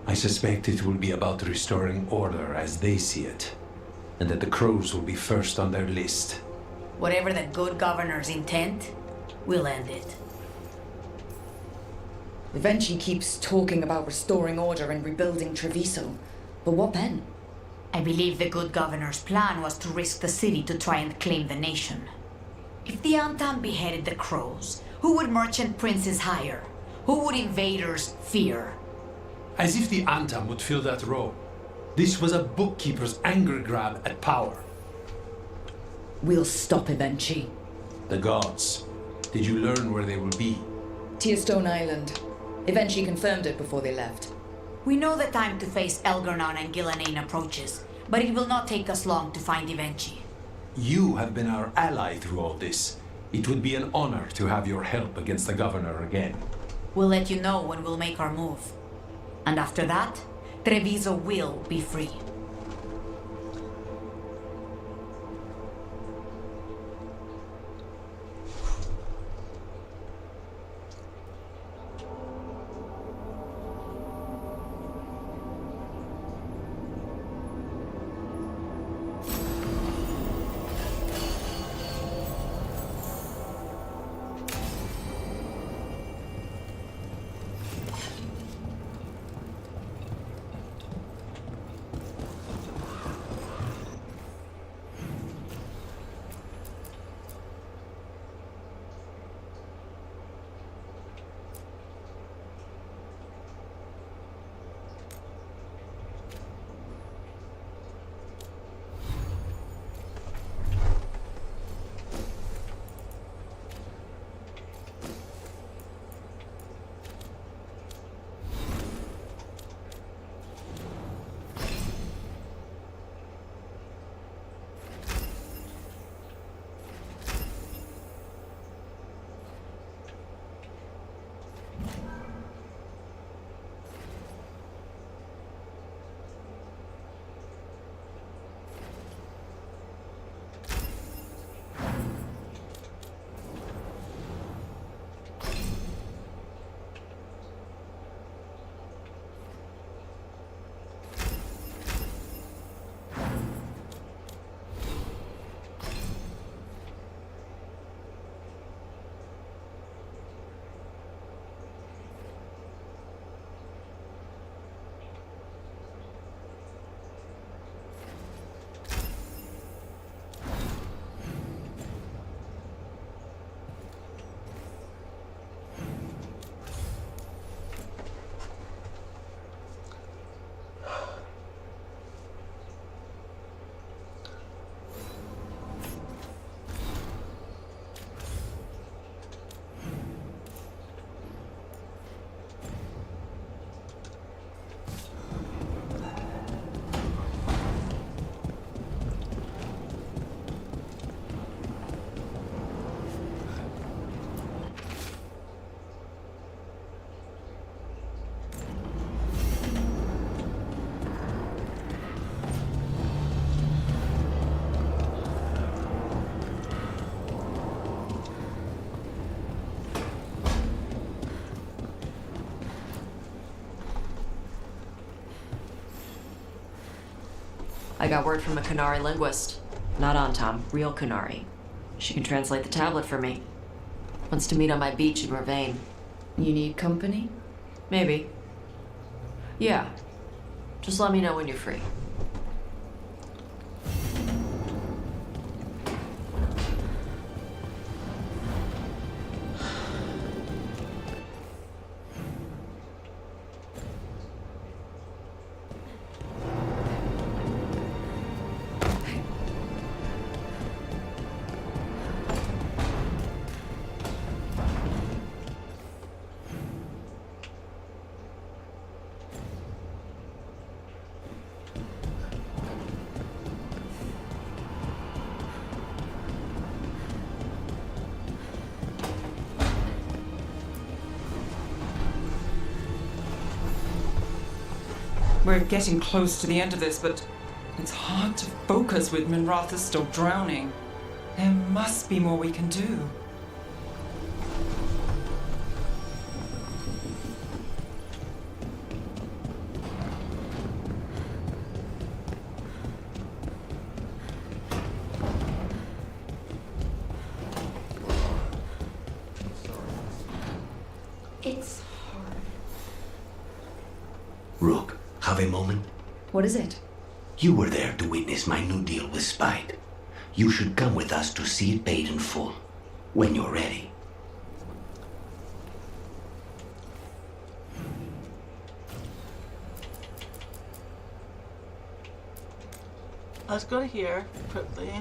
I suspect it will be about restoring order as they see it, and that the crows will be first on their list. Whatever the good governor's intent, we'll end it. Avenchi keeps talking about restoring order and rebuilding Treviso. But what then? I believe the good governor's plan was to risk the city to try and claim the nation. If the Antam beheaded the crows, who would merchant princes hire? Who would invaders fear? As if the Antam would fill that role. This was a bookkeeper's anger grab at power. We'll stop Avenchi. The gods. Did you learn where they will be? Tearstone Island. Avenchi confirmed it before they left. We know the time to face Elgarnon and Gillanane approaches, but it will not take us long to find Avenchi. You have been our ally through all this. It would be an honor to have your help against the governor again. We'll let you know when we'll make our move. And after that, Treviso will be free. I got word from a Kunari linguist. Not Antam, real Kunari. She can translate the tablet for me. Wants to meet on my beach in Ravane. You need company? Maybe. Yeah. Just let me know when you're free. We're getting close to the end of this, but it's hard to focus with Minratha still drowning. There must be more we can do. It's hard. Rook, have a moment? What is it? You were there to witness my new deal with Spite. You should come with us to see it paid in full, when you're ready. Let's go to here quickly.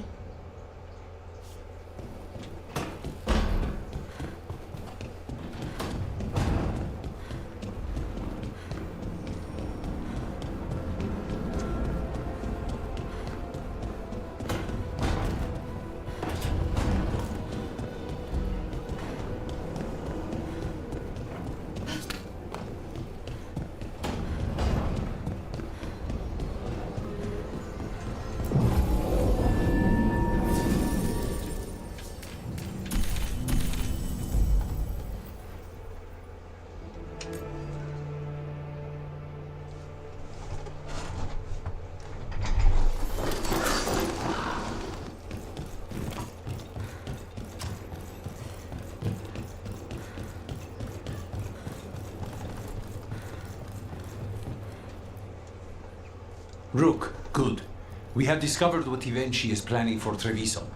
Rook, good. We have discovered what Ivenchi is planning for Treviso.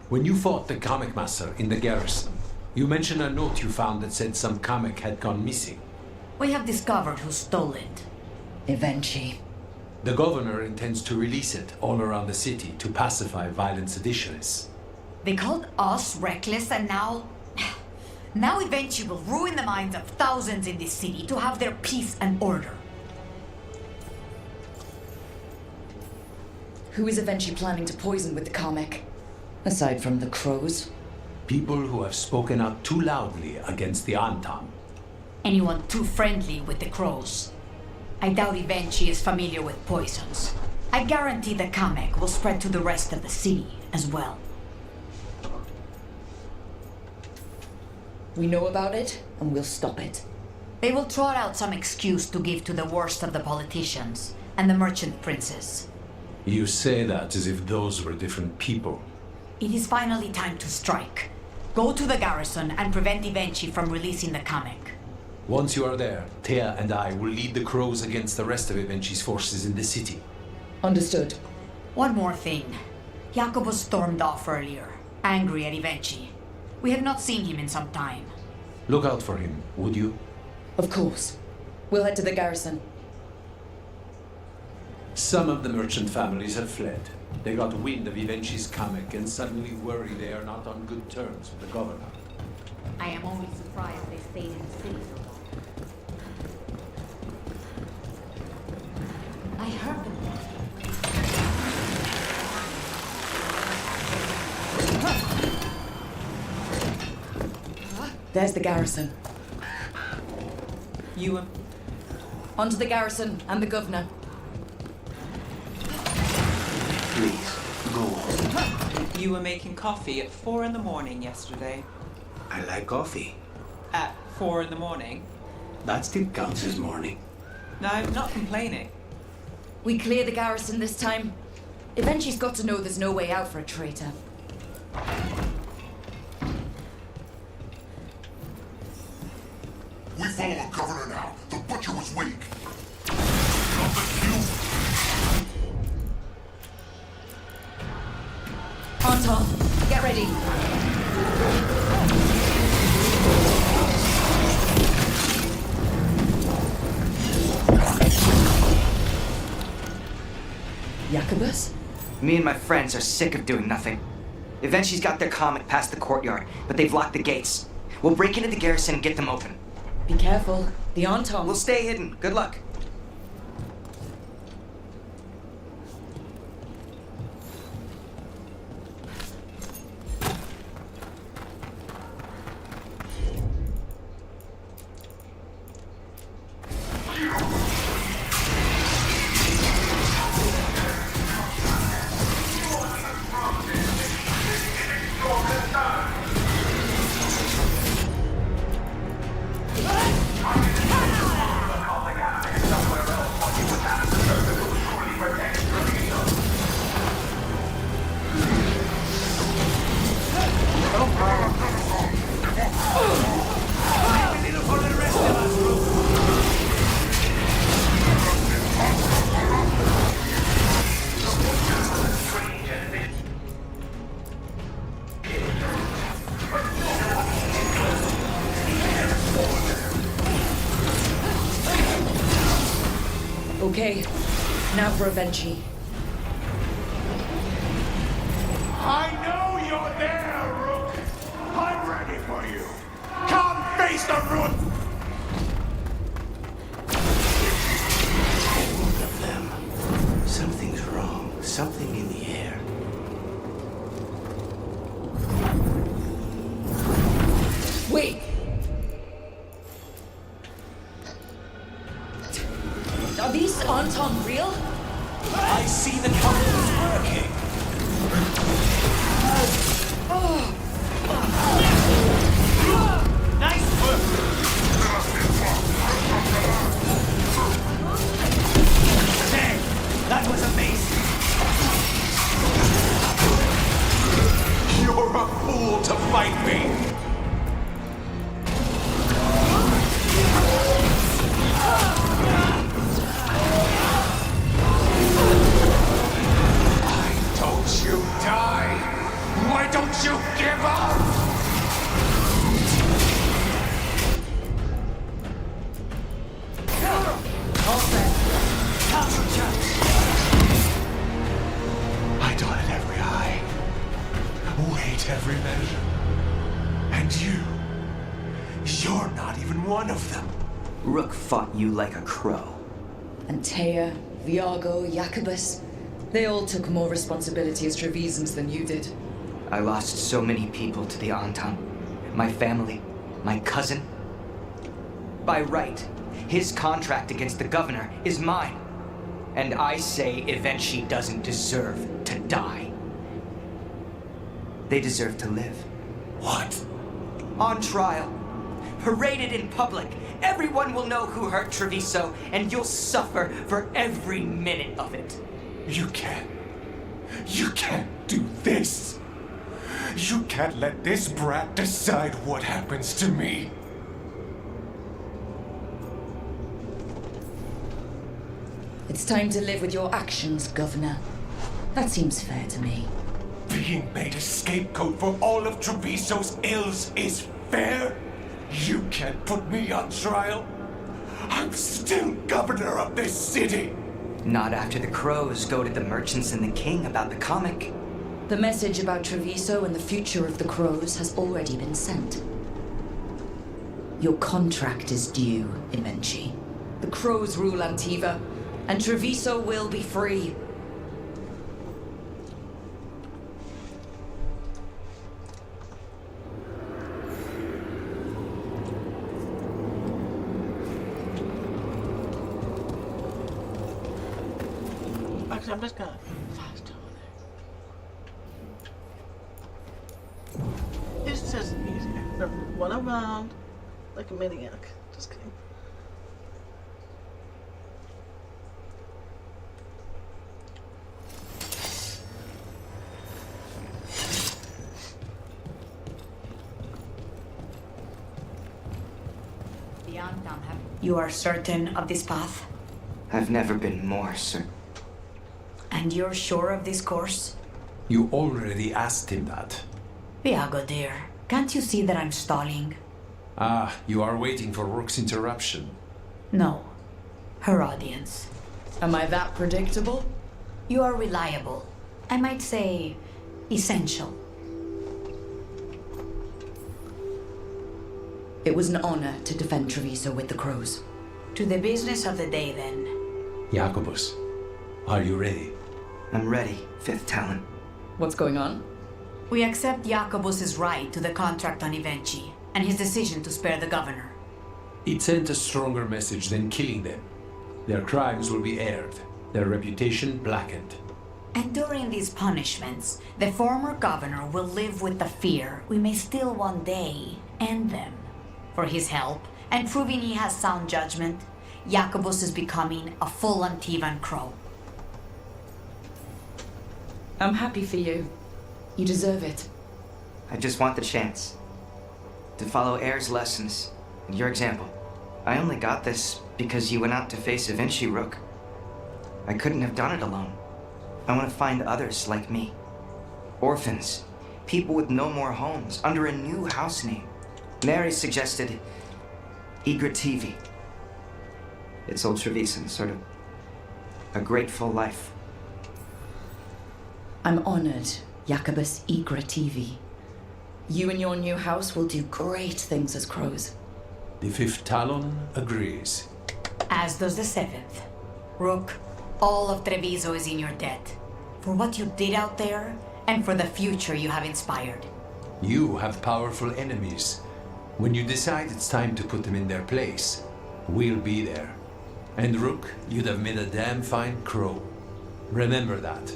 When you fought the Kamek Master in the garrison, you mentioned a note you found that said some Kamek had gone missing. We have discovered who stole it. Ivenchi. The governor intends to release it all around the city to pacify violent seditionists. They called us reckless, and now... Now Eventually will ruin the minds of thousands in this city to have their peace and order. Who is Eventually planning to poison with the Kamek? Aside from the crows? People who have spoken up too loudly against the Antam. Anyone too friendly with the crows. I doubt Eventually is familiar with poisons. I guarantee the Kamek will spread to the rest of the city as well. We know about it, and we'll stop it. They will trot out some excuse to give to the worst of the politicians and the merchant princes. You say that as if those were different people. It is finally time to strike. Go to the garrison and prevent Eventually from releasing the Kamek. Once you are there, Thea and I will lead the crows against the rest of Evenchi's forces in the city. Understood. One more thing. Jakobus stormed off earlier, angry at Eventually. We have not seen him in some time. Look out for him, would you? Of course. We'll head to the garrison. Some of the merchant families have fled. They got wind of Evenchi's Kamek and suddenly worry they are not on good terms with the governor. I am only surprised they stayed in the city so long. I heard them. There's the garrison. You onto the garrison and the governor. Please, go on. You were making coffee at 4 in the morning yesterday. I like coffee. At 4 in the morning? That still counts as morning. No, I'm not complaining. We clear the garrison this time? Eventually's got to know there's no way out for a traitor. We follow the governor now. The butcher was weak. Not the cube. Anton, get ready. Jacobus? Me and my friends are sick of doing nothing. Eventually's got their comet past the courtyard, but they've locked the gates. We'll break into the garrison and get them open. Be careful. The Anton. We'll stay hidden. Good luck. Okay, now for Avenchi. I know you're there, Rook. I'm ready for you. Come face the Rook. All of them. Something's wrong. Something in the air. Wait! Are these Anton real? I see the comet is working. Nice work! Dang, that was amazing. You're a fool to fight me. Don't you die? Why don't you give up? I dotted every I, weighed every measure. And you're not even one of them. Rook fought you like a crow. Antea, Viago, Jacobus. They all took more responsibility as Trevisans than you did. I lost so many people to the Anton. My family, my cousin. By right, his contract against the governor is mine. And I say Evenchi doesn't deserve to die. They deserve to live. What? On trial. Paraded in public. Everyone will know who hurt Treviso, and you'll suffer for every minute of it. You can't do this. You can't let this brat decide what happens to me. It's time to live with your actions, Governor. That seems fair to me. Being made a scapegoat for all of Treviso's ills is fair? You can't put me on trial. I'm still governor of this city. Not after the crows goaded the merchants and the king about the comic. The message about Treviso and the future of the crows has already been sent. Your contract is due, Evenchi. The crows rule Antiva, and Treviso will be free. Actually, I'm just gonna fast on it. It's just easier than run around like a maniac. Just kidding. Antam have... You are certain of this path? I've never been more certain. And you're sure of this course? You already asked him that. Viago, dear, can't you see that I'm stalling? Ah, you are waiting for Rook's interruption. No. Her audience. Am I that predictable? You are reliable. I might say, essential. It was an honor to defend Treviso with the crows. To the business of the day, then. Jacobus, are you ready? I'm ready, Fifth Talon. What's going on? We accept Jacobus's right to the contract on Ivenci, and his decision to spare the governor. It sent a stronger message than killing them. Their crimes will be aired, their reputation blackened. And during these punishments, the former governor will live with the fear we may still one day end them. For his help, and proving he has sound judgment, Jacobus is becoming a full Antivan crow. I'm happy for you. You deserve it. I just want the chance to follow Air's lessons and your example. I only got this because you went out to face Ivenci, Rook. I couldn't have done it alone. I want to find others like me. Orphans, people with no more homes, under a new house name. Mary suggested Igrativi. It's old Trevisan, sort of a grateful life. I'm honored, Jacobus Igrativi. You and your new house will do great things as crows. The Fifth Talon agrees. As does the Seventh. Rook, all of Treviso is in your debt. For what you did out there, and for the future you have inspired. You have powerful enemies. When you decide it's time to put them in their place, we'll be there. And Rook, you'd have made a damn fine crow. Remember that.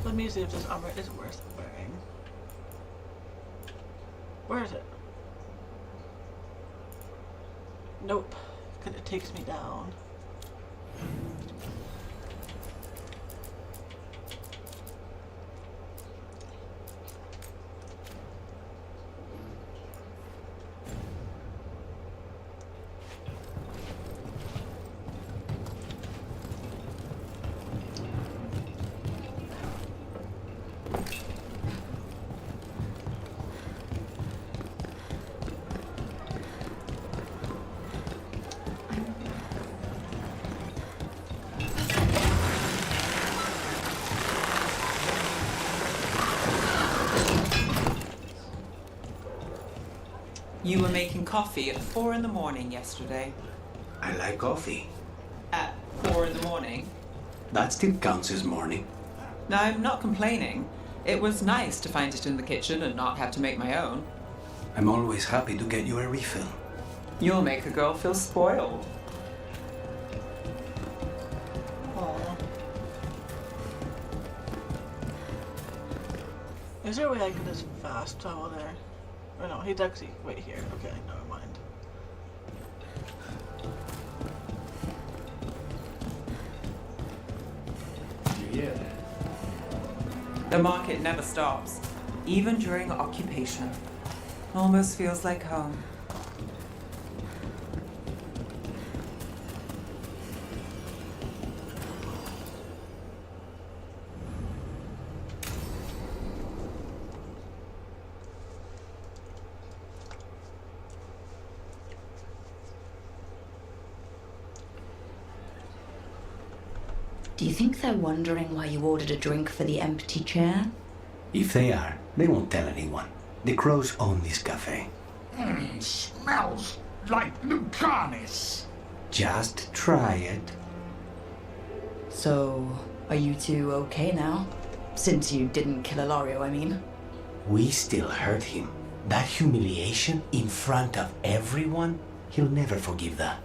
Let me see if this armor is worth wearing. Where is it? Nope, because it takes me down. You were making coffee at 4 in the morning yesterday. I like coffee. At 4 in the morning? That still counts as morning. No, I'm not complaining. It was nice to find it in the kitchen and not have to make my own. I'm always happy to get you a refill. You'll make a girl feel spoiled. Aww. Is there a way I can just fast travel there? Or no, he'd actually wait here. Okay, never mind. Yeah. The market never stops, even during occupation. Almost feels like home. Do you think they're wondering why you ordered a drink for the empty chair? If they are, they won't tell anyone. The crows own this cafe. Smells like Lucanis. Just try it. So, are you two okay now? Since you didn't kill Ilario, I mean. We still hurt him. That humiliation in front of everyone, he'll never forgive that.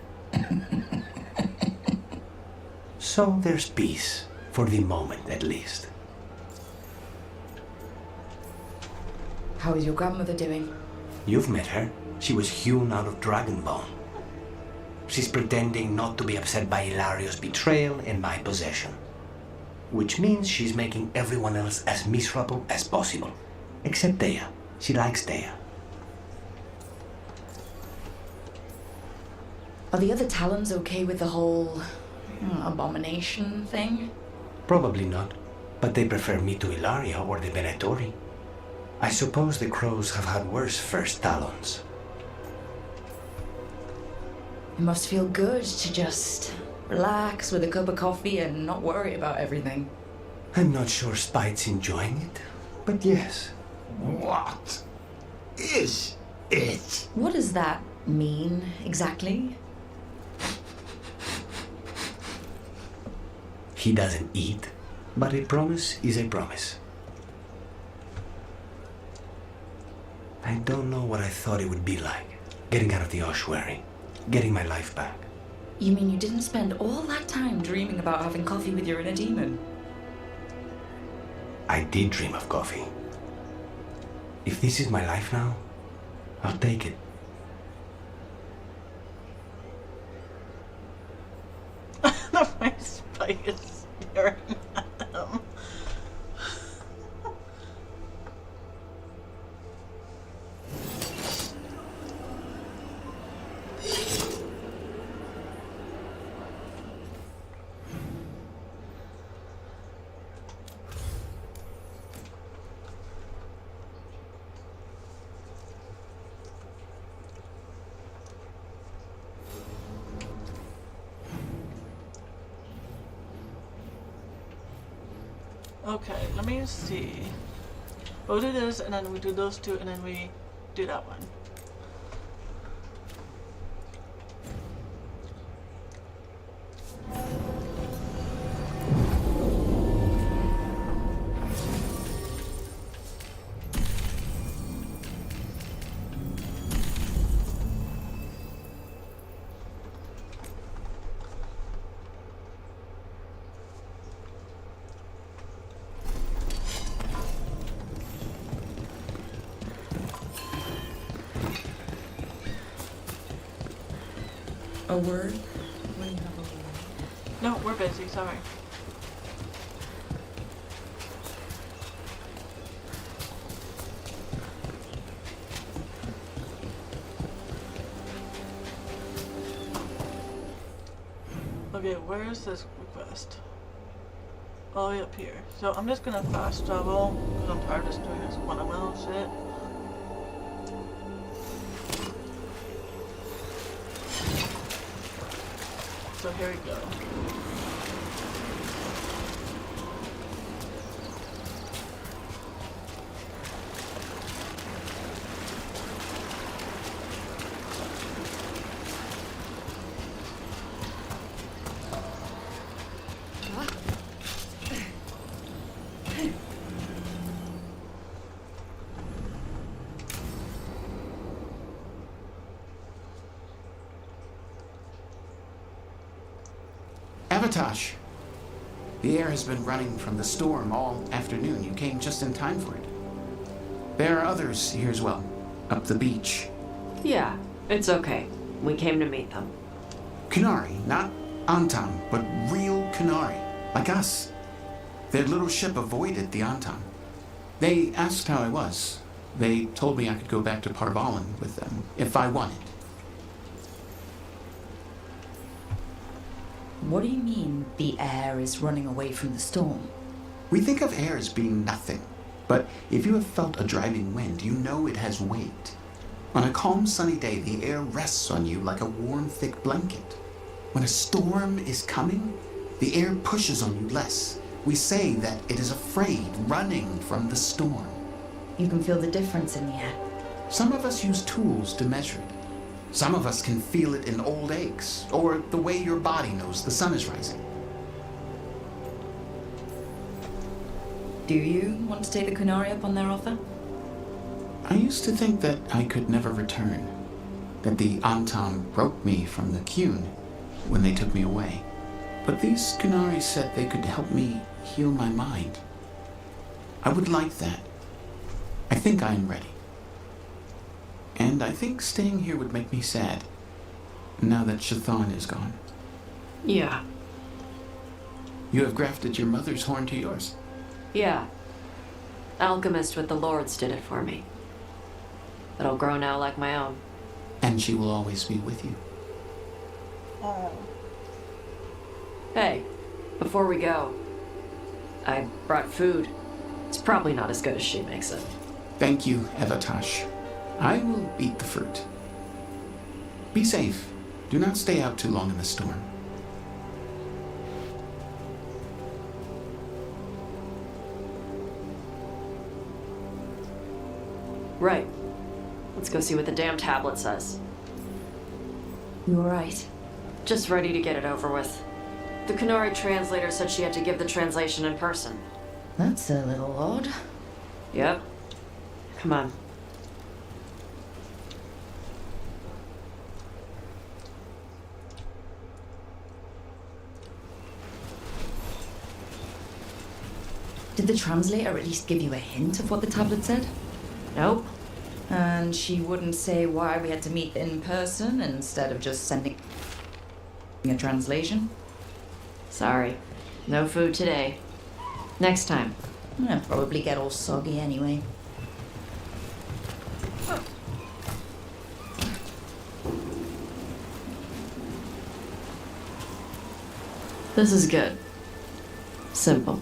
So there's peace, for the moment at least. How is your grandmother doing? You've met her. She was hewn out of dragon bone. She's pretending not to be upset by Hilario's betrayal and my possession. Which means she's making everyone else as miserable as possible. Except Dea. She likes Dea. Are the other Talons okay with the whole abomination thing? Probably not. But they prefer me to Hilario or the Venatori. I suppose the crows have had worse first Talons. It must feel good to just relax with a cup of coffee and not worry about everything. I'm not sure Spite's enjoying it, but yes. What is it? What does that mean exactly? He doesn't eat, but a promise is a promise. I don't know what I thought it would be like, getting out of the ossuary, getting my life back. You mean you didn't spend all that time dreaming about having coffee with your inner demon? I did dream of coffee. If this is my life now, I'll take it. My Spike is staring at him. Okay, let me see. We'll do this, and then we do those two, and then we do that one. A word? No, we're busy, sorry. Okay, where is this request? All the way up here. So I'm just gonna fast travel, because I'm tired of just doing this one-on-one shit. So here we go. Avatosh, the air has been running from the storm all afternoon. You came just in time for it. There are others here as well, up the beach. Yeah, it's okay. We came to meet them. Kunari, not Antam, but real Kunari, like us. Their little ship avoided the Antam. They asked how I was. They told me I could go back to Parvalan with them if I wanted. What do you mean the air is running away from the storm? We think of air as being nothing, but if you have felt a driving wind, you know it has weight. On a calm, sunny day, the air rests on you like a warm, thick blanket. When a storm is coming, the air pushes on you less. We say that it is afraid, running from the storm. You can feel the difference in the air. Some of us use tools to measure it. Some of us can feel it in old aches, or the way your body knows the sun is rising. Do you want to take the Kunari up on their offer? I used to think that I could never return, that the Antam broke me from the Kyun when they took me away. But these Kunari said they could help me heal my mind. I would like that. I think I am ready. And I think staying here would make me sad, now that Shathan is gone. Yeah. You have grafted your mother's horn to yours. Yeah. Alchemist with the Lords did it for me. It'll grow now like my own. And she will always be with you. Oh. Hey, before we go, I brought food. It's probably not as good as she makes it. Thank you, Evatash. I will eat the fruit. Be safe. Do not stay out too long in the storm. Right. Let's go see what the damn tablet says. You alright? Just ready to get it over with. The Qunari translator said she had to give the translation in person. That's a little odd. Yep. Come on. Did the translator at least give you a hint of what the tablet said? Nope. And she wouldn't say why we had to meet in person instead of just sending a translation? Sorry. No food today. Next time. I'll probably get all soggy anyway. This is good. Simple.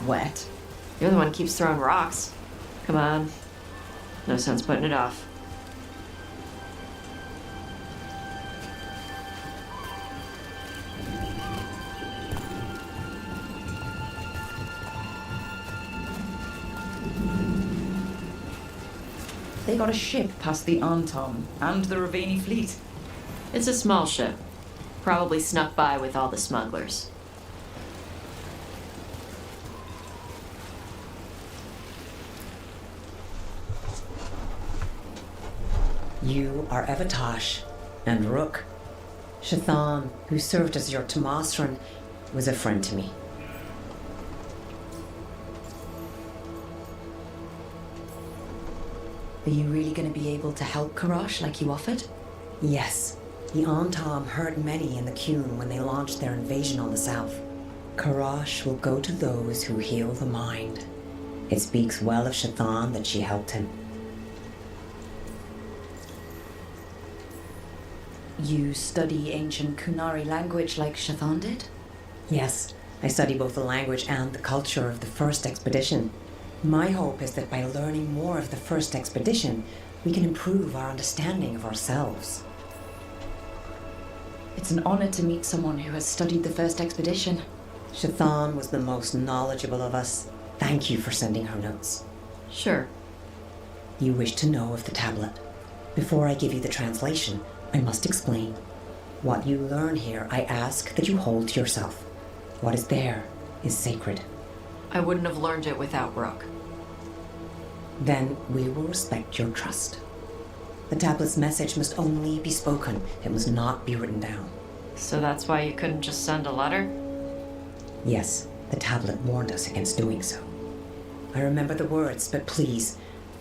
Wet. You're the one who keeps throwing rocks. Come on. No sense putting it off. They got a ship past the Anton and the Ravani fleet. It's a small ship. Probably snuck by with all the smugglers. You are Evatash and Rook. Shathan, who served as your Tomasran, was a friend to me. Are you really going to be able to help Karash like you offered? Yes, the Antam hurt many in the Qun when they launched their invasion on the south. Karash will go to those who heal the mind. It speaks well of Shathan that she helped him. You study ancient Qunari language like Shathan did? Yes, I study both the language and the culture of the first expedition. My hope is that by learning more of the first expedition, we can improve our understanding of ourselves. It's an honor to meet someone who has studied the first expedition. Shathan was the most knowledgeable of us. Thank you for sending her notes. Sure. You wish to know of the tablet. Before I give you the translation, I must explain. What you learn here, I ask that you hold to yourself. What is there is sacred. I wouldn't have learned it without Rook. Then we will respect your trust. The tablet's message must only be spoken. It must not be written down. So that's why you couldn't just send a letter? Yes, the tablet warned us against doing so. I remember the words, but please,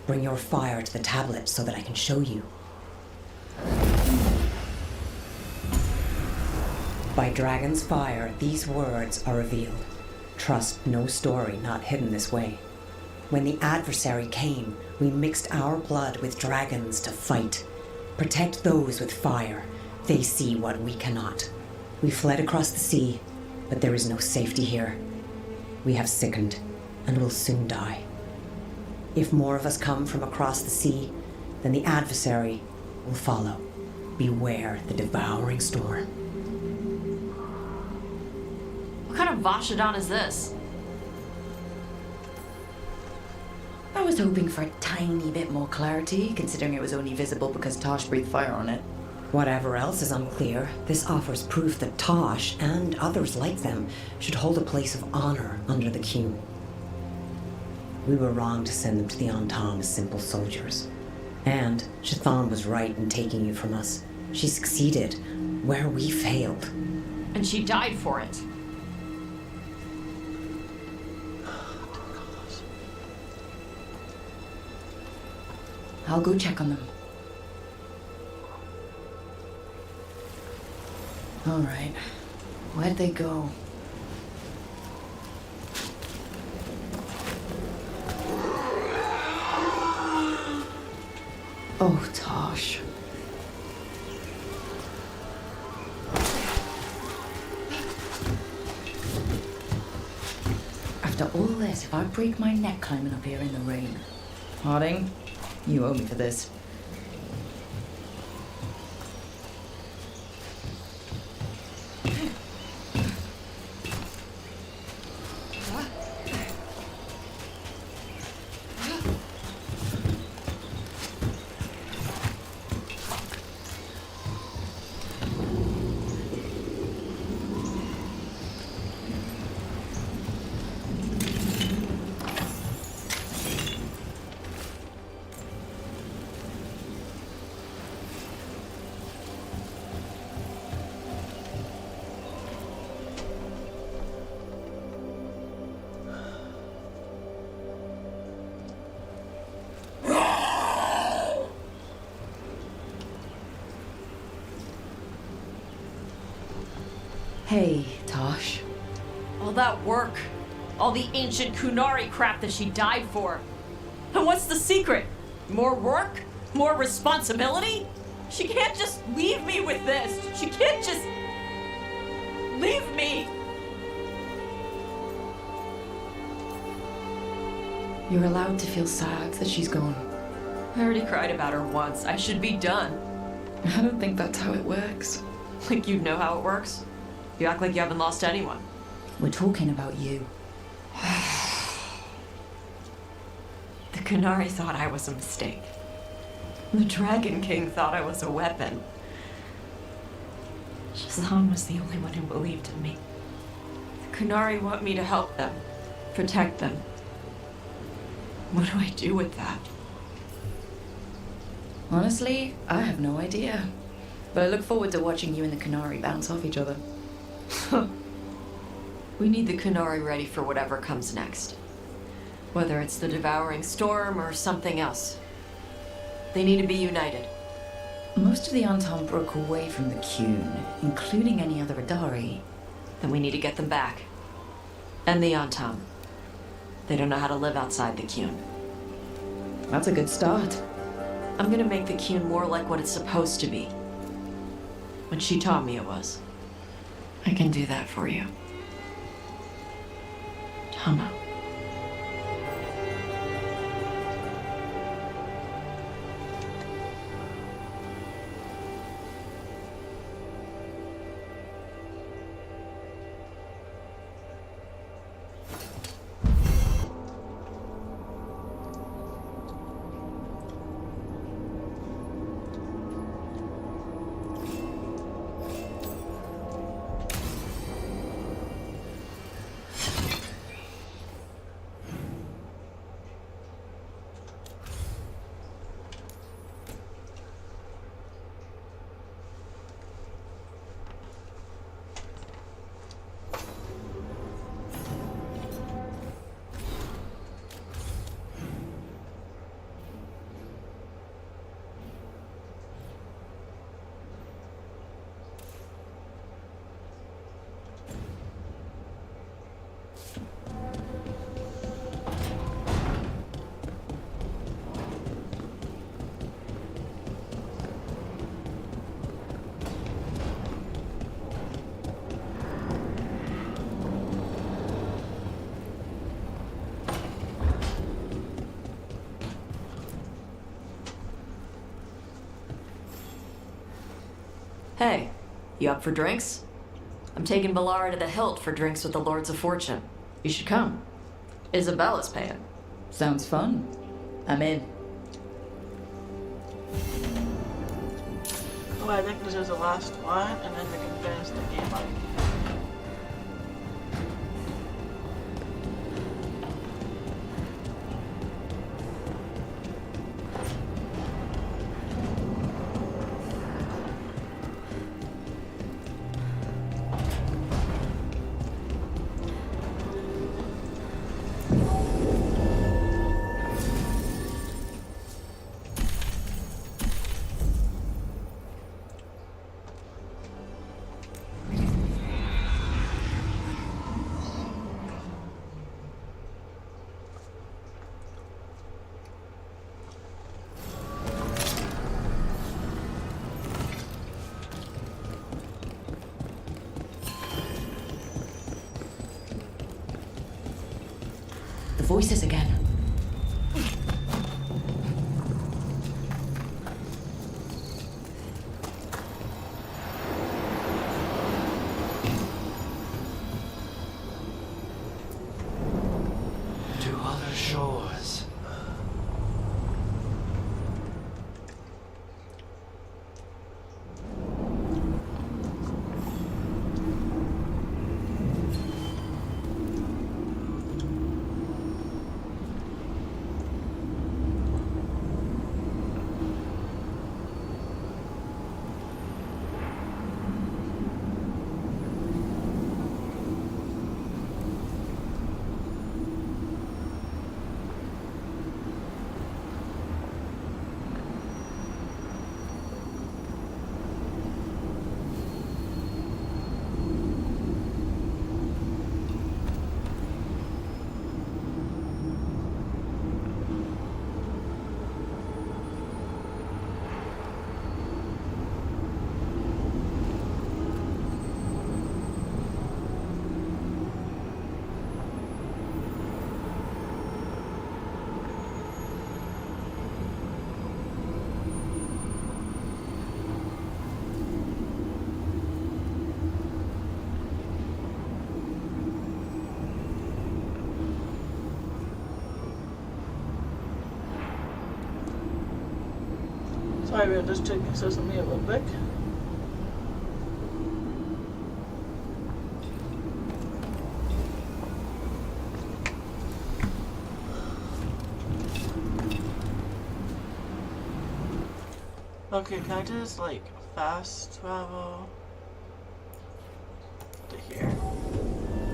bring your fire to the tablet so that I can show you. By Dragon's fire, these words are revealed. Trust no story not hidden this way. When the adversary came, we mixed our blood with dragons to fight. Protect those with fire. They see what we cannot. We fled across the sea, but there is no safety here. We have sickened, and will soon die. If more of us come from across the sea, then the adversary will follow. Beware the devouring storm. What kind of Vashadan is this? I was hoping for a tiny bit more clarity, considering it was only visible because Tosh breathed fire on it. Whatever else is unclear, this offers proof that Tosh and others like them should hold a place of honor under the Qun. We were wrong to send them to the Antam as simple soldiers. And Shathan was right in taking you from us. She succeeded where we failed. And she died for it. I'll go check on them. Alright. Where'd they go? Oh, Tosh. After all this, if I break my neck climbing up here in the rain. Harding, you owe me for this. Hey, Tosh. All that work, all the ancient Kunari crap that she died for. And what's the secret? More work? More responsibility? She can't just leave me with this. She can't just leave me. You're allowed to feel sad that she's gone. I already cried about her once. I should be done. I don't think that's how it works. Like you know how it works? You act like you haven't lost anyone. We're talking about you. The Kunari thought I was a mistake. The Dragon King thought I was a weapon. Shazam was the only one who believed in me. The Kunari want me to help them, protect them. What do I do with that? Honestly, I have no idea. But I look forward to watching you and the Kunari bounce off each other. We need the Kunari ready for whatever comes next. Whether it's the Devouring Storm or something else. They need to be united. Most of the Anton broke away from the Qun, including any other Adari. Then we need to get them back. And the Anton. They don't know how to live outside the Qun. That's a good start. I'm gonna make the Qun more like what it's supposed to be. When she taught me it was. I can do that for you. Tama. Hey, you up for drinks? I'm taking Valara to the Hilt for drinks with the Lords of Fortune. You should come. Isabella's paying. Sounds fun. I'm in. Oh, I think this is the last one, and then we can finish the game up. voices again. To other shores. Sorry, we're just checking social media real quick. Okay, can I just like fast travel to here?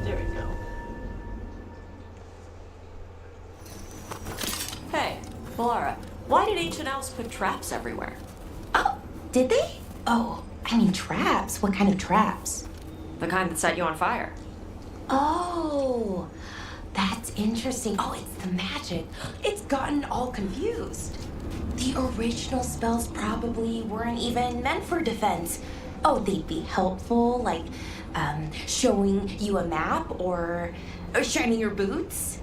There we go. Hey, Laura, why did Ancient Elves put traps everywhere? Did they? Oh, I mean traps. What kind of traps? The kind that set you on fire. Oh, that's interesting. Oh, it's the magic. It's gotten all confused. The original spells probably weren't even meant for defense. Oh, they'd be helpful, like showing you a map or shining your boots.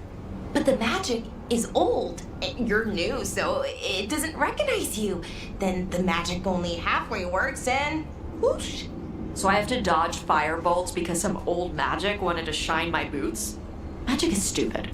But the magic is old. You're new, so it doesn't recognize you. Then the magic only halfway works and whoosh. So I have to dodge fire bolts because some old magic wanted to shine my boots? Magic is stupid.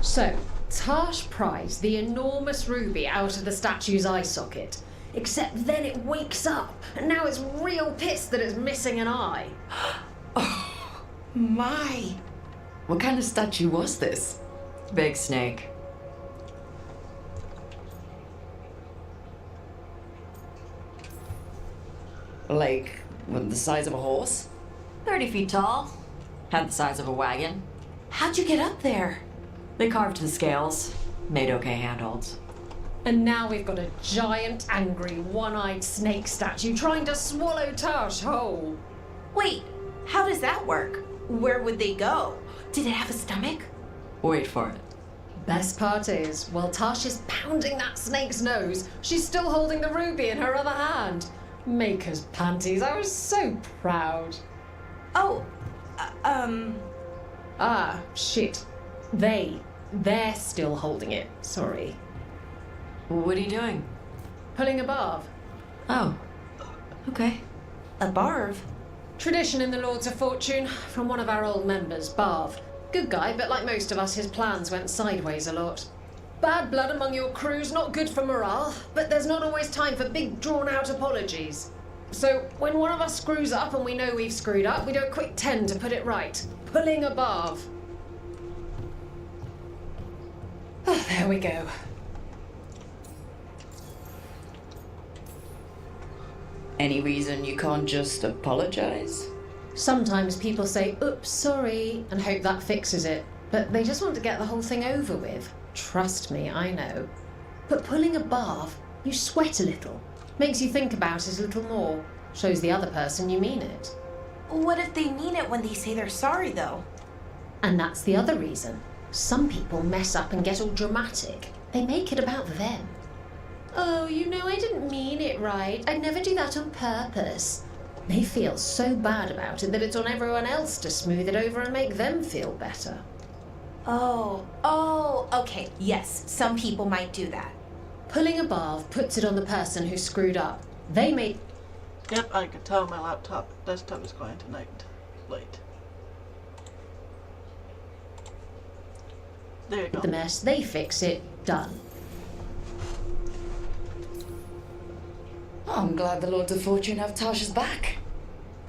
So, Tash pries the enormous ruby out of the statue's eye socket. Except then it wakes up, and now it's real pissed that it's missing an eye. Oh, my. What kind of statue was this? Big snake. Like, the size of a horse? 30 feet tall. Had the size of a wagon. How'd you get up there? They carved the scales. Made okay handholds. And now we've got a giant, angry, one-eyed snake statue trying to swallow Tash whole. Wait, how does that work? Where would they go? Did it have a stomach? Wait for it. Best part is, while Tash is pounding that snake's nose, she's still holding the ruby in her other hand. Maker's panties, I was so proud. Oh, Ah, shit. They're still holding it, sorry. What are you doing? Pulling a barb. Oh, okay. A barb? Tradition in the Lords of Fortune, from one of our old members, Barv. Good guy, but like most of us, his plans went sideways a lot. Bad blood among your crew's not good for morale, but there's not always time for big, drawn-out apologies. So, when one of us screws up and we know we've screwed up, we do a quick 10 to put it right. Pulling a Barv. Oh, there we go. Any reason you can't just apologize? Sometimes people say, oops, sorry, and hope that fixes it. But they just want to get the whole thing over with. Trust me, I know. But pulling a bath, you sweat a little. Makes you think about it a little more. Shows the other person you mean it. What if they mean it when they say they're sorry, though? And that's the other reason. Some people mess up and get all dramatic. They make it about them. Oh, you know, I didn't mean it right. I'd never do that on purpose. They feel so bad about it that it's on everyone else to smooth it over and make them feel better. Oh, okay, yes, some people might do that. Pulling a bath puts it on the person who screwed up. They made... Yep, I could tell my desktop is going tonight. Late. There you go. The mess, they fix it, done. I'm glad the Lords of Fortune have Tasha's back.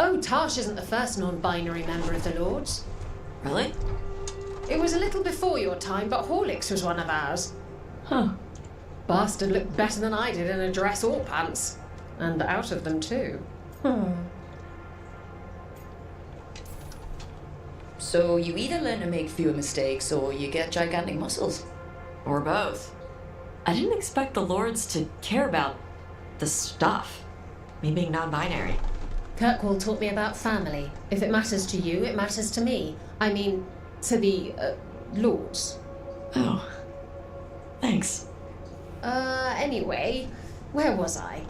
Oh, Tash isn't the first non-binary member of the Lords. Really? It was a little before your time, but Horlicks was one of ours. Huh. Bastard looked better than I did in a dress or pants. And out of them too. So you either learn to make fewer mistakes or you get gigantic muscles. Or both. I didn't expect the Lords to care about the stuff. Me being non-binary. Kirkwall taught me about family. If it matters to you, it matters to me. I mean, to the, Lords. Oh. Thanks. Anyway, where was I?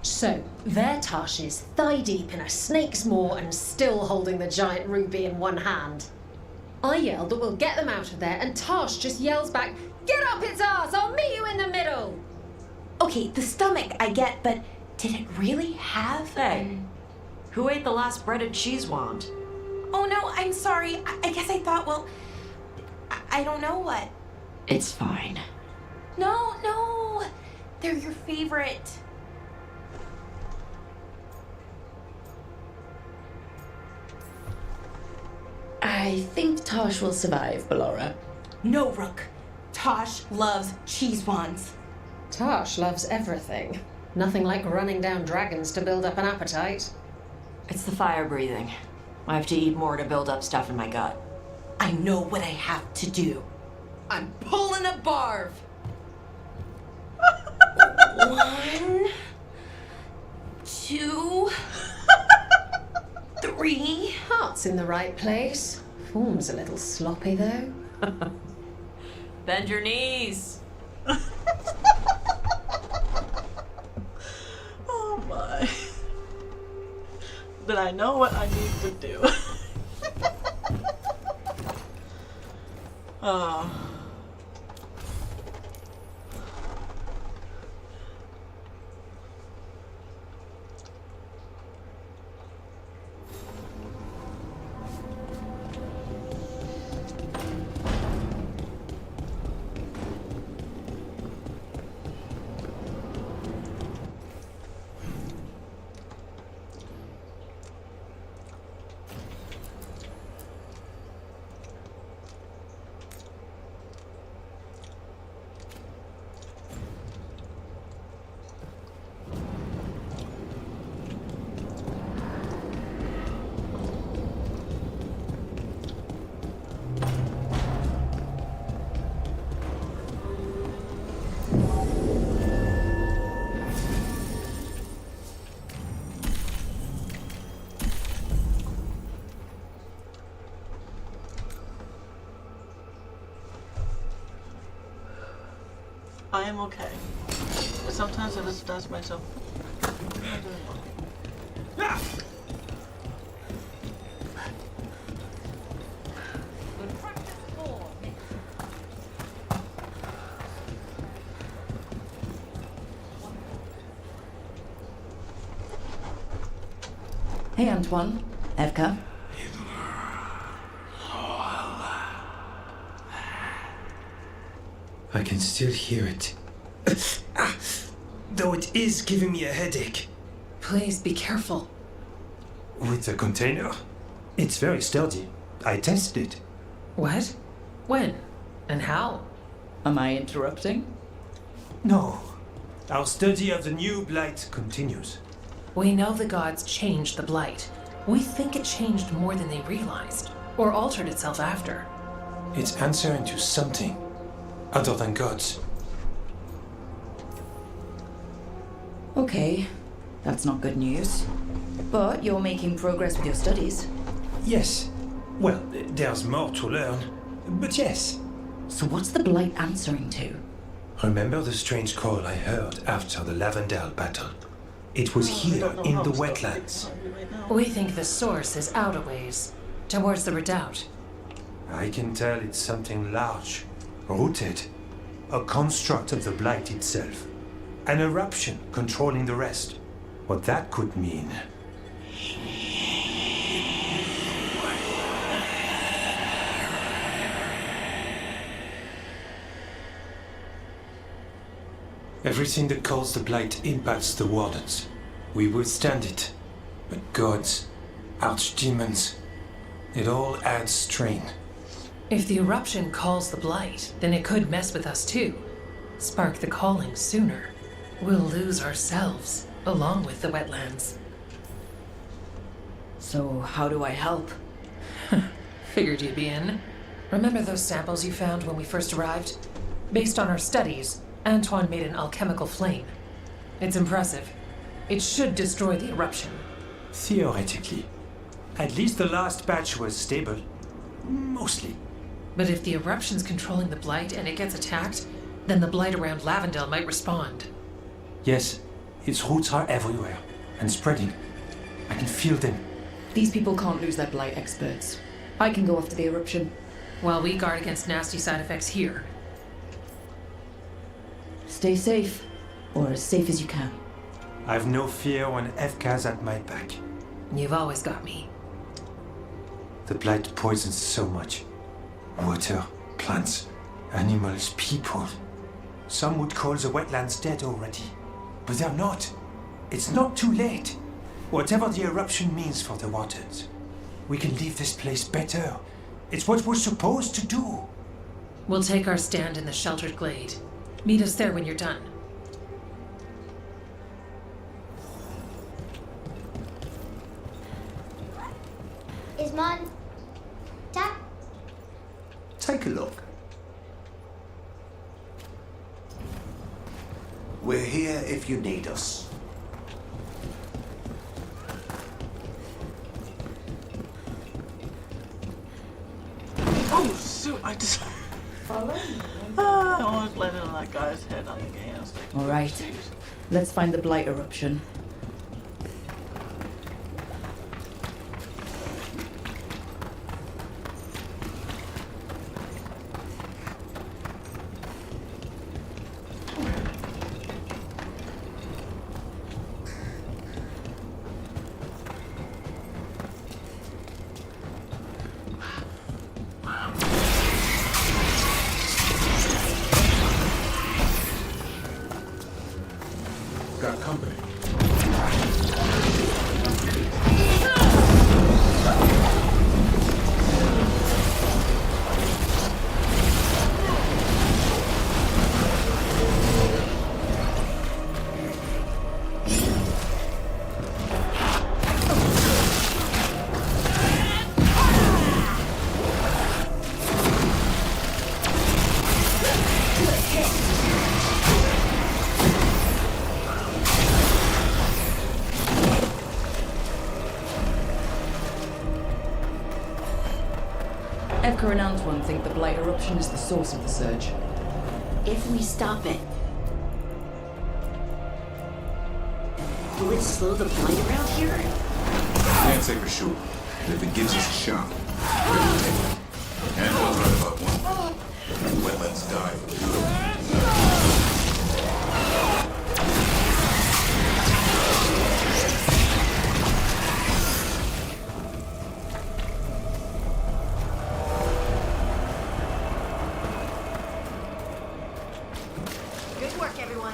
So, there Tash is, thigh-deep in a snake's maw and still holding the giant ruby in one hand. I yelled that we'll get them out of there, and Tash just yells back, "Get up its ass! I'll meet you in the middle!" Okay, the stomach I get, but did it really have... Hey, who ate the last breaded cheese wand? Oh no, I'm sorry. I guess I thought, well, I don't know what. It's fine. No, they're your favorite. I think Tosh will survive, Ballora. No, Rook. Tosh loves cheese wands. Tosh loves everything. Nothing like running down dragons to build up an appetite. It's the fire breathing. I have to eat more to build up stuff in my gut. I know what I have to do. I'm pulling a barf. 1, 2, 3. Heart's in the right place. Form's a little sloppy, though. Bend your knees. Oh my. But I know what I need to do. Oh. I am okay. But sometimes I just ask myself, what am I doing wrong? Hey, Antoine. Evka. I can still hear it. Though it is giving me a headache. Please be careful. With the container? It's very sturdy. I tested it. What? When? And how? Am I interrupting? No. Our study of the new blight continues. We know the gods changed the Blight. We think it changed more than they realized, or altered itself after. It's answering to something other than gods. Okay, that's not good news. But you're making progress with your studies. Yes. Well, there's more to learn, but yes. So what's the Blight answering to? Remember the strange call I heard after the Lavendale battle? It was here in the wetlands. We think the source is out a ways, towards the redoubt. I can tell it's something large, rooted, a construct of the Blight itself, an eruption controlling the rest. What that could mean. Everything that calls the Blight impacts the Wardens. We withstand it. But gods, archdemons, it all adds strain. If the eruption calls the Blight, then it could mess with us too. Spark the calling sooner. We'll lose ourselves, along with the wetlands. So how do I help? Figured you'd be in. Remember those samples you found when we first arrived? Based on our studies, Antoine made an alchemical flame. It's impressive. It should destroy the eruption. Theoretically. At least the last batch was stable. Mostly. But if the eruption's controlling the Blight and it gets attacked, then the Blight around Lavendale might respond. Yes, its roots are everywhere, and spreading. I can feel them. These people can't lose their Blight experts. I can go after the eruption. While we guard against nasty side effects here. Stay safe, or as safe as you can. I've no fear when Efka's at my back. You've always got me. The Blight poisons so much. Water, plants, animals, people. Some would call the wetlands dead already. But they're not. It's not too late. Whatever the eruption means for the waters, we can leave this place better. It's what we're supposed to do. We'll take our stand in the sheltered glade. Meet us there when you're done. Ismon, Dad? Take a look. We're here if you need us. Oh shoot! I just. I almost landed on that guy's head on the game. All right, let's find the Blight eruption. Got company. Evka and Antoine think the Blight eruption is the source of the surge. If we stop it, will it slow the Blight around here? Can't say for sure, but if it gives us a shot, we'll take it. Antoine's right about one thing. Wetlands die for good. Good work, everyone.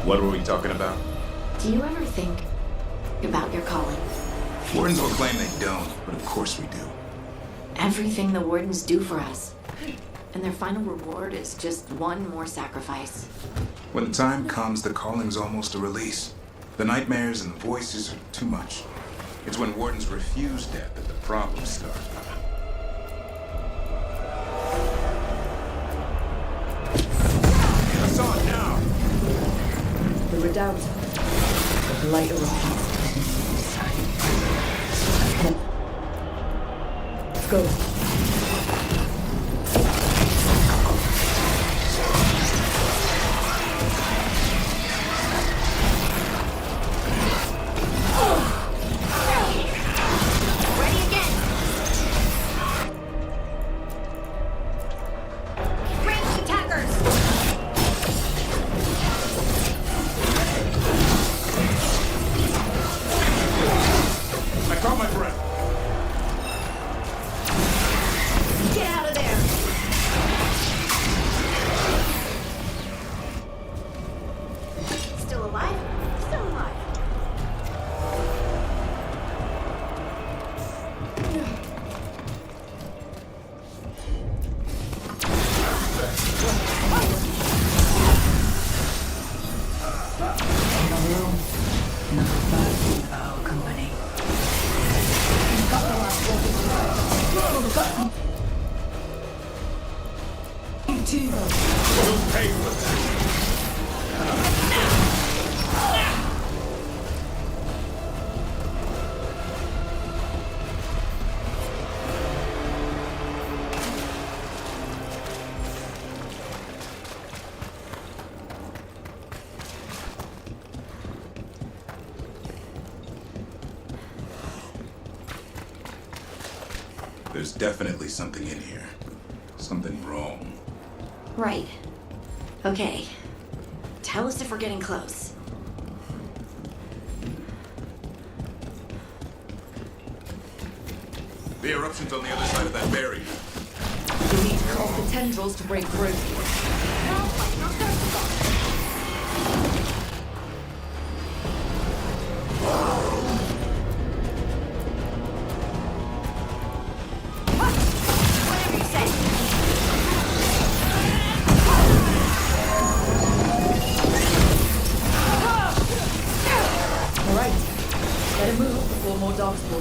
What were we talking about? Do you ever think about your calling? Wardens will claim they don't, but of course we do. Everything the wardens do for us. And their final reward is just one more sacrifice. When the time comes, the calling's almost a release. The nightmares and the voices are too much. It's when wardens refuse death that the problems start. I saw it now! The redoubt. The blight eruptions. Let's go. There's definitely something in here. Something wrong. Right. Okay. Tell us if we're getting close. The eruption's on the other side of that barrier. We need to cause the tendrils to break through.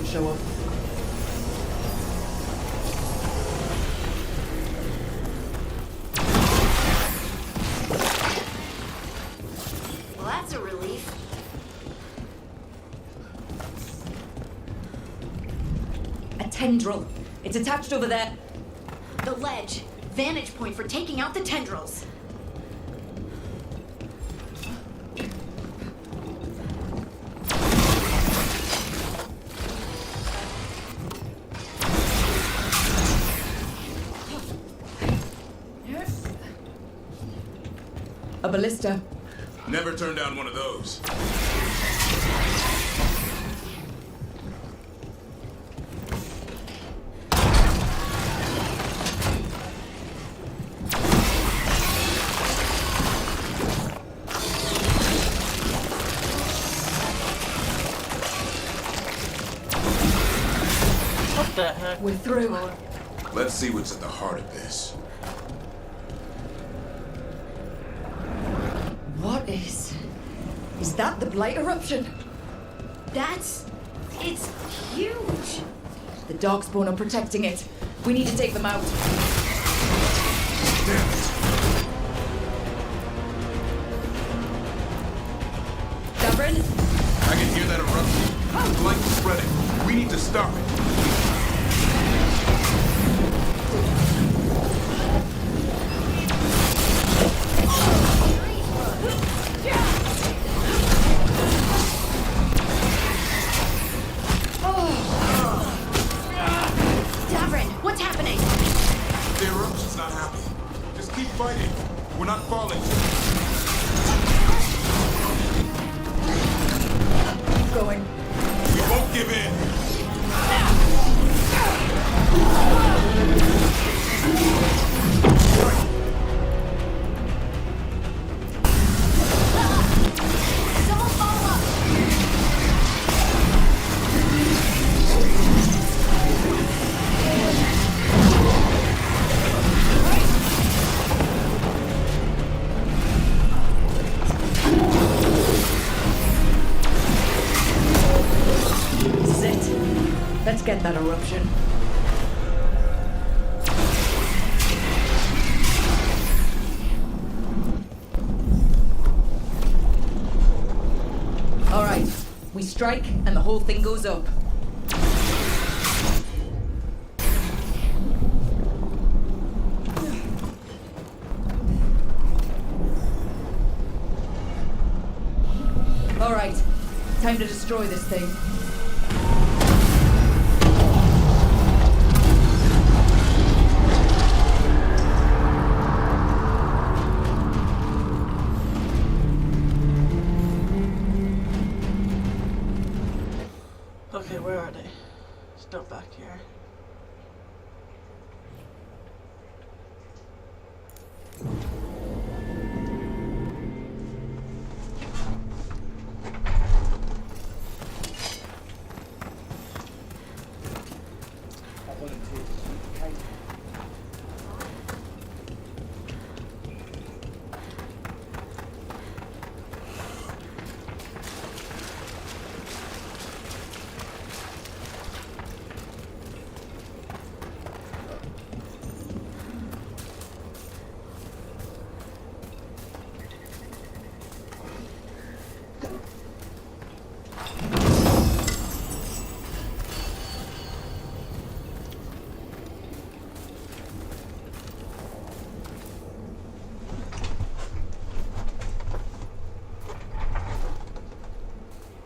Show up. Well, that's a relief. A tendril. It's attached over there. The ledge. Vantage point for taking out the tendrils. A ballista. Never turn down one of those. What the heck? We're through. Let's see what's at the heart of this. What is that the blight eruption? It's huge. The Darkspawn are protecting it. We need to take them out. Damn it. Gavrin? I can hear that eruption. The light's spreading. We need to stop it. What's happening? The eruption's not happening. Just keep fighting. We're not falling. Keep going. We won't give in. get that eruption. Alright, we strike and the whole thing goes up. Alright, time to destroy this thing. Okay, where are they? Still back here.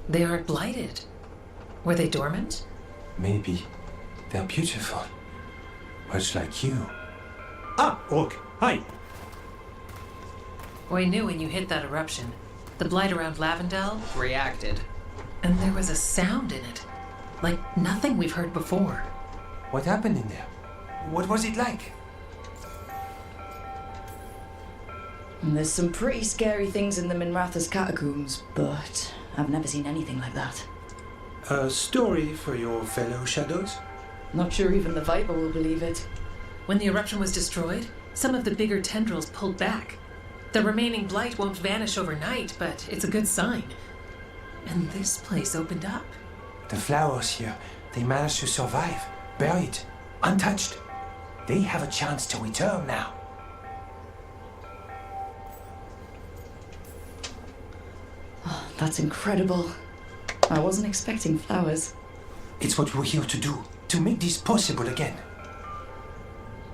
They aren't blighted. Were they dormant? Maybe. They're beautiful. Much like you. Ah, Rook, hi. We knew when you hit that eruption. The blight around Lavendel reacted. And there was a sound in it. Like nothing we've heard before. What happened in there? What was it like? And there's some pretty scary things in the Minratha's catacombs, but I've never seen anything like that. A story for your fellow shadows? Not sure even the Viper will believe it. When the eruption was destroyed, some of the bigger tendrils pulled back. The remaining blight won't vanish overnight, but it's a good sign. And this place opened up. The flowers here, they managed to survive, buried, untouched. They have a chance to return now. Oh, that's incredible. I wasn't expecting flowers. It's what we're here to do, to make this possible again.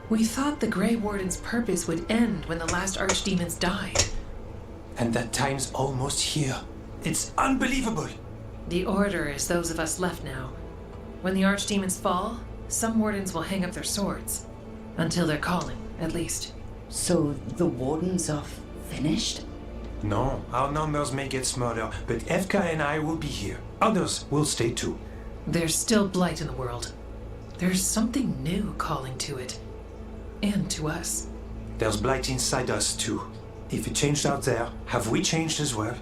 We thought the Grey Warden's purpose would end when the last archdemons died. And that time's almost here. It's unbelievable. The Order is those of us left now. When the archdemons fall, some wardens will hang up their swords. Until they're calling, at least. So the wardens are finished? No, our numbers may get smaller, but Evka and I will be here. Others will stay too. There's still blight in the world. There's something new calling to it. And to us. There's blight inside us too. If it changed out there, have we changed as well?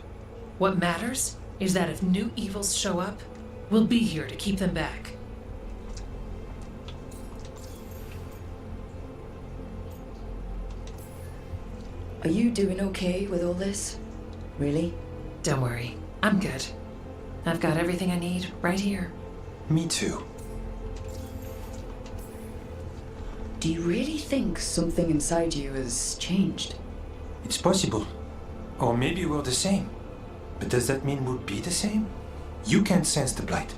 What matters is that if new evils show up, we'll be here to keep them back. Are you doing okay with all this? Really? Don't worry, I'm good. I've got everything I need right here. Me too. Do you really think something inside you has changed? It's possible. Or maybe we're the same. But does that mean we'll be the same? You can't sense the blight.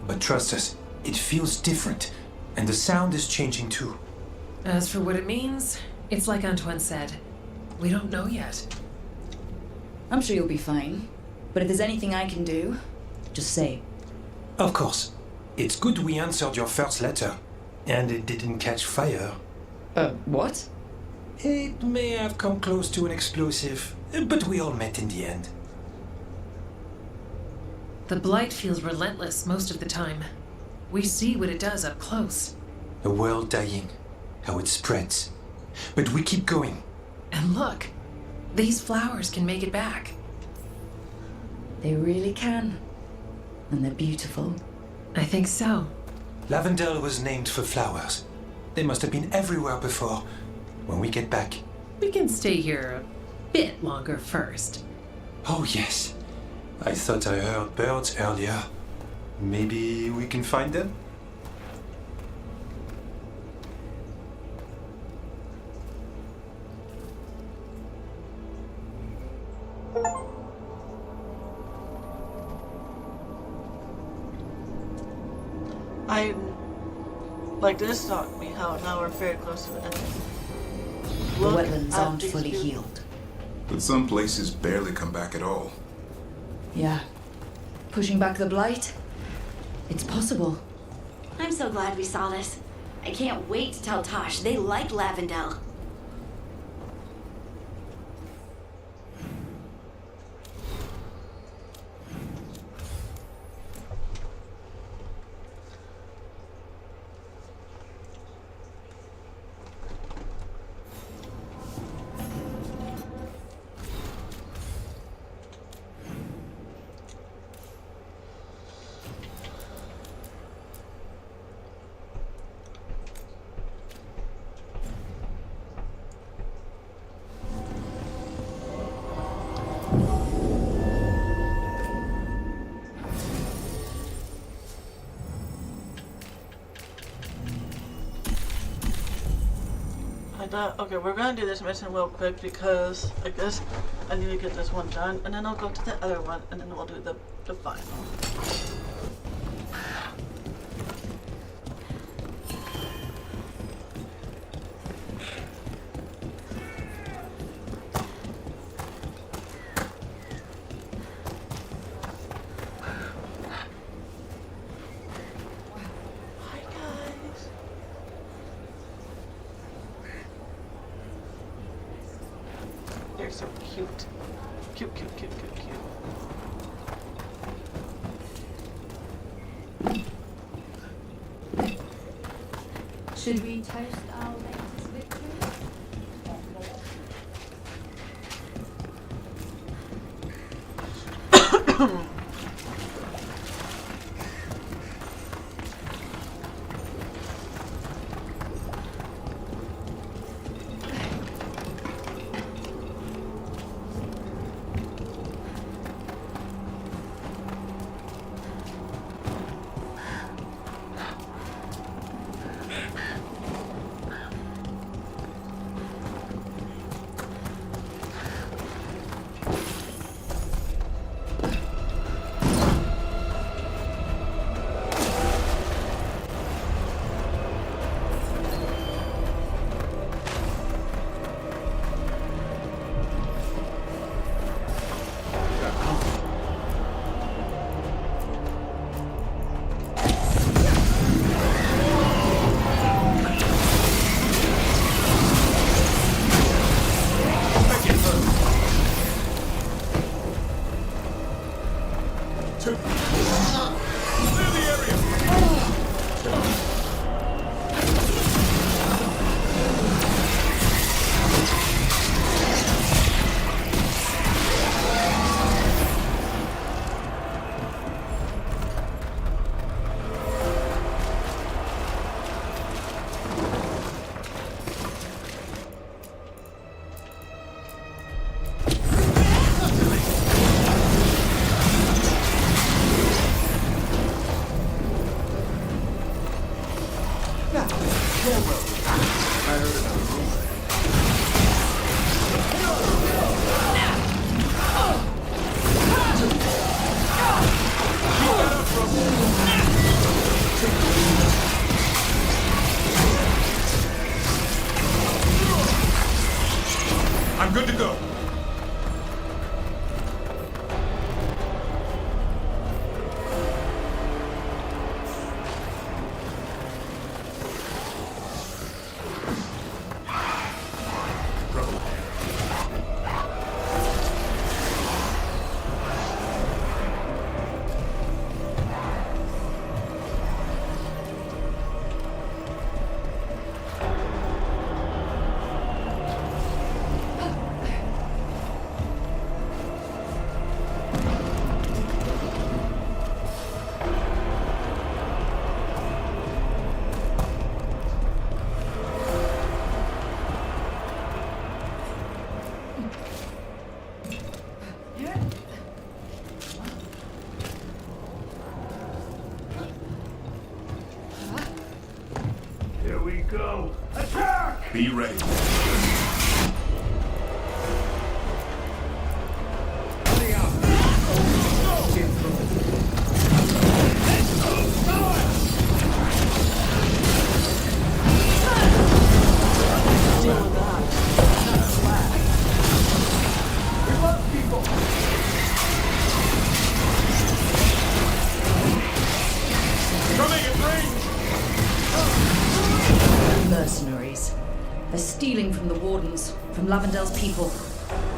But trust us, it feels different. And the sound is changing too. As for what it means, it's like Antoine said. We don't know yet. I'm sure you'll be fine. But if there's anything I can do, just say. Of course. It's good we answered your first letter. And it didn't catch fire. What? It may have come close to an explosive, but we all met in the end. The blight feels relentless most of the time. We see what it does up close. A world dying, how it spreads. But we keep going. And look, these flowers can make it back. They really can. And they're beautiful. I think so. Lavendel was named for flowers. They must have been everywhere before. When we get back. We can stay here a bit longer first. Oh yes. I thought I heard birds earlier. Maybe we can find them? This taught me how now we're very close to the end. The wetlands aren't fully healed. But some places barely come back at all. Yeah. Pushing back the blight? It's possible. I'm so glad we saw this. I can't wait to tell Tosh they like Lavendel. Okay, we're gonna do this mission real quick because I guess I need to get this one done, and then I'll go to the other one, and then we'll do the final. They're so cute. Cute, cute, cute, cute, cute. Should we toast our latest victory? I'm good to go. Here we go. Attack! Be ready. They're stealing from the Wardens, from Lavendel's people,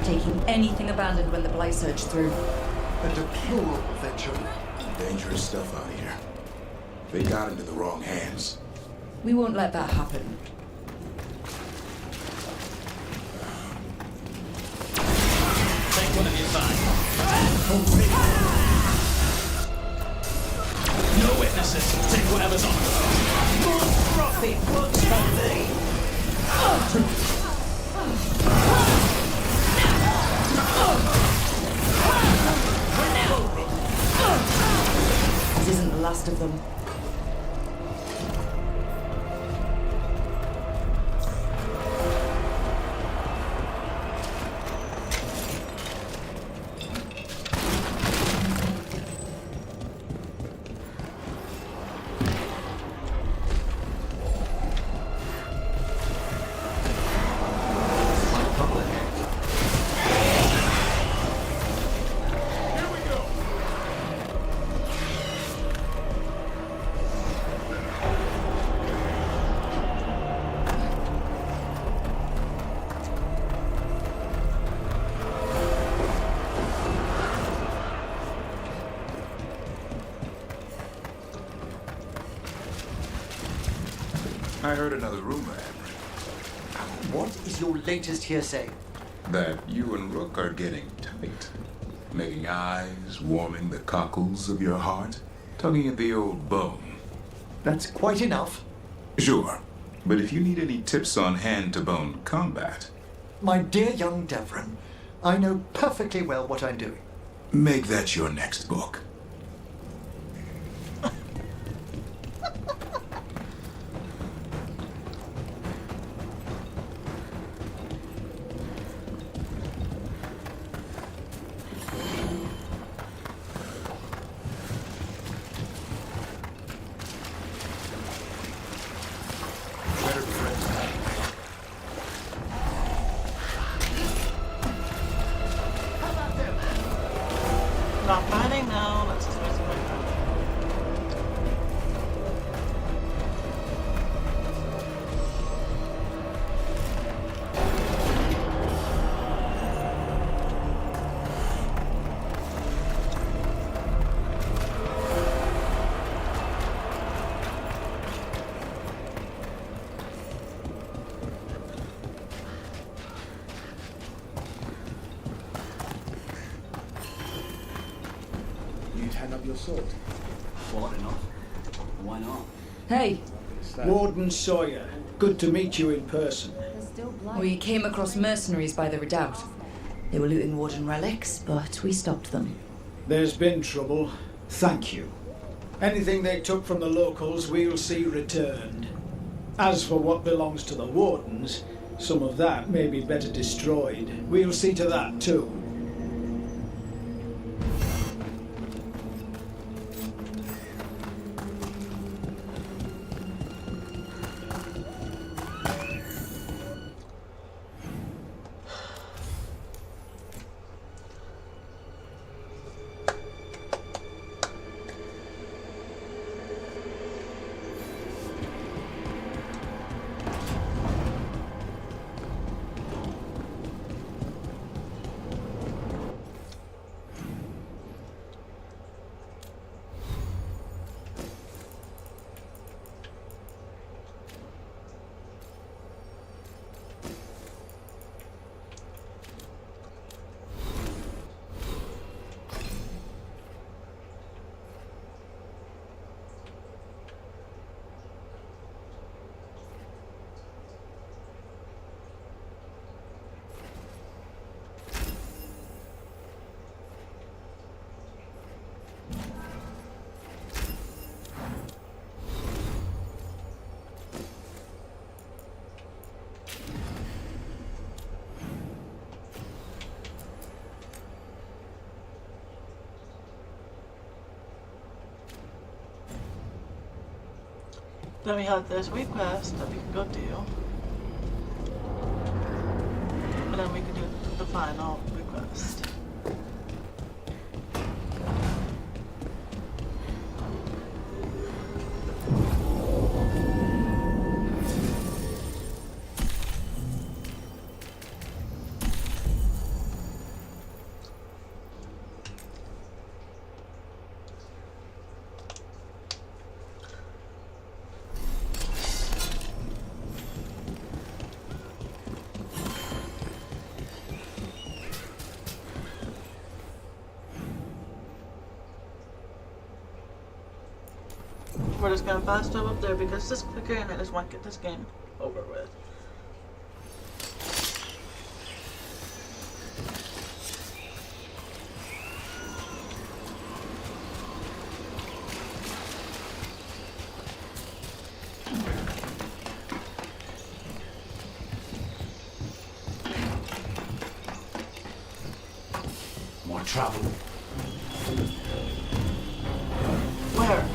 taking anything abandoned when the Blight surged through. A deplorable venture. Dangerous stuff out here. They got into the wrong hands. We won't let that happen. Take one of your side. No witnesses. Take whatever's on. More frothy books for thee. This isn't the last of them. I heard another rumor, Admiral. What is your latest hearsay? That you and Rook are getting tight. Making eyes, warming the cockles of your heart, tugging at the old bone. That's quite enough. Sure, but if you need any tips on hand-to-bone combat... My dear young Devron, I know perfectly well what I'm doing. Make that your next book. Not fighting now. Let's just wait some more. You'd hand up your sword. What enough? Why not? Hey! Warden Sawyer, good to meet you in person. We came across mercenaries by the redoubt. They were looting Warden relics, but we stopped them. There's been trouble. Thank you. Anything they took from the locals, we'll see returned. As for what belongs to the Wardens, some of that may be better destroyed. We'll see to that too. Then we have this request that we can go do. And then we can do the final request. We're just gonna fast travel up there because this quicker and I just want to get this game over with. More trouble. Where?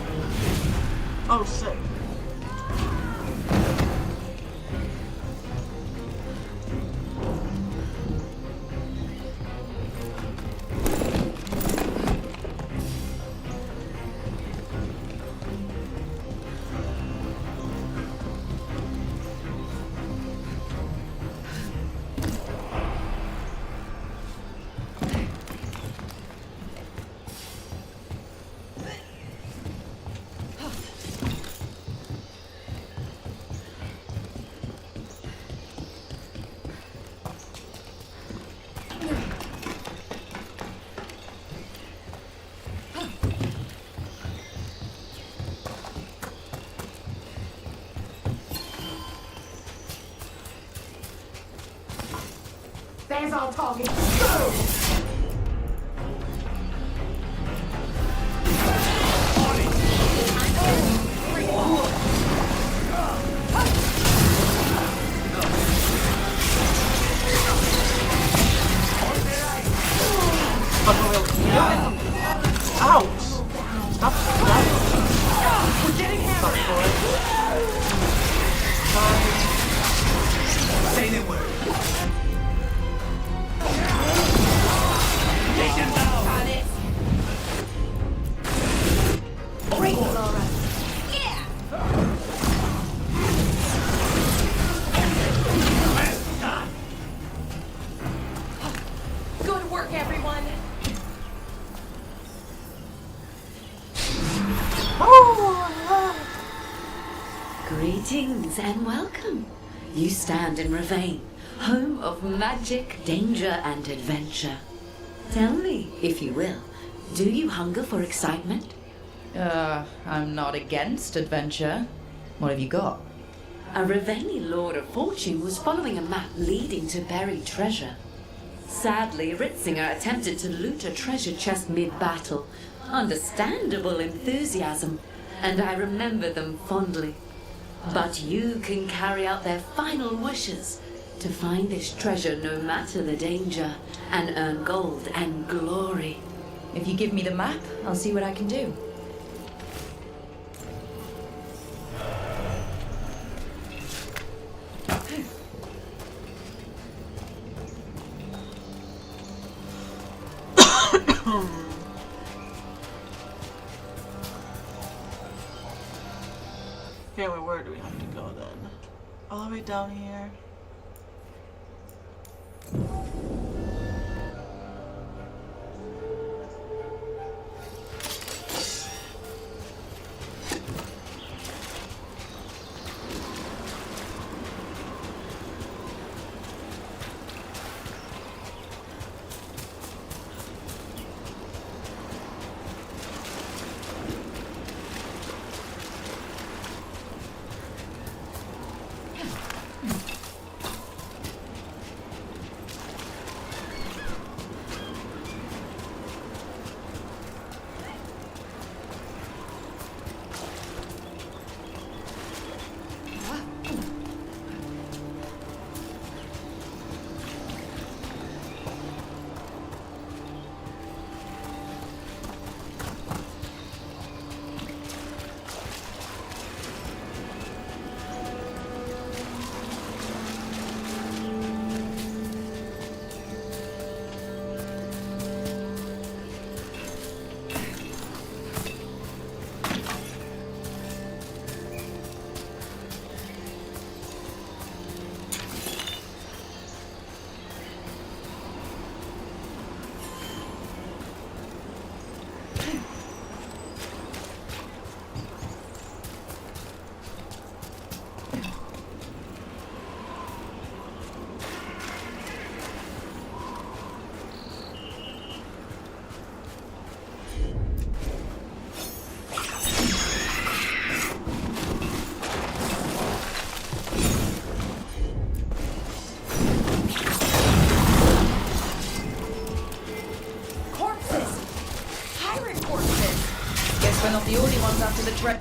Oh, sick. There's our target. Go! Ouch! Stop that. We're getting hammered. Say the word. Great, Laura. Yeah. Good work, everyone. Greetings and welcome. You stand in Ravane, home of magic, danger, and adventure. Tell me, if you will, do you hunger for excitement? I'm not against adventure. What have you got? A Ravani Lord of Fortune was following a map leading to buried treasure. Sadly, Ritzinger attempted to loot a treasure chest mid-battle. Understandable enthusiasm, and I remember them fondly. But you can carry out their final wishes to find this treasure no matter the danger, and earn gold and glory. If you give me the map, I'll see what I can do. Okay, well, where do we have to go then? All the way down here. the only ones after the treasure.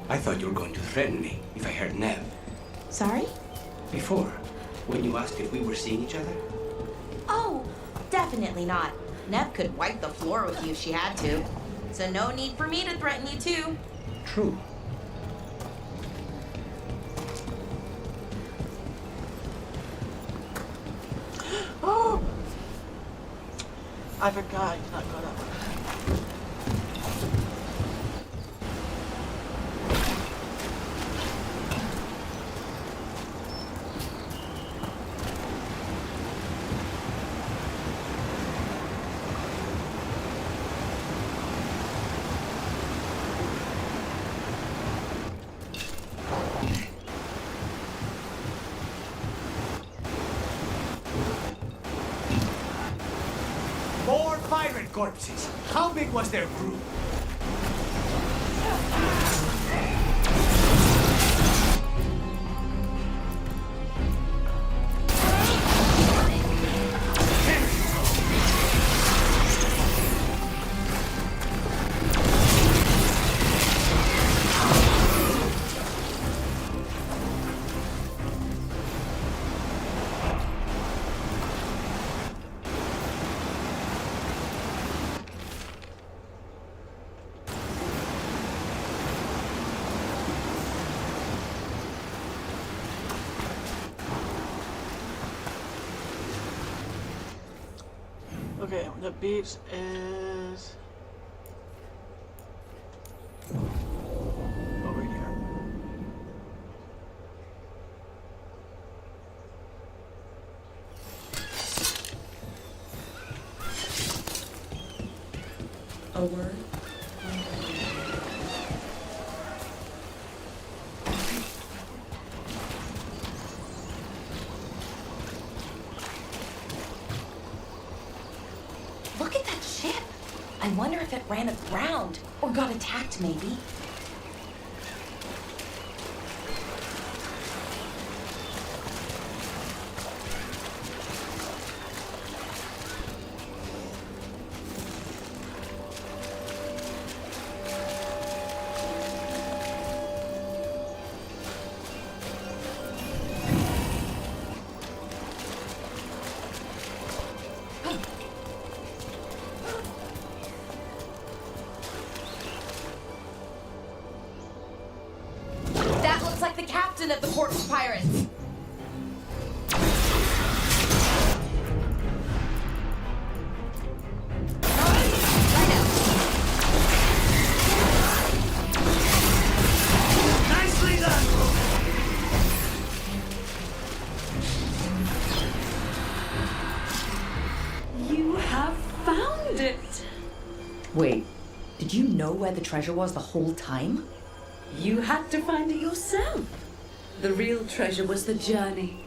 I thought you were going to threaten me if I heard Nev. Sorry? Before, when you asked if we were seeing each other. Oh, definitely not. Neb could wipe the floor with you if she had to. So no need for me to threaten you too. True. Oh! I forgot I did not go that way. More pirate corpses. How big was their group? Okay, the beach is over here. A word? Look at that ship. I wonder if it ran aground or got attacked maybe. That looks like the captain of the corpse pirates. Nicely done! You have found it. Wait, did you know where the treasure was the whole time? You had to find it yourself. The real treasure was the journey.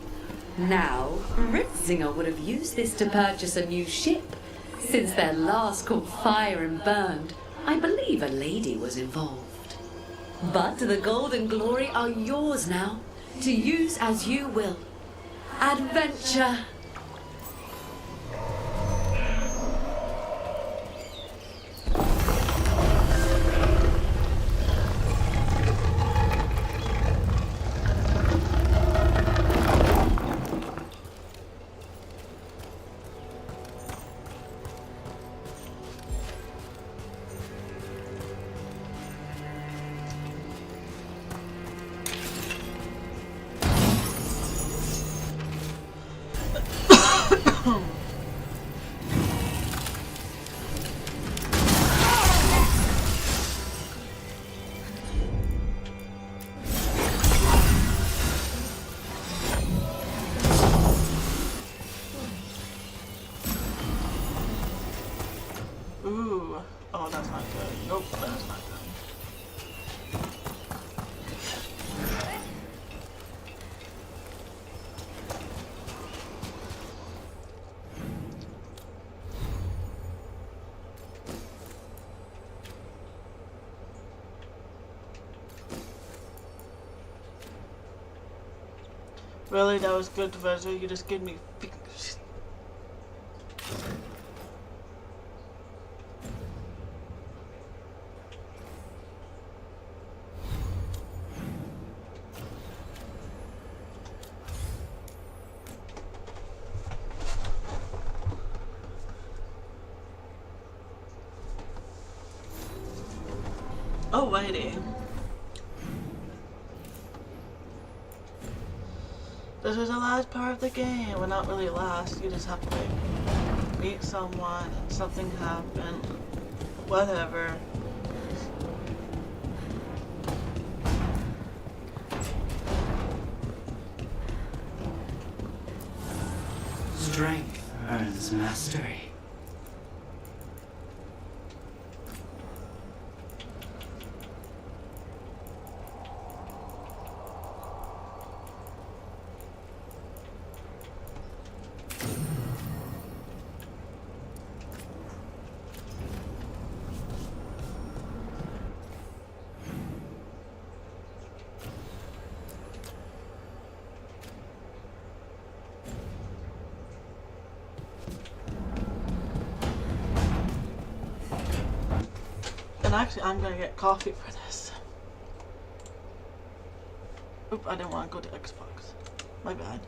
Now, Ritzinger would have used this to purchase a new ship. Since their last caught fire and burned, I believe a lady was involved. But the gold and glory are yours now, to use as you will. Adventure! Ooh. Oh, that's not good. Nope, that's not good. Really, that was good, Virgil. You just gave me fingers. Alrighty. This is the last part of the game. Well, not really last. You just have to like meet someone and something happened. Whatever. Strength earns mastery. And actually, I'm gonna get coffee for this. Oop, I didn't want to go to Xbox. My bad.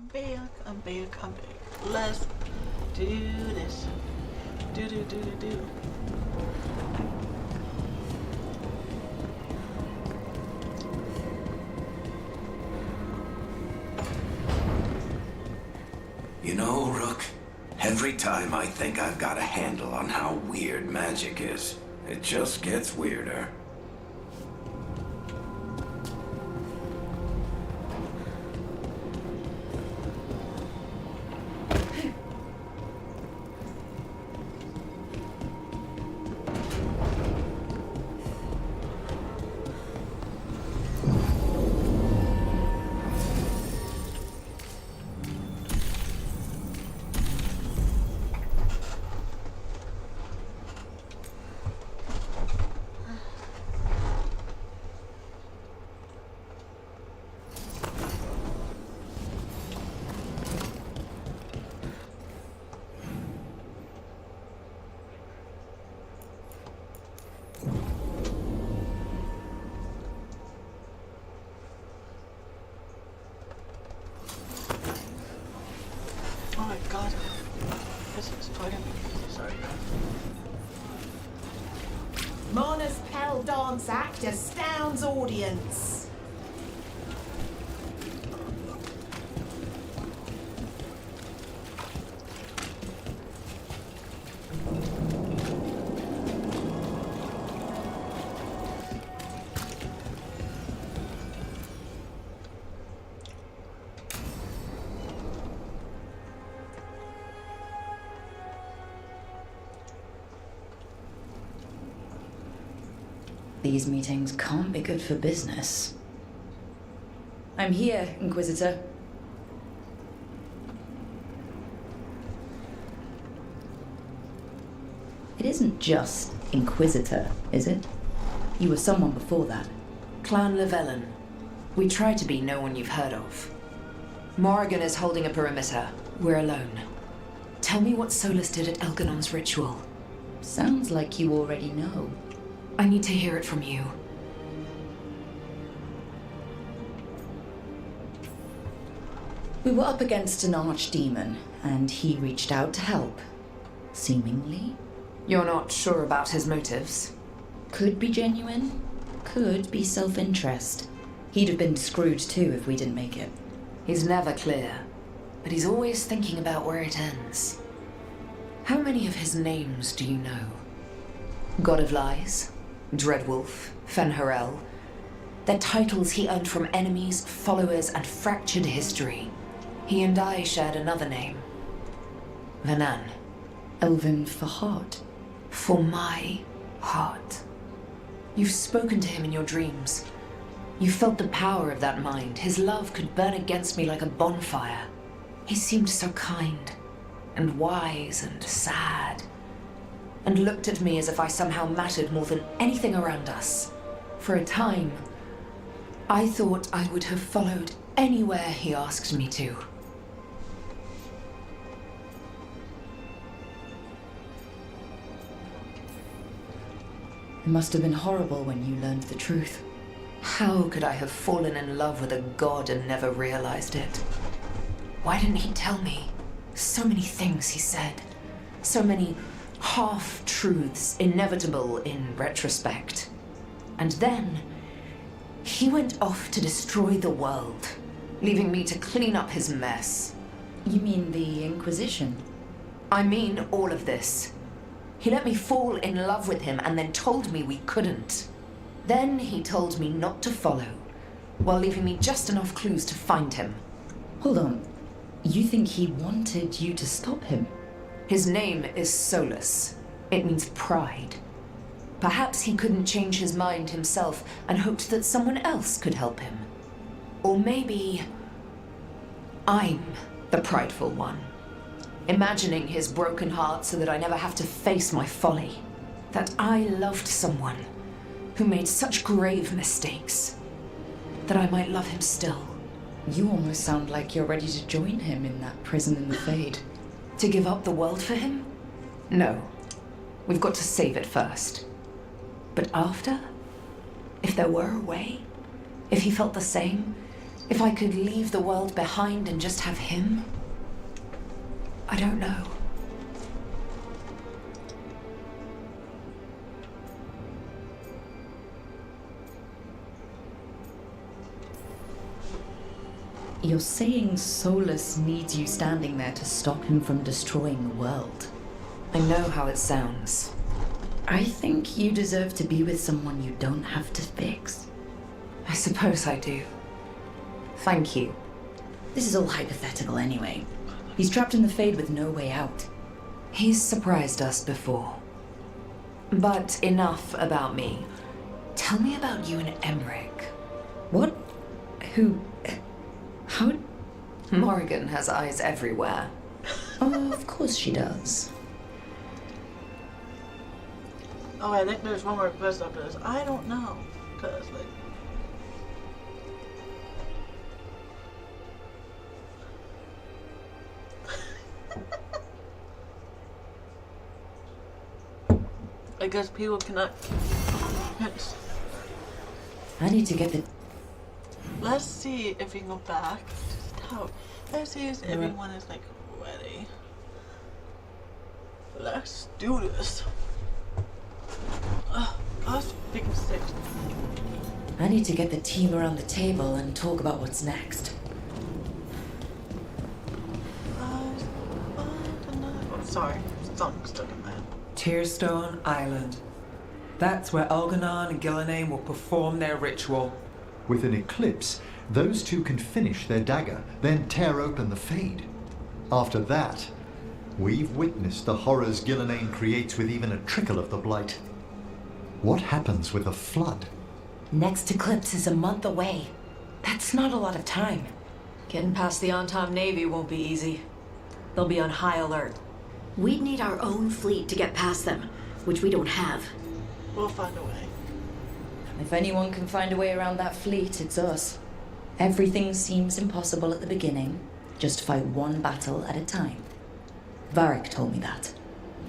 I'm back. I'm back. I'm back. Let's do this. Do. You know, Rook, every time I think I've got a handle on how weird magic is, it just gets weirder. Oh my god. This is fucking... Sorry. Mona's Pell Dance Act astounds audience. These meetings can't be good for business. I'm here, Inquisitor. It isn't just Inquisitor, is it? You were someone before that. Clan Llewellyn. We try to be no one you've heard of. Morrigan is holding a perimeter. We're alone. Tell me what Solus did at Elganon's ritual. Sounds like you already know. I need to hear it from you. We were up against an archdemon, and he reached out to help. Seemingly. You're not sure about his motives? Could be genuine, could be self-interest. He'd have been screwed too if we didn't make it. He's never clear, but he's always thinking about where it ends. How many of his names do you know? God of Lies, Dreadwolf, Fen'Harel. They're titles he earned from enemies, followers, and fractured history. He and I shared another name. Vanan. Elven for heart. For my heart. You've spoken to him in your dreams. You felt the power of that mind. His love could burn against me like a bonfire. He seemed so kind, and wise, and sad, and looked at me as if I somehow mattered more than anything around us. For a time, I thought I would have followed anywhere he asked me to. It must have been horrible when you learned the truth. How could I have fallen in love with a god and never realized it? Why didn't he tell me? So many things he said. So many half-truths, inevitable in retrospect. And then, he went off to destroy the world, leaving me to clean up his mess. You mean the Inquisition? I mean all of this. He let me fall in love with him and then told me we couldn't. Then he told me not to follow, while leaving me just enough clues to find him. Hold on. You think he wanted you to stop him? His name is Solus. It means pride. Perhaps he couldn't change his mind himself and hoped that someone else could help him. Or maybe I'm the prideful one, imagining his broken heart so that I never have to face my folly. That I loved someone who made such grave mistakes that I might love him still. You almost sound like you're ready to join him in that prison in the Fade. To give up the world for him? No. We've got to save it first. But after? If there were a way? If he felt the same? If I could leave the world behind and just have him? I don't know. You're saying Solus needs you standing there to stop him from destroying the world. I know how it sounds. I think you deserve to be with someone you don't have to fix. I suppose I do. Thank you. This is all hypothetical anyway. He's trapped in the Fade with no way out. He's surprised us before. But enough about me. Tell me about you and Emmerich. What? Who? How? Morrigan has eyes everywhere. Oh, of course she does. Oh, I think there's one more quest after this. I don't know. Because, like... I guess people cannot... Yes. I need to get the... Let's see if we can go back to the tower. Let's see if everyone is, like, ready. Let's do this. I was picking 6. I need to get the team around the table and talk about what's next. Sorry, song stuck in my head. Tearstone Island. That's where Elganon and Gillename will perform their ritual. With an eclipse, those two can finish their dagger, then tear open the Fade. After that, we've witnessed the horrors Gillename creates with even a trickle of the blight. What happens with a flood? Next eclipse is a month away. That's not a lot of time. Getting past the Antam Navy won't be easy. They'll be on high alert. We'd need our own fleet to get past them, which we don't have. We'll find a way. If anyone can find a way around that fleet, it's us. Everything seems impossible at the beginning. Just fight one battle at a time. Varric told me that.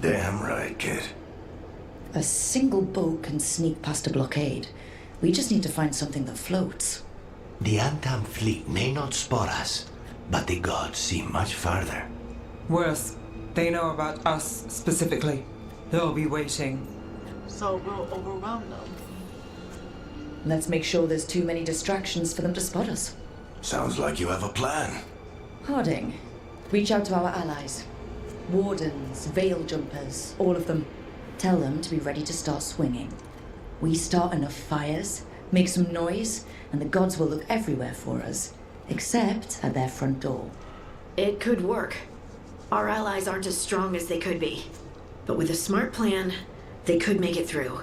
Damn right, kid. A single boat can sneak past a blockade. We just need to find something that floats. The Antam fleet may not spot us, but the gods see much farther. Worse, they know about us specifically. They'll be waiting. So we'll overwhelm them. Let's make sure there's too many distractions for them to spot us. Sounds like you have a plan. Harding, reach out to our allies. Wardens, veil jumpers, all of them. Tell them to be ready to start swinging. We start enough fires, make some noise, and the gods will look everywhere for us, except at their front door. It could work. Our allies aren't as strong as they could be. But with a smart plan, they could make it through.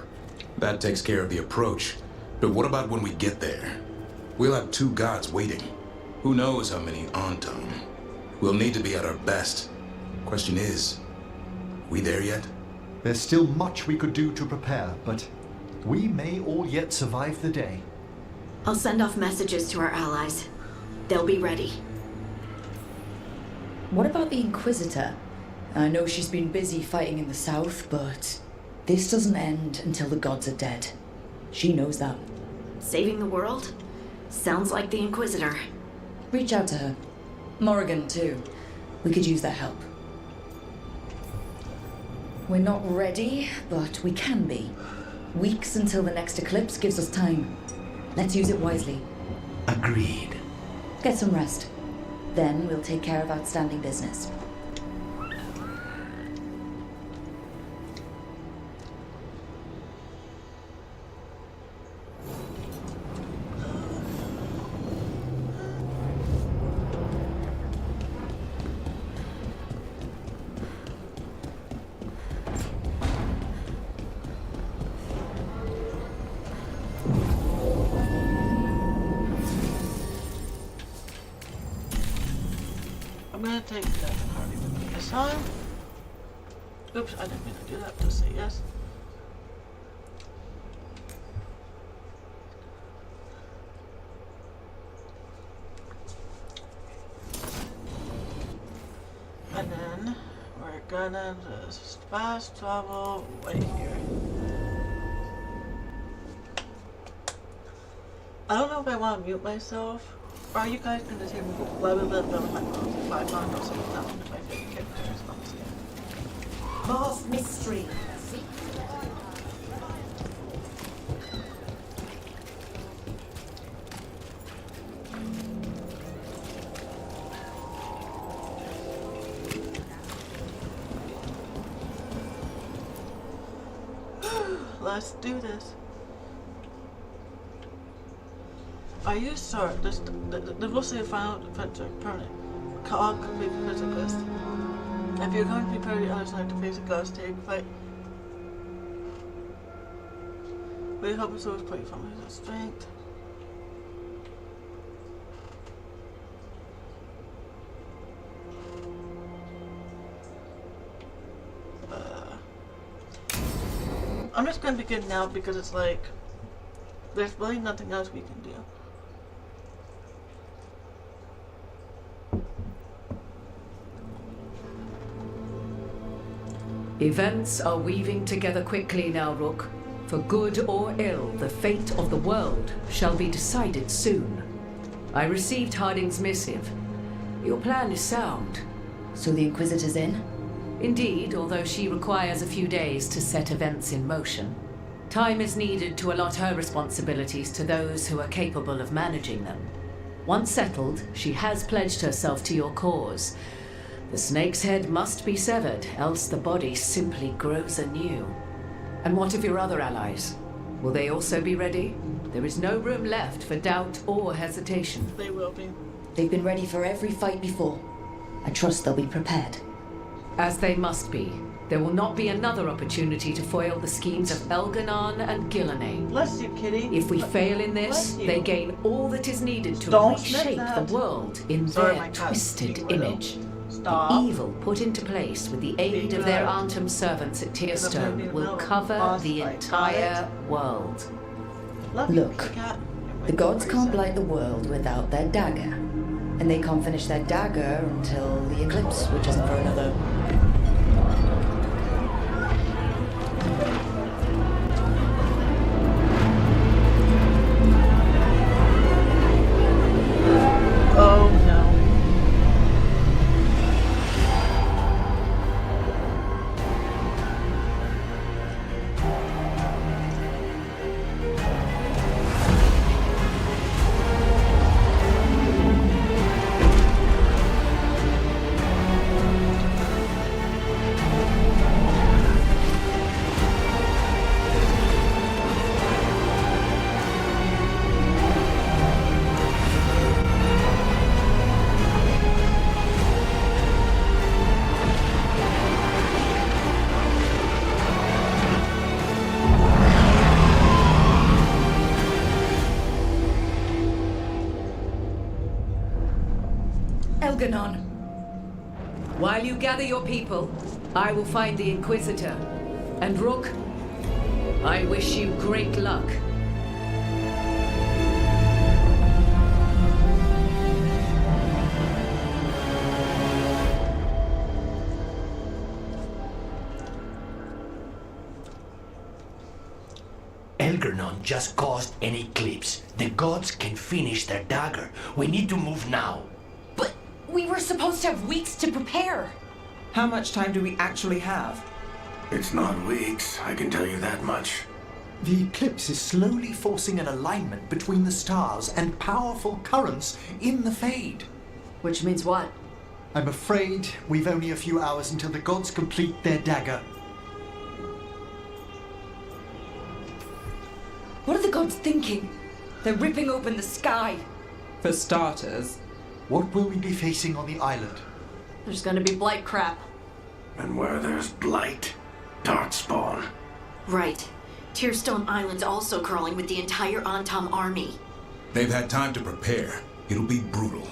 That takes care of the approach. But what about when we get there? We'll have 2 gods waiting. Who knows how many Antam? We'll need to be at our best. Question is, we there yet? There's still much we could do to prepare, but we may all yet survive the day. I'll send off messages to our allies. They'll be ready. What about the Inquisitor? I know she's been busy fighting in the south, but this doesn't end until the gods are dead. She knows that. Saving the world? Sounds like the Inquisitor. Reach out to her. Morrigan, too. We could use their help. We're not ready, but we can be. Weeks until the next eclipse gives us time. Let's use it wisely. Agreed. Get some rest. Then we'll take care of outstanding business. I'm gonna take that party with me this time. Oops, I didn't mean to do that. Just say yes. And then we're gonna just fast travel right here. I don't know if I want to mute myself Are you guys gonna take me blah blah blah blah if I find out something that one of my favorite characters once again? Mars mystery. Let's do this. Are you sure the rules you found adventure permanent? Call complete physicist. If you're going to prepare the other side to face a ghost, take fight. We hope it's always pretty from his strength. I'm just gonna begin now because it's like there's really nothing else we can do. Events are weaving together quickly now, Rook. For good or ill, the fate of the world shall be decided soon. I received Harding's missive. Your plan is sound. So the Inquisitor's in? Indeed, although she requires a few days to set events in motion. Time is needed to allot her responsibilities to those who are capable of managing them. Once settled, she has pledged herself to your cause. The snake's head must be severed, else the body simply grows anew. And what of your other allies? Will they also be ready? There is no room left for doubt or hesitation. They will be. They've been ready for every fight before. I trust they'll be prepared. As they must be. There will not be another opportunity to foil the schemes of Elganon and Gillenane. Bless you, kitty. If we fail in this, they gain all that is needed to Don't reshape sniff the world in Sorry, their my cat. twisted image. Stop. The evil put into place with the aid of their Arnhem servants at Tearstone will cover the entire world. Look, the gods can't blight the world without their dagger. And they can't finish their dagger until the eclipse, which isn't for another... Oh no. Elganon. While you gather your people, I will find the Inquisitor. And Rook, I wish you great luck. Elganon just caused an eclipse. The gods can finish their dagger. We need to move now. But we were supposed to have weeks to prepare. How much time do we actually have? It's not weeks, I can tell you that much. The eclipse is slowly forcing an alignment between the stars and powerful currents in the Fade. Which means what? I'm afraid we've only a few hours until the gods complete their dagger. What are the gods thinking? They're ripping open the sky. For starters. What will we be facing on the island? There's gonna be blight crap. And where there's blight, darkspawn. Right. Tearstone Island's also crawling with the entire Antam army. They've had time to prepare. It'll be brutal.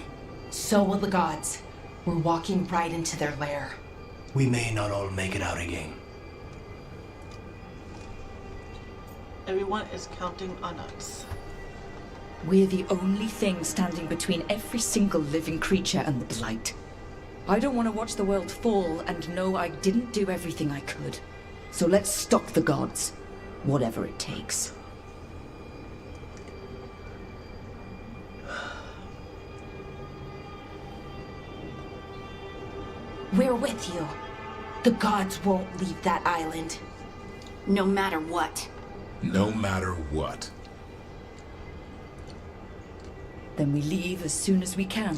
So will the gods. We're walking right into their lair. We may not all make it out again. Everyone is counting on us. We're the only thing standing between every single living creature and the blight. I don't want to watch the world fall and know I didn't do everything I could. So let's stop the gods, whatever it takes. We're with you. The gods won't leave that island. No matter what. No matter what. Then we leave as soon as we can.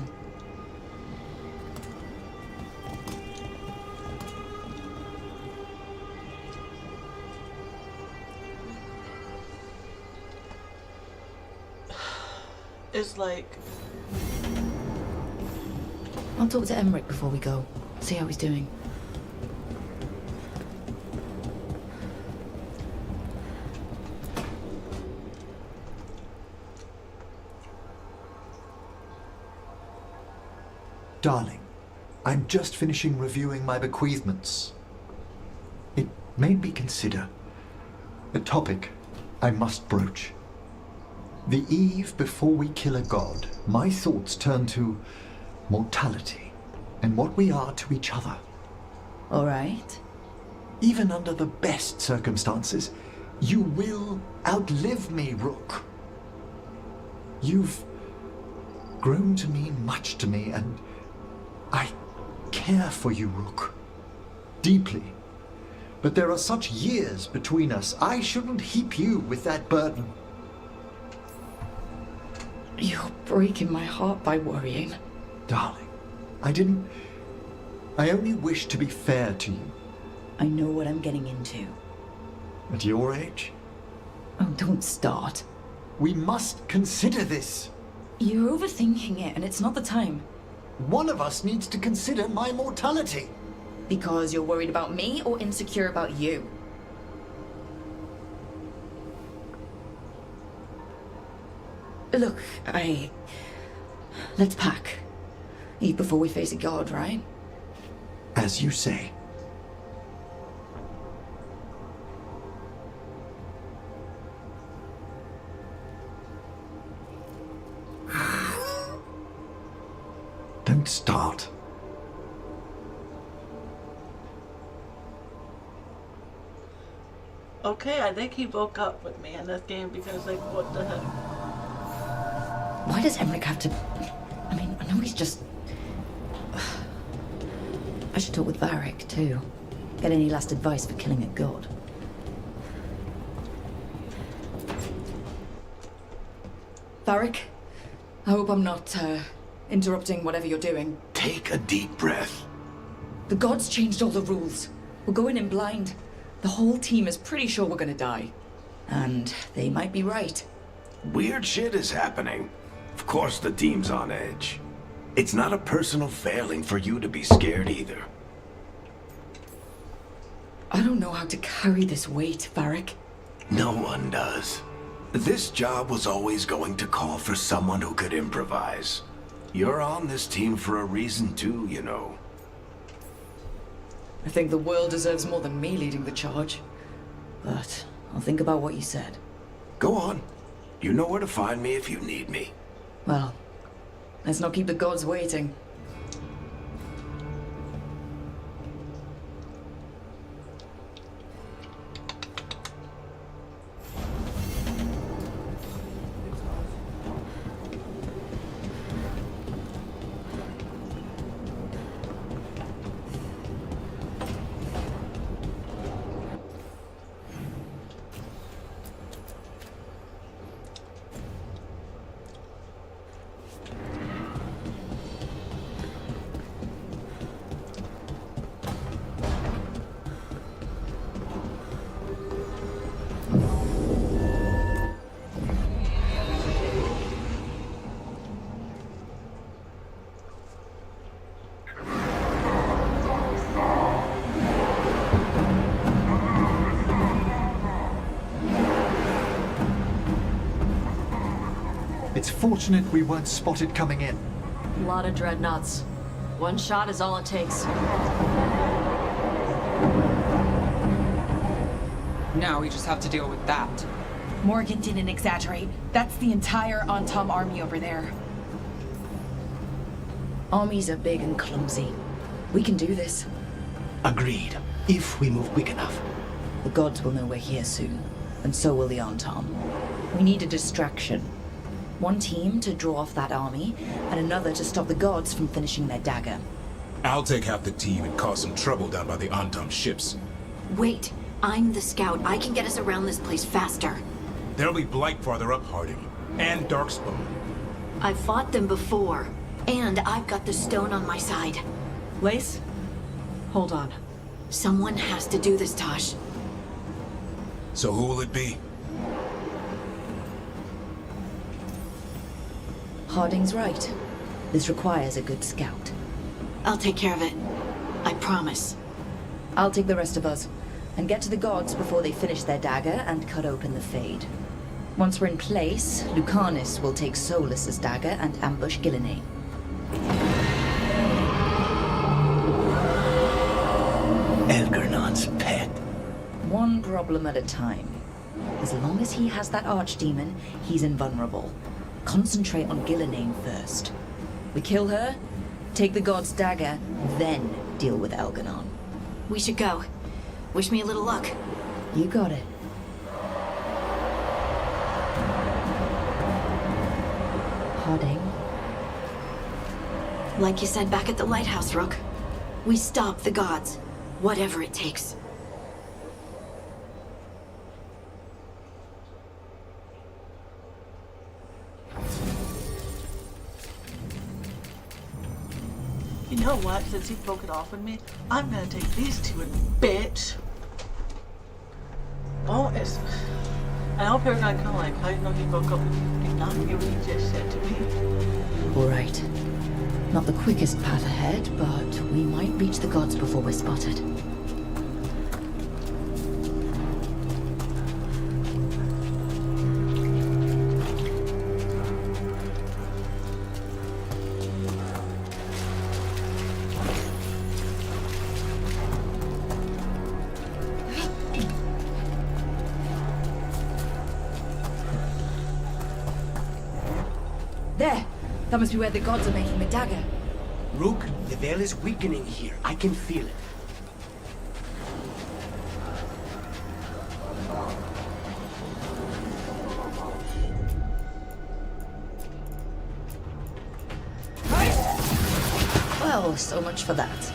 It's like... I'll talk to Emmerich before we go. See how he's doing. Darling, I'm just finishing reviewing my bequeathments. It made me consider a topic I must broach. The eve before we kill a god, my thoughts turn to mortality and what we are to each other. All right. Even under the best circumstances, you will outlive me, Rook. You've grown to mean much to me, and I care for you, Rook. Deeply. But there are such years between us, I shouldn't heap you with that burden. You're breaking my heart by worrying. Darling, I only wish to be fair to you. I know what I'm getting into. At your age? Oh, don't start. We must consider this. You're overthinking it, and it's not the time. One of us needs to consider my mortality. Because you're worried about me or insecure about you? Look, let's pack. Eat before we face a god, right? As you say. Don't start. Okay, I think he broke up with me in this game because, like, what the heck? Why does Emmerich have to... I mean, I know he's just... I should talk with Varric, too. Get any last advice for killing a god. Varric, I hope I'm not, interrupting whatever you're doing. Take a deep breath. The gods changed all the rules. We're going in blind. The whole team is pretty sure we're gonna die. And they might be right. Weird shit is happening. Of course the team's on edge. It's not a personal failing for you to be scared either. I don't know how to carry this weight, Varric. No one does. This job was always going to call for someone who could improvise. You're on this team for a reason too, you know. I think the world deserves more than me leading the charge. But I'll think about what you said. Go on. You know where to find me if you need me. Well, let's not keep the gods waiting. It's fortunate we weren't spotted coming in. A lot of dreadnoughts. One shot is all it takes. Now we just have to deal with that. Morgan didn't exaggerate. That's the entire Antom army over there. Armies are big and clumsy. We can do this. Agreed. If we move quick enough. The gods will know we're here soon, and so will the Antom. We need a distraction. One team to draw off that army, and another to stop the gods from finishing their dagger. I'll take half the team and cause some trouble down by the Antam ships. Wait, I'm the scout. I can get us around this place faster. There'll be Blight farther up, Harding. And Darkspawn. I've fought them before. And I've got the stone on my side. Lace? Hold on. Someone has to do this, Tosh. So who will it be? Harding's right. This requires a good scout. I'll take care of it. I promise. I'll take the rest of us, and get to the gods before they finish their dagger and cut open the Fade. Once we're in place, Lucanus will take Solus's dagger and ambush Gillenane. Elgernon's pet. One problem at a time. As long as he has that archdemon, he's invulnerable. Concentrate on Gillenane first. We kill her, take the god's dagger, then deal with Elgernon. We should go. Wish me a little luck. You got it. Harding. Like you said back at the lighthouse, Rook. We stop the gods. Whatever it takes. You know what? Since you broke it off with me, I'm gonna take these two and bitch. Oh, it's. I hope you're not gonna like. I know he broke up with you. Did not hear what he just said to me. All right. Not the quickest path ahead, but we might reach the gods before we're spotted. There! That must be where the gods are making the dagger. Rook, the veil is weakening here. I can feel it. Well, so much for that.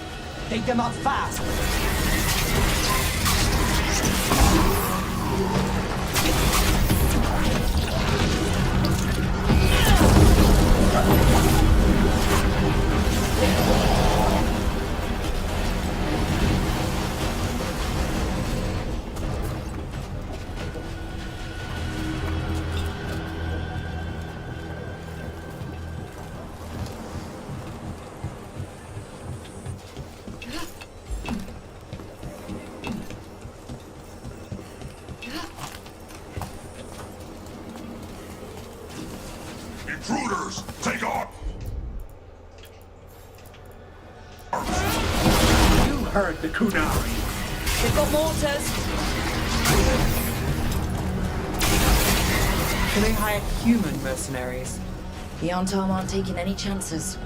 Take them out fast! Intruders, take on! You heard the Kunari. They've got mortars! Do they hire human mercenaries? The Antam aren't taking any chances.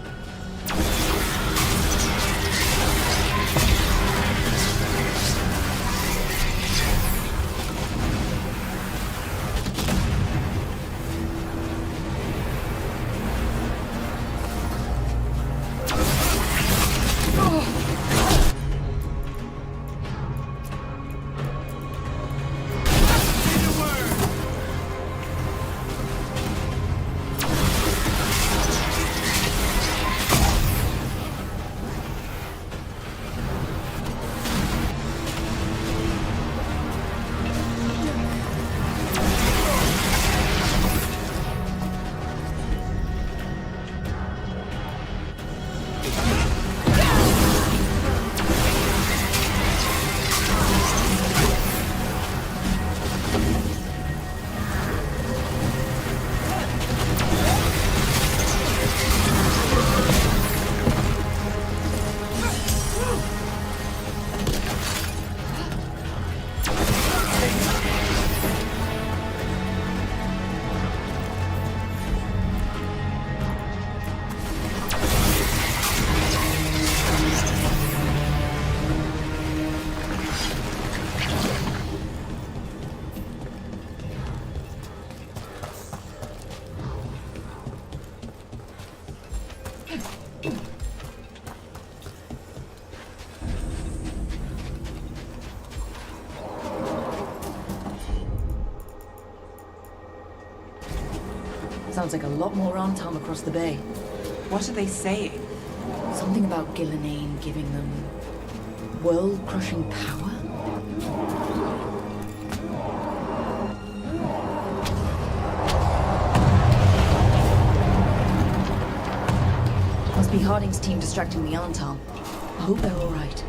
Sounds like a lot more Antam across the bay. What are they saying? Something about Gillenane giving them world-crushing power? Must be Harding's team distracting the Antam. I hope they're all right.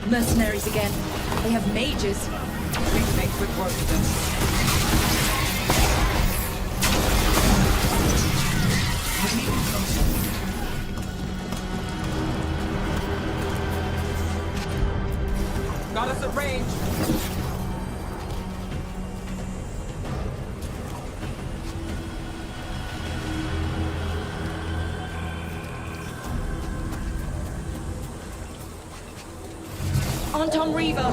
Mercenaries again. They have mages. We can make quick work of them. Got us at range. Anton Reaver!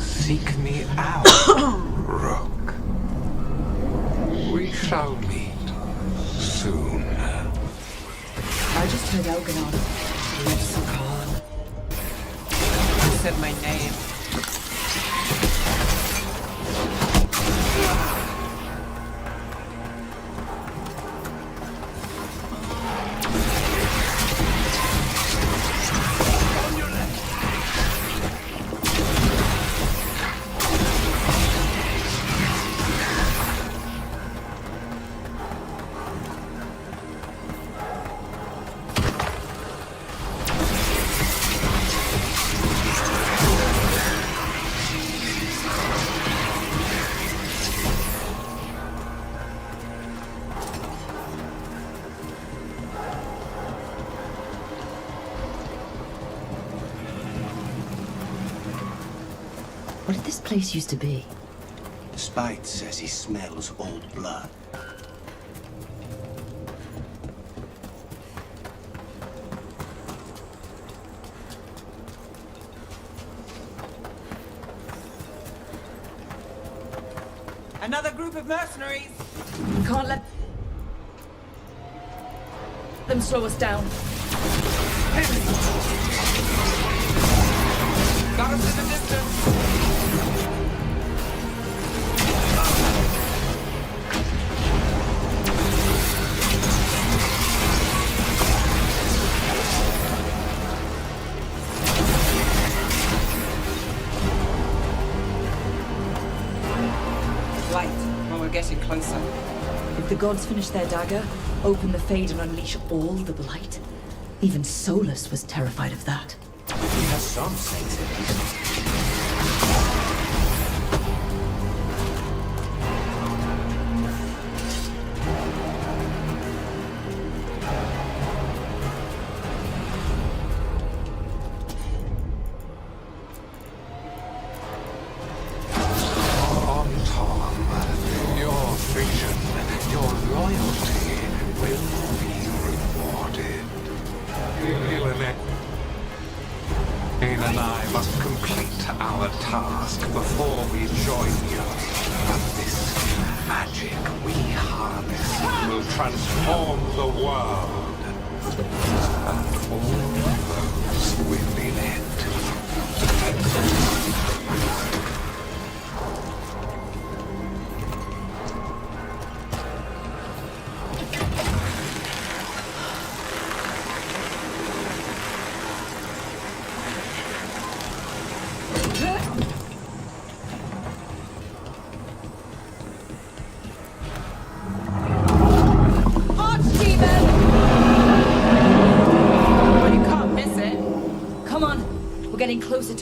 Seek me out, Rook. We shall meet soon. I just heard Elganon. Yes, Khan. You said my name. What did this place used to be? Spite says he smells old blood. Another group of mercenaries! We can't let them slow us down. Got us in the distance! Light, well, we're getting closer. If the gods finish their dagger, open the Fade and unleash all the blight. Even Solus was terrified of that. He has some sense at least. Your vision, your loyalty will be rewarded. Jane and I must complete our task before we join you. But this magic we harness will transform the world. And all those within it.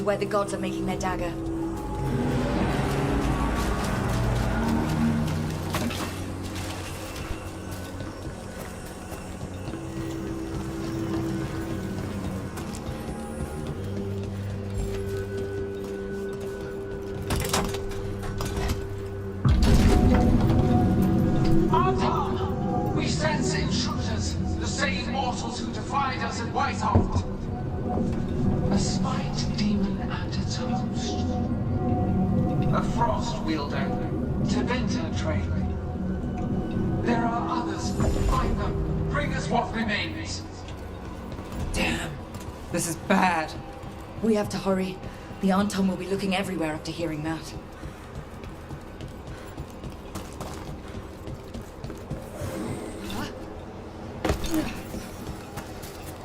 where the gods are making their dagger. Artam! We sense intruders, the same mortals who defied us at Whitehoft. A spite demon and its host. A frost wielder, Tebinta train. There are others. Find them. Bring us what remains. Damn. This is bad. We have to hurry. The Anton will be looking everywhere after hearing that.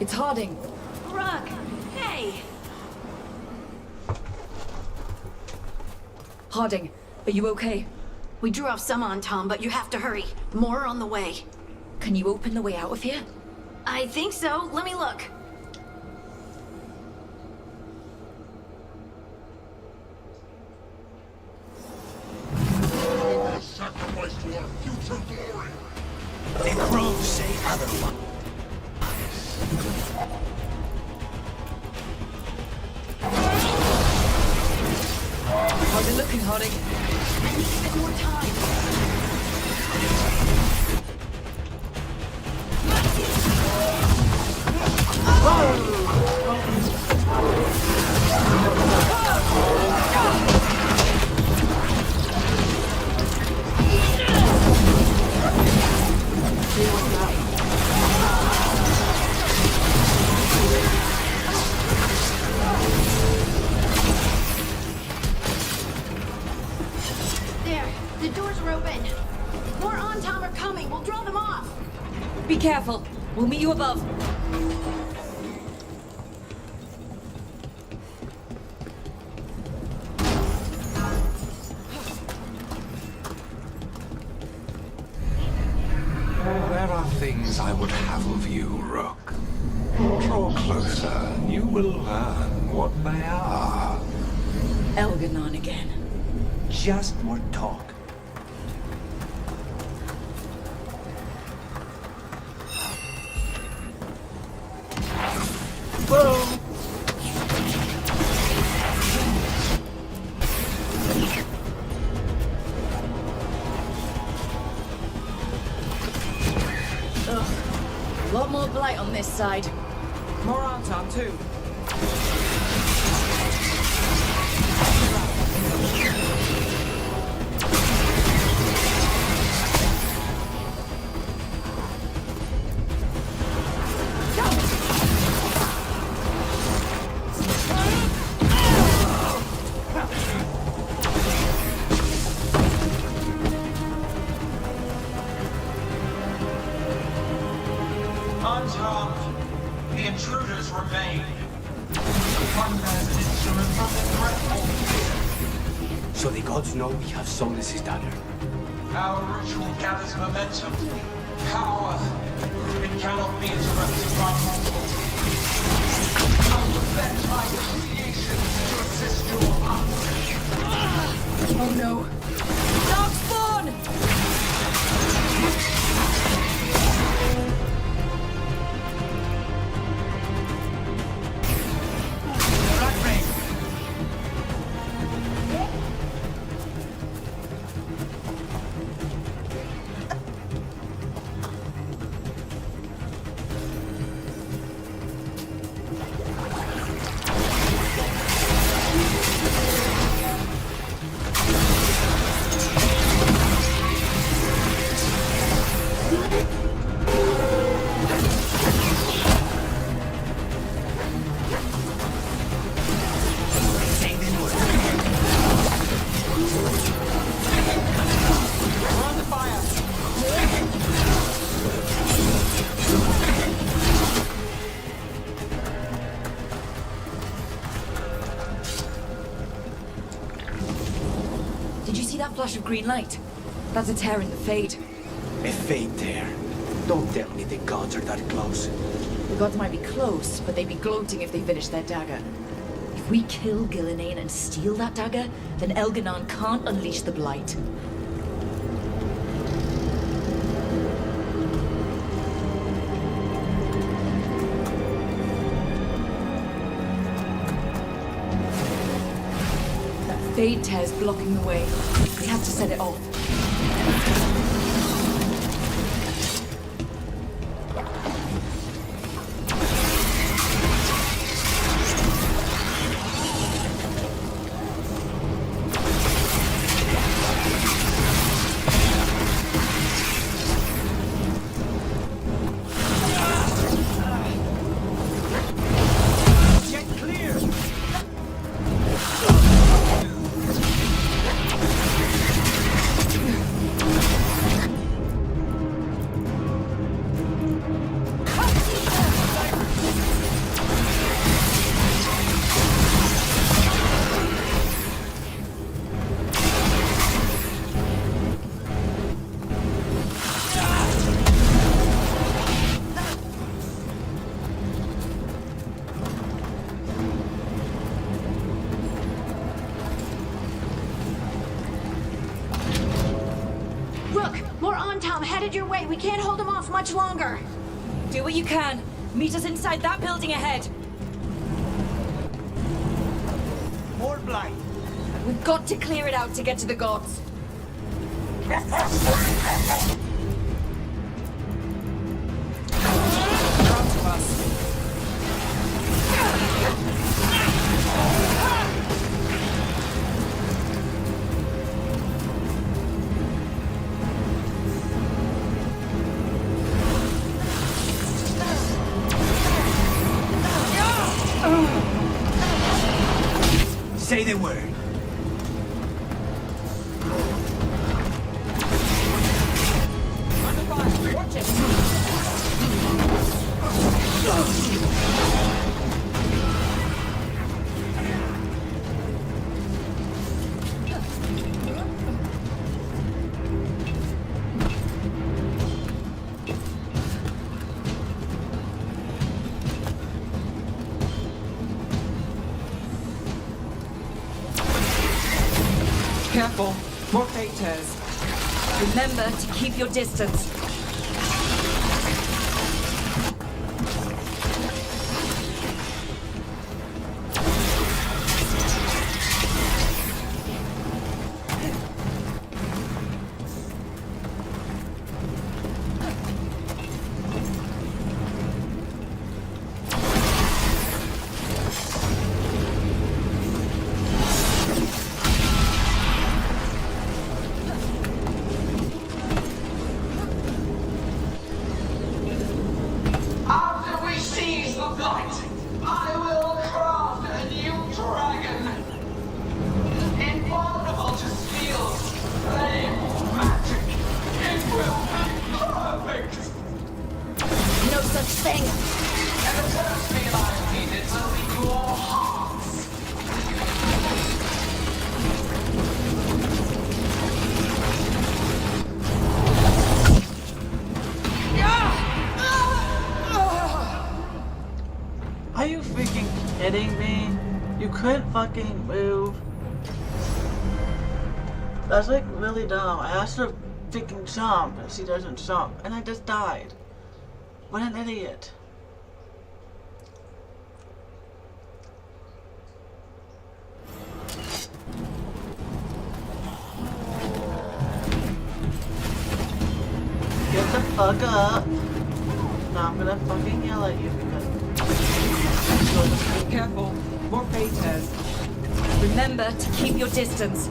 It's Harding. Rook, hey! Harding, are you okay? We drew off some on Tom, but you have to hurry. More on the way. Can you open the way out of here? I think so. Let me look. Sacrifice to our future glory. The crows say otherwise. How's it looking, Harding? I need a bit more time. There, the doors are open. More on Tom are coming. We'll draw them off. Be careful. We'll meet you above. There are things I would have of you, Rook. Draw closer, and you will learn what they are. Elganon again. Just more talk. Boom! Ugh. A lot more blight on this side. More on Tom, too. On top, the intruders remain. One as an instrument of the dreadful fear. So the gods know we have Solus' dagger. Our ritual gathers momentum, power. It cannot be interrupted by mortals. I will let my creation to assist your Oh no. Darkspawn! Did you see that flash of green light? That's a tear in the Fade. A fate there. Don't tell me the gods are that close. The gods might be close, but they'd be gloating if they finished their dagger. If If we kill Gillenane and steal that dagger, then Elganon can't unleash the Blight. That Fade Tear's blocking the way. We have to set it off. Your way. We can't hold them off much longer. Do what you can. Meet us inside that building ahead. More blight. We've got to clear it out to get to the gods. Say the word. Watch it. Careful. More Fade Tears. Remember to keep your distance. Are you freaking kidding me? You couldn't fucking move. That's like really dumb. I asked her to freaking jump and she doesn't jump. And I just died. What an idiot. Get the fuck up. Now I'm gonna fucking yell at you because... Careful. More Fade Tears. Remember to keep your distance.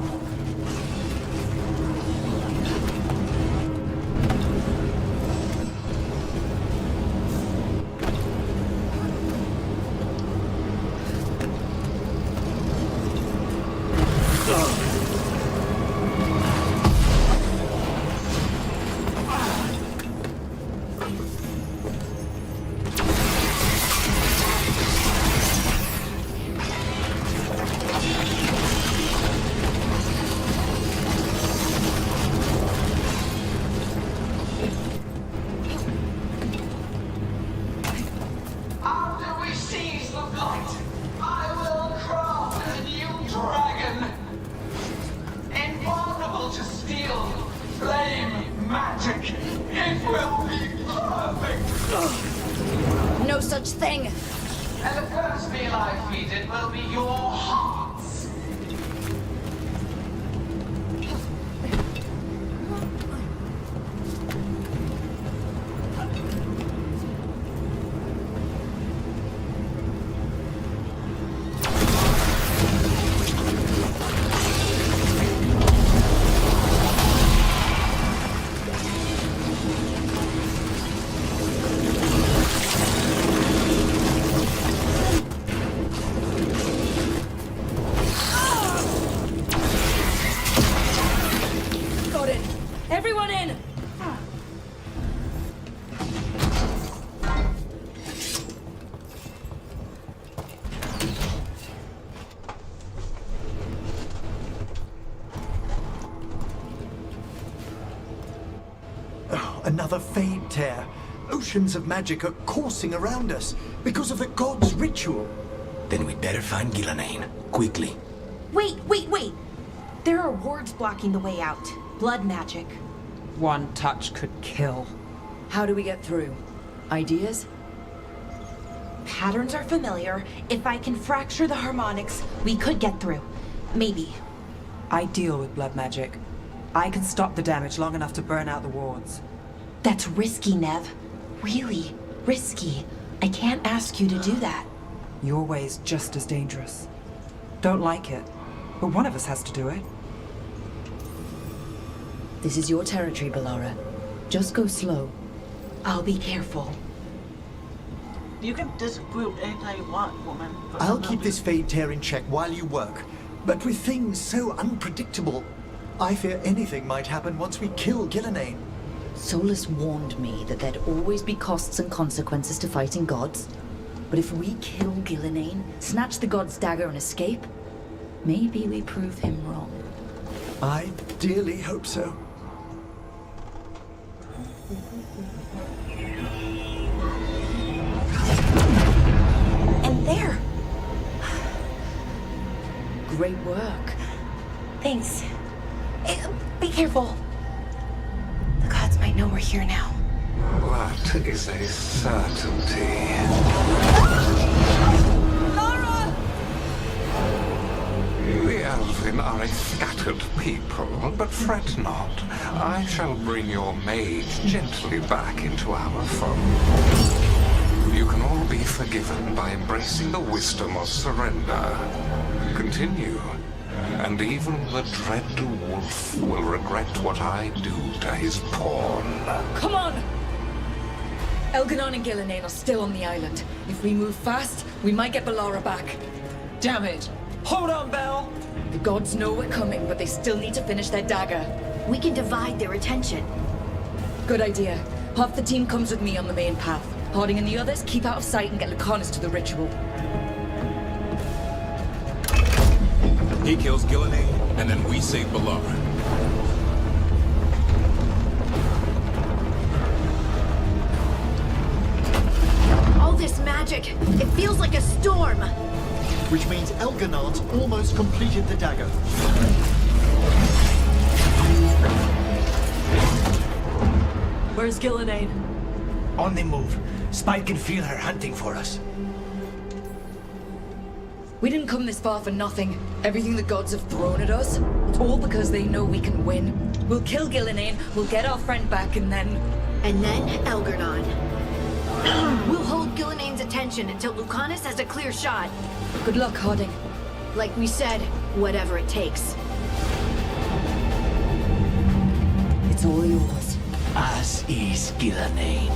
will be perfect! No such thing! And the first meal I feed it will be your hearts. Got it! Everyone in! Oh, another fade tear. Oceans of magic are coursing around us because of the god's ritual. Then we'd better find Gillenane. Quickly. Wait! There are wards blocking the way out. Blood magic. One touch could kill. How do we get through? Ideas? Patterns are familiar. If I can fracture the harmonics, we could get through. Maybe. I deal with blood magic. I can stop the damage long enough to burn out the wards. That's risky, Nev. Really risky. I can't ask you to do that. Your way's just as dangerous. Don't like it, but one of us has to do it. This is your territory, Balara. Just go slow. I'll be careful. You can disagree with anything you want, woman. but I'll I'm keep not- this fade tear in check while you work. But with things so unpredictable, I fear anything might happen once we kill Gillenane. Solus warned me that there'd always be costs and consequences to fighting gods. But if we kill Gillenane, snatch the god's dagger and escape, maybe we prove him wrong. I dearly hope so. And there! Great work. Thanks. Be careful. The gods might know we're here now. That is a certainty. Lara! The Elven are a scattered people, but fret not. I shall bring your mage gently back into our fold. You can all be forgiven by embracing the wisdom of surrender. Continue, and even the dread wolf will regret what I do to his pawn. Come on! Elganon and Gillenane are still on the island. If we move fast, we might get Balara back. Damn it! Hold on, Belle! The gods know we're coming, but they still need to finish their dagger. We can divide their attention. Good idea. Half the team comes with me on the main path. Harding and the others keep out of sight and get Lucanus to the ritual. He kills Gillenane, and then we save Balara. All this magic, it feels like a storm. Which means Elganon's almost completed the dagger. Where's Gillenane? On the move. Spike can feel her hunting for us. We didn't come this far for nothing. Everything the gods have thrown at us, it's all because they know we can win. We'll kill Gillenane, we'll get our friend back, and then... And then Elgarnon. We'll hold Gillenane's attention until Lucanus has a clear shot. Good luck, Harding. Like we said, whatever it takes. It's all yours. As is Gillenane.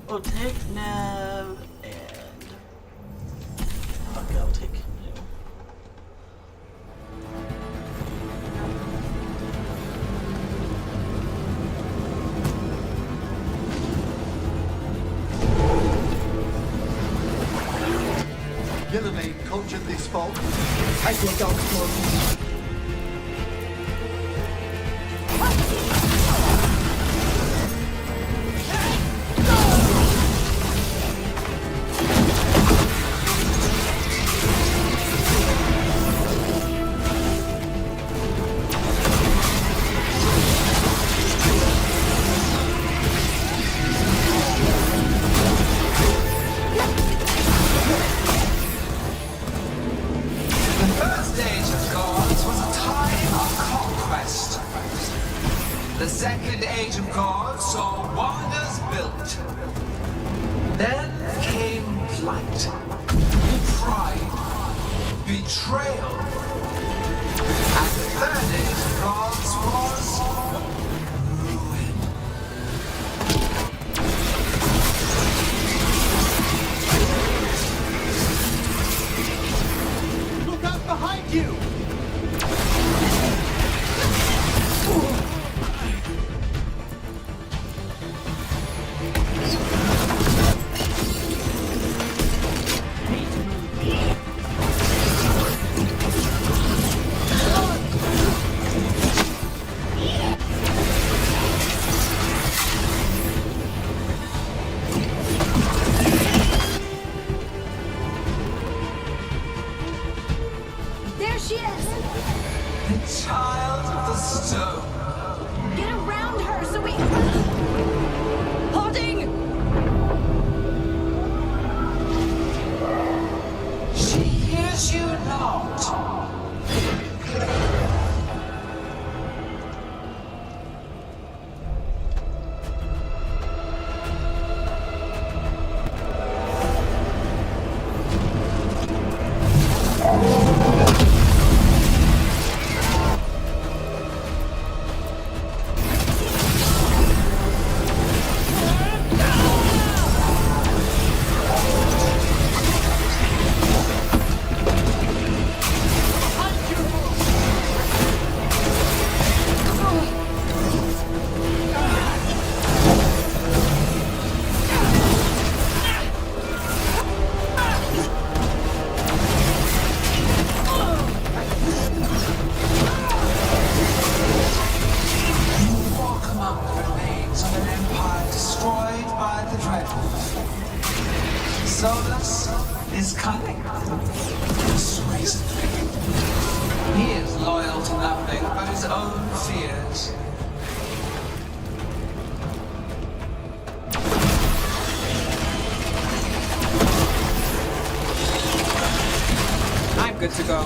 We'll take Nev and... Okay, I'll take you. Gillenane conjured this fog. I see a dog's blood. Then came flight, pride, betrayal, and the third age of gods was ruin. Look out behind you! There she is! The child of the stone. Get around her so we... Holding! She hears you not. Solus is cunning, persuasive. He is loyal to nothing but his own fears. I'm good to go.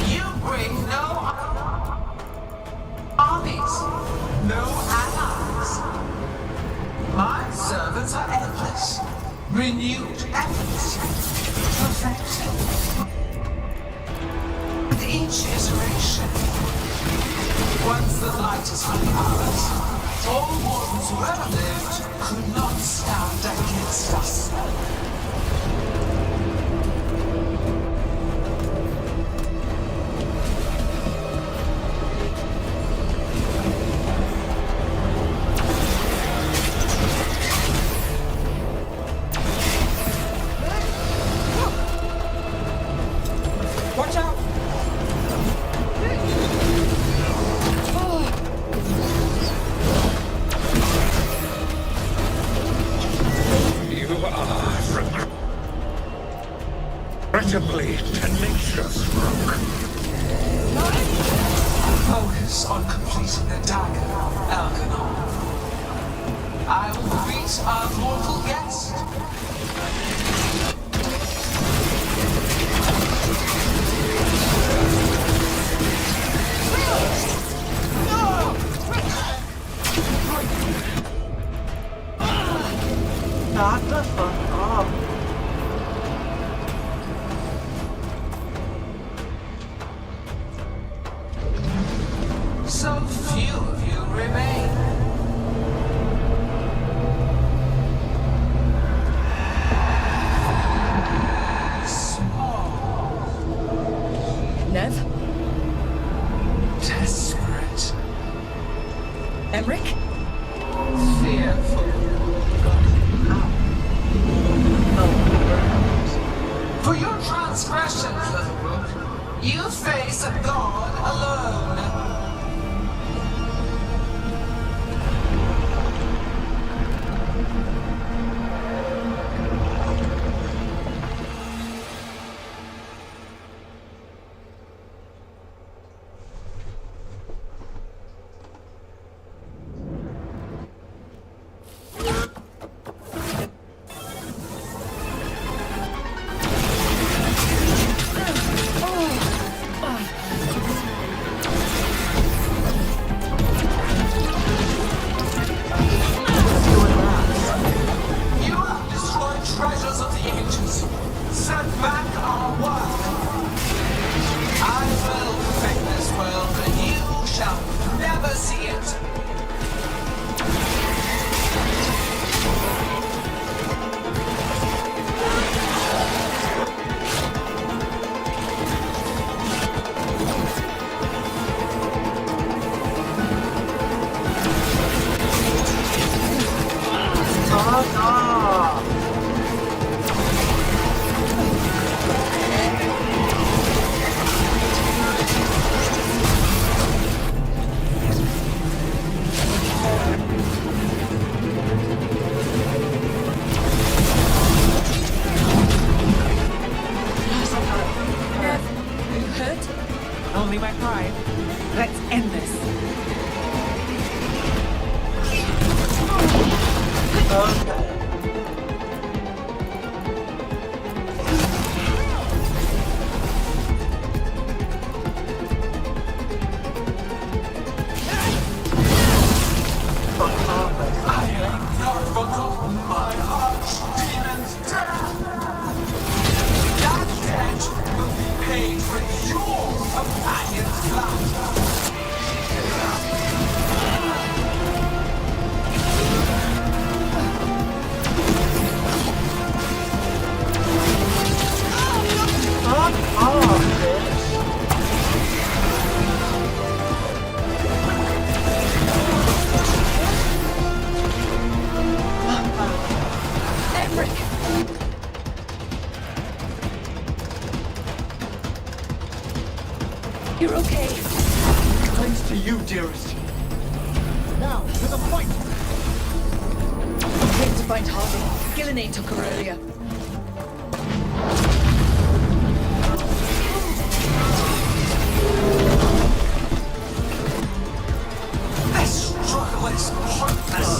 You bring no armies, no allies. My servants are endless, renewed efforts, perfected. With each iteration, once the light is fully ours, all wardens who ever lived could not stand against us. Watch out! You are regrettably tenacious, Rook. Focus on completing the dagger, Elkanor. I will greet our mortal guest. Knock the fuck off. So few of you remain. Nev? Desperate. Emric? Fearful. No. Only my pride. Let's end this. I have not forgotten my archdemon's death. That debt will be paid with your companion's laughter. You're okay. Thanks to you, dearest. Now, to the point! I came to find Harding. Gillenane took her earlier. This struggle is hopeless.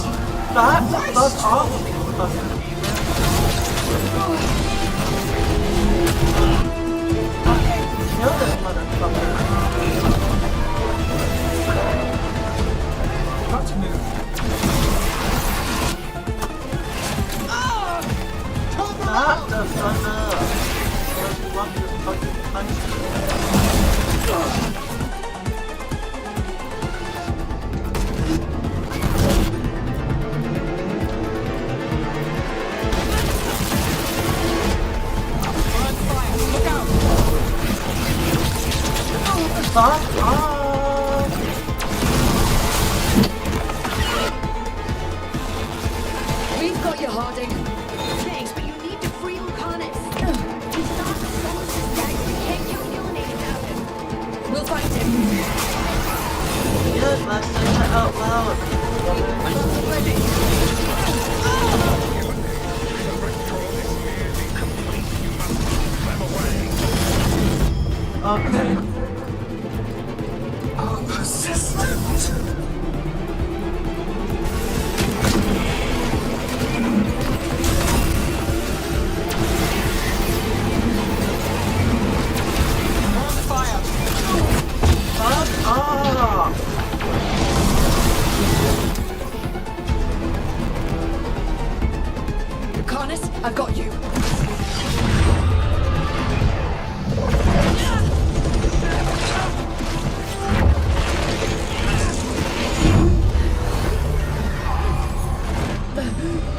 That's awful. Kill this motherfucker. Got to move. Not the thunder. Just want to fucking punch you. Fuck off! We've got you, Harding. Thanks, but you need to free Lucanus. He's not Solus's guy. You can't kill Gillenane without him. We'll find him. Yes, let's say that out loud. Okay. Persistent. On fire. Fuck off! Lucanus, I've got you.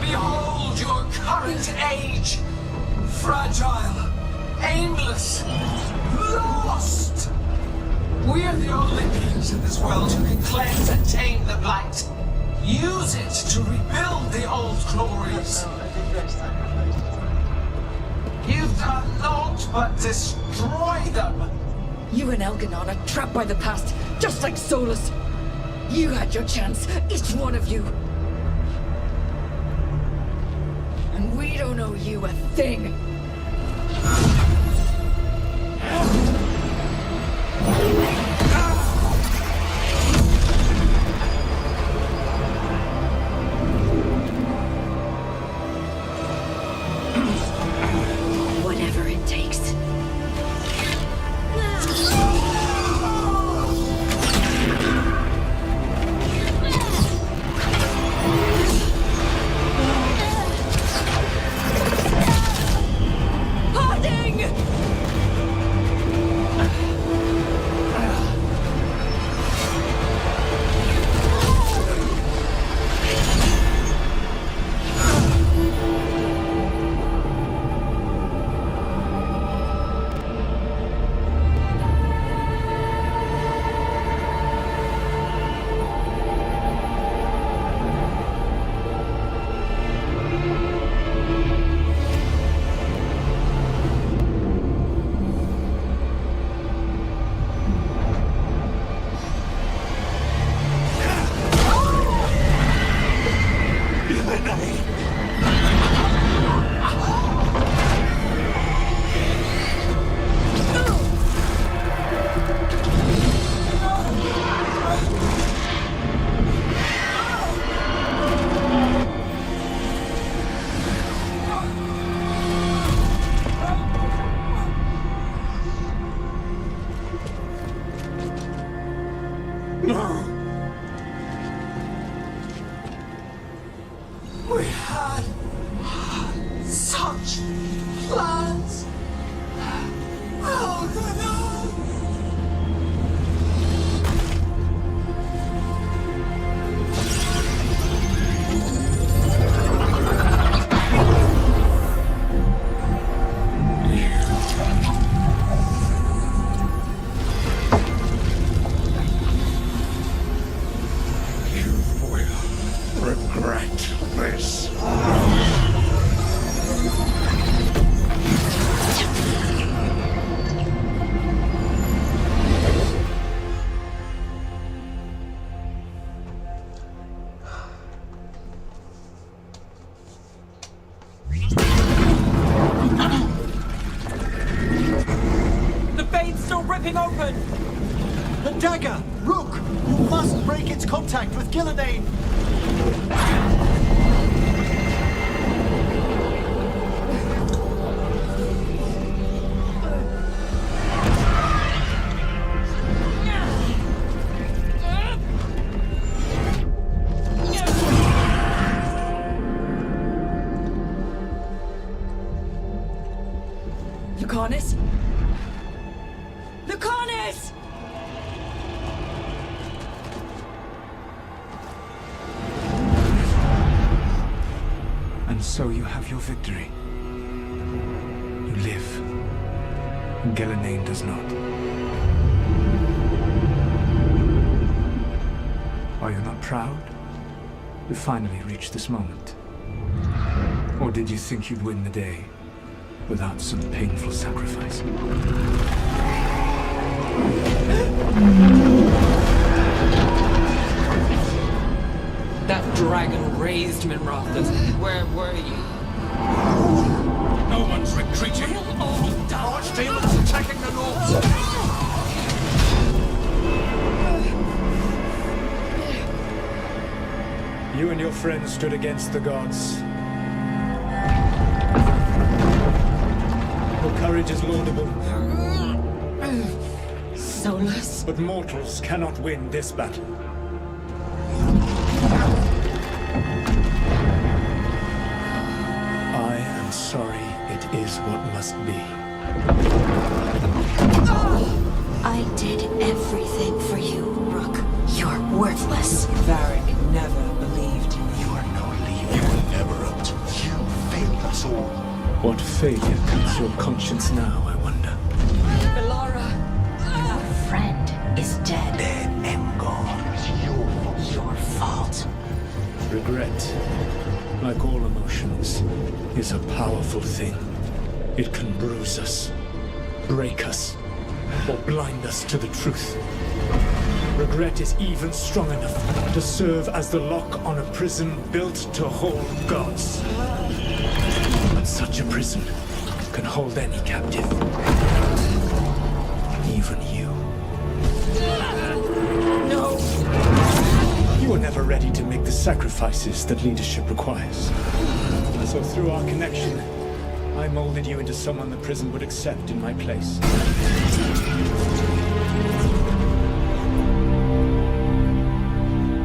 Behold your current age. Fragile, aimless, lost. We are the only beings in this world who can cleanse and tame the blight. Use it to rebuild the old glories. You've done naught but destroy them. You and Elganon are trapped by the past, just like Solus. You had your chance, each one of you. And we don't owe you a thing. Whatever it takes. had such plans. Oh no! Regret this. The veil's still ripping open! The dagger! Rook! You must break its contact with Gillenane! Lucanus? Lucanus! And so you have your victory. You live. Gillenane does not. Are you not proud? You finally reached this moment. Or did you think you'd win the day without some painful sacrifice? That dragon raised Minrathus. Where were you? No one's retreating. Archdemons attacking the north. You and your friends stood against the gods. Your courage is laudable. Solus. But mortals cannot win this battle. I am sorry it is what must be. I did everything for you, Rook. You're worthless. Varric never believed in you. You are no leader. You were never up to. You failed us all. What failure comes your conscience now, I wonder? Belara. Your friend is dead. Dead and gone. It's your fault. Regret, like all emotions, is a powerful thing. It can bruise us, break us, or blind us to the truth. Regret is even strong enough to serve as the lock on a prison built to hold gods. But such a prison can hold any captive. Even you. No! You were never ready to make the sacrifices that leadership requires. So through our connection, I molded you into someone the prison would accept in my place.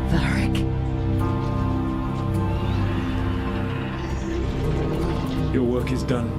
Varric. Your work is done.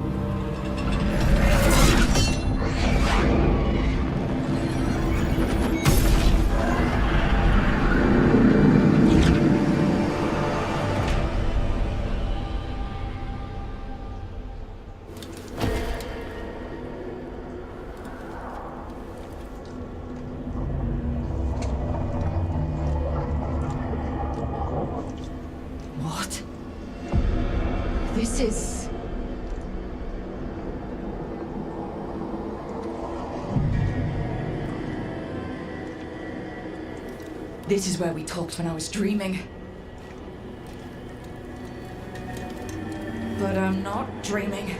What? This is... This is where we talked when I was dreaming. But I'm not dreaming.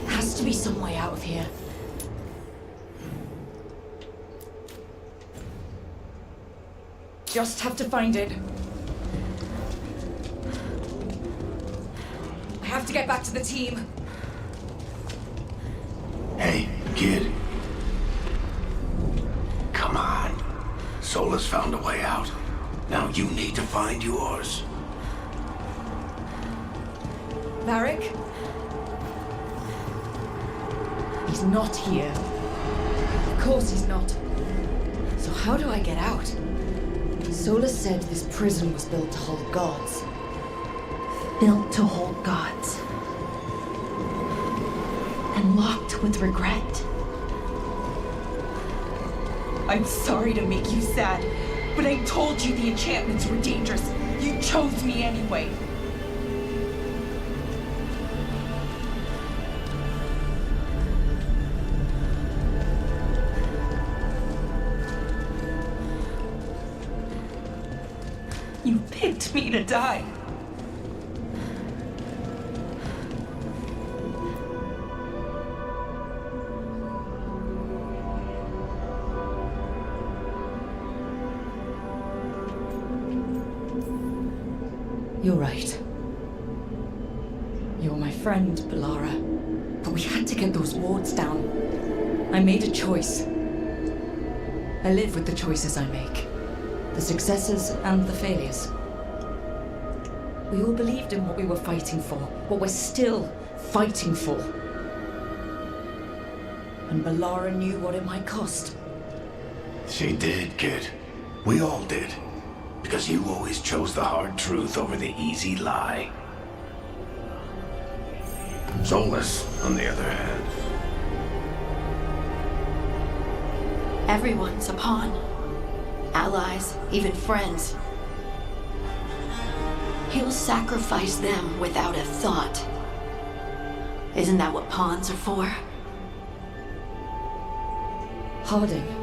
Has to be some way out of here. Just have to find it. to get back to the team. Hey, kid. Come on. Solus found a way out. Now you need to find yours. Varric? He's not here. Of course he's not. So how do I get out? Solus said this prison was built to hold gods. Built to hold gods. And locked with regret. I'm sorry to make you sad, but I told you the enchantments were dangerous. You chose me anyway. You picked me to die. You're right. You're my friend, Bellara. But we had to get those wards down. I made a choice. I live with the choices I make. The successes and the failures. We all believed in what we were fighting for, what we're still fighting for. And Bellara knew what it might cost. She did, kid. We all did. Because you always chose the hard truth over the easy lie. Solus, on the other hand. Everyone's a pawn. Allies, even friends. He'll sacrifice them without a thought. Isn't that what pawns are for? Harding.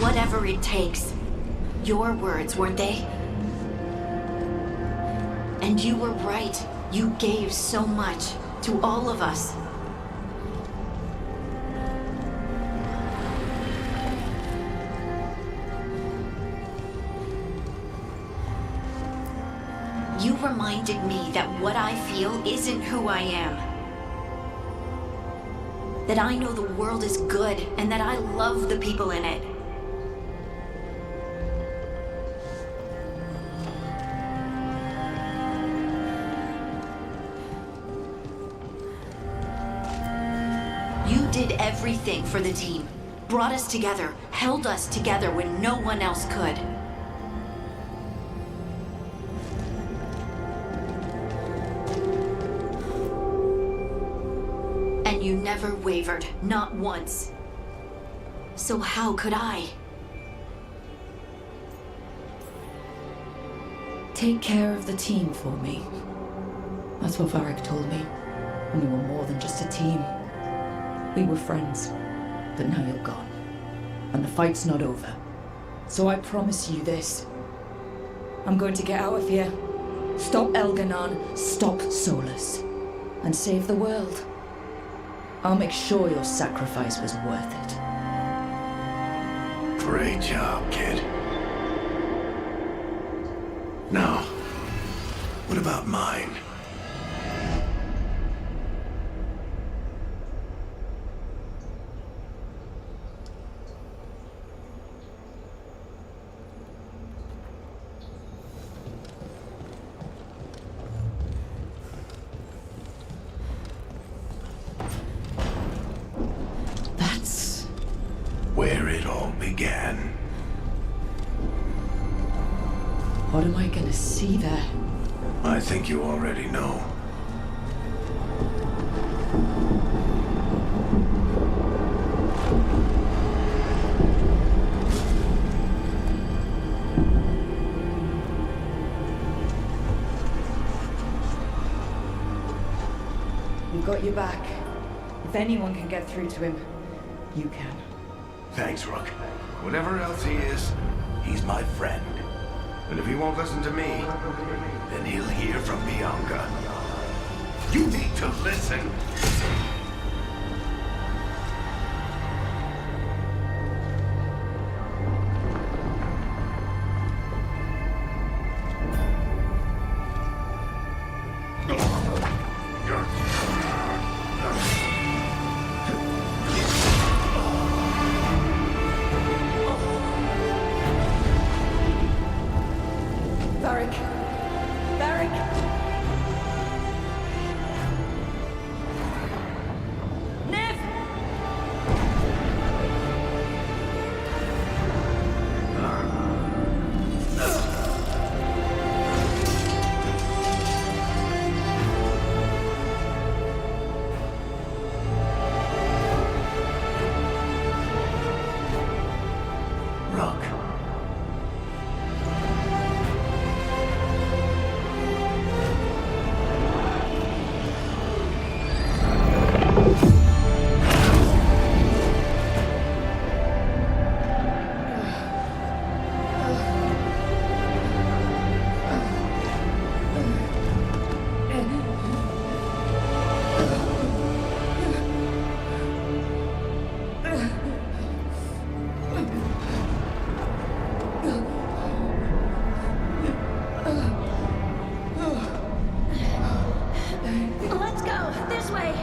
Whatever it takes. Your words, weren't they? And you were right. You gave so much to all of us. You reminded me that what I feel isn't who I am. That I know the world is good and that I love the people in it. You did everything for the team. Brought us together, held us together when no one else could. And you never wavered, not once. So how could I? Take care of the team for me. That's what Varric told me. And we were more than just a team. We were friends. But now you're gone. And the fight's not over. So I promise you this. I'm going to get out of here. Stop Elganon, stop Solus. And save the world. I'll make sure your sacrifice was worth it. Great job, kid. Now, what about mine? Where it all began. What am I gonna see there? I think you already know. We've got your back. If anyone can get through to him, you can. Thanks, Rook. Whatever else he is, he's my friend. And if he won't listen to me, then he'll hear from Bianca. You need to listen. Varric! Varric! Niv! Rook. Let's go! This way!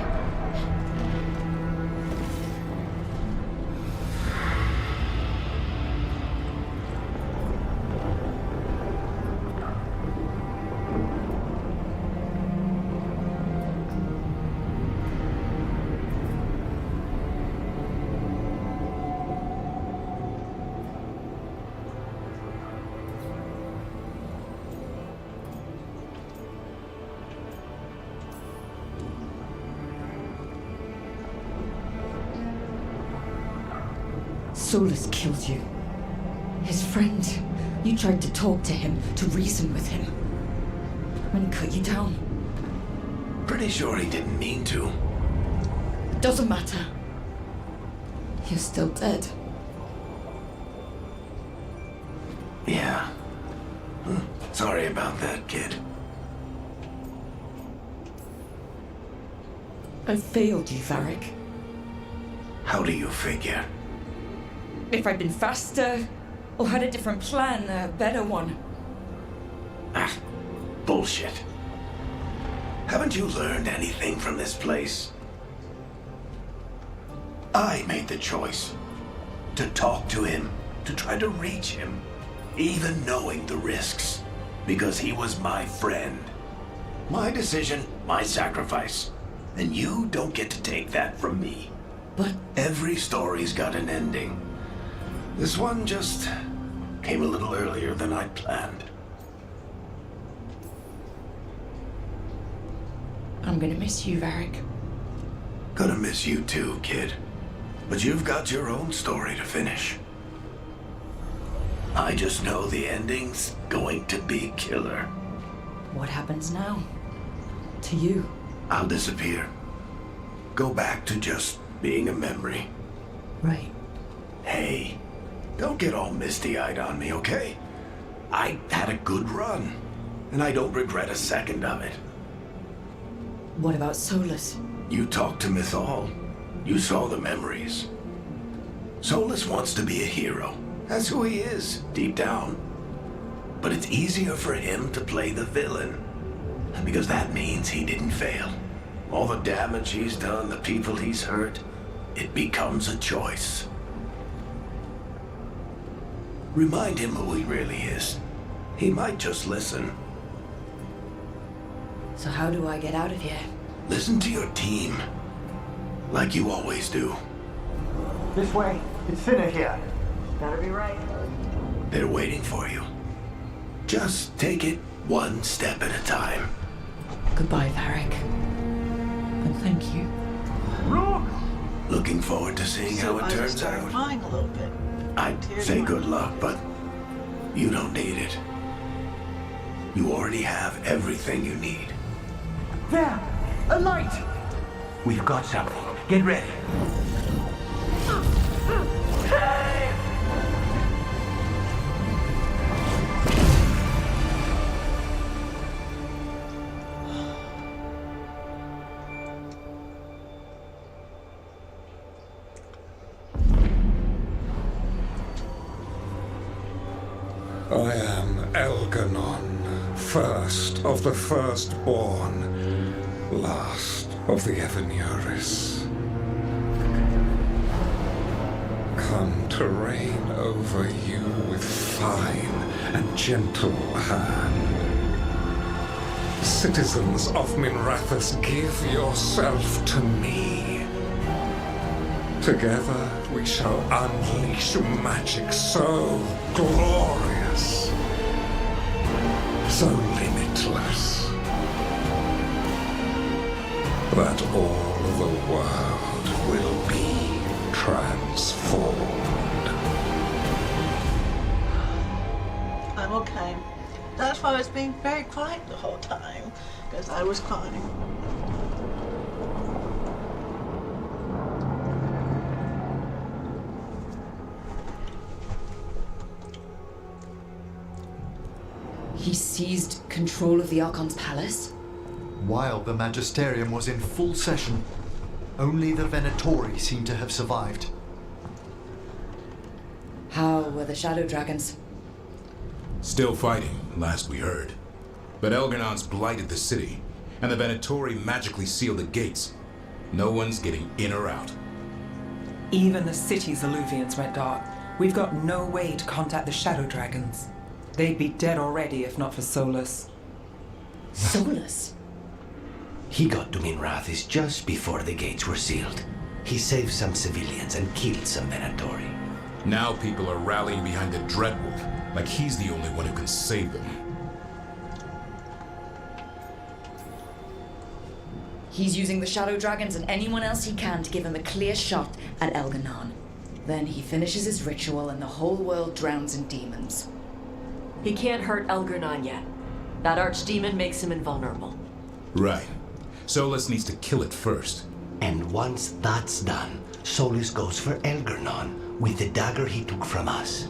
Solus killed you. His friend. You tried to talk to him, to reason with him. When he cut you down. Pretty sure he didn't mean to. It doesn't matter. You're still dead. Yeah. Sorry about that, kid. I failed you, Varric. How do you figure? If I'd been faster, or had a different plan, a better one. Ah, bullshit. Haven't you learned anything from this place? I made the choice to talk to him, to try to reach him, even knowing the risks, because he was my friend. My decision, my sacrifice, and you don't get to take that from me. But every story's got an ending. This one just came a little earlier than I'd planned. I'm gonna miss you, Varric. Gonna miss you too, kid. But you've got your own story to finish. I just know the ending's going to be killer. What happens now? To you? I'll disappear. Go back to just being a memory. Right. Hey, don't get all misty-eyed on me, okay? I had a good run, and I don't regret a second of it. What about Solus? You talked to Mythal. You saw the memories. Solus wants to be a hero. That's who he is, deep down. But it's easier for him to play the villain, because that means he didn't fail. All the damage he's done, the people he's hurt, it becomes a choice. Remind him who he really is. He might just listen. So how do I get out of here? Listen to your team. Like you always do. This way. It's thinner here. Gotta be right. They're waiting for you. Just take it one step at a time. Goodbye, Varric. And thank you. Looking forward to seeing how it turns out. Crying a little bit. I'd say good luck, but you don't need it. You already have everything you need. There! A light! We've got something. Get ready. Elganon, first of the firstborn, last of the Evenuris. Come to reign over you with fine and gentle hand. Citizens of Minrathous, give yourself to me. Together we shall unleash magic so glorious, so limitless, that all the world will be transformed. I'm okay. That's why I was being very quiet the whole time, because I was crying. He seized control of the Archon's palace? While the Magisterium was in full session, only the Venatori seemed to have survived. How were the Shadow Dragons? Still fighting, last we heard. But Elganon's blighted the city, and the Venatori magically sealed the gates. No one's getting in or out. Even the city's Alluvians went dark. We've got no way to contact the Shadow Dragons. They'd be dead already if not for Solus. Solus? He got to Minrathous just before the gates were sealed. He saved some civilians and killed some Venatori. Now people are rallying behind the Dreadwolf, like he's the only one who can save them. He's using the Shadow Dragons and anyone else he can to give him a clear shot at Elganon. Then he finishes his ritual and the whole world drowns in demons. He can't hurt Elganon yet. That archdemon makes him invulnerable. Right. Solus needs to kill it first. And once that's done, Solus goes for Elganon with the dagger he took from us.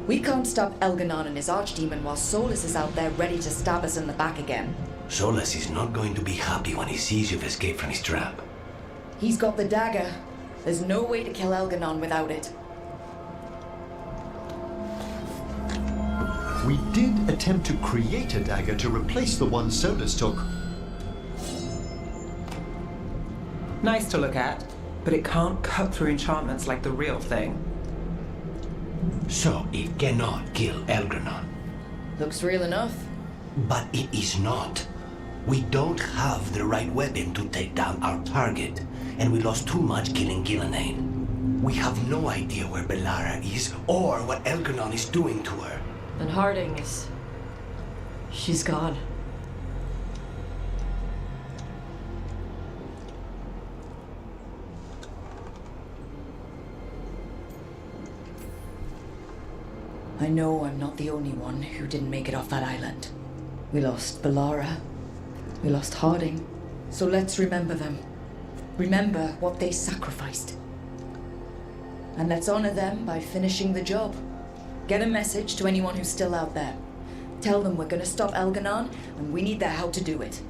We can't stop Elganon and his archdemon while Solus is out there ready to stab us in the back again. Solus is not going to be happy when he sees you've escaped from his trap. He's got the dagger. There's no way to kill Elganon without it. We did attempt to create a dagger to replace the one Solus took. Nice to look at, but it can't cut through enchantments like the real thing. So it cannot kill Elganon. Looks real enough. But it is not. We don't have the right weapon to take down our target, and we lost too much killing Gillenane. We have no idea where Bellara is or what Elganon is doing to her. And Harding is... she's gone. I know I'm not the only one who didn't make it off that island. We lost Bellara. We lost Harding. So let's remember them. Remember what they sacrificed. And let's honor them by finishing the job. Get a message to anyone who's still out there. Tell them we're gonna stop Elganon, and we need their help to do it.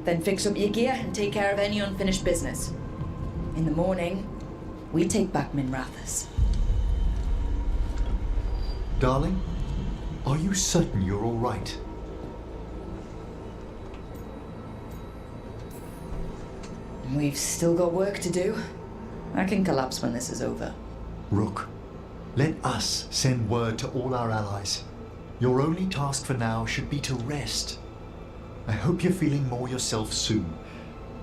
Then fix up your gear and take care of any unfinished business. In the morning, we take back Minrathous. Darling, are you certain you're all right? We've still got work to do. I can collapse when this is over. Rook, let us send word to all our allies. Your only task for now should be to rest. I hope you're feeling more yourself soon.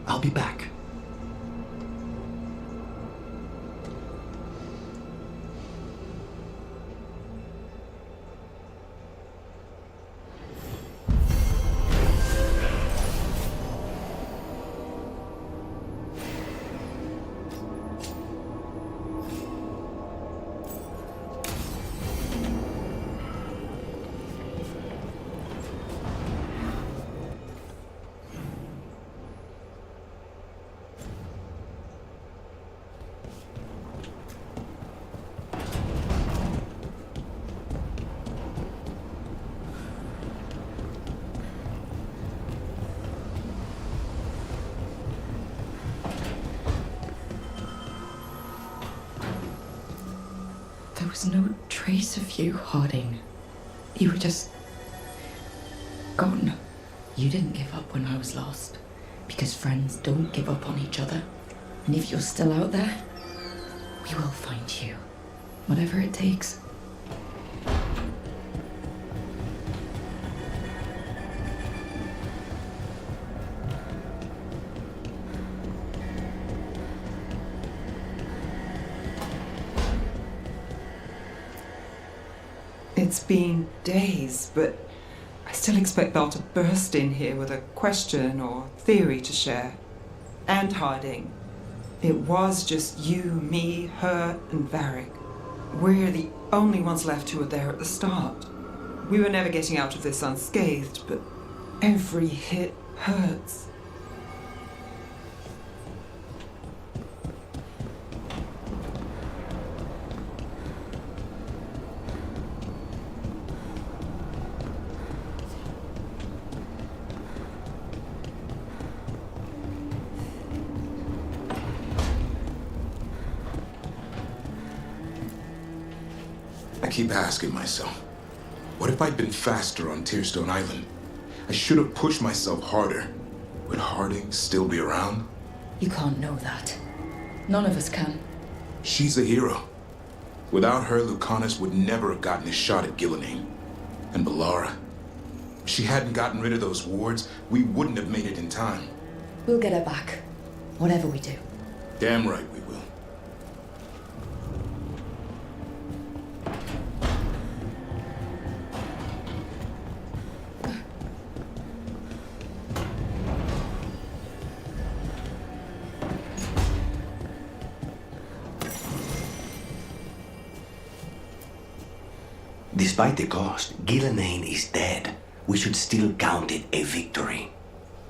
I'll be back. There was no trace of you, Harding. You were just gone. You didn't give up when I was lost, because friends don't give up on each other. And if you're still out there, we will find you, whatever it takes. It's been days, but I still expect Belle to burst in here with a question or theory to share. And Harding. It was just you, me, her, and Varric. We're the only ones left who were there at the start. We were never getting out of this unscathed, but every hit hurts. I keep asking myself, what if I'd been faster on Tearstone Island? I should have pushed myself harder. Would Harding still be around? You can't know that. None of us can. She's a hero. Without her, Lucanus would never have gotten his shot at Gillenane. And Bellara. If she hadn't gotten rid of those wards, we wouldn't have made it in time. We'll get her back, whatever we do. Damn right we will. Despite the cost, Gillenane is dead. We should still count it a victory.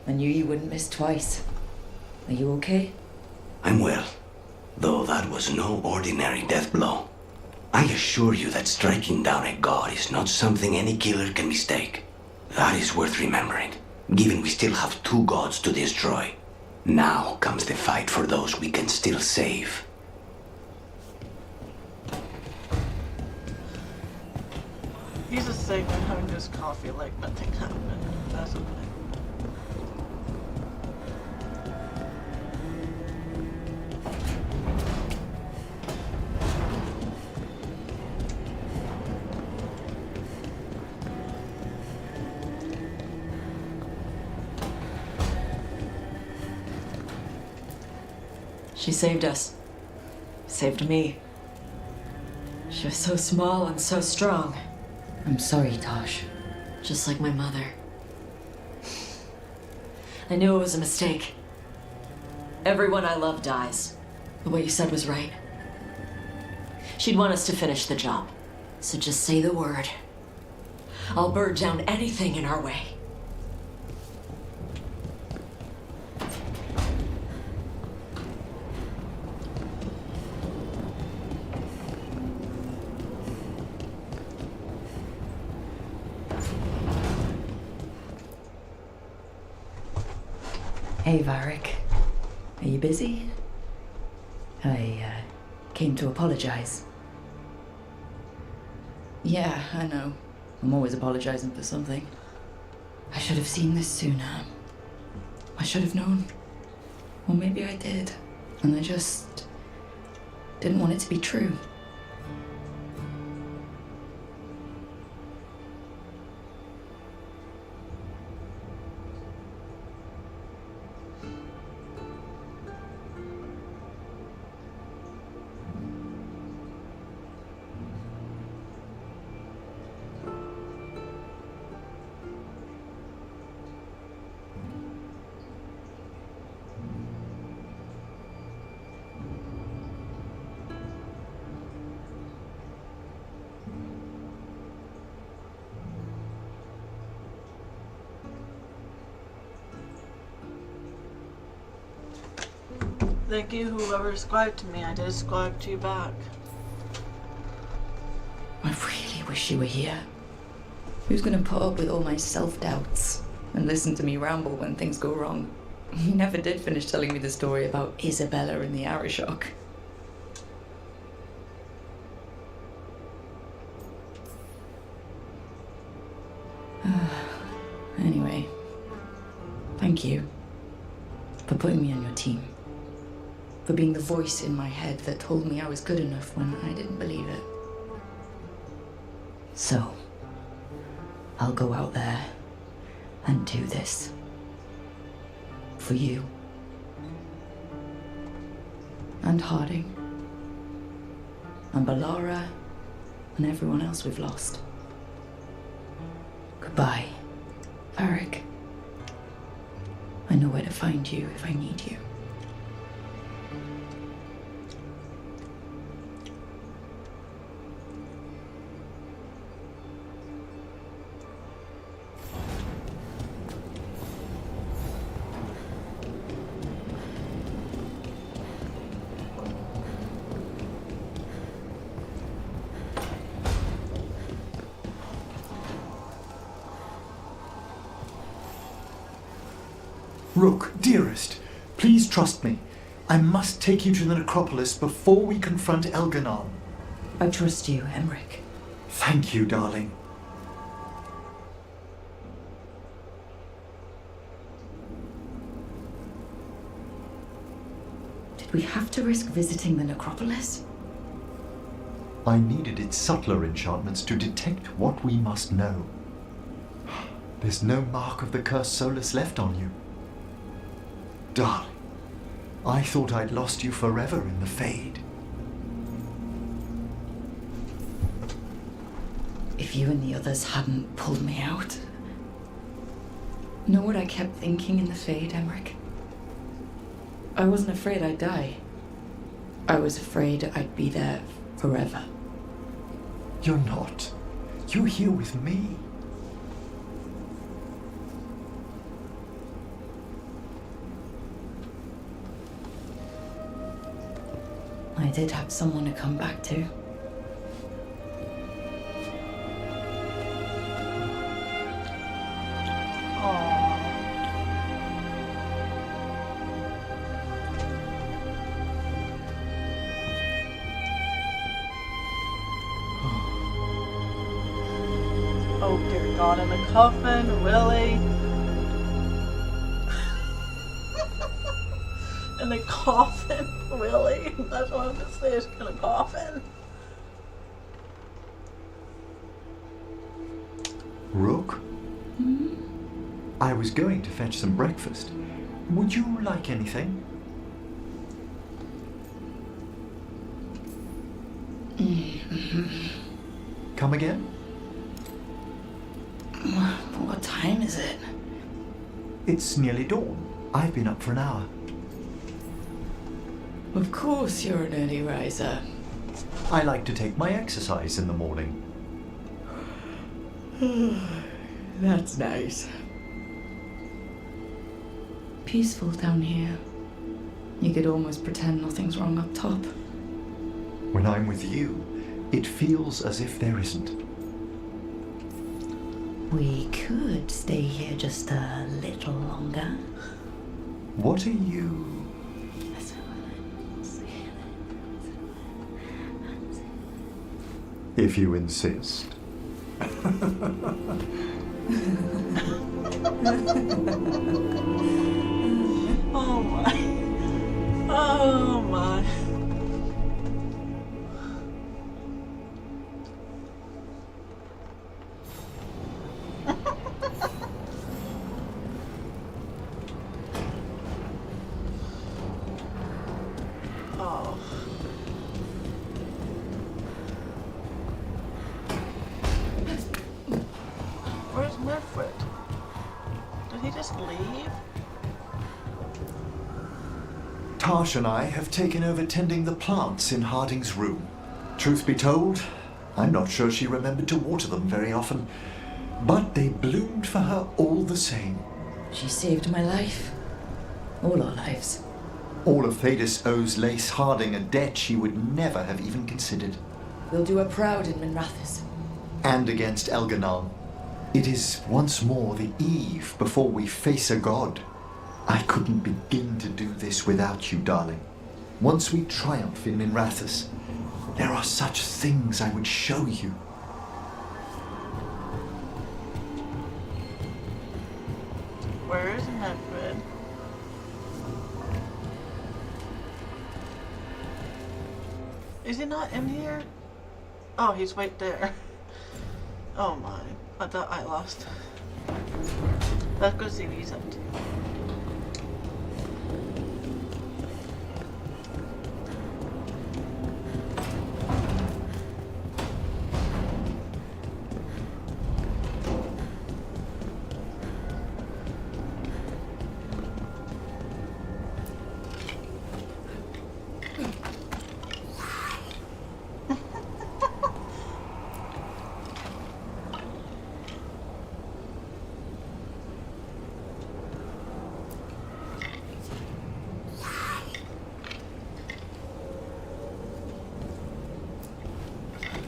I knew you wouldn't miss twice. Are you okay? I'm well, though that was no ordinary death blow. I assure you that striking down a god is not something any killer can mistake. That is worth remembering, given we still have 2 gods to destroy. Now comes the fight for those we can still save. He's a segment having this coffee like nothing happened. That's okay. She saved us. Saved me. She was so small and so strong. I'm sorry, Tosh. Just like my mother. I knew it was a mistake. Everyone I love dies. But what you said was right. She'd want us to finish the job. So just say the word. I'll burn down anything in our way. Hey, Varric. Are you busy? I came to apologize. Yeah, I know. I'm always apologizing for something. I should have seen this sooner. I should have known. Or maybe I did. And I just didn't want it to be true. Thank you, whoever ascribed to me. I did ascribe to you back. I really wish you were here. Who's gonna put up with all my self-doubts and listen to me ramble when things go wrong? You never did finish telling me the story about Isabella and the Arishok. Anyway, thank you for putting me on your team. For being the voice in my head that told me I was good enough when I didn't believe it. So, I'll go out there and do this. For you. And Harding. And Balara. And everyone else we've lost. Goodbye, Varric. I know where to find you if I need you. Rook, dearest, please trust me. I must take you to the necropolis before we confront Elganon. I trust you, Emmerich. Thank you, darling. Did we have to risk visiting the necropolis? I needed its subtler enchantments to detect what we must know. There's no mark of the cursed Solus left on you. Darling, I thought I'd lost you forever in the Fade. If you and the others hadn't pulled me out. Know what I kept thinking in the Fade, Emmerich? I wasn't afraid I'd die. I was afraid I'd be there forever. You're not. You're here with me. I did have someone to come back to. Oh dear God, in a coffin, really? In a coffin, really? That's what I'm gonna say, is in a coffin. Rook? I was going to fetch some breakfast. Would you like anything? Come again? What time is it? It's nearly dawn. I've been up for an hour. Of course you're an early riser. I like to take my exercise in the morning. That's nice. Peaceful down here. You could almost pretend nothing's wrong up top. When I'm with you, it feels as if there isn't. We could stay here just a little longer. What are you... If you insist. Oh my. Oh my. Oh. Where's Wilfred? Did he just leave? Tash and I have taken over tending the plants in Harding's room. Truth be told, I'm not sure she remembered to water them very often, but they bloomed for her all the same. She saved my life. All our lives. All of Thedas owes Lace Harding a debt she would never have even considered. We'll do her proud in Minrathous. And against Elganon. It is once more the eve before we face a god. I couldn't begin to do this without you, darling. Once we triumph in Minrathous, there are such things I would show you. Where is Medfred? Is he not in here? Oh, he's right there. Oh my. I thought I lost. Let's go see what he's up to.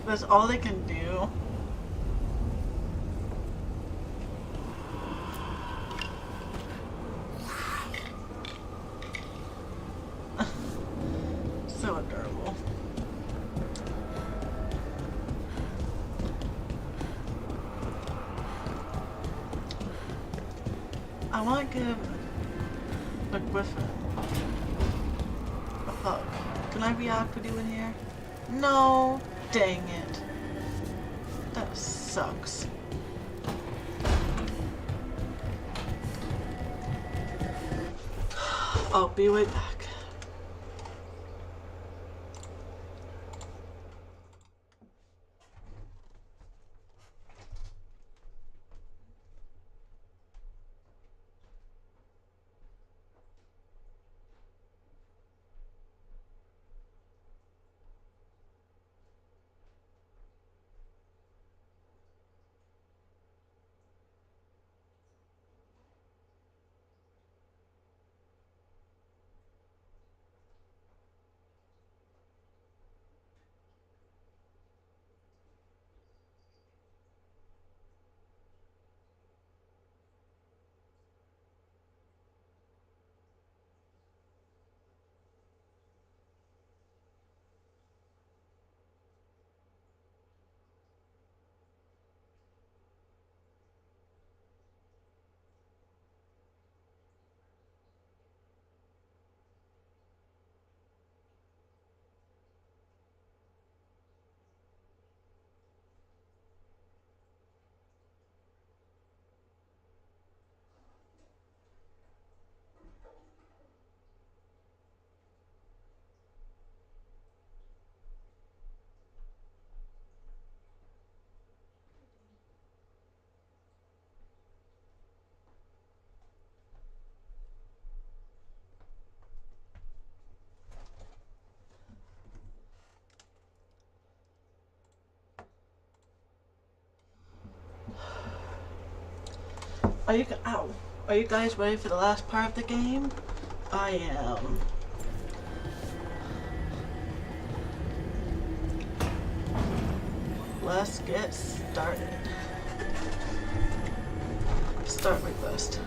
That's all they can do. So adorable. I want to give the Griffin a hug. Can I react with you in here? No. Dang it. That sucks. I'll be right back. Are you guys ready for the last part of the game? I am. Let's get started. Start request.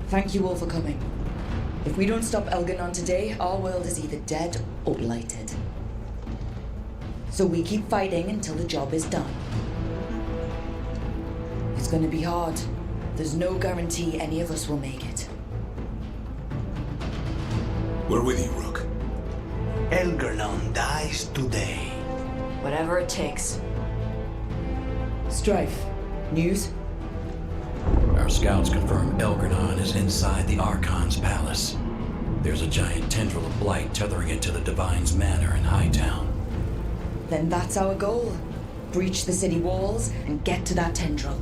Thank you all for coming. If we don't stop Elganon today, our world is either dead or blighted. So we keep fighting until the job is done. It's gonna be hard. There's no guarantee any of us will make it. We're with you, Rook. Elganon dies today. Whatever it takes. Strife, news? Our scouts confirm Elganon is inside the Archon's palace. There's a giant tendril of blight tethering it to the Divine's manor in Hightown. Then that's our goal. Breach the city walls and get to that tendril.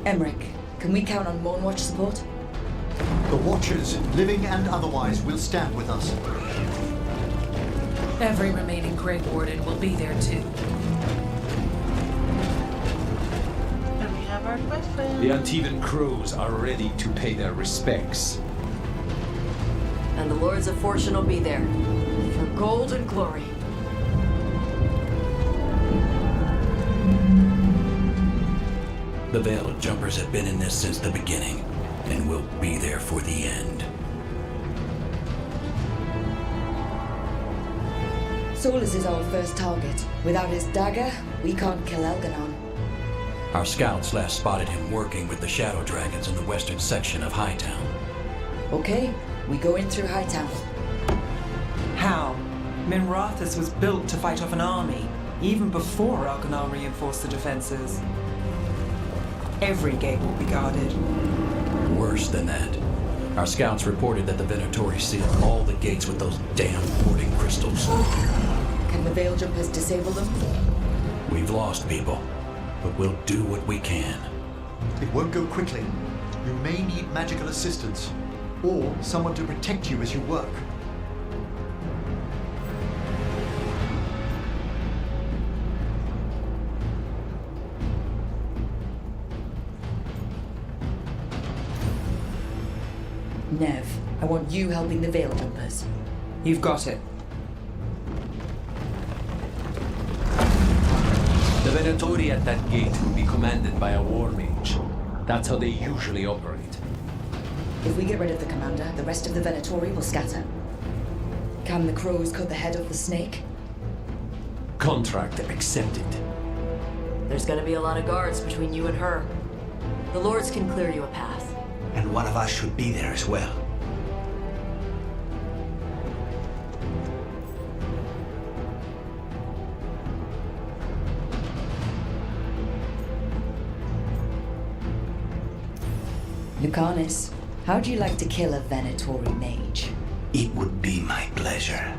Emmerich, can we count on Moonwatch support? The Watchers, living and otherwise, will stand with us. Every remaining Grey Warden will be there too. And we have our Griffin. The Antivan crows are ready to pay their respects. And the Lords of Fortune will be there. For gold and glory. The Veiled Jumpers have been in this since the beginning, and will be there for the end. Solus is our first target. Without his dagger, we can't kill Elganon. Our scouts last spotted him working with the Shadow Dragons in the western section of Hightown. Okay, we go in through Hightown. How? Minrathus was built to fight off an army, even before Elganon reinforced the defenses. Every gate will be guarded. Worse than that. Our scouts reported that the Venatori sealed all the gates with those damn hoarding crystals. Can the Veil Jumpers disable them? We've lost people, but we'll do what we can. It won't go quickly. You may need magical assistance, or someone to protect you as you work. Nev, I want you helping the Veil Jumpers. You've got it. The Venatori at that gate will be commanded by a war mage. That's how they usually operate. If we get rid of the commander, the rest of the Venatori will scatter. Can the crows cut the head of the snake? Contract accepted. There's gonna be a lot of guards between you and her. The lords can clear you a path. And one of us should be there as well. Lucanus, how'd you like to kill a Venatori mage? It would be my pleasure.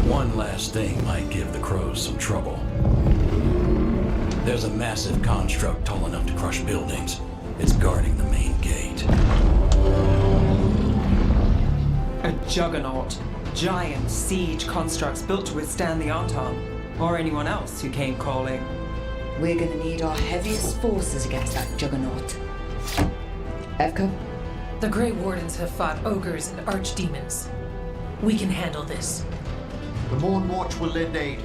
One last thing might give the crows some trouble. There's a massive construct tall enough to crush buildings. It's guarding the main gate. A juggernaut. Giant siege constructs built to withstand the Arton, or anyone else who came calling. We're gonna need our heaviest forces against that juggernaut. Evka? The Grey Wardens have fought ogres and archdemons. We can handle this. The Morn Watch will lend aid,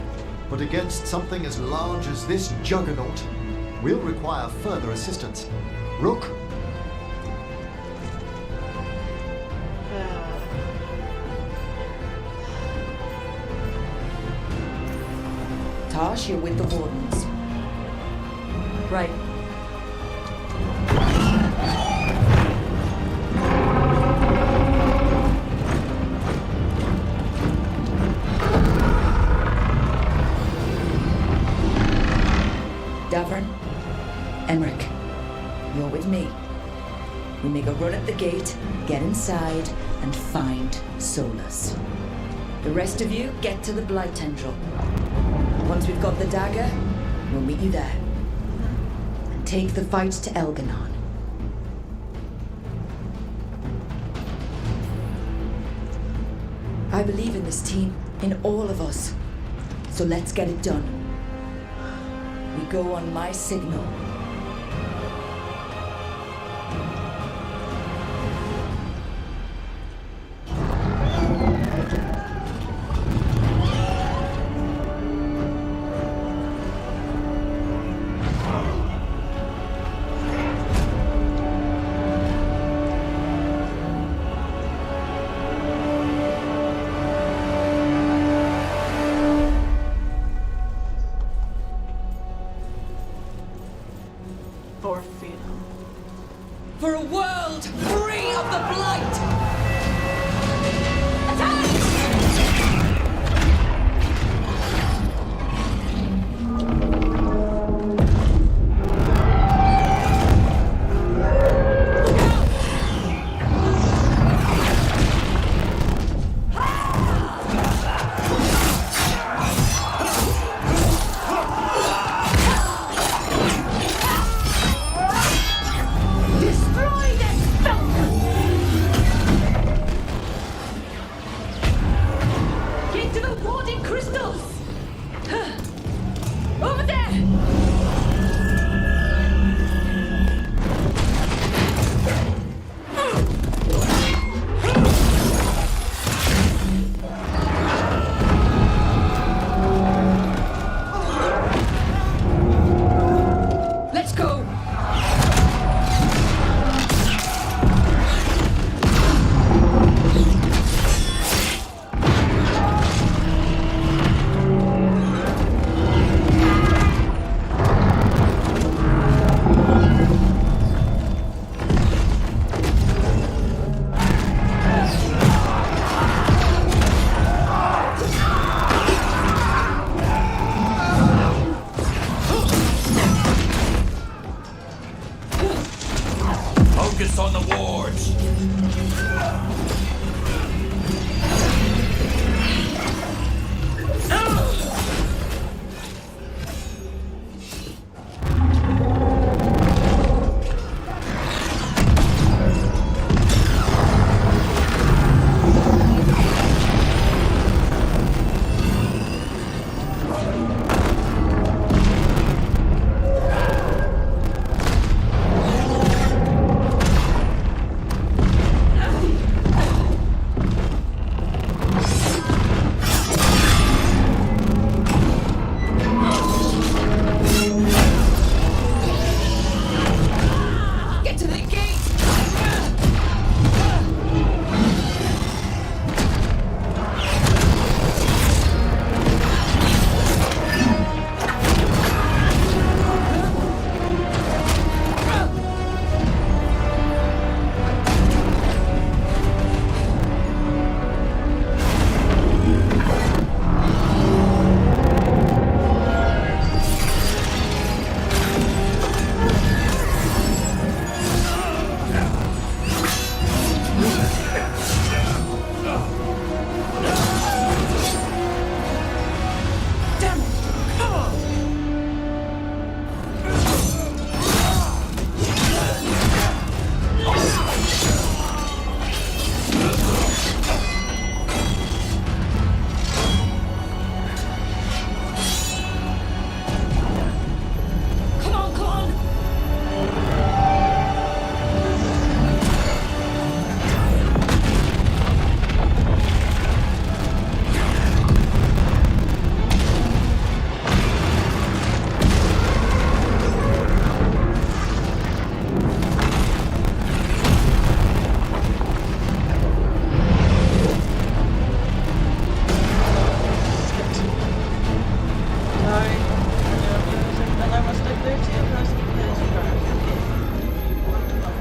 but against something as large as this juggernaut, we'll require further assistance. Rook? Tash, you're with the Wardens. Right. Davern, Emmerich, you're with me. We make a run at the gate, get inside, and find Solus. The rest of you get to the Blight Tendril. Once we've got the dagger, we'll meet you there. And take the fight to Elganon. I believe in this team, in all of us. So let's get it done. We go on my signal. For freedom. For a world free of the Blight! Focus on the wards. Get to the gate! Come on, come on!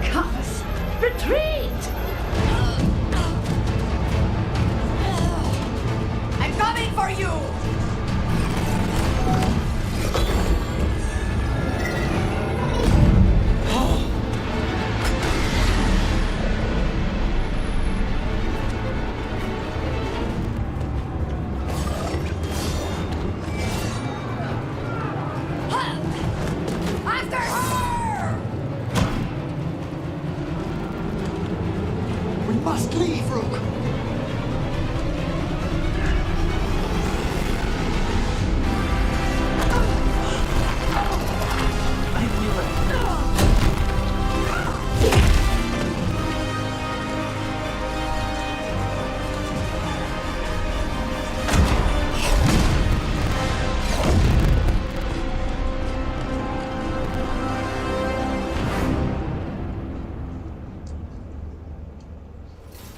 Cuz, retreat! I'm coming for you! After her! We must leave, Rook.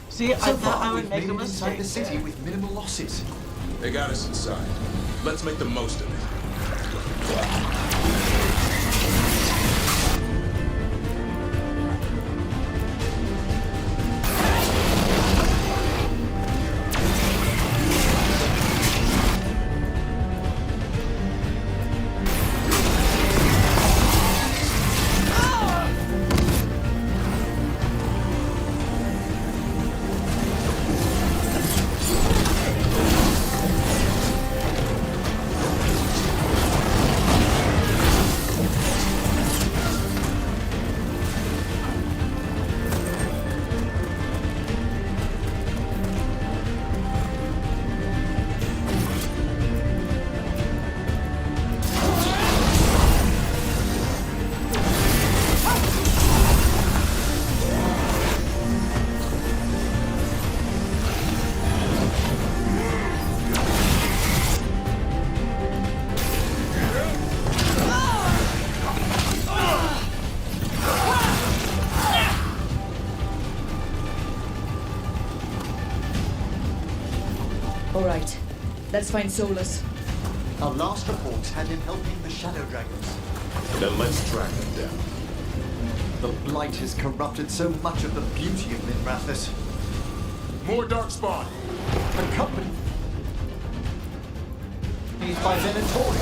See, I So thought I far, would we've make made a it inside mistake. the city with minimal losses. They got us inside. Let's make the most of it. All right, let's find Solus. Our last reports had him helping the Shadow Dragons. Then let's track them down. The Blight has corrupted so much of the beauty of Minrathous. More Darkspawn! Accompanied by Venatori.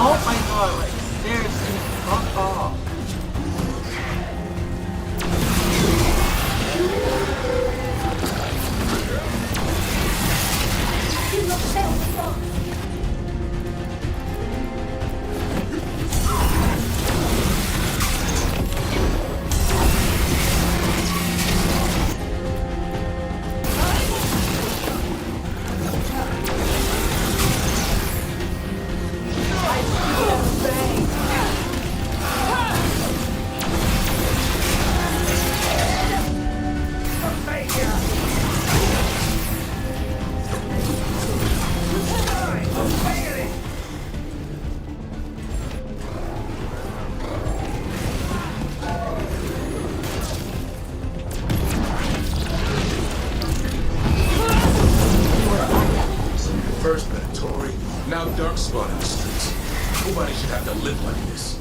Oh my god, like, seriously, fuck off. First Mentori, now Darkspawn in the streets. Nobody should have to live like this.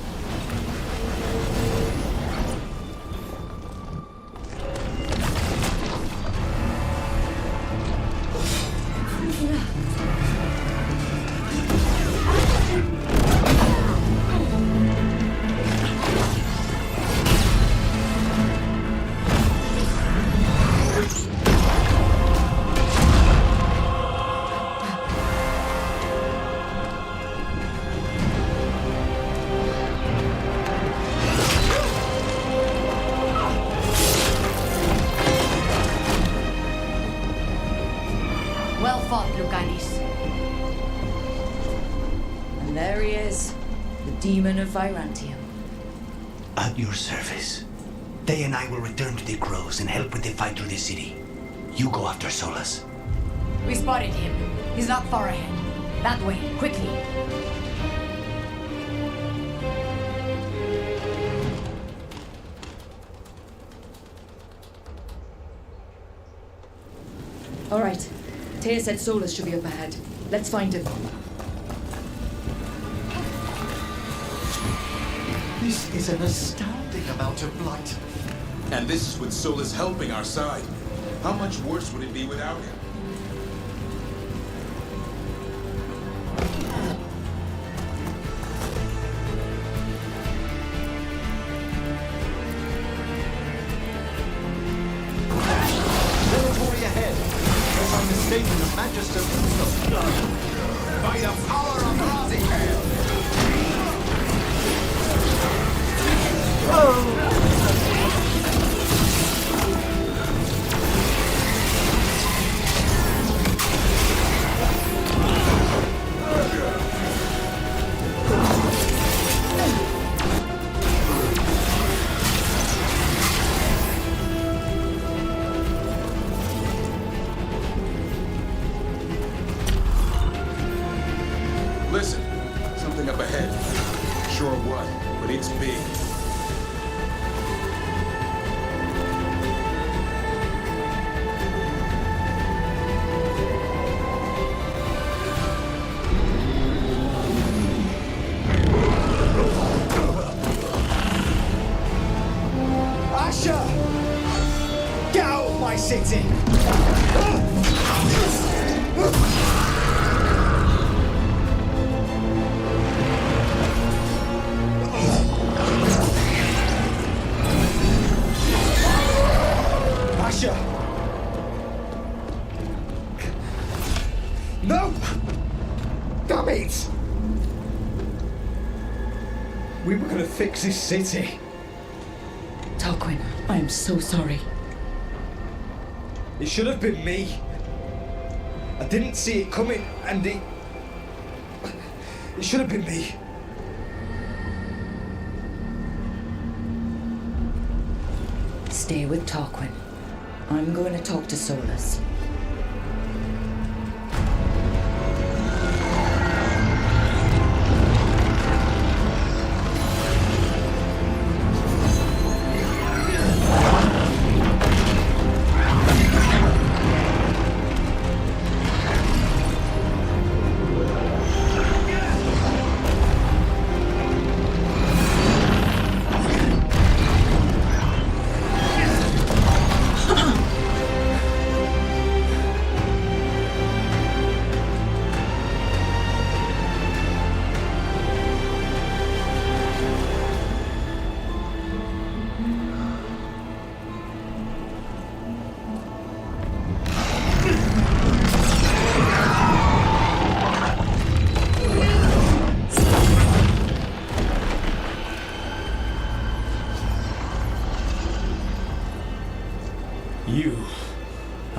Well fought, Lucanis. And there he is, the demon of Virantium. At your service. They and I will return to the Crows and help with the fight through the city. You go after Solus. We spotted him. He's not far ahead. That way, quickly. All right. Taya said Solus should be up ahead. Let's find him. This is an astounding amount of blight. And this is with Solus helping our side. How much worse would it be without him? Military ahead. Unless I'm mistaken, the Magister of blood. By the power of Razikale! Listen, something up ahead. Sure what, but it's big. Asher! Get out of my city! Asher! No! Damn it! We were gonna fix this city. Tarquin, I am so sorry. It should have been me. I didn't see it coming, and it should have been me. Stay with Tarquin. I'm going to talk to Solus.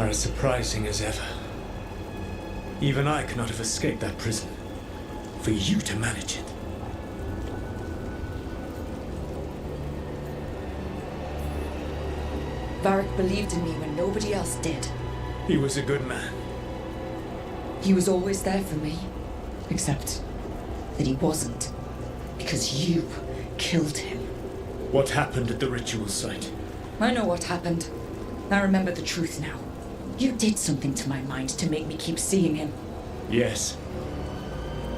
are as surprising as ever. Even I could not have escaped that prison. For you to manage it. Varric believed in me when nobody else did. He was a good man. He was always there for me. Except that he wasn't. Because you killed him. What happened at the ritual site? I know what happened. I remember the truth now. You did something to my mind to make me keep seeing him. Yes.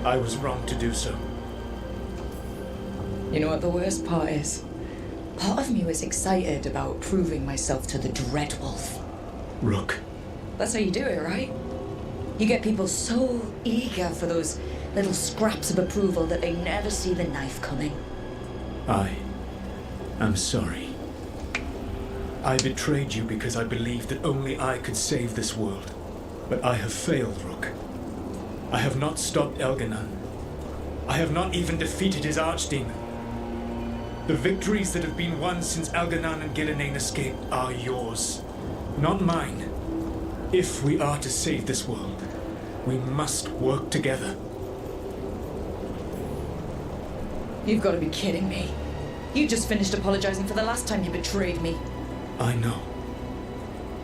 I was wrong to do so. You know what the worst part is? Part of me was excited about proving myself to the Dreadwolf. Rook. That's how you do it, right? You get people so eager for those little scraps of approval that they never see the knife coming. I am sorry. I betrayed you because I believed that only I could save this world. But I have failed, Rook. I have not stopped Elganon. I have not even defeated his archdemon. The victories that have been won since Elganon and Gillenane escaped are yours, not mine. If we are to save this world, we must work together. You've got to be kidding me. You just finished apologizing for the last time you betrayed me. I know.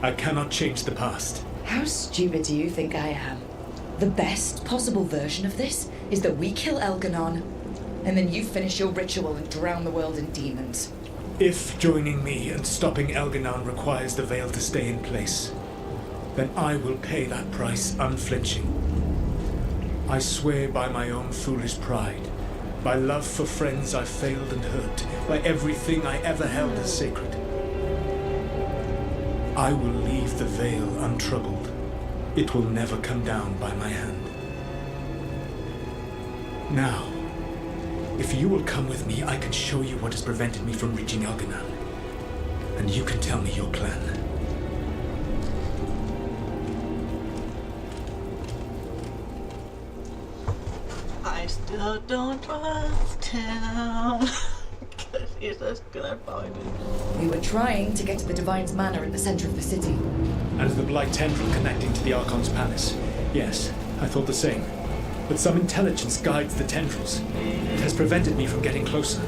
I cannot change the past. How stupid do you think I am? The best possible version of this is that we kill Elganon, and then you finish your ritual and drown the world in demons. If joining me and stopping Elganon requires the veil to stay in place, then I will pay that price unflinching. I swear by my own foolish pride, by love for friends I failed and hurt, by everything I ever held as sacred. I will leave the veil untroubled. It will never come down by my hand. Now, if you will come with me, I can show you what has prevented me from reaching Elganon. And you can tell me your plan. I still don't trust him. Because he's just gonna probably do. We were trying to get to the Divine's Manor in the center of the city. And the Blight Tendril connecting to the Archon's palace. Yes, I thought the same. But some intelligence guides the tendrils. It has prevented me from getting closer.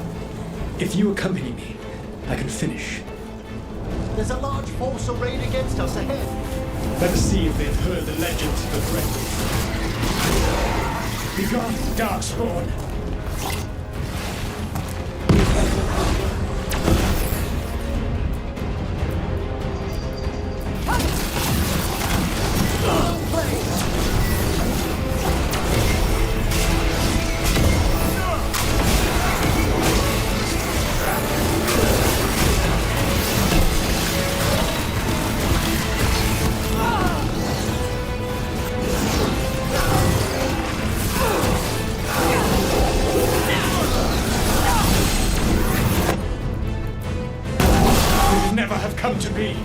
If you accompany me, I can finish. There's a large force arrayed against us ahead. Let us see if they've heard the legends of the Dreadwolf. Begone, Darkspawn! Come to be.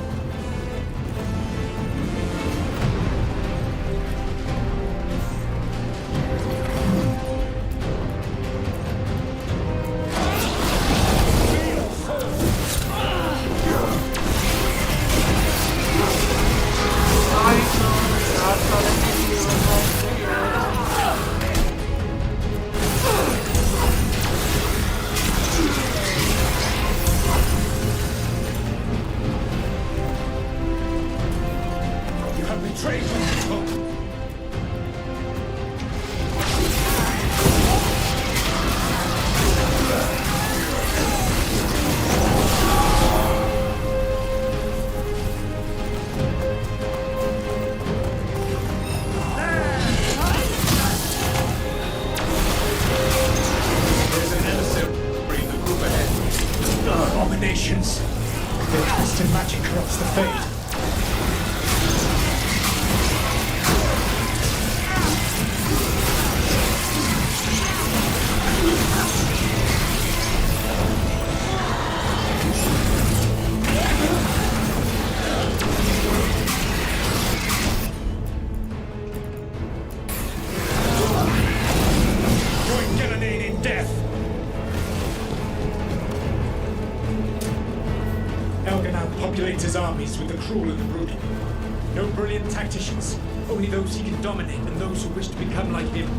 Abominations. Their twisted magic corrupts the fate. Join Gillenane in death. Elganon populates his armies with the cruel and the brutal. No brilliant tacticians, only those he can dominate and those who wish to become like him.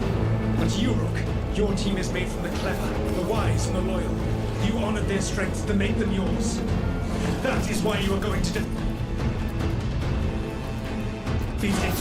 But you, Rook, your team is made from the clever, the wise, and the loyal. You honored their strengths to make them yours. That is why you are going to defeat it.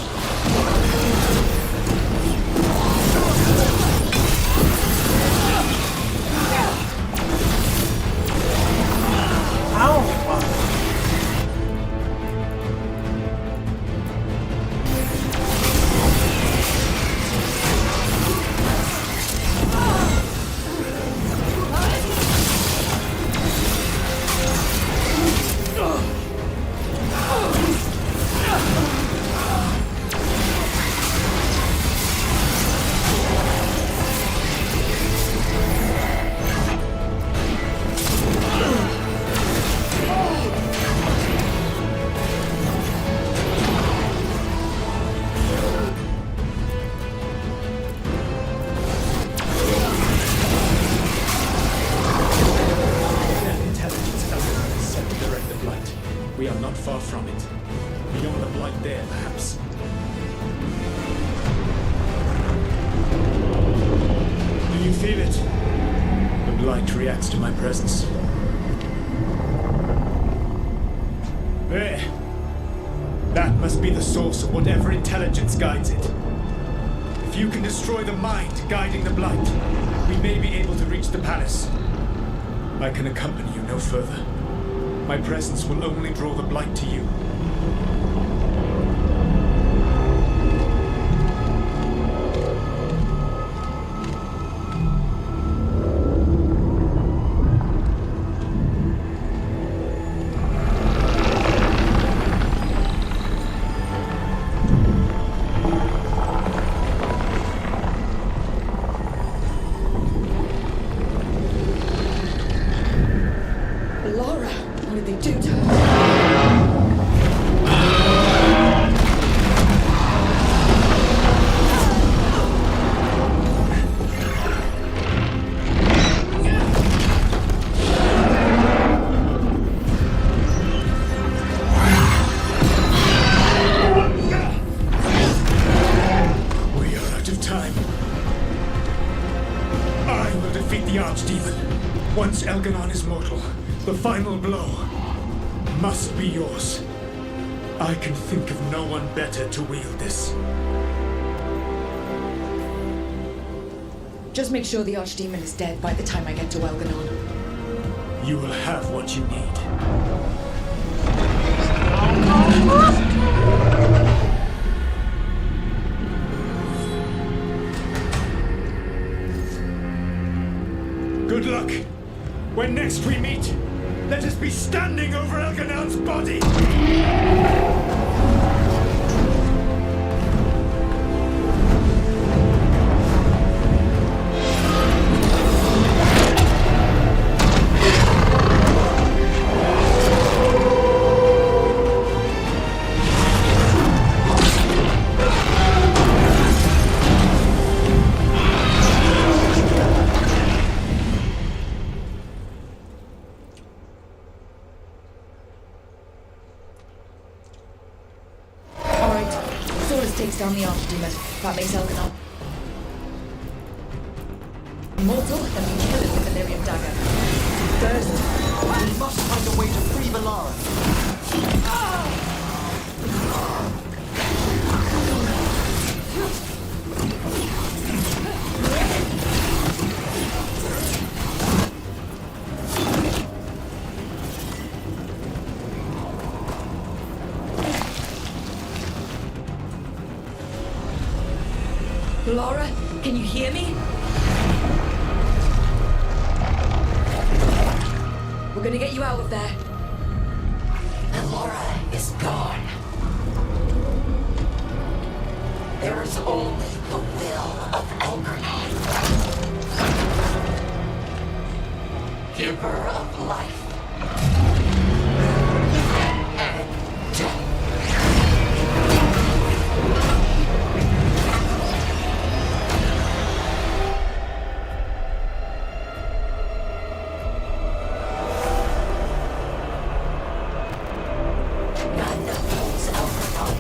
We are not far from it. Beyond the blight there, perhaps. Do you feel it? The blight reacts to my presence. There. That must be the source of whatever intelligence guides it. If you can destroy the mind guiding the blight, we may be able to reach the palace. I can accompany you no further. My presence will only draw the blight to you. Once Elganon is mortal, the final blow must be yours. I can think of no one better to wield this. Just make sure the Archdemon is dead by the time I get to Elganon. You will have what you need. Good luck. When next we meet, let us be standing over Elganon's body! Takes down the Archdemon. That makes Elganon mortal, and we kill it with the Lyrium dagger. First, we must find a way to free Valara. Laura, can you hear me? We're gonna get you out of there. Laura is gone. There is only the will of Elganon, giver of life and death. None holds Elganon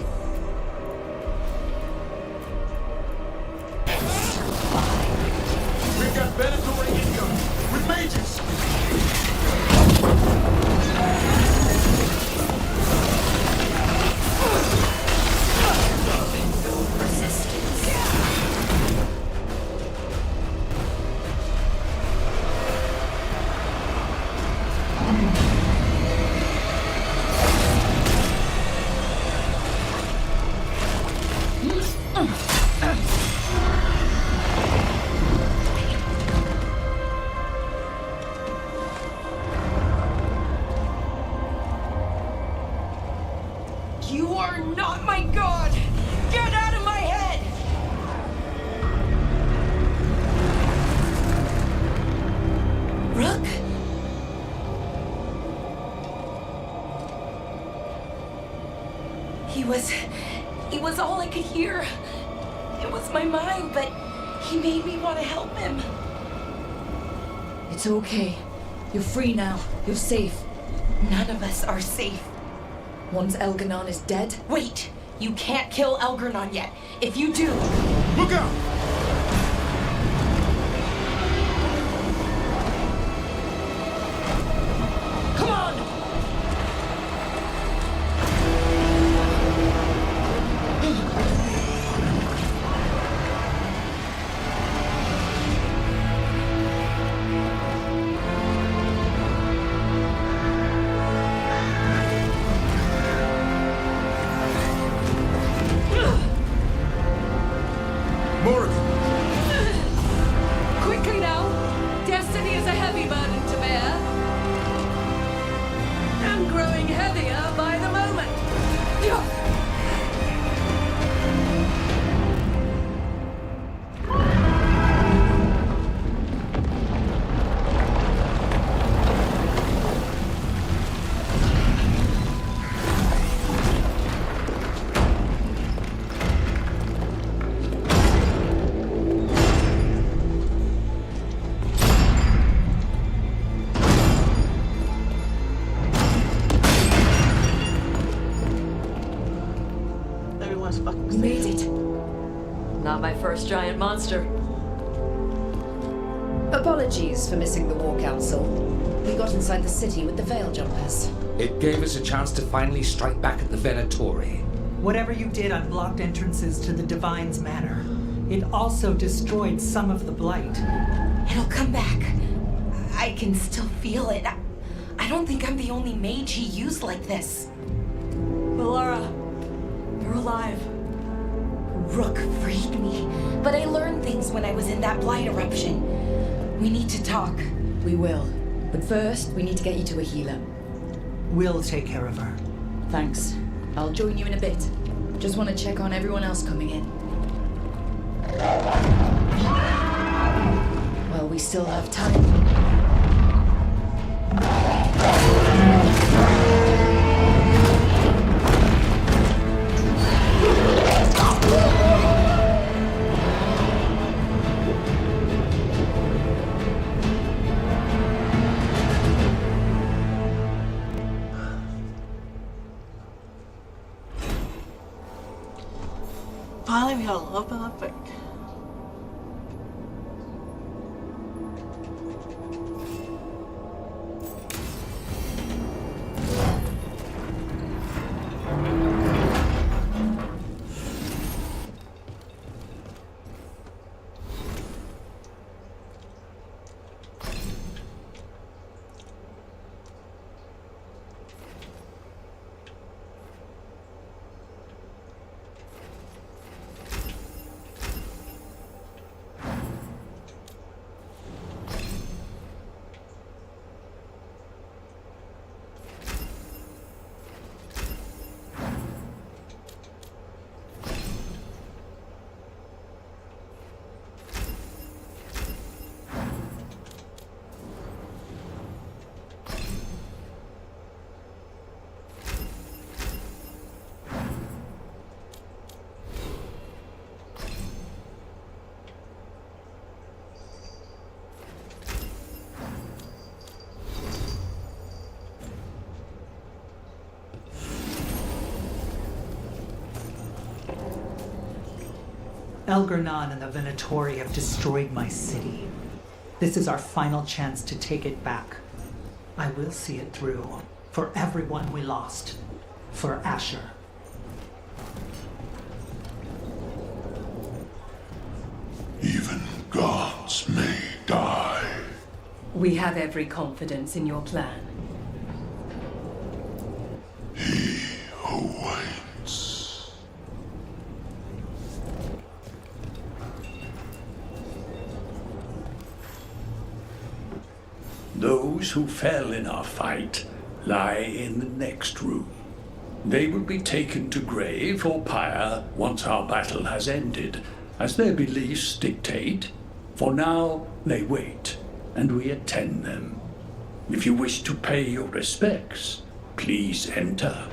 He was all I could hear. It was my mind, but he made me want to help him. It's okay. You're free now. You're safe. None of us are safe. Once Elganon is dead... Wait! You can't kill Elganon yet. If you do... Look out! Come on! Quickly now! Destiny is a heavy burden to bear. And growing heavier by the moment. Everyone's fucking We made it. Not my first giant monster. Apologies for missing the War Council. We got inside the city with the Veil Jumpers. It gave us a chance to finally strike back at the Venatori. Whatever you did unblocked entrances to the Divine's Manor. It also destroyed some of the Blight. It'll come back. I can still feel it. I don't think I'm the only mage he used like this. Laura, you're alive. Rook freed me, but I learned things when I was in that blight eruption. We need to talk. We will. But first, we need to get you to a healer. We'll take care of her. Thanks. I'll join you in a bit. Just want to check on everyone else coming in. Well, we still have time. Finally, we got a little bit of break. Elganon and the Venatori have destroyed my city. This is our final chance to take it back. I will see it through. For everyone we lost. For Asher. Even gods may die. We have every confidence in your plan. He who waits. Those who fell in our fight lie in the next room. They will be taken to grave or pyre once our battle has ended, as their beliefs dictate. For now, they wait, and we attend them. If you wish to pay your respects, please enter.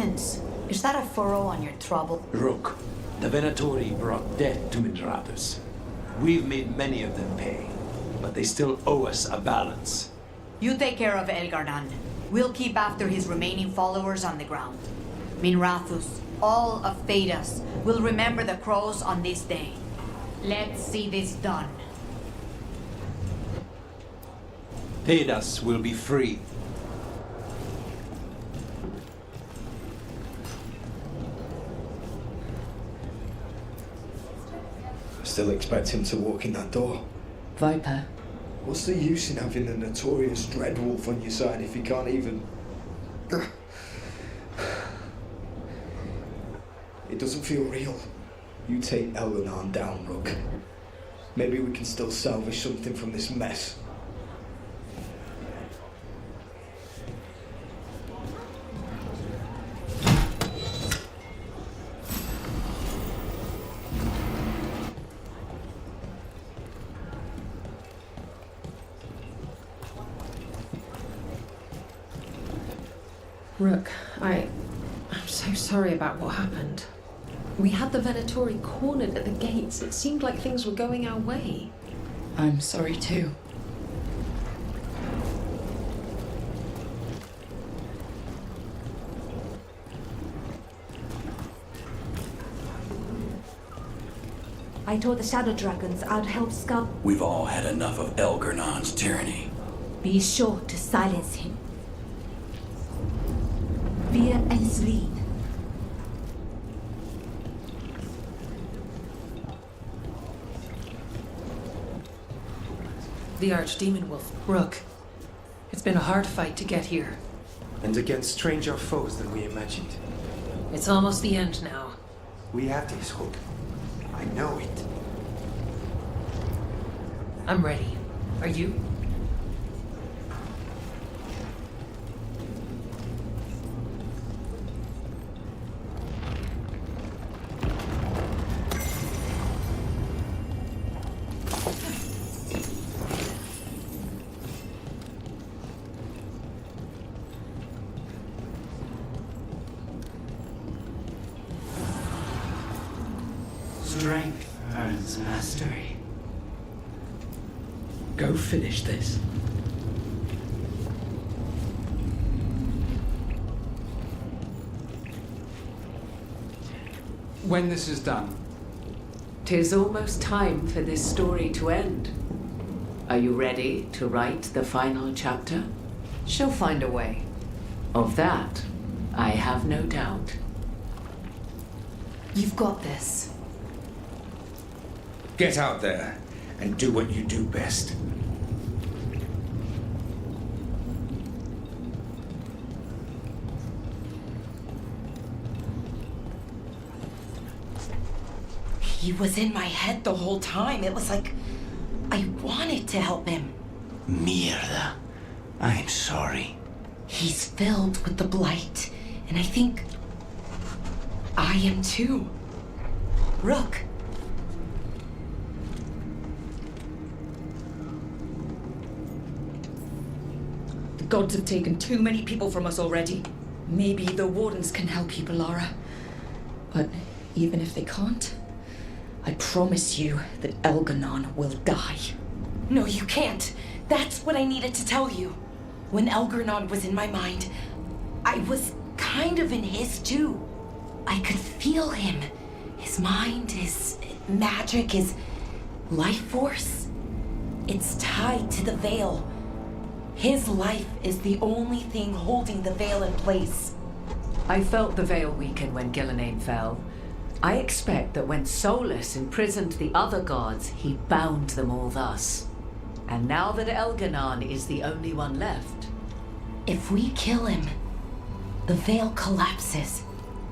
Prince, is that a furrow on your trouble? Rook, the Venatori brought death to Minrathous. We've made many of them pay, but they still owe us a balance. You take care of Elgar'nan. We'll keep after his remaining followers on the ground. Minrathous, all of Thedas, will remember the crows on this day. Let's see this done. Thedas will be free. I still expect him to walk in that door. Viper. What's the use in having a notorious Dreadwolf on your side if you can't even... It doesn't feel real. You take Elgar'nan down, Rook. Maybe we can still salvage something from this mess. Rook, I'm so sorry about what happened. We had the Venatori cornered at the gates. It seemed like things were going our way. I'm sorry too. I told the Shadow Dragons I'd help Scub. We've all had enough of Elgar'nan's tyranny. Be sure to silence him. Fear and sleep. The Archdemon Wolf. Rook, it's been a hard fight to get here. And against stranger foes than we imagined. It's almost the end now. We have this, Rook. I know it. I'm ready. Are you? Strength earns mastery. Go finish this. When this is done, 'Tis almost time for this story to end. Are you ready to write the final chapter? She'll find a way. Of that, I have no doubt. You've got this. Get out there and do what you do best. He was in my head the whole time. It was like I wanted to help him. Mierda. I'm sorry. He's filled with the blight, and I think I am too. Rook. The gods have taken too many people from us already. Maybe the Wardens can help you, Balara. But even if they can't, I promise you that Elgar'nan will die. No, you can't. That's what I needed to tell you. When Elgar'nan was in my mind, I was kind of in his too. I could feel him. His mind, his magic, his life force. It's tied to the veil. His life is the only thing holding the veil in place. I felt the veil weaken when Gillenane fell. I expect that when Solus imprisoned the other gods, he bound them all thus. And now that Elgar'nan is the only one left... If we kill him, the veil collapses.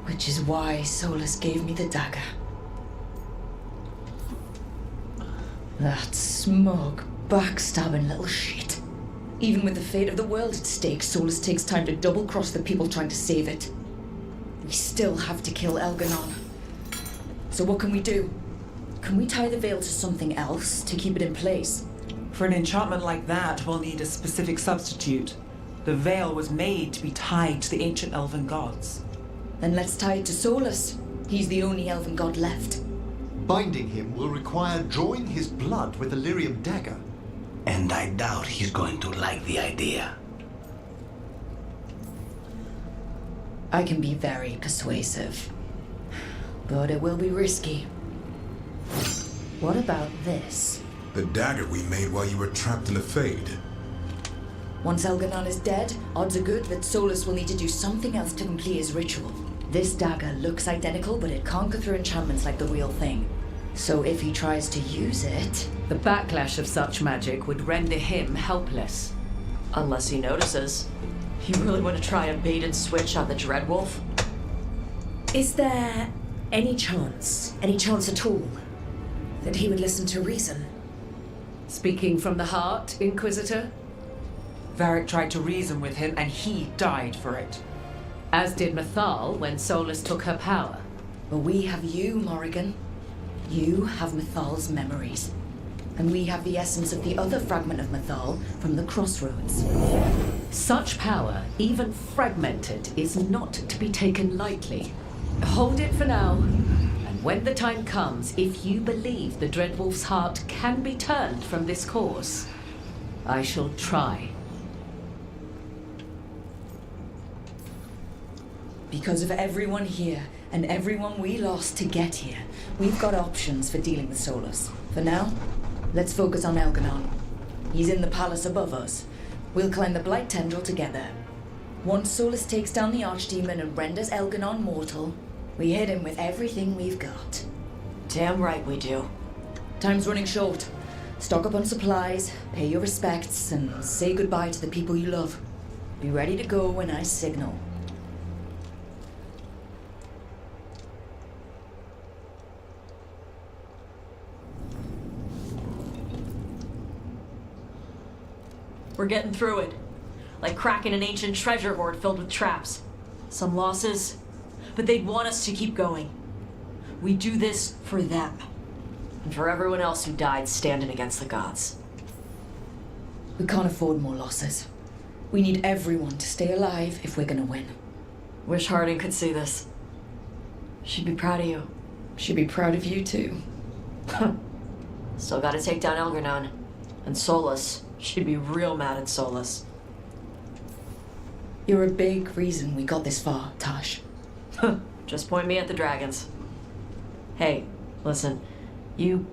Which is why Solus gave me the dagger. That smug, backstabbing little shit. Even with the fate of the world at stake, Solus takes time to double-cross the people trying to save it. We still have to kill Elgar'nan. So what can we do? Can we tie the veil to something else to keep it in place? For an enchantment like that, we'll need a specific substitute. The veil was made to be tied to the ancient elven gods. Then let's tie it to Solus. He's the only elven god left. Binding him will require drawing his blood with a lyrium dagger. And I doubt he's going to like the idea. I can be very persuasive, but it will be risky. What about this? The dagger we made while you were trapped in the Fade. Once Elganon is dead, odds are good that Solus will need to do something else to complete his ritual. This dagger looks identical, but it can't go through enchantments like the real thing. So if he tries to use it... The backlash of such magic would render him helpless. Unless he notices. You really want to try a bait and switch on the Dreadwolf? Is there any chance at all, that he would listen to reason? Speaking from the heart, Inquisitor? Varric tried to reason with him, and he died for it. As did Mythal when Solus took her power. But we have you, Morrigan. You have Mythal's memories. And we have the essence of the other fragment of Mythal from the Crossroads. Such power, even fragmented, is not to be taken lightly. Hold it for now. And when the time comes, if you believe the Dreadwolf's heart can be turned from this course, I shall try. Because of everyone here, and everyone we lost to get here, we've got options for dealing with Solus. For now, let's focus on Elganon. He's in the palace above us. We'll climb the Blight Tendril together. Once Solus takes down the Archdemon and renders Elganon mortal, we hit him with everything we've got. Damn right we do. Time's running short. Stock up on supplies, pay your respects, and say goodbye to the people you love. Be ready to go when I signal. We're getting through it. Like cracking an ancient treasure hoard filled with traps. Some losses, but they'd want us to keep going. We do this for them. And for everyone else who died standing against the gods. We can't afford more losses. We need everyone to stay alive if we're gonna win. Wish Harding could see this. She'd be proud of you. She'd be proud of you too. Still gotta take down Elganon. And Solus. She'd be real mad at Solus. You're a big reason we got this far, Tash. Just point me at the dragons. Hey, listen. You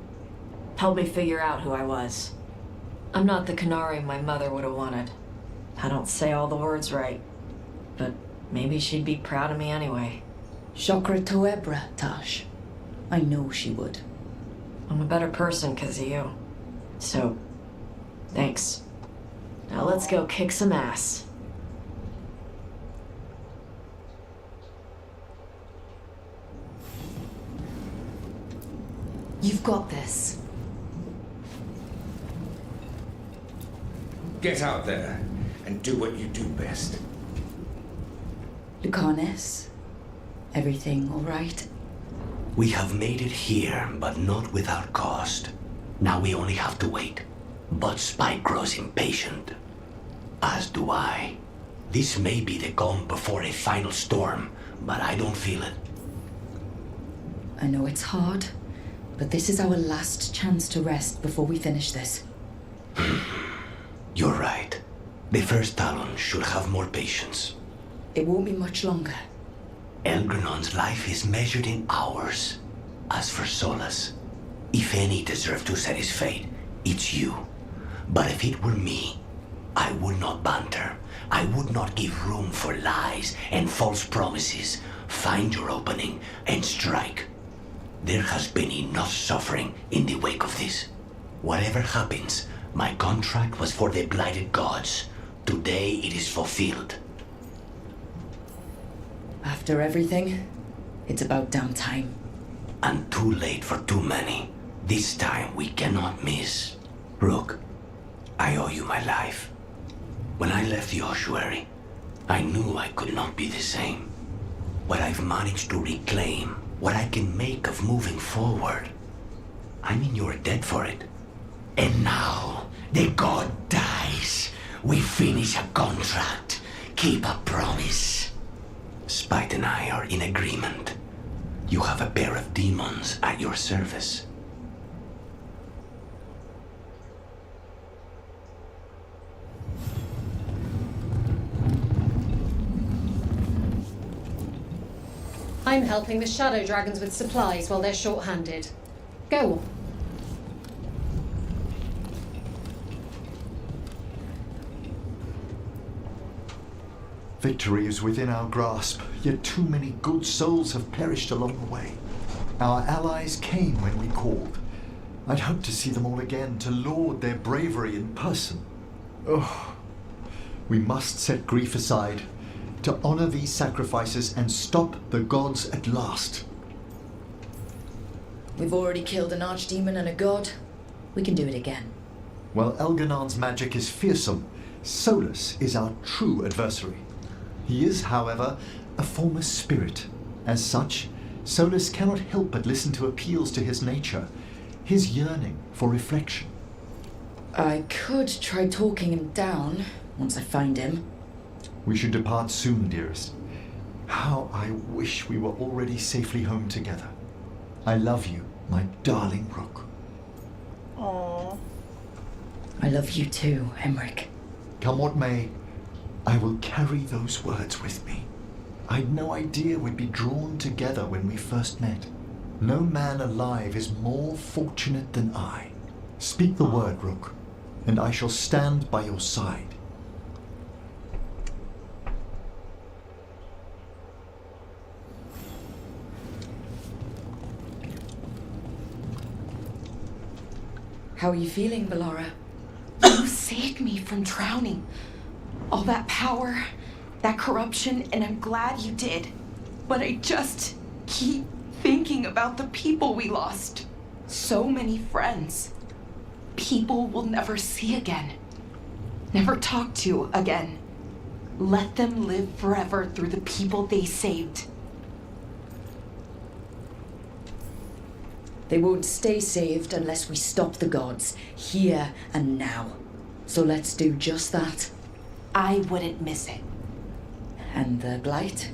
helped me figure out who I was. I'm not the Canary my mother would have wanted. I don't say all the words right. But maybe she'd be proud of me anyway. Chakra Toebra, Tash. I know she would. I'm a better person because of you. So... thanks. Now let's go kick some ass. You've got this. Get out there and do what you do best. Lucanus, everything all right? We have made it here, but not without cost. Now we only have to wait. But Spike grows impatient. As do I. This may be the calm before a final storm, but I don't feel it. I know it's hard, but this is our last chance to rest before we finish this. You're right. The first Talon should have more patience. It won't be much longer. Elgrenon's life is measured in hours. As for Solus, if any deserve to set his fate, it's you. But if it were me, I would not banter. I would not give room for lies and false promises. Find your opening and strike. There has been enough suffering in the wake of this. Whatever happens, my contract was for the blighted gods. Today it is fulfilled. After everything, it's about damn time. And too late for too many. This time we cannot miss. Rook, I owe you my life. When I left the ossuary, I knew I could not be the same. What I've managed to reclaim, what I can make of moving forward. I mean, you're dead for it. And now, the god dies. We finish a contract, keep a promise. Spite and I are in agreement. You have a pair of demons at your service. I'm helping the Shadow Dragons with supplies while they're short-handed. Go on. Victory is within our grasp, yet too many good souls have perished along the way. Our allies came when we called. I'd hoped to see them all again, to laud their bravery in person. Oh, we must set grief aside, to honor these sacrifices and stop the gods at last. We've already killed an archdemon and a god. We can do it again. While Elganon's magic is fearsome, Solus is our true adversary. He is, however, a former spirit. As such, Solus cannot help but listen to appeals to his nature, his yearning for reflection. I could try talking him down once I find him. We should depart soon, dearest. How I wish we were already safely home together. I love you, my darling Rook. Aww. I love you too, Emmerich. Come what may, I will carry those words with me. I'd no idea we'd be drawn together when we first met. No man alive is more fortunate than I. Speak the word, Rook, and I shall stand by your side. How are you feeling, Bellara? You saved me from drowning. All that power, that corruption, and I'm glad you did. But I just keep thinking about the people we lost. So many friends. People we'll never see again. Never talk to again. Let them live forever through the people they saved. They won't stay saved unless we stop the gods, here and now. So let's do just that. I wouldn't miss it. And the blight?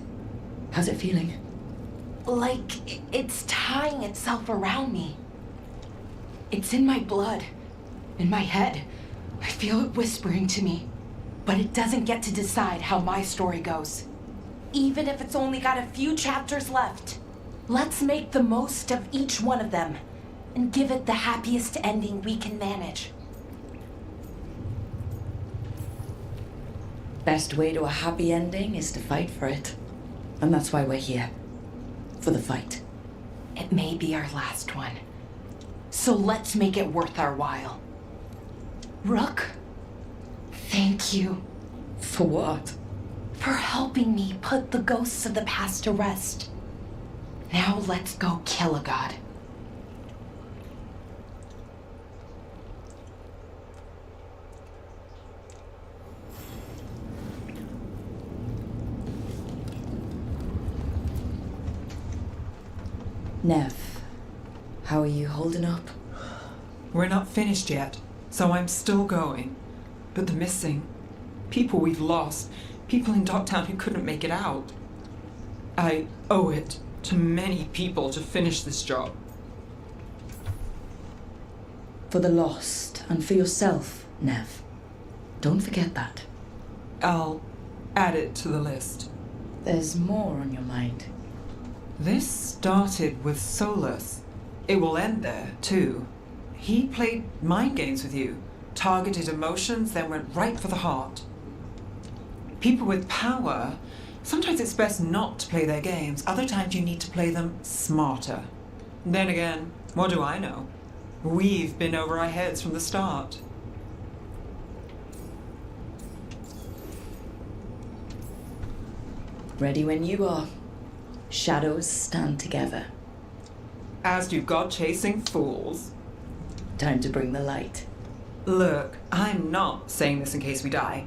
How's it feeling? Like it's tying itself around me. It's in my blood, in my head. I feel it whispering to me. But it doesn't get to decide how my story goes. Even if it's only got a few chapters left. Let's make the most of each one of them and give it the happiest ending we can manage. Best way to a happy ending is to fight for it. And that's why we're here. For the fight. It may be our last one. So let's make it worth our while. Rook, thank you. For what? For helping me put the ghosts of the past to rest. Now let's go kill a god. Nev, how are you holding up? We're not finished yet, so I'm still going. But the missing, people we've lost, people in Dogtown who couldn't make it out. I owe it to many people to finish this job. For the lost and for yourself, Nev. Don't forget that. I'll add it to the list. There's more on your mind. This started with Solus. It will end there, too. He played mind games with you, targeted emotions, then went right for the heart. People with power, sometimes it's best not to play their games. Other times you need to play them smarter. Then again, what do I know? We've been over our heads from the start. Ready when you are. Shadows stand together. As do God-chasing fools. Time to bring the light. Look, I'm not saying this in case we die,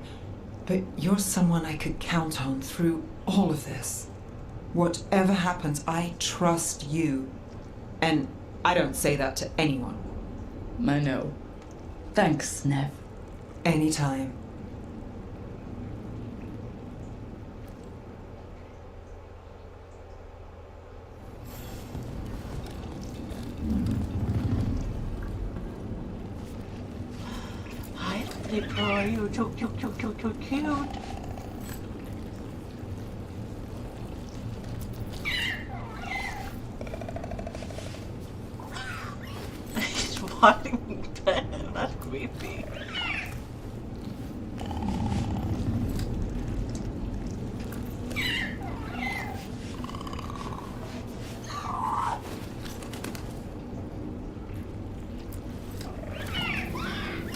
but you're someone I could count on through all of this. Whatever happens, I trust you. And I don't say that to anyone. I know. Thanks, Nev. Anytime. boy, you're so cute, cute, cute, cute, cute. He's wanting to. That's creepy.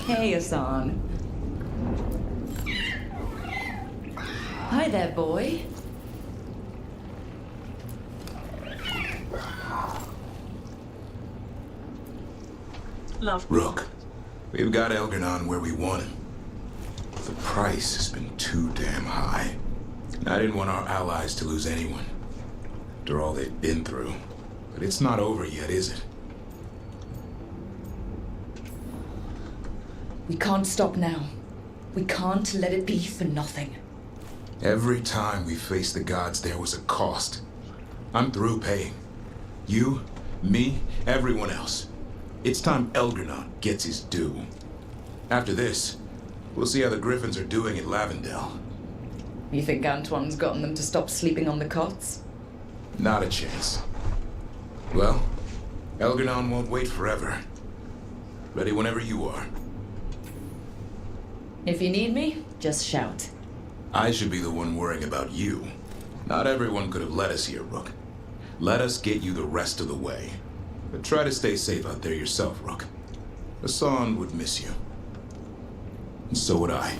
Hey, Hassan. Hi there, boy. Love. Rook, we've got Elgar'nan where we want him. The price has been too damn high. I didn't want our allies to lose anyone, after all they've been through. But it's not over yet, is it? We can't stop now. We can't let it be for nothing. Every time we faced the gods, there was a cost. I'm through paying. You, me, everyone else. It's time Elgar'nan gets his due. After this, we'll see how the Griffins are doing at Lavendel. You think Antoine's gotten them to stop sleeping on the cots? Not a chance. Well, Elgar'nan won't wait forever. Ready whenever you are. If you need me, just shout. I should be the one worrying about you. Not everyone could have led us here, Rook. Let us get you the rest of the way. But try to stay safe out there yourself, Rook. Hassan would miss you. And so would I.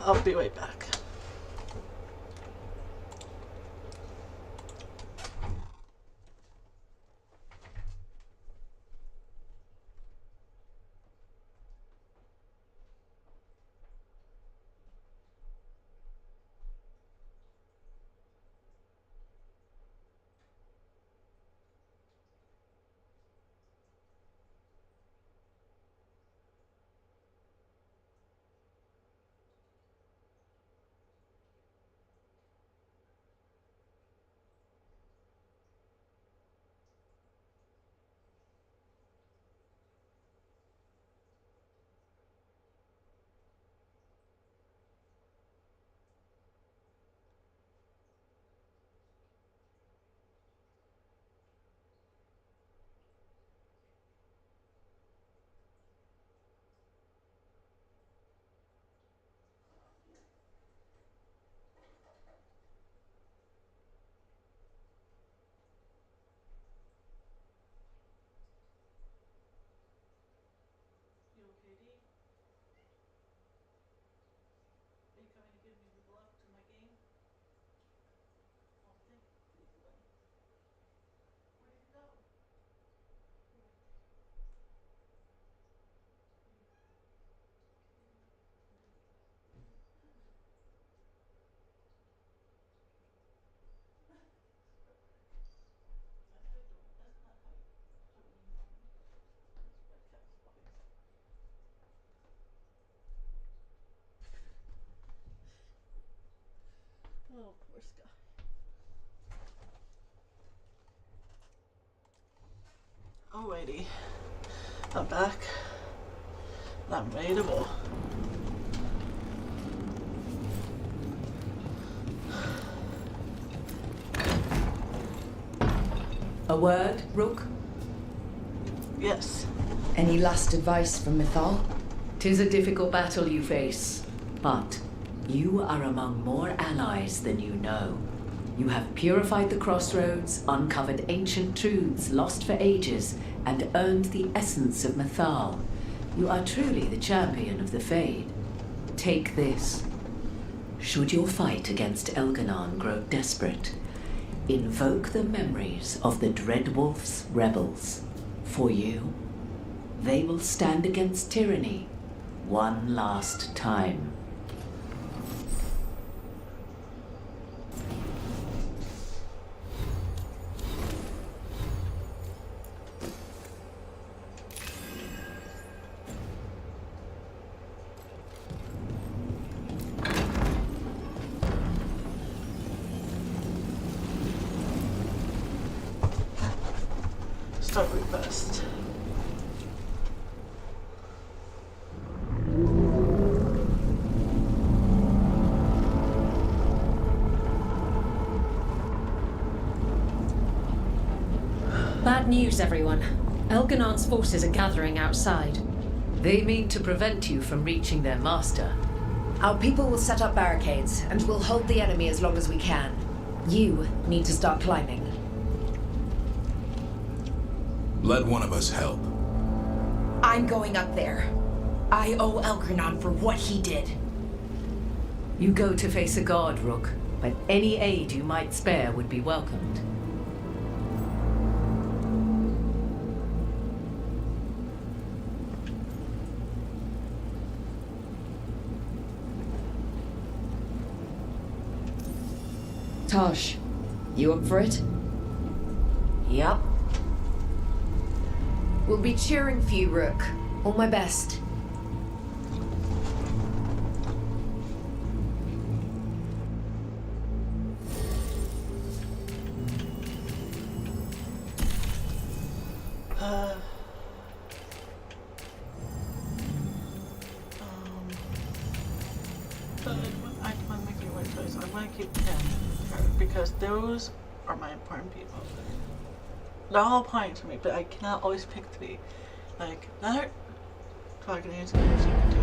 I'll be right back. Oh, poor Sky. Alrighty. I'm back. And I'm ready to roll. A word, Rook? Yes. Any last advice from Mythal? 'Tis a difficult battle you face, but you are among more allies than you know. You have purified the crossroads, uncovered ancient truths lost for ages, and earned the essence of Mythal. You are truly the champion of the Fade. Take this. Should your fight against Elgar'nan grow desperate, invoke the memories of the Dreadwolf's rebels. For you, they will stand against tyranny one last time. start with best. Bad news, everyone. Elganon's forces are gathering outside. They mean to prevent you from reaching their master. Our people will set up barricades, and we'll hold the enemy as long as we can. You need to start climbing. Let one of us help. I'm going up there. I owe Elgarnon for what he did. You go to face a guard, Rook, but any aid you might spare would be welcomed. Tosh, you up for it? Yup. We'll be cheering for you, Rook. All my best. I'm making one choice. I'm gonna keep him because those are my important people. They're all important to me, but I cannot always pick 3. Like, another fucking answer you can do.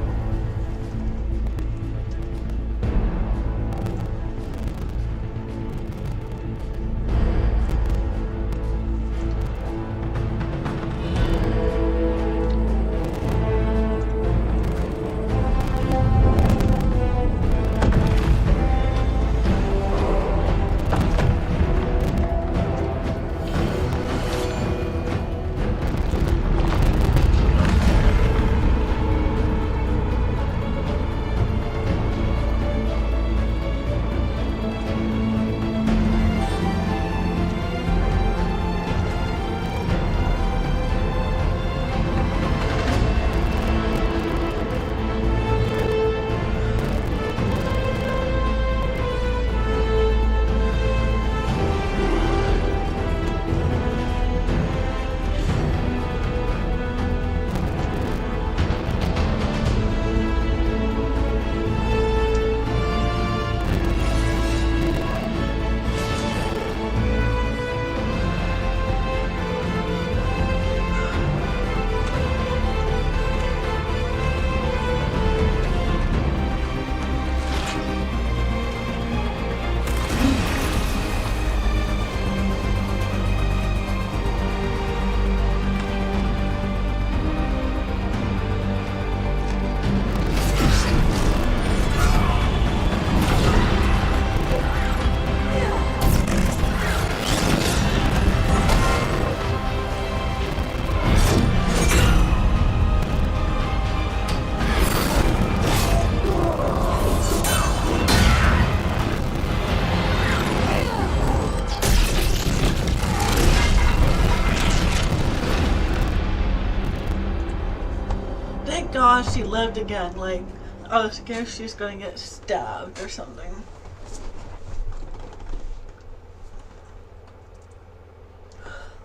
Gosh, she lived again. Like, I was scared she's gonna get stabbed or something.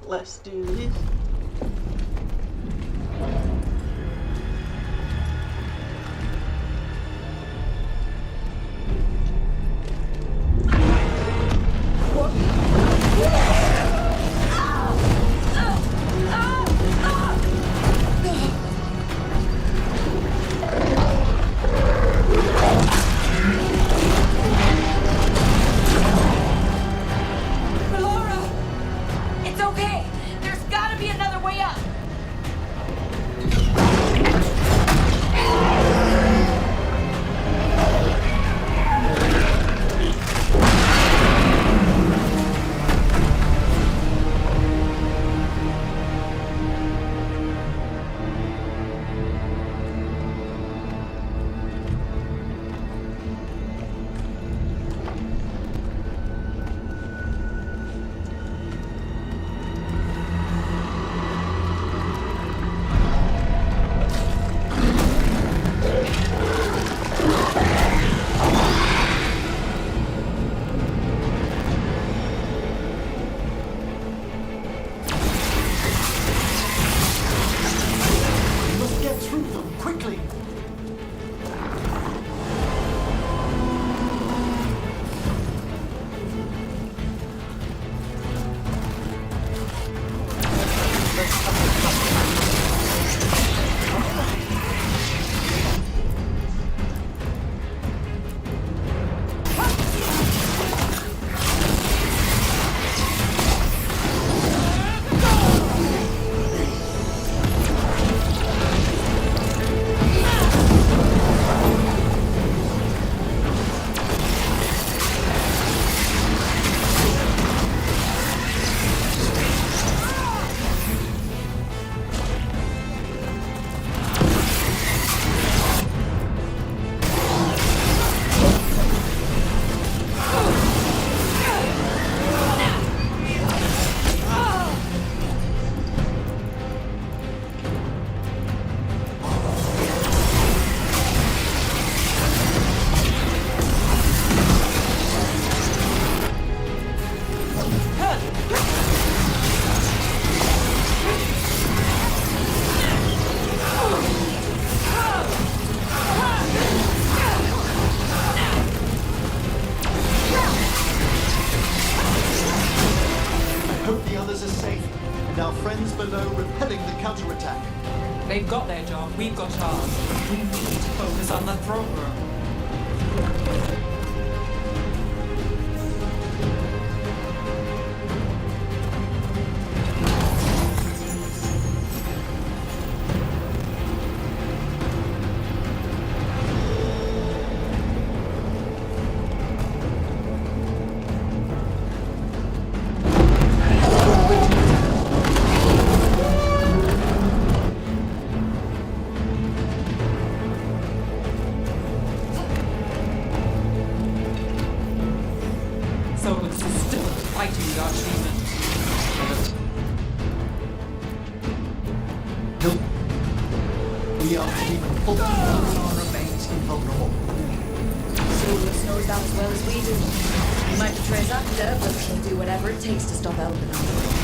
Let's do this. Laura! It's okay! There's gotta be a our friends below repelling the counterattack. They've got their job, we've got ours. We need to focus on the throne room. Solus is still fighting the Archdemon. Nope. The Archdemon ultimately remains invulnerable. Solus knows that as well as we do. He might betray us after, but he'll do whatever it takes to stop Elganon.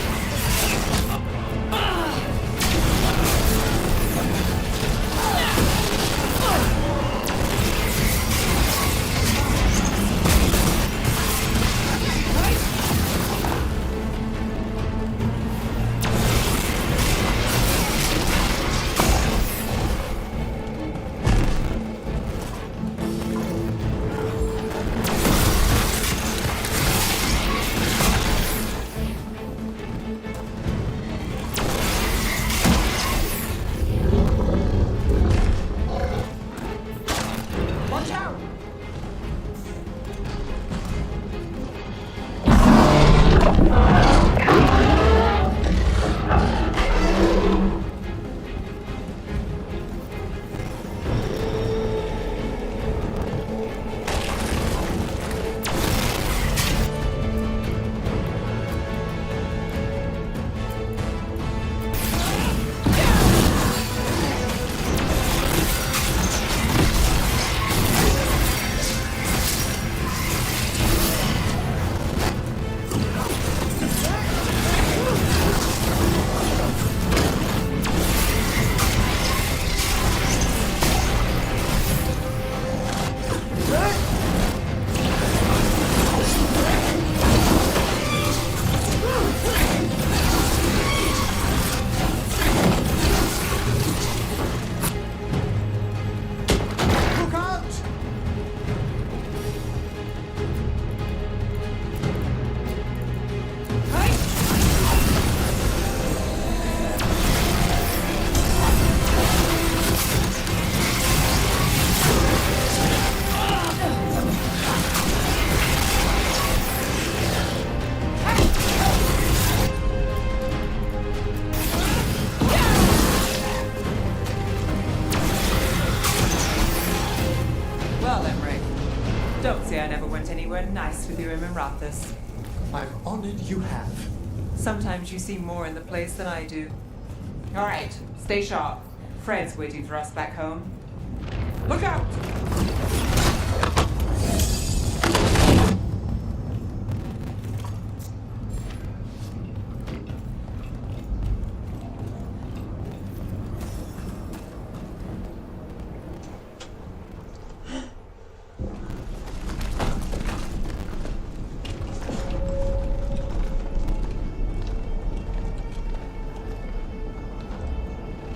Don't say I never went anywhere nice with you in Mirathus. I'm honored you have. Sometimes you see more in the place than I do. All right, stay sharp. Fred's waiting for us back home. Look out!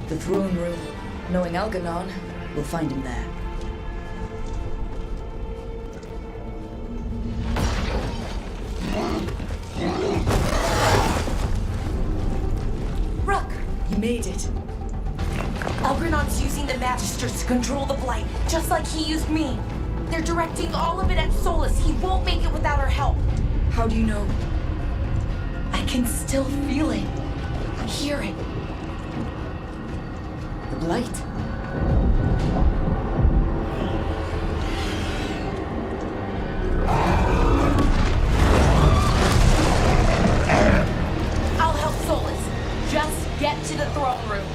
The throne room. Knowing Elganon, we'll find him there. Rook! You made it. Elgranon's using the Magisters to control the Blight, just like he used me. They're directing all of it at Solus. He won't make it without our help. How do you know? I can still feel it. Hear it. The Blight. I'll help Solus. Just get to the throne room.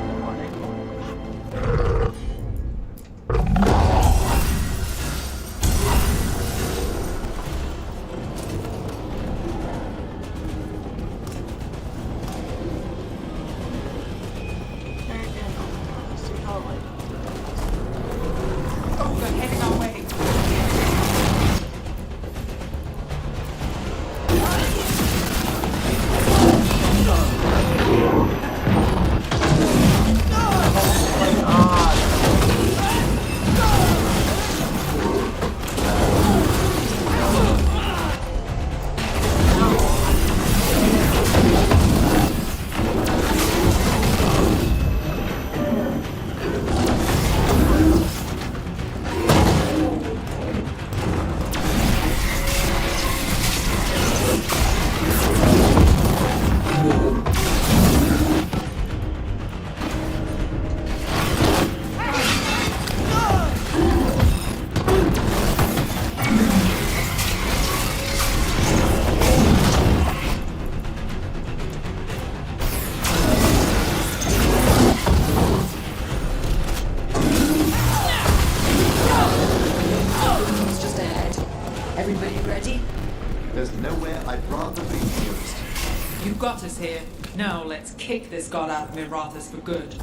o'clock in the morning. See how like. Oh, we're heading our way. It's just ahead. Everybody ready? There's nowhere I'd rather be nearest. You got us here. Now let's kick this god out of Mirathus for good.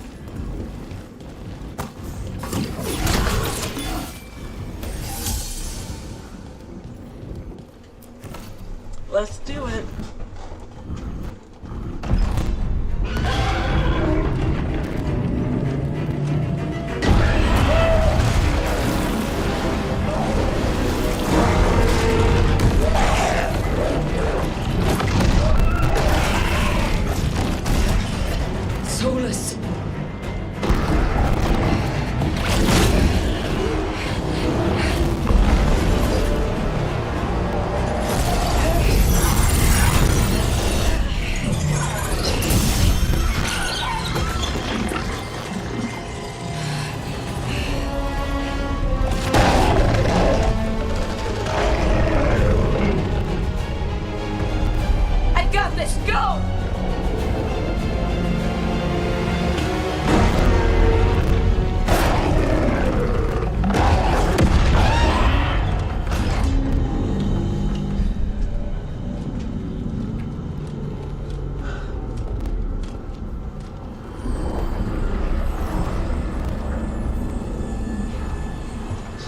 Let's do it. Solus! I got this! Go!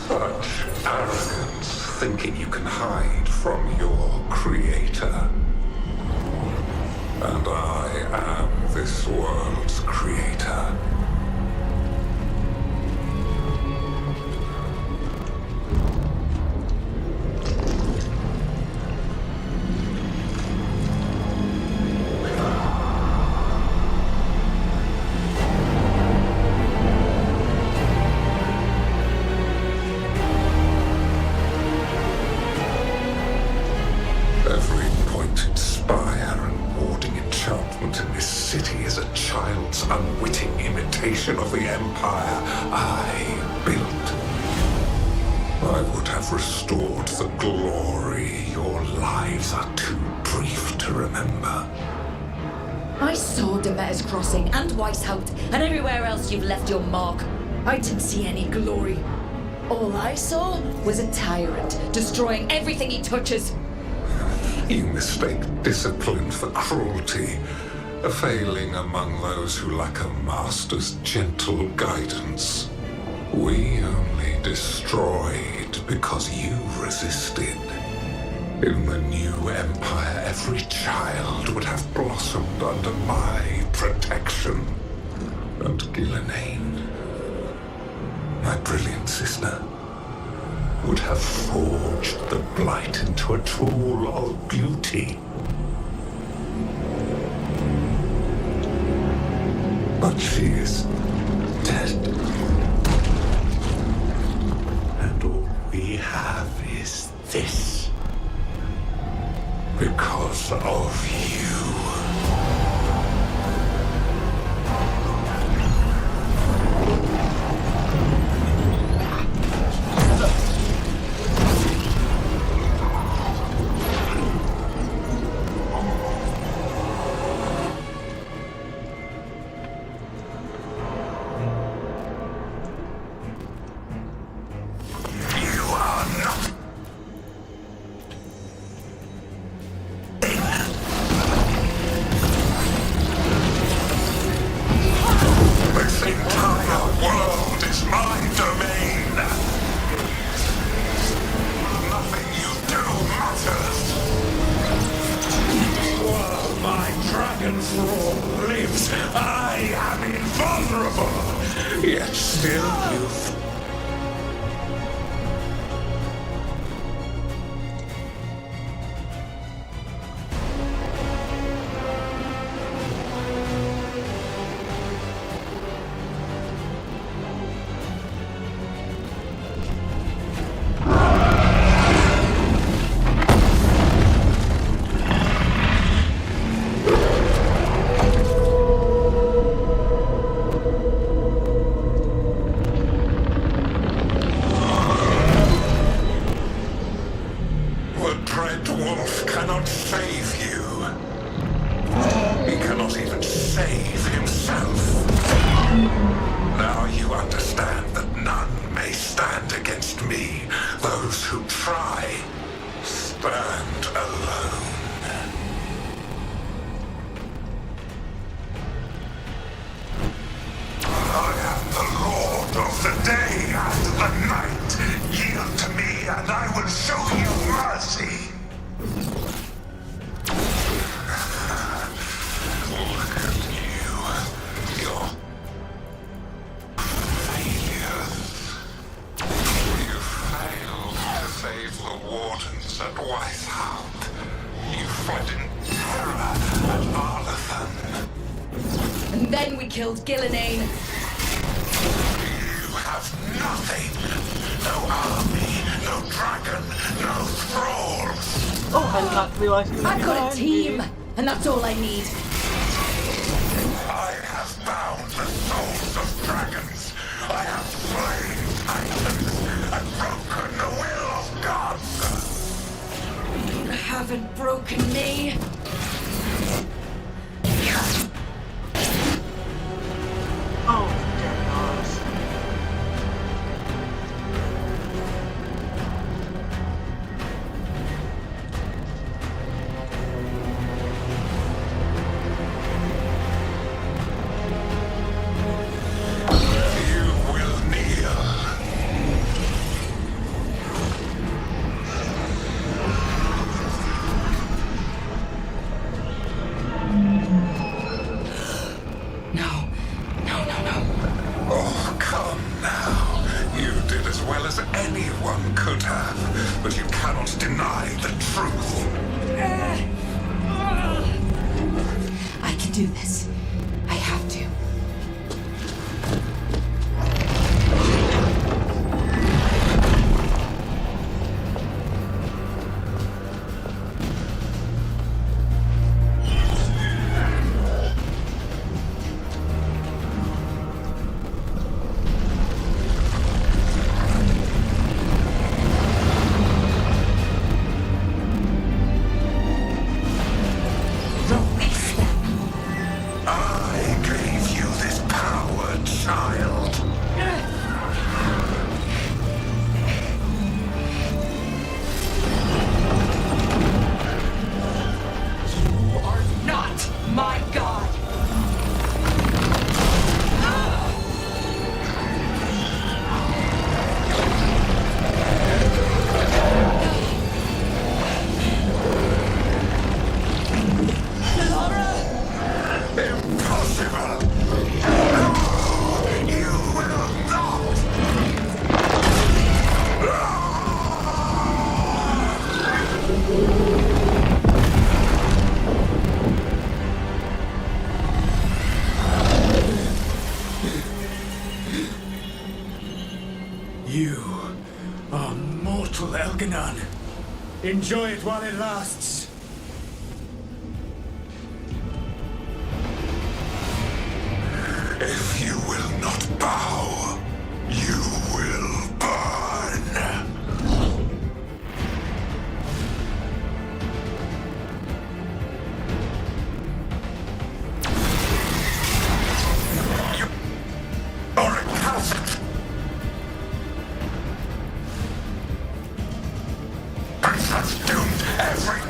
Such arrogance, thinking you can hide from your creator. And I am this world's creator. Every pointed spire and warding enchantment in this city is a child's unwitting imitation of the empire I built. I would have restored the glory. Your lives are too brief to remember. I saw Demeter's Crossing and Weishaupt and everywhere else you've left your mark. I didn't see any glory. All I saw was a tyrant destroying everything he touches. You mistake discipline for cruelty, a failing among those who lack a master's gentle guidance. We only destroyed because you resisted. In the new empire, every child would have blossomed under my protection. And Gillenane, my brilliant sister, would have forged the blight into a tool of beauty. But she is dead. And all we have is this. Because of you. my dragon thrall lives, I am invulnerable. Yet still you And then we killed Gillenane. You have nothing. No army, no dragon, no thralls. Oh, I did not realize he was I've got behind a team, me. and that's all I need. I have bound the souls of dragons. I have slain titans and broken the will of gods. You haven't broken me. Oh, dear gods. You will kneel. Oh, come now. You did as well as anyone could have, but you cannot deny the truth. I can do this. I have to. I gave you this power, child. You are not my god. Impossible! No! You will not! You are mortal, Elganon. Enjoy it while it lasts. If you will not bow, you will burn. You're a coward. Princess doomed every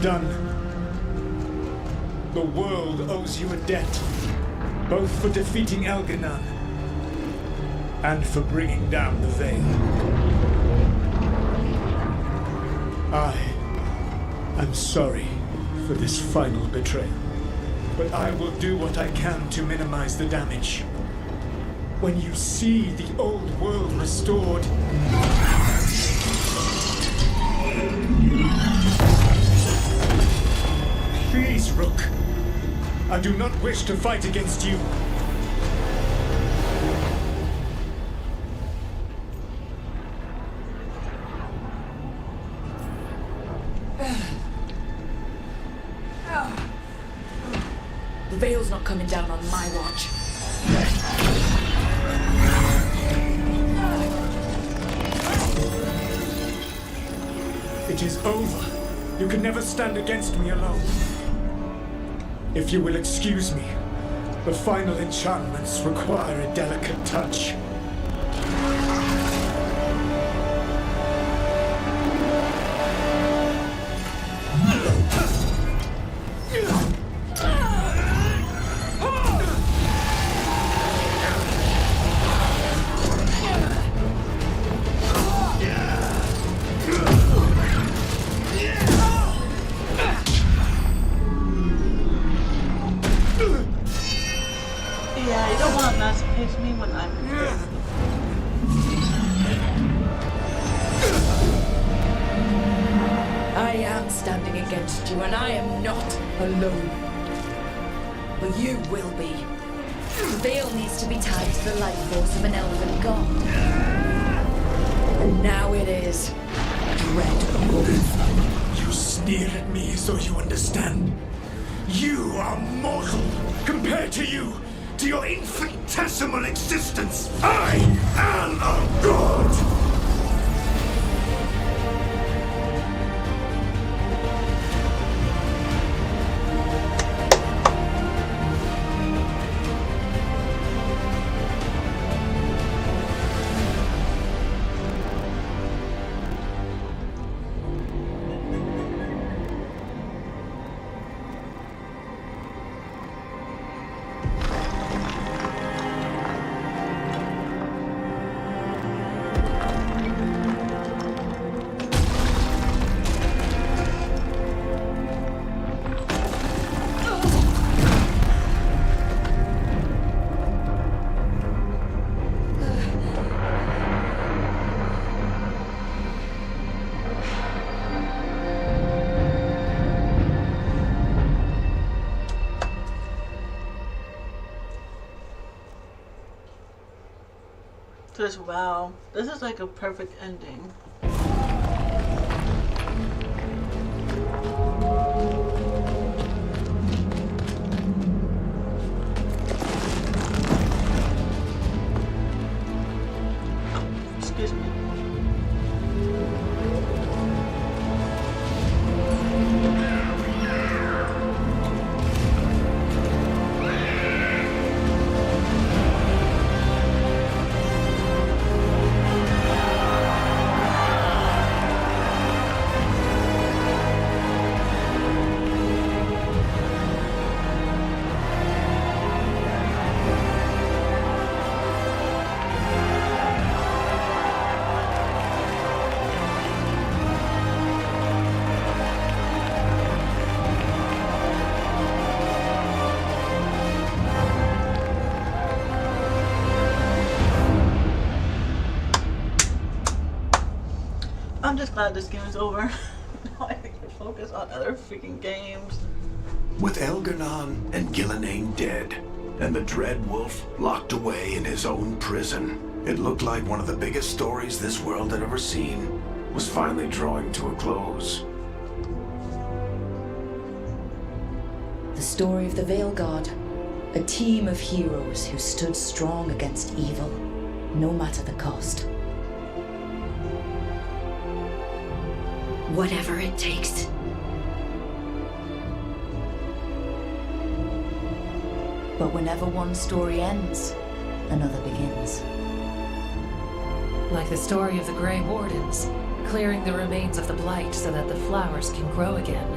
done. The world owes you a debt, both for defeating Elganon and for bringing down the Veil. I'm sorry for this final betrayal, but I will do what I can to minimize the damage. When you see the old world restored, please, Rook. I do not wish to fight against you. The Veil's not coming down on my watch. It is over. You can never stand against me alone. If you will excuse me, the final enchantments require a delicate touch. Yeah, you don't want to massacre me when I'm here. I am standing against you, and I am not alone. But you will be. The Veil needs to be tied to the life force of an elven god. And now it is. Dread Wolf. You sneer at me as though you understand. You are mortal compared to you, to your infinitesimal existence. I am a god! Just wow, this is like a perfect ending. Excuse me. I'm just glad this game is over. Now I can focus on other freaking games. With Elganon and Gillenane dead, and the Dread Wolf locked away in his own prison, it looked like one of the biggest stories this world had ever seen was finally drawing to a close. The story of the veilguard. A team of heroes who stood strong against evil, no matter the cost. Whatever it takes. But whenever one story ends, another begins. Like the story of the Grey Wardens, clearing the remains of the blight so that the flowers can grow again.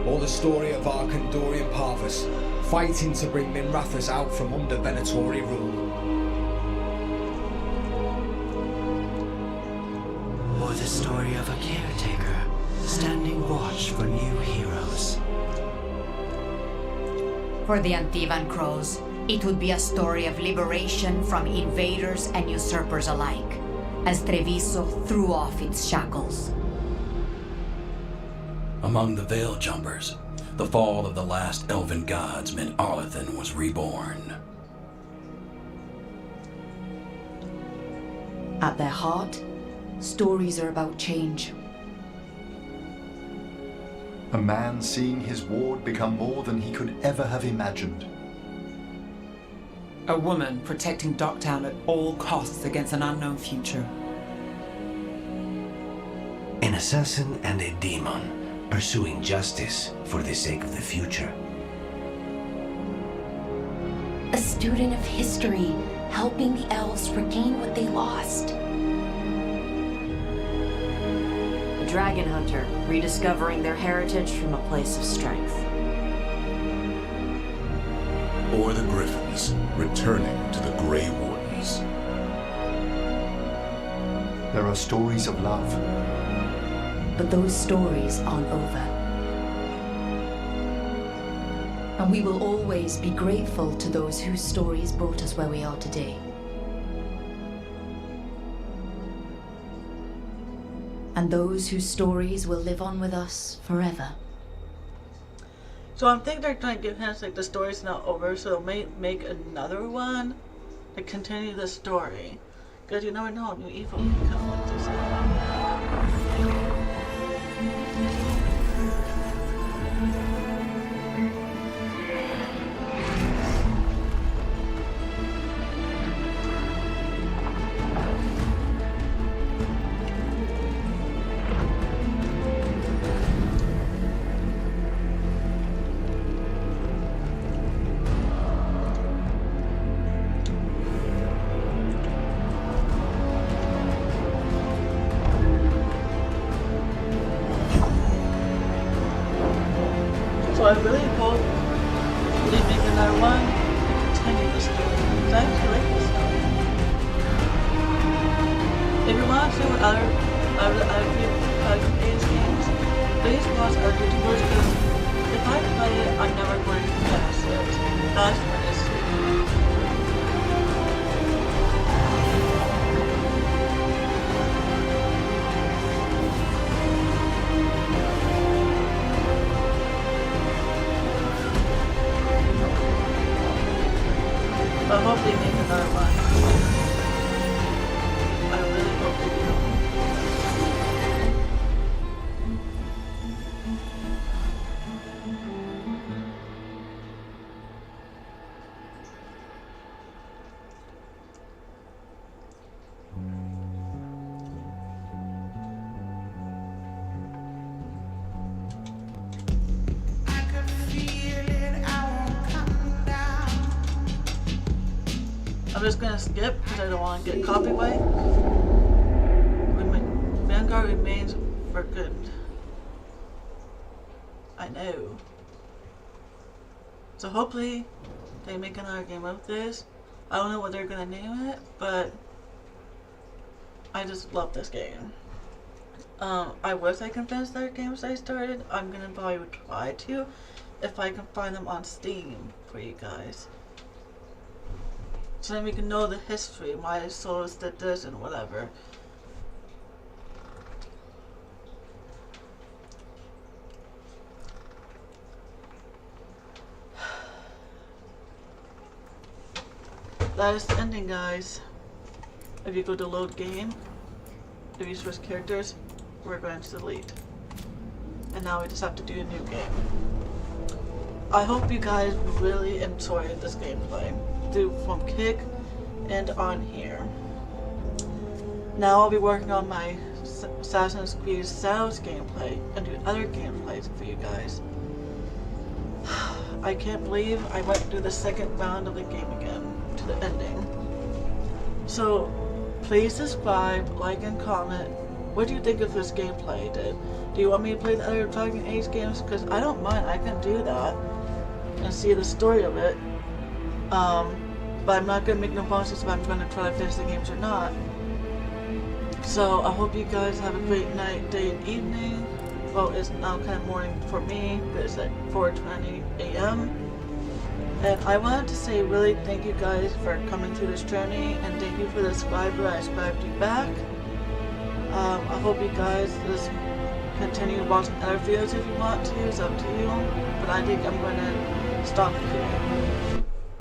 Or the story of Arkandorian Parvus, fighting to bring Minrathous out from under Venatori rule. Or the story of a caretaker, standing watch for new heroes. For the Antivan Crows, it would be a story of liberation from invaders and usurpers alike, as Treviso threw off its shackles. Among the Veil Jumpers, the fall of the last elven gods meant Arlethan was reborn. At their heart, stories are about change. A man seeing his ward become more than he could ever have imagined. A woman protecting Docktown at all costs against an unknown future. An assassin and a demon, pursuing justice for the sake of the future. A student of history, helping the elves regain what they lost. A dragon hunter, rediscovering their heritage from a place of strength. Or the Griffins, returning to the Grey Wardens. There are stories of love. But those stories aren't over. And we will always be grateful to those whose stories brought us where we are today. And those whose stories will live on with us forever. So I think they're trying to give hints like the story's not over, so they'll make another one to continue the story. Because you never know, new evil can come like this. So I really hope they make another one to continue the story. Because I actually like this story. If you want to see what other age games, please watch our YouTubers because if I play it, I'm never going to pass it. That's what it's I hope they make another one. I really hope they do. I'm just gonna skip because I don't want to get copyright. Veilguard remains for good. I know. So hopefully they make another game of this. I don't know what they're gonna name it, but I just love this game. I wish I can finish their games I started. I'm gonna probably try to if I can find them on Steam for you guys. So then we can know the history, why Solus did this and whatever. That is the ending, guys. If you go to load game, if you switch characters, we're going to delete. And now we just have to do a new game. I hope you guys really enjoyed this gameplay. Do from Kick and on here. Now I'll be working on my Assassin's Creed Shadows gameplay and do other gameplays for you guys. I can't believe I went through the second round of the game again to the ending. So please subscribe, like, and comment. What do you think of this gameplay? Do Do you want me to play the other Dragon Age games? Because I don't mind, I can do that and see the story of it. But I'm not gonna make no promises if I'm gonna try to finish the games or not. So I hope you guys have a great night, day, and evening. Well, it's now kind of morning for me, but it's at 4:20 a.m. And I wanted to say really thank you guys for coming through this journey, and thank you for the subscriber. I subscribed you back. I hope you guys just continue watching other videos if you want to. It's up to you. But I think I'm going to stop here.